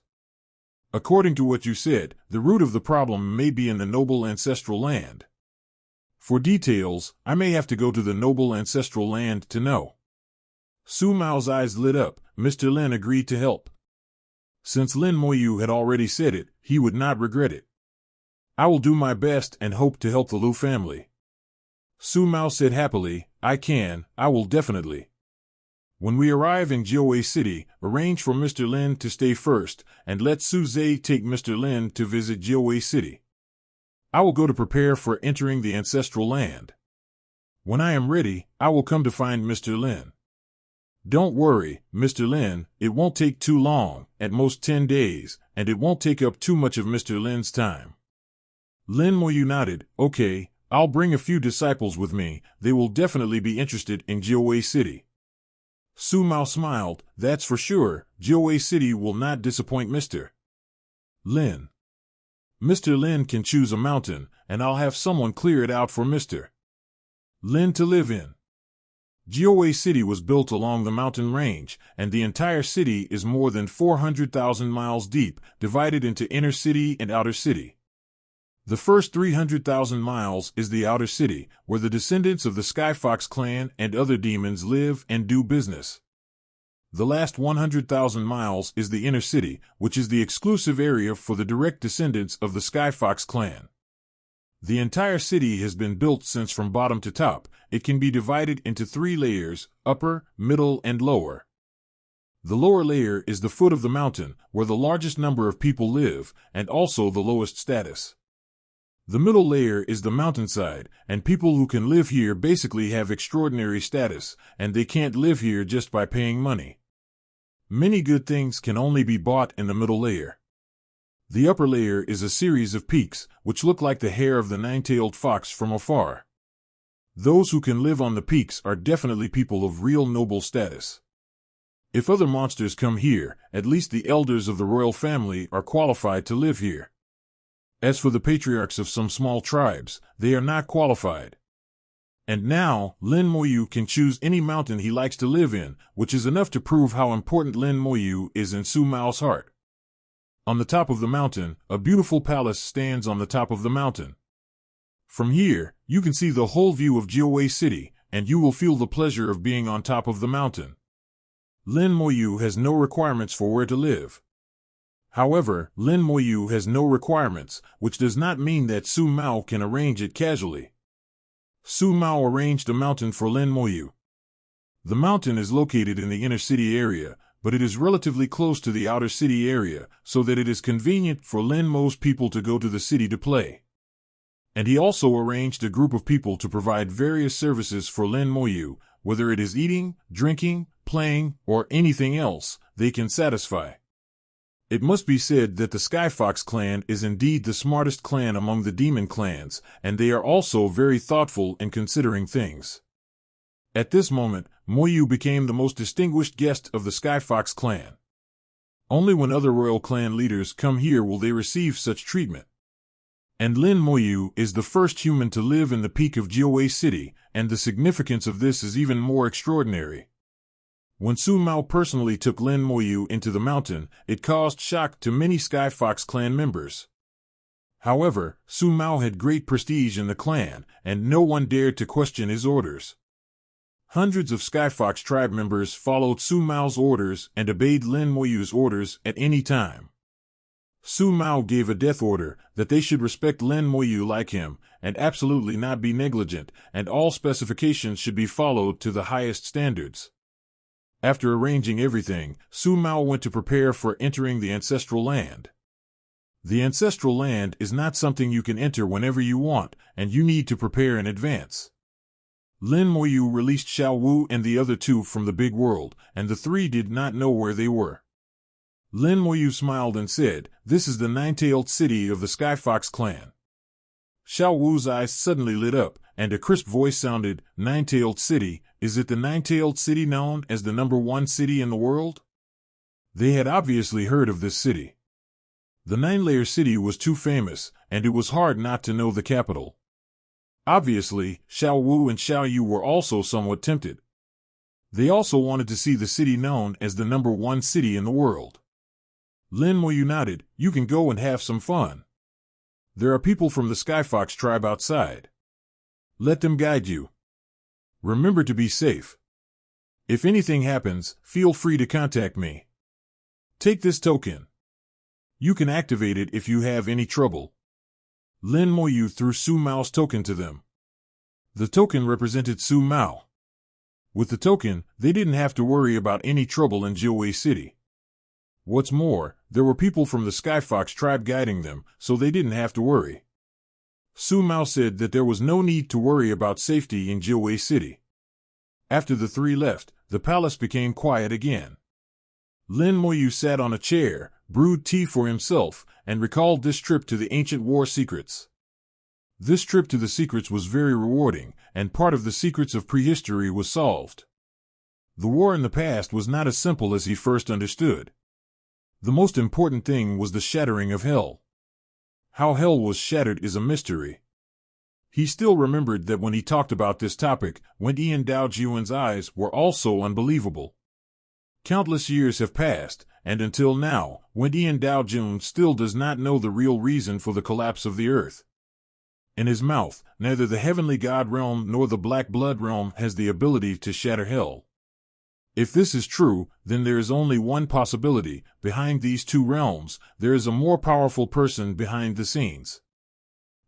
According to what you said, the root of the problem may be in the noble ancestral land. For details, I may have to go to the noble ancestral land to know." Su Mao's eyes lit up. Mr. Lin agreed to help. Since Lin Moyu had already said it, he would not regret it. "I will do my best and hope to help the Lu family." Su Mao said happily, I will definitely. When we arrive in Jiawei City, arrange for Mr. Lin to stay first, and let Su Zhe take Mr. Lin to visit Jiawei City. I will go to prepare for entering the ancestral land. When I am ready, I will come to find Mr. Lin. Don't worry, Mr. Lin, it won't take too long, at most 10 days, and it won't take up too much of Mr. Lin's time. Lin Moyu nodded. Okay, I'll bring a few disciples with me. They will definitely be interested in Jiawei City. Su Mao smiled. That's for sure. Jiawei City will not disappoint Mr. Lin. Mr. Lin can choose a mountain, and I'll have someone clear it out for Mr. Lin to live in. Jiawei City was built along the mountain range, and the entire city is more than 400,000 miles deep, divided into inner city and outer city. The first 300,000 miles is the outer city, where the descendants of the Skyfox clan and other demons live and do business. The last 100,000 miles is the inner city, which is the exclusive area for the direct descendants of the Skyfox clan. The entire city has been built since from bottom to top. It can be divided into 3 layers, upper, middle, and lower. The lower layer is the foot of the mountain, where the largest number of people live, and also the lowest status. The middle layer is the mountainside, and people who can live here basically have extraordinary status, and they can't live here just by paying money. Many good things can only be bought in the middle layer. The upper layer is a series of peaks, which look like the hair of the nine-tailed fox from afar. Those who can live on the peaks are definitely people of real noble status. If other monsters come here, at least the elders of the royal family are qualified to live here. As for the patriarchs of some small tribes, they are not qualified. And now, Lin Moyu can choose any mountain he likes to live in, which is enough to prove how important Lin Moyu is in Su Mao's heart. On the top of the mountain, a beautiful palace stands on the top of the mountain. From here, you can see the whole view of Jiawei City, and you will feel the pleasure of being on top of the mountain. Lin Moyu has no requirements for where to live. However, Lin Moyu has no requirements, which does not mean that Su Mao can arrange it casually. Su Mao arranged a mountain for Lin Moyu. The mountain is located in the inner city area, but it is relatively close to the outer city area, so that it is convenient for Lin Mo's people to go to the city to play. And he also arranged a group of people to provide various services for Lin Moyu, whether it is eating, drinking, playing, or anything else they can satisfy. It must be said that the Skyfox clan is indeed the smartest clan among the demon clans, and they are also very thoughtful in considering things. At this moment, Moyu became the most distinguished guest of the Skyfox clan. Only when other royal clan leaders come here will they receive such treatment. And Lin Moyu is the first human to live in the peak of Jiuwei City, and the significance of this is even more extraordinary. When Su Mao personally took Lin Moyu into the mountain, it caused shock to many Skyfox clan members. However, Su Mao had great prestige in the clan, and no one dared to question his orders. Hundreds of Skyfox tribe members followed Su Mao's orders and obeyed Lin Moyu's orders at any time. Su Mao gave a death order that they should respect Lin Moyu like him, and absolutely not be negligent, and all specifications should be followed to the highest standards. After arranging everything, Su Mao went to prepare for entering the ancestral land. The ancestral land is not something you can enter whenever you want, and you need to prepare in advance. Lin Moyu released Xiao Wu and the other two from the big world, and the three did not know where they were. Lin Moyu smiled and said, "This is the nine-tailed city of the Skyfox clan." Xiao Wu's eyes suddenly lit up, and a crisp voice sounded, "Nine-tailed city? Is it the nine-tailed city known as the #1 city in the world?" They had obviously heard of this city. The nine-layer city was too famous, and it was hard not to know the capital. Obviously, Xiao Wu and Xiao Yu were also somewhat tempted. They also wanted to see the city known as the #1 city in the world. Lin Moyu nodded, "You can go and have some fun. There are people from the Skyfox tribe outside. Let them guide you. Remember to be safe. If anything happens, feel free to contact me. Take this token. You can activate it if you have any trouble." Lin Moyu threw Su Mao's token to them. The token represented Su Mao. With the token, they didn't have to worry about any trouble in Jiuwei City. What's more, there were people from the Skyfox tribe guiding them, so they didn't have to worry. Su Mao said that there was no need to worry about safety in Jiuwei City. After the three left, the palace became quiet again. Lin Moyu sat on a chair, brewed tea for himself, and recalled this trip to the ancient war secrets. This trip to the secrets was very rewarding, and part of the secrets of prehistory was solved. The war in the past was not as simple as he first understood. The most important thing was the shattering of hell. How hell was shattered is a mystery. He still remembered that when he talked about this topic, Wen Ian Dao Jiuan's eyes were also unbelievable. Countless years have passed, and until now, Wen Ian Dao Jiuan still does not know the real reason for the collapse of the earth. In his mouth, neither the heavenly god realm nor the black blood realm has the ability to shatter hell. If this is true, then there is only one possibility: behind these two realms, there is a more powerful person behind the scenes.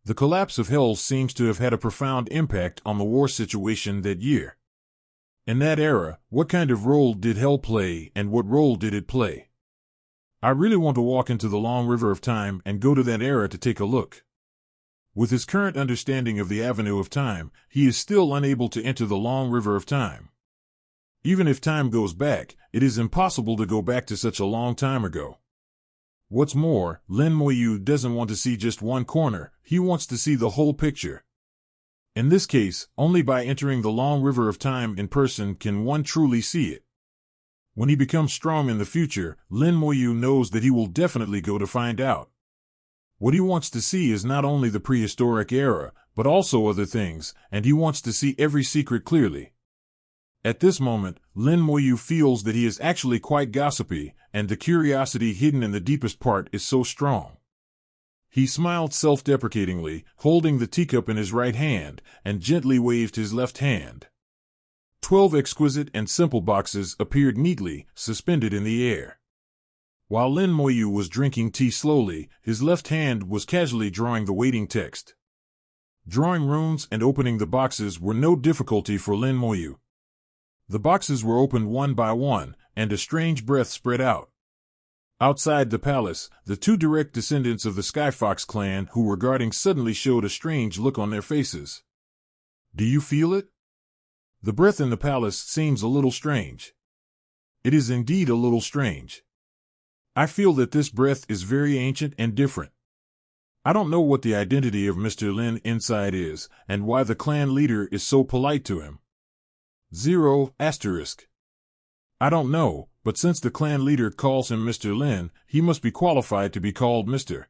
The collapse of hell seems to have had a profound impact on the war situation that year. In that era, what kind of role did hell play, and what role did it play? I really want to walk into the long river of time and go to that era to take a look. With his current understanding of the avenue of time, he is still unable to enter the long river of time. Even if time goes back, it is impossible to go back to such a long time ago. What's more, Lin Moyu doesn't want to see just one corner, he wants to see the whole picture. In this case, only by entering the long river of time in person can one truly see it. When he becomes strong in the future, Lin Moyu knows that he will definitely go to find out. What he wants to see is not only the prehistoric era, but also other things, and he wants to see every secret clearly. At this moment, Lin Moyu feels that he is actually quite gossipy, and the curiosity hidden in the deepest part is so strong. He smiled self-deprecatingly, holding the teacup in his right hand, and gently waved his left hand. 12 exquisite and simple boxes appeared neatly, suspended in the air. While Lin Moyu was drinking tea slowly, his left hand was casually drawing the waiting text. Drawing runes and opening the boxes were no difficulty for Lin Moyu. The boxes were opened one by one, and a strange breath spread out. Outside the palace, the two direct descendants of the Skyfox clan who were guarding suddenly showed a strange look on their faces. Do you feel it? The breath in the palace seems a little strange. It is indeed a little strange. I feel that this breath is very ancient and different. I don't know what the identity of Mr. Lin inside is, and why the clan leader is so polite to him. 0**. I don't know, but since the clan leader calls him Mr. Lin, he must be qualified to be called Mr.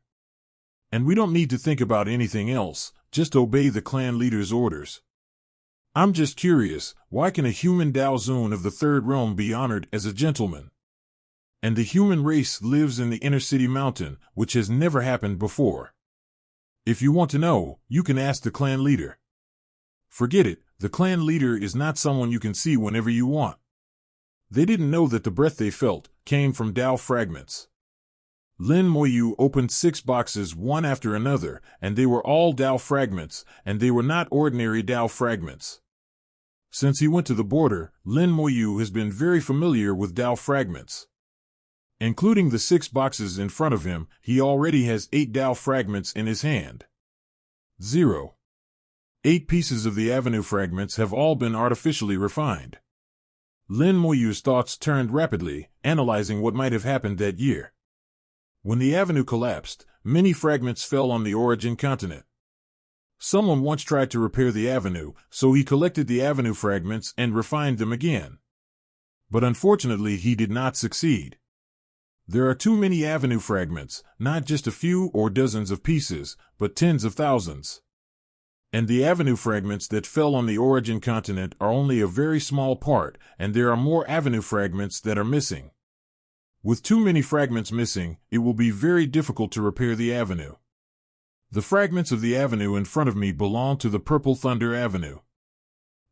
And we don't need to think about anything else, just obey the clan leader's orders. I'm just curious, why can a human Dao Zun of the Third Realm be honored as a gentleman? And the human race lives in the inner city mountain, which has never happened before. If you want to know, you can ask the clan leader. Forget it, the clan leader is not someone you can see whenever you want. They didn't know that the breath they felt came from Dao fragments. Lin Moyu opened 6 boxes one after another, and they were all Dao fragments, and they were not ordinary Dao fragments. Since he went to the border, Lin Moyu has been very familiar with Dao fragments. Including the 6 boxes in front of him, he already has 8 Dao fragments in his hand. 0. 8 pieces of the Avenue fragments have all been artificially refined. Lin Moyu's thoughts turned rapidly, analyzing what might have happened that year. When the Avenue collapsed, many fragments fell on the origin continent. Someone once tried to repair the Avenue, so he collected the Avenue fragments and refined them again. But unfortunately he did not succeed. There are too many Avenue fragments, not just a few or dozens of pieces, but tens of thousands. And the Avenue fragments that fell on the origin continent are only a very small part, and there are more Avenue fragments that are missing. With too many fragments missing, it will be very difficult to repair the Avenue. The fragments of the Avenue in front of me belong to the Purple Thunder Avenue.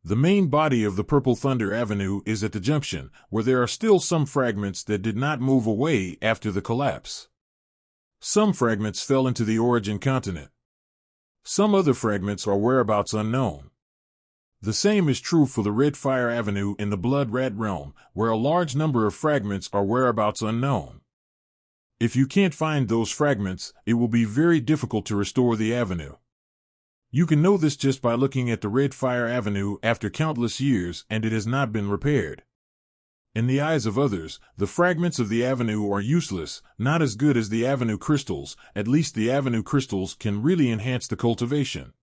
The main body of the Purple Thunder Avenue is at the junction, where there are still some fragments that did not move away after the collapse. Some fragments fell into the origin continent. Some other fragments are whereabouts unknown. The same is true for the Red Fire Avenue in the Blood Rat Realm, where a large number of fragments are whereabouts unknown. If you can't find those fragments, it will be very difficult to restore the Avenue. You can know this just by looking at the Red Fire Avenue after countless years, and it has not been repaired. In the eyes of others, the fragments of the Avenue are useless, not as good as the Avenue crystals. At least the Avenue crystals can really enhance the cultivation.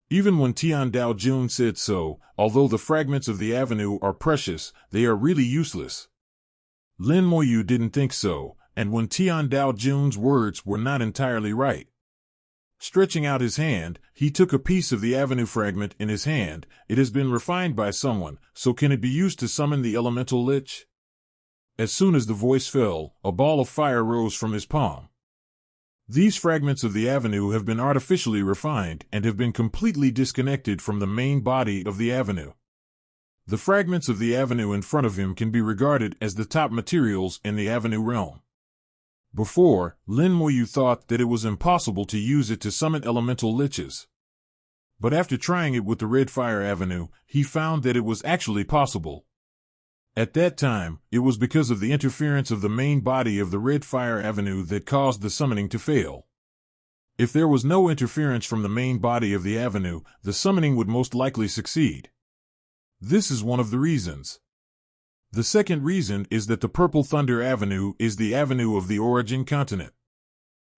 Even when Tian Dao Jun said so, although the fragments of the Avenue are precious, they are really useless. Lin Moyu didn't think so, and when Tian Dao Jun's words were not entirely right. Stretching out his hand, he took a piece of the Avenue fragment in his hand. It has been refined by someone, so can it be used to summon the elemental lich? As soon as the voice fell, a ball of fire rose from his palm. These fragments of the Avenue have been artificially refined and have been completely disconnected from the main body of the Avenue. The fragments of the Avenue in front of him can be regarded as the top materials in the Avenue realm. Before, Lin Moyu thought that it was impossible to use it to summon elemental liches. But after trying it with the Red Fire Avenue, he found that it was actually possible. At that time, it was because of the interference of the main body of the Red Fire Avenue that caused the summoning to fail. If there was no interference from the main body of the Avenue, the summoning would most likely succeed. This is one of the reasons. The second reason is that the Purple Thunder Avenue is the avenue of the origin continent.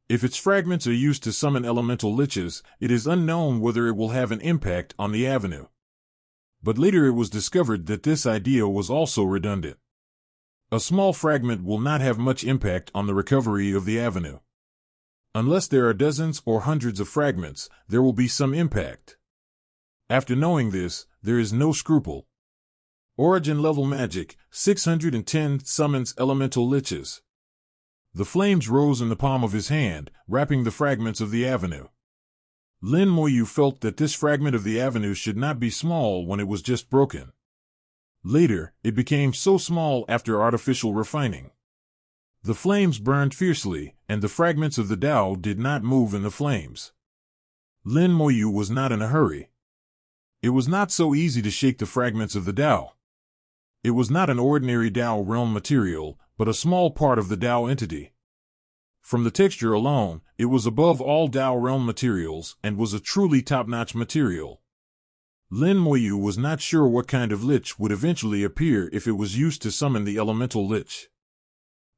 If its fragments are used to summon elemental liches, it is unknown whether it will have an impact on the avenue. But later it was discovered that this idea was also redundant. A small fragment will not have much impact on the recovery of the avenue. Unless there are dozens or hundreds of fragments, there will be some impact. After knowing this, there is no scruple. Origin level magic, 610 summons elemental liches. The flames rose in the palm of his hand, wrapping the fragments of the avenue. Lin Moyu felt that this fragment of the avenue should not be small when it was just broken. Later, it became so small after artificial refining. The flames burned fiercely, and the fragments of the Tao did not move in the flames. Lin Moyu was not in a hurry. It was not so easy to shake the fragments of the Tao. It was not an ordinary Tao realm material, but a small part of the Tao entity. From the texture alone, it was above all Tao realm materials and was a truly top-notch material. Lin Moyu was not sure what kind of lich would eventually appear if it was used to summon the elemental lich.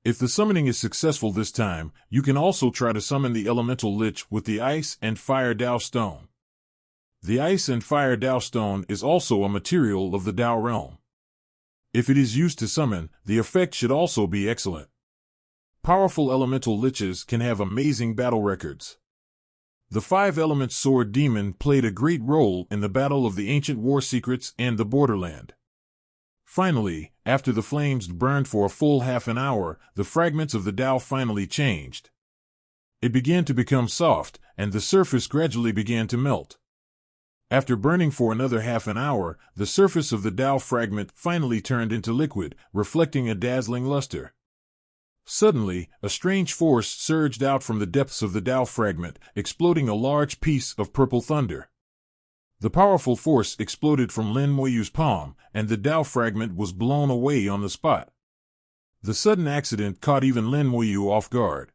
If the summoning is successful this time, you can also try to summon the elemental lich with the Ice and Fire Tao Stone. The Ice and Fire Tao Stone is also a material of the Tao realm. If it is used to summon, the effect should also be excellent. Powerful elemental liches can have amazing battle records. The 5-element sword demon played a great role in the battle of the ancient war secrets and the borderland. Finally, after the flames burned for a full half an hour, the fragments of the Tao finally changed. It began to become soft, and the surface gradually began to melt. After burning for another half an hour, the surface of the Tao fragment finally turned into liquid, reflecting a dazzling luster. Suddenly, a strange force surged out from the depths of the Tao fragment, exploding a large piece of purple thunder. The powerful force exploded from Lin Moyu's palm, and the Tao fragment was blown away on the spot. The sudden accident caught even Lin Moyu off guard.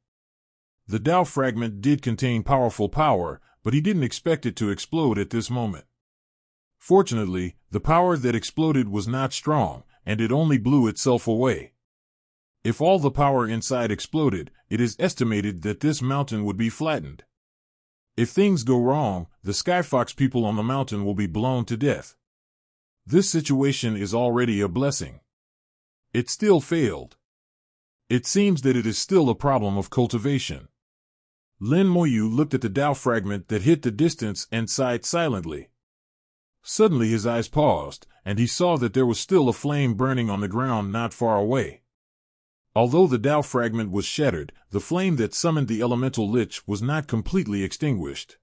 The Tao fragment did contain powerful power, but he didn't expect it to explode at this moment. Fortunately, the power that exploded was not strong, and it only blew itself away. If all the power inside exploded, it is estimated that this mountain would be flattened. If things go wrong, the Skyfox people on the mountain will be blown to death. This situation is already a blessing. It still failed. It seems that it is still a problem of cultivation. Lin Moyu looked at the Tao fragment that hit the distance and sighed silently. Suddenly his eyes paused, and he saw that there was still a flame burning on the ground not far away. Although the Tao fragment was shattered, the flame that summoned the elemental lich was not completely extinguished.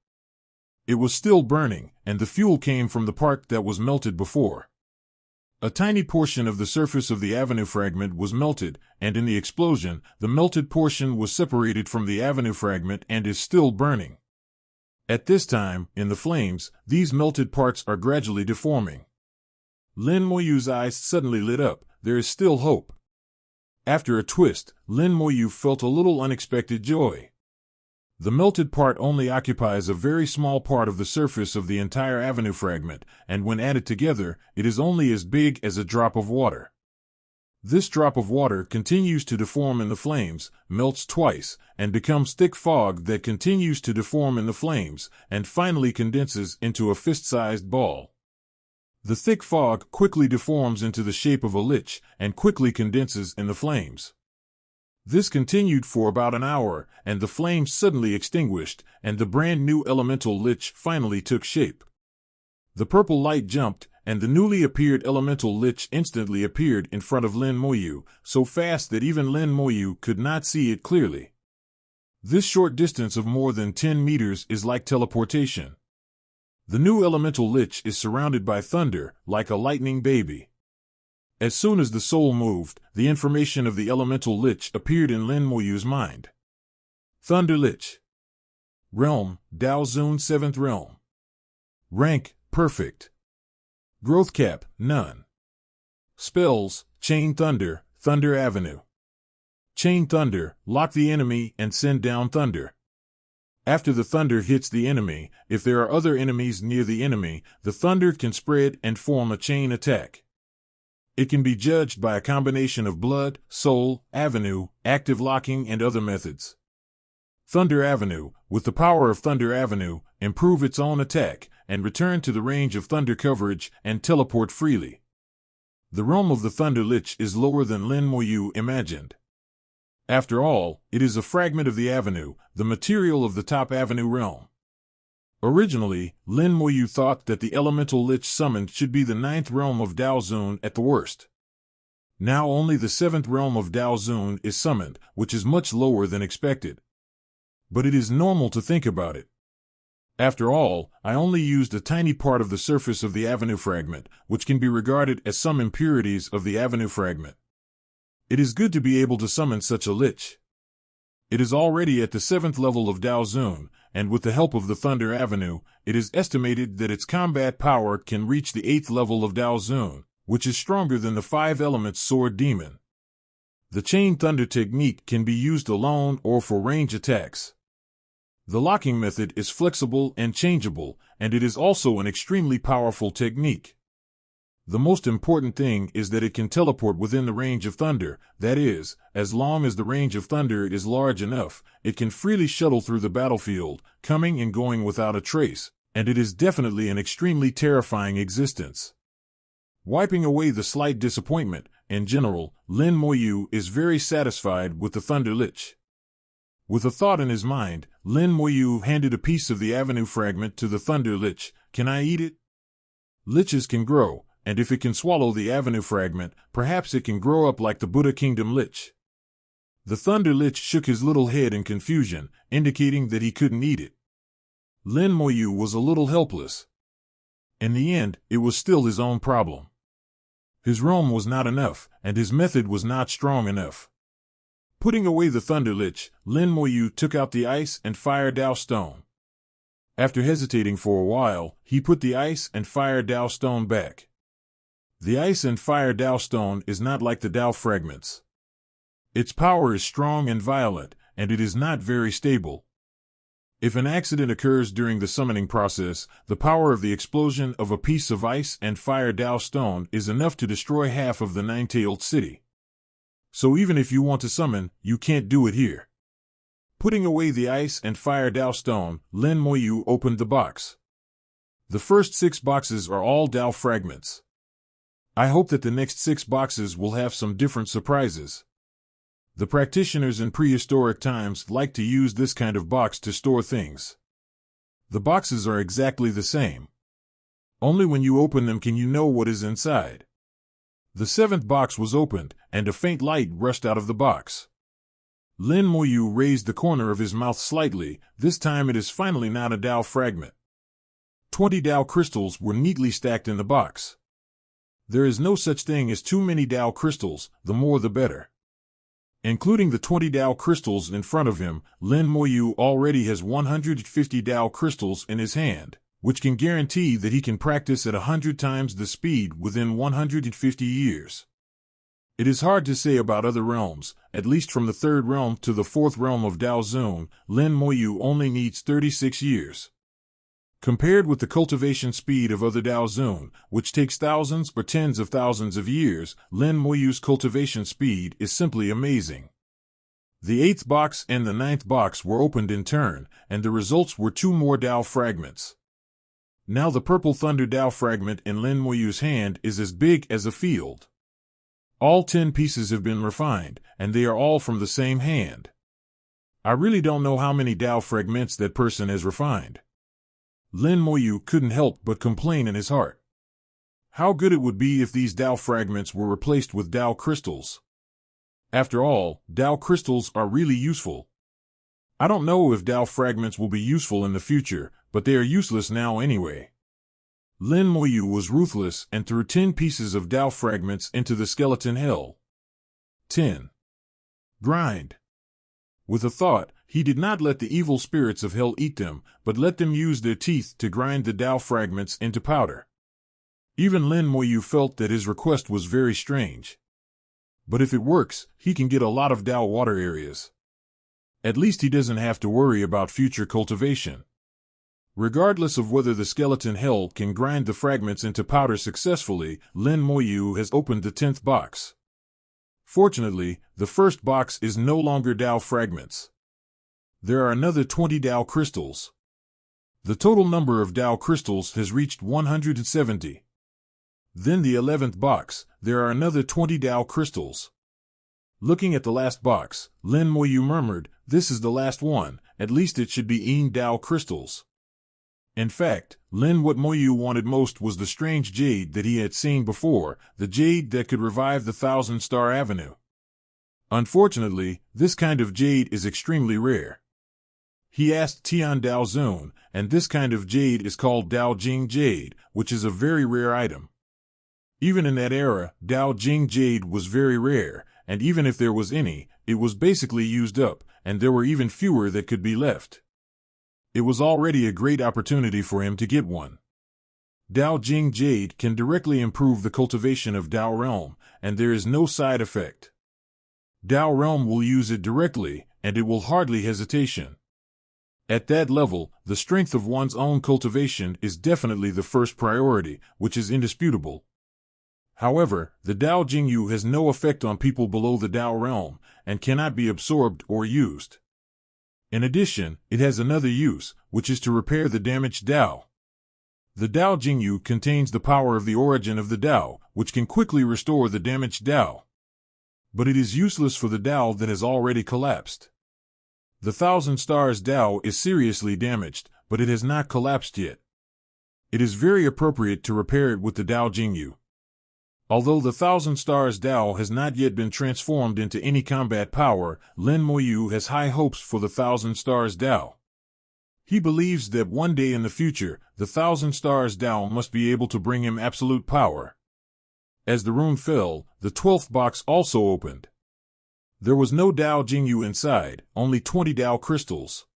It was still burning, and the fuel came from the part that was melted before. A tiny portion of the surface of the avenue fragment was melted, and in the explosion, the melted portion was separated from the avenue fragment and is still burning. At this time, in the flames, these melted parts are gradually deforming. Lin Moyu's eyes suddenly lit up. There is still hope. After a twist, Lin Moyu felt a little unexpected joy. The melted part only occupies a very small part of the surface of the entire avenue fragment, and when added together, it is only as big as a drop of water. This drop of water continues to deform in the flames, melts twice, and becomes thick fog that continues to deform in the flames, and finally condenses into a fist-sized ball. The thick fog quickly deforms into the shape of a lich, and quickly condenses in the flames. This continued for about an hour, and the flames suddenly extinguished, and the brand new elemental lich finally took shape. The purple light jumped, and the newly appeared elemental lich instantly appeared in front of Lin Moyu, so fast that even Lin Moyu could not see it clearly. This short distance of more than 10 meters is like teleportation. The new elemental lich is surrounded by thunder, like a lightning baby. As soon as the soul moved, the information of the elemental lich appeared in Lin Moyu's mind. Thunder Lich. Realm, Daozun 7th Realm. Rank, Perfect. Growth Cap, None. Spells, Chain Thunder, Thunder Avenue. Chain Thunder, lock the enemy and send down thunder. After the thunder hits the enemy, if there are other enemies near the enemy, the thunder can spread and form a chain attack. It can be judged by a combination of blood, soul, avenue, active locking, and other methods. Thunder Avenue, with the power of Thunder Avenue, improve its own attack, and return to the range of thunder coverage, and teleport freely. The realm of the Thunder Lich is lower than Lin Moyu imagined. After all, it is a fragment of the avenue, the material of the top avenue realm. Originally, Lin Moyu thought that the elemental lich summoned should be the 9th realm of Daozun at the worst. Now only the 7th realm of Daozun is summoned, which is much lower than expected. But it is normal to think about it. After all, I only used a tiny part of the surface of the avenue fragment, which can be regarded as some impurities of the avenue fragment. It is good to be able to summon such a lich. It is already at the 7th level of Daozun, and with the help of the Thunder Avenue, it is estimated that its combat power can reach the 8th level of Daozun, which is stronger than the 5-element Sword Demon. The Chain Thunder technique can be used alone or for range attacks. The locking method is flexible and changeable, and it is also an extremely powerful technique. The most important thing is that it can teleport within the range of thunder, that is, as long as the range of thunder is large enough, it can freely shuttle through the battlefield, coming and going without a trace, and it is definitely an extremely terrifying existence. Wiping away the slight disappointment, in general, Lin Moyu is very satisfied with the Thunder Lich. With a thought in his mind, Lin Moyu handed a piece of the Avenue fragment to the Thunder Lich. "Can I eat it?" Liches can grow, and if it can swallow the Avenue fragment, perhaps it can grow up like the Buddha Kingdom Lich. The Thunder Lich shook his little head in confusion, indicating that he couldn't eat it. Lin Moyu was a little helpless. In the end, it was still his own problem. His realm was not enough, and his method was not strong enough. Putting away the Thunder Lich, Lin Moyu took out the Ice and Fire Dao Stone. After hesitating for a while, he put the Ice and Fire Dao Stone back. The Ice and Fire Dao Stone is not like the Dao fragments. Its power is strong and violent, and it is not very stable. If an accident occurs during the summoning process, the power of the explosion of a piece of Ice and Fire Dao Stone is enough to destroy half of the Nine-Tailed City. So even if you want to summon, you can't do it here. Putting away the Ice and Fire Dao Stone, Lin Moyu opened the box. The first 6 boxes are all Dao fragments. I hope that the next 6 boxes will have some different surprises. The practitioners in prehistoric times liked to use this kind of box to store things. The boxes are exactly the same. Only when you open them can you know what is inside. The 7th box was opened, and a faint light rushed out of the box. Lin Moyu raised the corner of his mouth slightly. This time it is finally not a Dao fragment. 20 Dao crystals were neatly stacked in the box. There is no such thing as too many Dao crystals, the more the better. Including the 20 Dao crystals in front of him, Lin Moyu already has 150 Dao crystals in his hand, which can guarantee that he can practice at 100 times the speed within 150 years. It is hard to say about other realms. At least from the 3rd realm to the 4th realm of Daozun, Lin Moyu only needs 36 years. Compared with the cultivation speed of other Daozun, which takes thousands or tens of thousands of years, Lin Moyu's cultivation speed is simply amazing. The 8th box and the 9th box were opened in turn, and the results were 2 more Dao fragments. Now the purple Thunder Dao fragment in Lin Moyu's hand is as big as a field. All 10 pieces have been refined, and they are all from the same hand. I really don't know how many Dao fragments that person has refined. Lin Moyu couldn't help but complain in his heart. How good it would be if these Dao fragments were replaced with Dao crystals. After all, Dao crystals are really useful. I don't know if Dao fragments will be useful in the future, but they are useless now anyway. Lin Moyu was ruthless and threw 10 pieces of Dao fragments into the skeleton hell. 10. Grind. With a thought, he did not let the evil spirits of hell eat them, but let them use their teeth to grind the Dao fragments into powder. Even Lin Moyu felt that his request was very strange. But if it works, he can get a lot of Dao water areas. At least he doesn't have to worry about future cultivation. Regardless of whether the skeleton hell can grind the fragments into powder successfully, Lin Moyu has opened the 10th box. Fortunately, the first box is no longer Dao fragments. There are another 20 Dao crystals. The total number of Dao crystals has reached 170. Then the 11th box, there are another 20 Dao crystals. Looking at the last box, Lin Moyu murmured, "This is the last one, at least it should be 1 Dao crystals." In fact, what Moyu wanted most was the strange jade that he had seen before, the jade that could revive the 1,000-star avenue. Unfortunately, this kind of jade is extremely rare. He asked Tian Daozun, and this kind of jade is called Dao Jing Jade, which is a very rare item. Even in that era, Dao Jing Jade was very rare, and even if there was any, it was basically used up, and there were even fewer that could be left. It was already a great opportunity for him to get one. Dao Jing Jade can directly improve the cultivation of Dao Realm, and there is no side effect. Dao Realm will use it directly, and it will hardly hesitation. At that level, the strength of one's own cultivation is definitely the first priority, which is indisputable. However, the Dao Jingyu has no effect on people below the Dao Realm, and cannot be absorbed or used. In addition, it has another use, which is to repair the damaged Dao. The Dao Jingyu contains the power of the origin of the Dao, which can quickly restore the damaged Dao. But it is useless for the Dao that has already collapsed. The Thousand Stars Dao is seriously damaged, but it has not collapsed yet. It is very appropriate to repair it with the Dao Jingyu. Although the Thousand Stars Dao has not yet been transformed into any combat power, Lin Moyu has high hopes for the Thousand Stars Dao. He believes that one day in the future, the Thousand Stars Dao must be able to bring him absolute power. As the rune fell, the 12th box also opened. There was no Dao Jingyu inside, only 20 Dao crystals.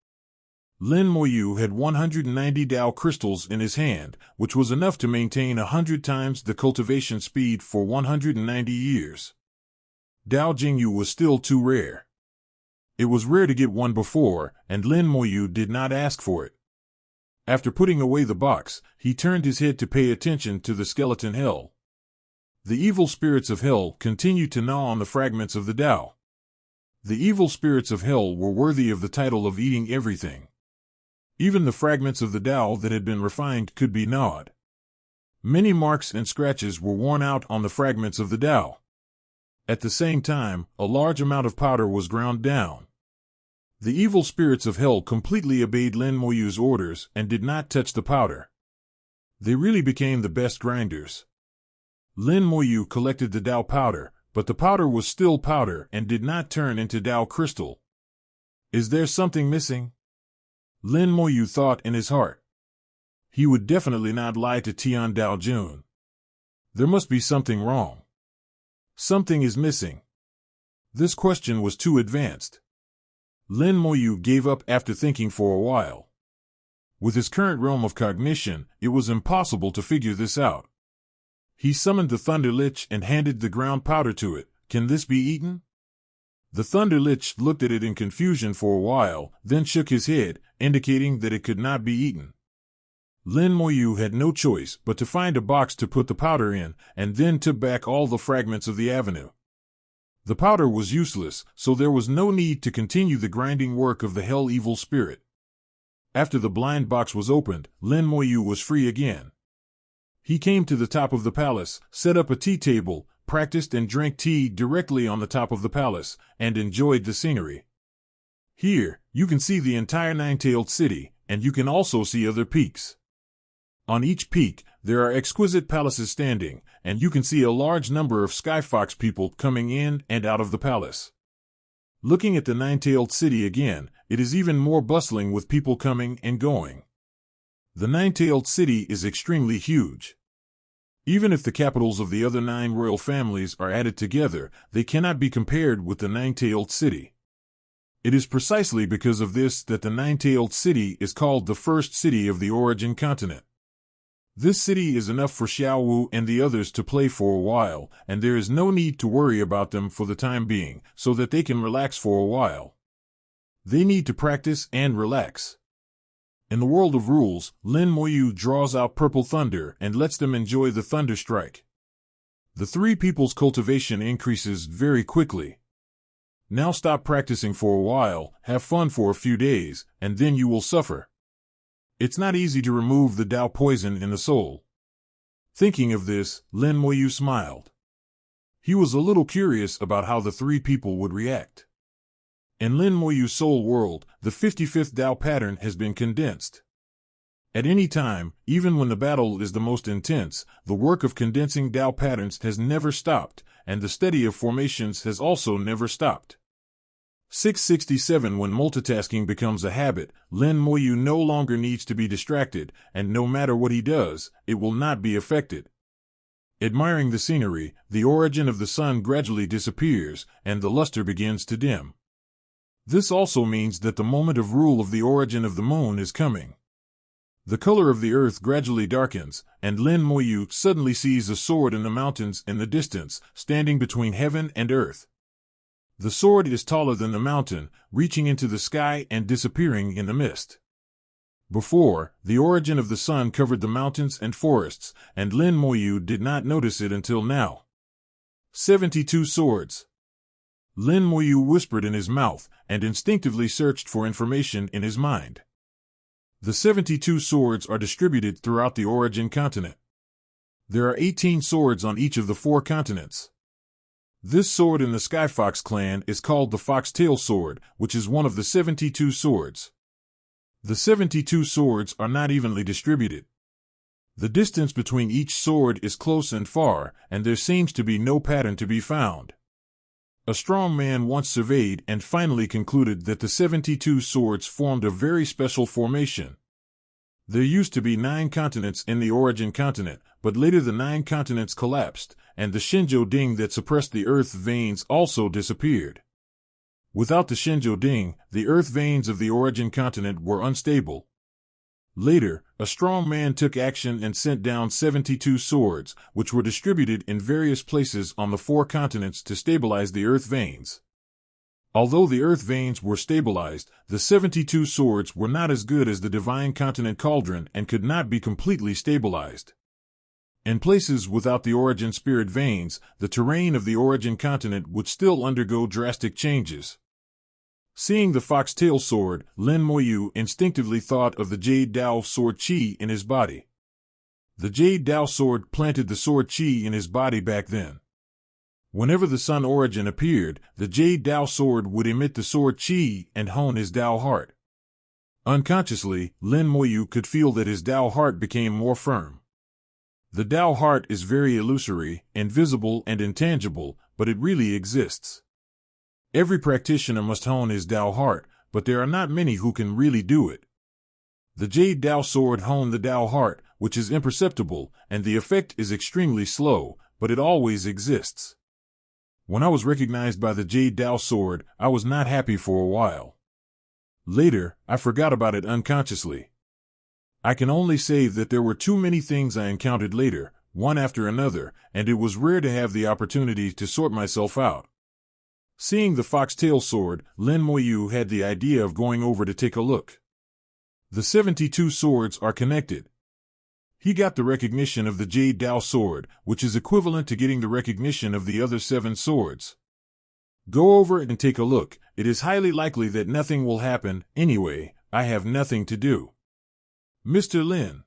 Lin Moyu had 190 Dao crystals in his hand, which was enough to maintain 100 times the cultivation speed for 190 years. Dao Jingyu was still too rare. It was rare to get one before, and Lin Moyu did not ask for it. After putting away the box, he turned his head to pay attention to the skeleton hell. The evil spirits of hell continued to gnaw on the fragments of the Dao. The evil spirits of hell were worthy of the title of eating everything. Even the fragments of the Dao that had been refined could be gnawed. Many marks and scratches were worn out on the fragments of the Dao. At the same time, a large amount of powder was ground down. The evil spirits of hell completely obeyed Lin Moyu's orders and did not touch the powder. They really became the best grinders. Lin Moyu collected the Dao powder, but the powder was still powder and did not turn into Dao crystal. Is there something missing? Lin Moyu thought in his heart. He would definitely not lie to Tian Dao Jun. There must be something wrong. Something is missing. This question was too advanced. Lin Moyu gave up after thinking for a while. With his current realm of cognition, it was impossible to figure this out. He summoned the Thunder Lich and handed the ground powder to it. Can this be eaten? The Thunder Lich looked at it in confusion for a while, then shook his head, indicating that it could not be eaten. Lin Moyu had no choice but to find a box to put the powder in, and then took back all the fragments of the avenue. The powder was useless, so there was no need to continue the grinding work of the hell evil spirit. After the blind box was opened, Lin Moyu was free again. He came to the top of the palace, set up a tea table, practiced and drank tea directly on the top of the palace, and enjoyed the scenery. Here, you can see the entire nine-tailed city, and you can also see other peaks. On each peak, there are exquisite palaces standing, and you can see a large number of Skyfox people coming in and out of the palace. Looking at the nine-tailed city again, it is even more bustling with people coming and going. The nine-tailed city is extremely huge. Even if the capitals of the other 9 royal families are added together, they cannot be compared with the nine-tailed city. It is precisely because of this that the nine-tailed city is called the first city of the origin continent. This city is enough for Xiao Wu and the others to play for a while, and there is no need to worry about them for the time being, so that they can relax for a while. They need to practice and relax. In the world of rules, Lin Moyu draws out Purple Thunder and lets them enjoy the Thunder Strike. The 3 people's cultivation increases very quickly. Now stop practicing for a while, have fun for a few days, and then you will suffer. It's not easy to remove the Dao poison in the soul. Thinking of this, Lin Moyu smiled. He was a little curious about how the 3 people would react. In Lin Moyu's soul world, the 55th Dao pattern has been condensed. At any time, even when the battle is the most intense, the work of condensing Dao patterns has never stopped, and the study of formations has also never stopped. 667 When multitasking becomes a habit, Lin Moyu no longer needs to be distracted, and no matter what he does, it will not be affected. Admiring the scenery, the origin of the sun gradually disappears, and the luster begins to dim. This also means that the moment of rule of the origin of the moon is coming. The color of the earth gradually darkens, and Lin Moyu suddenly sees a sword in the mountains in the distance, standing between heaven and earth. The sword is taller than the mountain, reaching into the sky and disappearing in the mist. Before, the origin of the sun covered the mountains and forests, and Lin Moyu did not notice it until now. 72 swords. Lin Moyu whispered in his mouth, and instinctively searched for information in his mind. The 72 swords are distributed throughout the origin continent. There are 18 swords on each of the 4 continents. This sword in the Skyfox clan is called the Foxtail Sword, which is one of the 72 swords. The 72 swords are not evenly distributed. The distance between each sword is close and far, and there seems to be no pattern to be found. A strong man once surveyed and finally concluded that the 72 swords formed a very special formation. There used to be 9 continents in the origin continent, but later the 9 continents collapsed, and the Shinjo Ding that suppressed the earth veins also disappeared. Without the Shinjo Ding, the earth veins of the origin continent were unstable. Later, a strong man took action and sent down 72 swords, which were distributed in various places on the 4 continents to stabilize the earth veins. Although the earth veins were stabilized, the 72 swords were not as good as the divine continent cauldron and could not be completely stabilized. In places without the origin spirit veins, the terrain of the origin continent would still undergo drastic changes. Seeing the foxtail sword, Lin Moyu instinctively thought of the Jade Dao sword chi in his body. The Jade Dao sword planted the sword chi in his body back then. Whenever the sun origin appeared, the Jade Dao sword would emit the sword chi and hone his Dao heart. Unconsciously, Lin Moyu could feel that his Dao heart became more firm. The Dao heart is very illusory, invisible, and intangible, but it really exists. Every practitioner must hone his Dao heart, but there are not many who can really do it. The Jade Dao sword honed the Dao heart, which is imperceptible, and the effect is extremely slow, but it always exists. When I was recognized by the Jade Dao sword, I was not happy for a while. Later, I forgot about it unconsciously. I can only say that there were too many things I encountered later, one after another, and it was rare to have the opportunity to sort myself out. Seeing the foxtail sword, Lin Moyu had the idea of going over to take a look. The 72 swords are connected. He got the recognition of the Jade Dao sword, which is equivalent to getting the recognition of the other 7 swords. Go over and take a look. It is highly likely that nothing will happen. Anyway, I have nothing to do. Mr. Lin.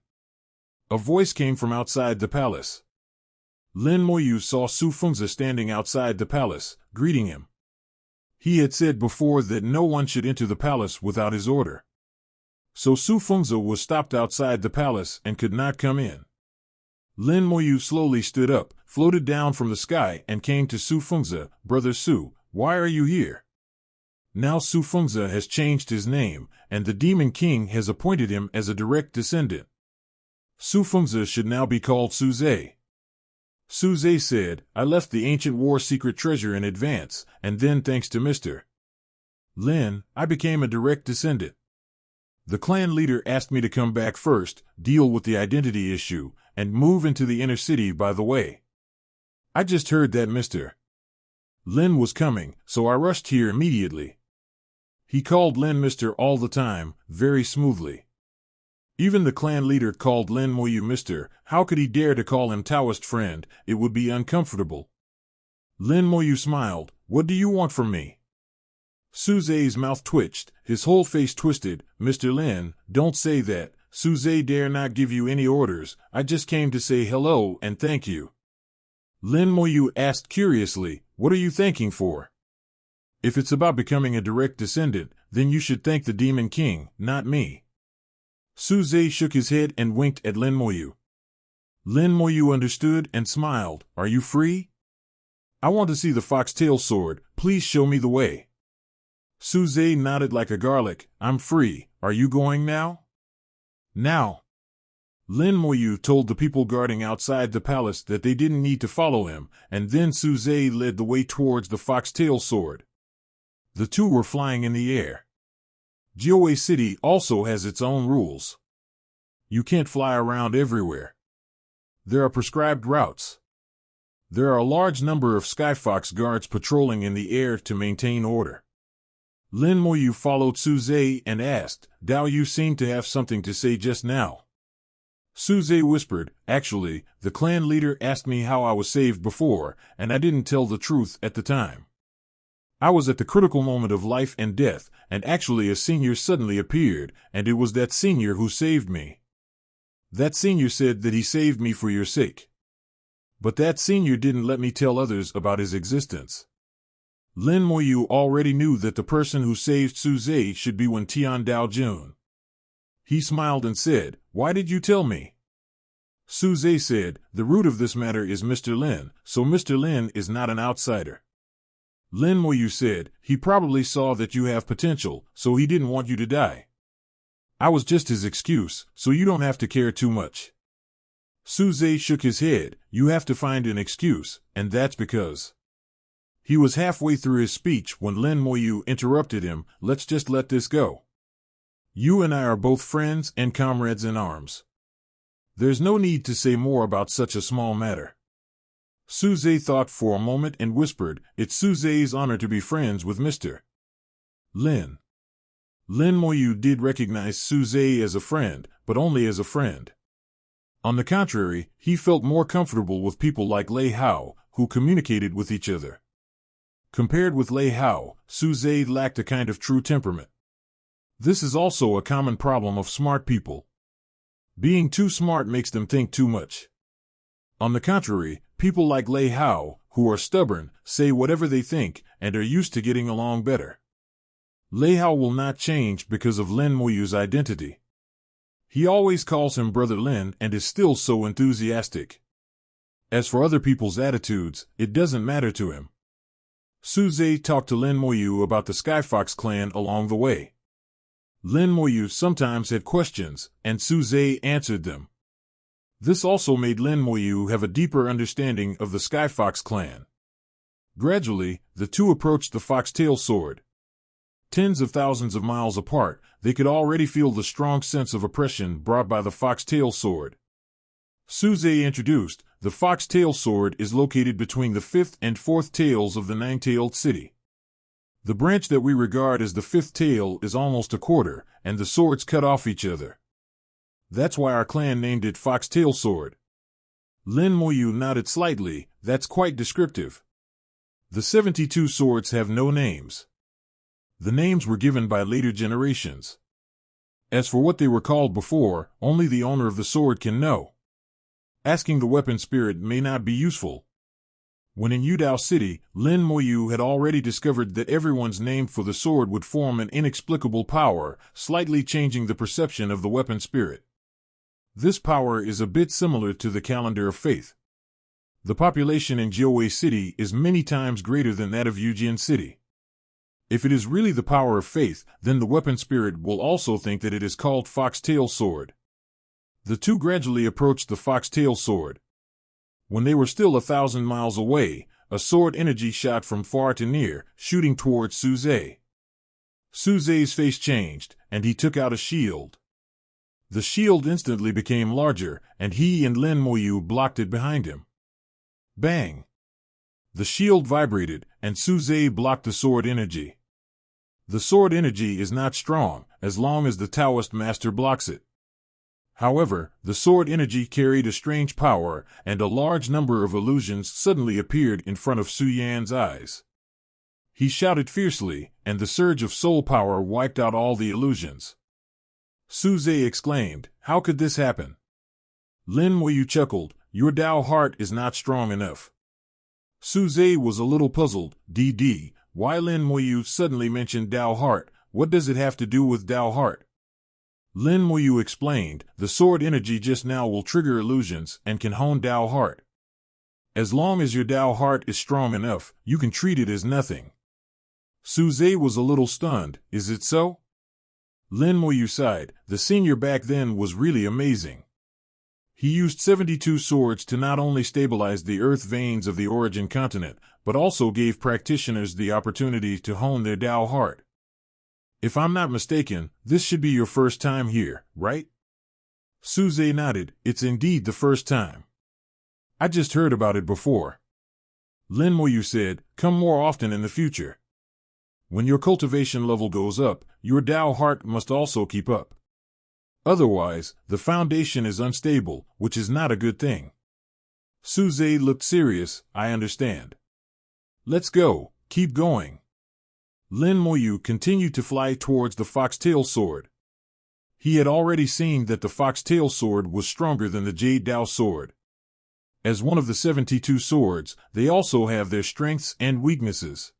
A voice came from outside the palace. Lin Moyu saw Su Fengzi standing outside the palace, greeting him. He had said before that no one should enter the palace without his order. So Su Fengzi was stopped outside the palace and could not come in. Lin Moyu slowly stood up, floated down from the sky, and came to Su Fengzi. Brother Su, why are you here? Now Su Fengzi has changed his name, and the Demon King has appointed him as a direct descendant. Su Fengzi should now be called Su Zhe. Su Zhe said, I left the ancient war secret treasure in advance, and then thanks to Mr. Lin, I became a direct descendant. The clan leader asked me to come back first, deal with the identity issue, and move into the inner city by the way. I just heard that Mr. Lin was coming, so I rushed here immediately. He called Lin Mr. all the time, very smoothly. Even the clan leader called Lin Moyu Mr. How could he dare to call him Taoist friend? It would be uncomfortable. Lin Moyu smiled. What do you want from me? Su Zhe's mouth twitched, his whole face twisted. Mr. Lin, don't say that. Su Zhe dare not give you any orders. I just came to say hello and thank you. Lin Moyu asked curiously, what are you thanking for? If it's about becoming a direct descendant, then you should thank the Demon King, not me. Su Zhe shook his head and winked at Lin Moyu. Lin Moyu understood and smiled. Are you free? I want to see the foxtail sword. Please show me the way. Su Zhe nodded like a garlic. I'm free. Are you going now? Now. Lin Moyu told the people guarding outside the palace that they didn't need to follow him, and then Su Zhe led the way towards the foxtail sword. The two were flying in the air. Jiawei City also has its own rules. You can't fly around everywhere. There are prescribed routes. There are a large number of Skyfox guards patrolling in the air to maintain order. Lin Moyu followed Suze and asked, "Dao, you seem to have something to say just now." Suze whispered, "Actually, the clan leader asked me how I was saved before, and I didn't tell the truth at the time. I was at the critical moment of life and death, and actually a senior suddenly appeared, and it was that senior who saved me. That senior said that he saved me for your sake. But that senior didn't let me tell others about his existence." Lin Moyu already knew that the person who saved Suze should be Wen Tian Dao Jun. He smiled and said, "Why did you tell me?" Suze said, "The root of this matter is Mr. Lin, so Mr. Lin is not an outsider." Lin Moyu said, "He probably saw that you have potential, so he didn't want you to die. I was just his excuse, so you don't have to care too much." Suze shook his head. "You have to find an excuse, and that's because..." He was halfway through his speech when Lin Moyu interrupted him. "Let's just let this go. You and I are both friends and comrades in arms. There's no need to say more about such a small matter." Suze thought for a moment and whispered, "It's Suze's honor to be friends with Mr. Lin." Lin Moyu did recognize Suze as a friend, but only as a friend. On the contrary, he felt more comfortable with people like Lei Hao, who communicated with each other. Compared with Lei Hao, Suze lacked a kind of true temperament. This is also a common problem of smart people. Being too smart makes them think too much. On the contrary, people like Lei Hao, who are stubborn, say whatever they think, and are used to getting along better. Lei Hao will not change because of Lin Moyu's identity. He always calls him Brother Lin and is still so enthusiastic. As for other people's attitudes, it doesn't matter to him. Suze talked to Lin Moyu about the Skyfox clan along the way. Lin Moyu sometimes had questions, and Suze answered them. This also made Lin Moyu have a deeper understanding of the Skyfox clan. Gradually, the two approached the Foxtail Sword. Tens of thousands of miles apart, they could already feel the strong sense of oppression brought by the Foxtail Sword. Suze introduced, the Foxtail Sword is located between the fifth and fourth tails of the nine-tailed city. The branch that we regard as the fifth tail is almost a quarter, and the swords cut off each other. That's why our clan named it Foxtail Sword. Lin Moyu nodded slightly. That's quite descriptive. The 72 swords have no names. The names were given by later generations. As for what they were called before, only the owner of the sword can know. Asking the weapon spirit may not be useful. When in Yudao City, Lin Moyu had already discovered that everyone's name for the sword would form an inexplicable power, slightly changing the perception of the weapon spirit. This power is a bit similar to the calendar of faith. The population in Jiawei City is many times greater than that of Yujian City. If it is really the power of faith, then the weapon spirit will also think that it is called Foxtail Sword. The two gradually approached the Foxtail Sword. When they were still 1,000 miles away, a sword energy shot from far to near, shooting towards Suze. Suze's face changed, and he took out a shield. The shield instantly became larger, and he and Lin Moyu blocked it behind him. Bang! The shield vibrated, and Suze blocked the sword energy. The sword energy is not strong, as long as the Taoist master blocks it. However, the sword energy carried a strange power, and a large number of illusions suddenly appeared in front of Su Yan's eyes. He shouted fiercely, and the surge of soul power wiped out all the illusions. Suze exclaimed, "How could this happen?" Lin Moyu chuckled, "Your Dao heart is not strong enough." Suze was a little puzzled. DD, why Lin Moyu suddenly mentioned Dao heart? What does it have to do with Dao heart? Lin Moyu explained, the sword energy just now will trigger illusions and can hone Dao heart. As long as your Dao heart is strong enough, you can treat it as nothing. Suze was a little stunned. Is it so? Lin Moyu sighed. The senior back then was really amazing. He used 72 swords to not only stabilize the earth veins of the origin continent, but also gave practitioners the opportunity to hone their Tao heart. If I'm not mistaken, this should be your first time here, right? Suze nodded. It's indeed the first time. I just heard about it before. Lin Moyu said, come more often in the future. When your cultivation level goes up, your Tao heart must also keep up. Otherwise, the foundation is unstable, which is not a good thing. Suze looked serious. I understand. Let's go. Keep going. Lin Moyu continued to fly towards the foxtail sword. He had already seen that the foxtail sword was stronger than the Jade Dao sword. As one of the 72 swords, they also have their strengths and weaknesses.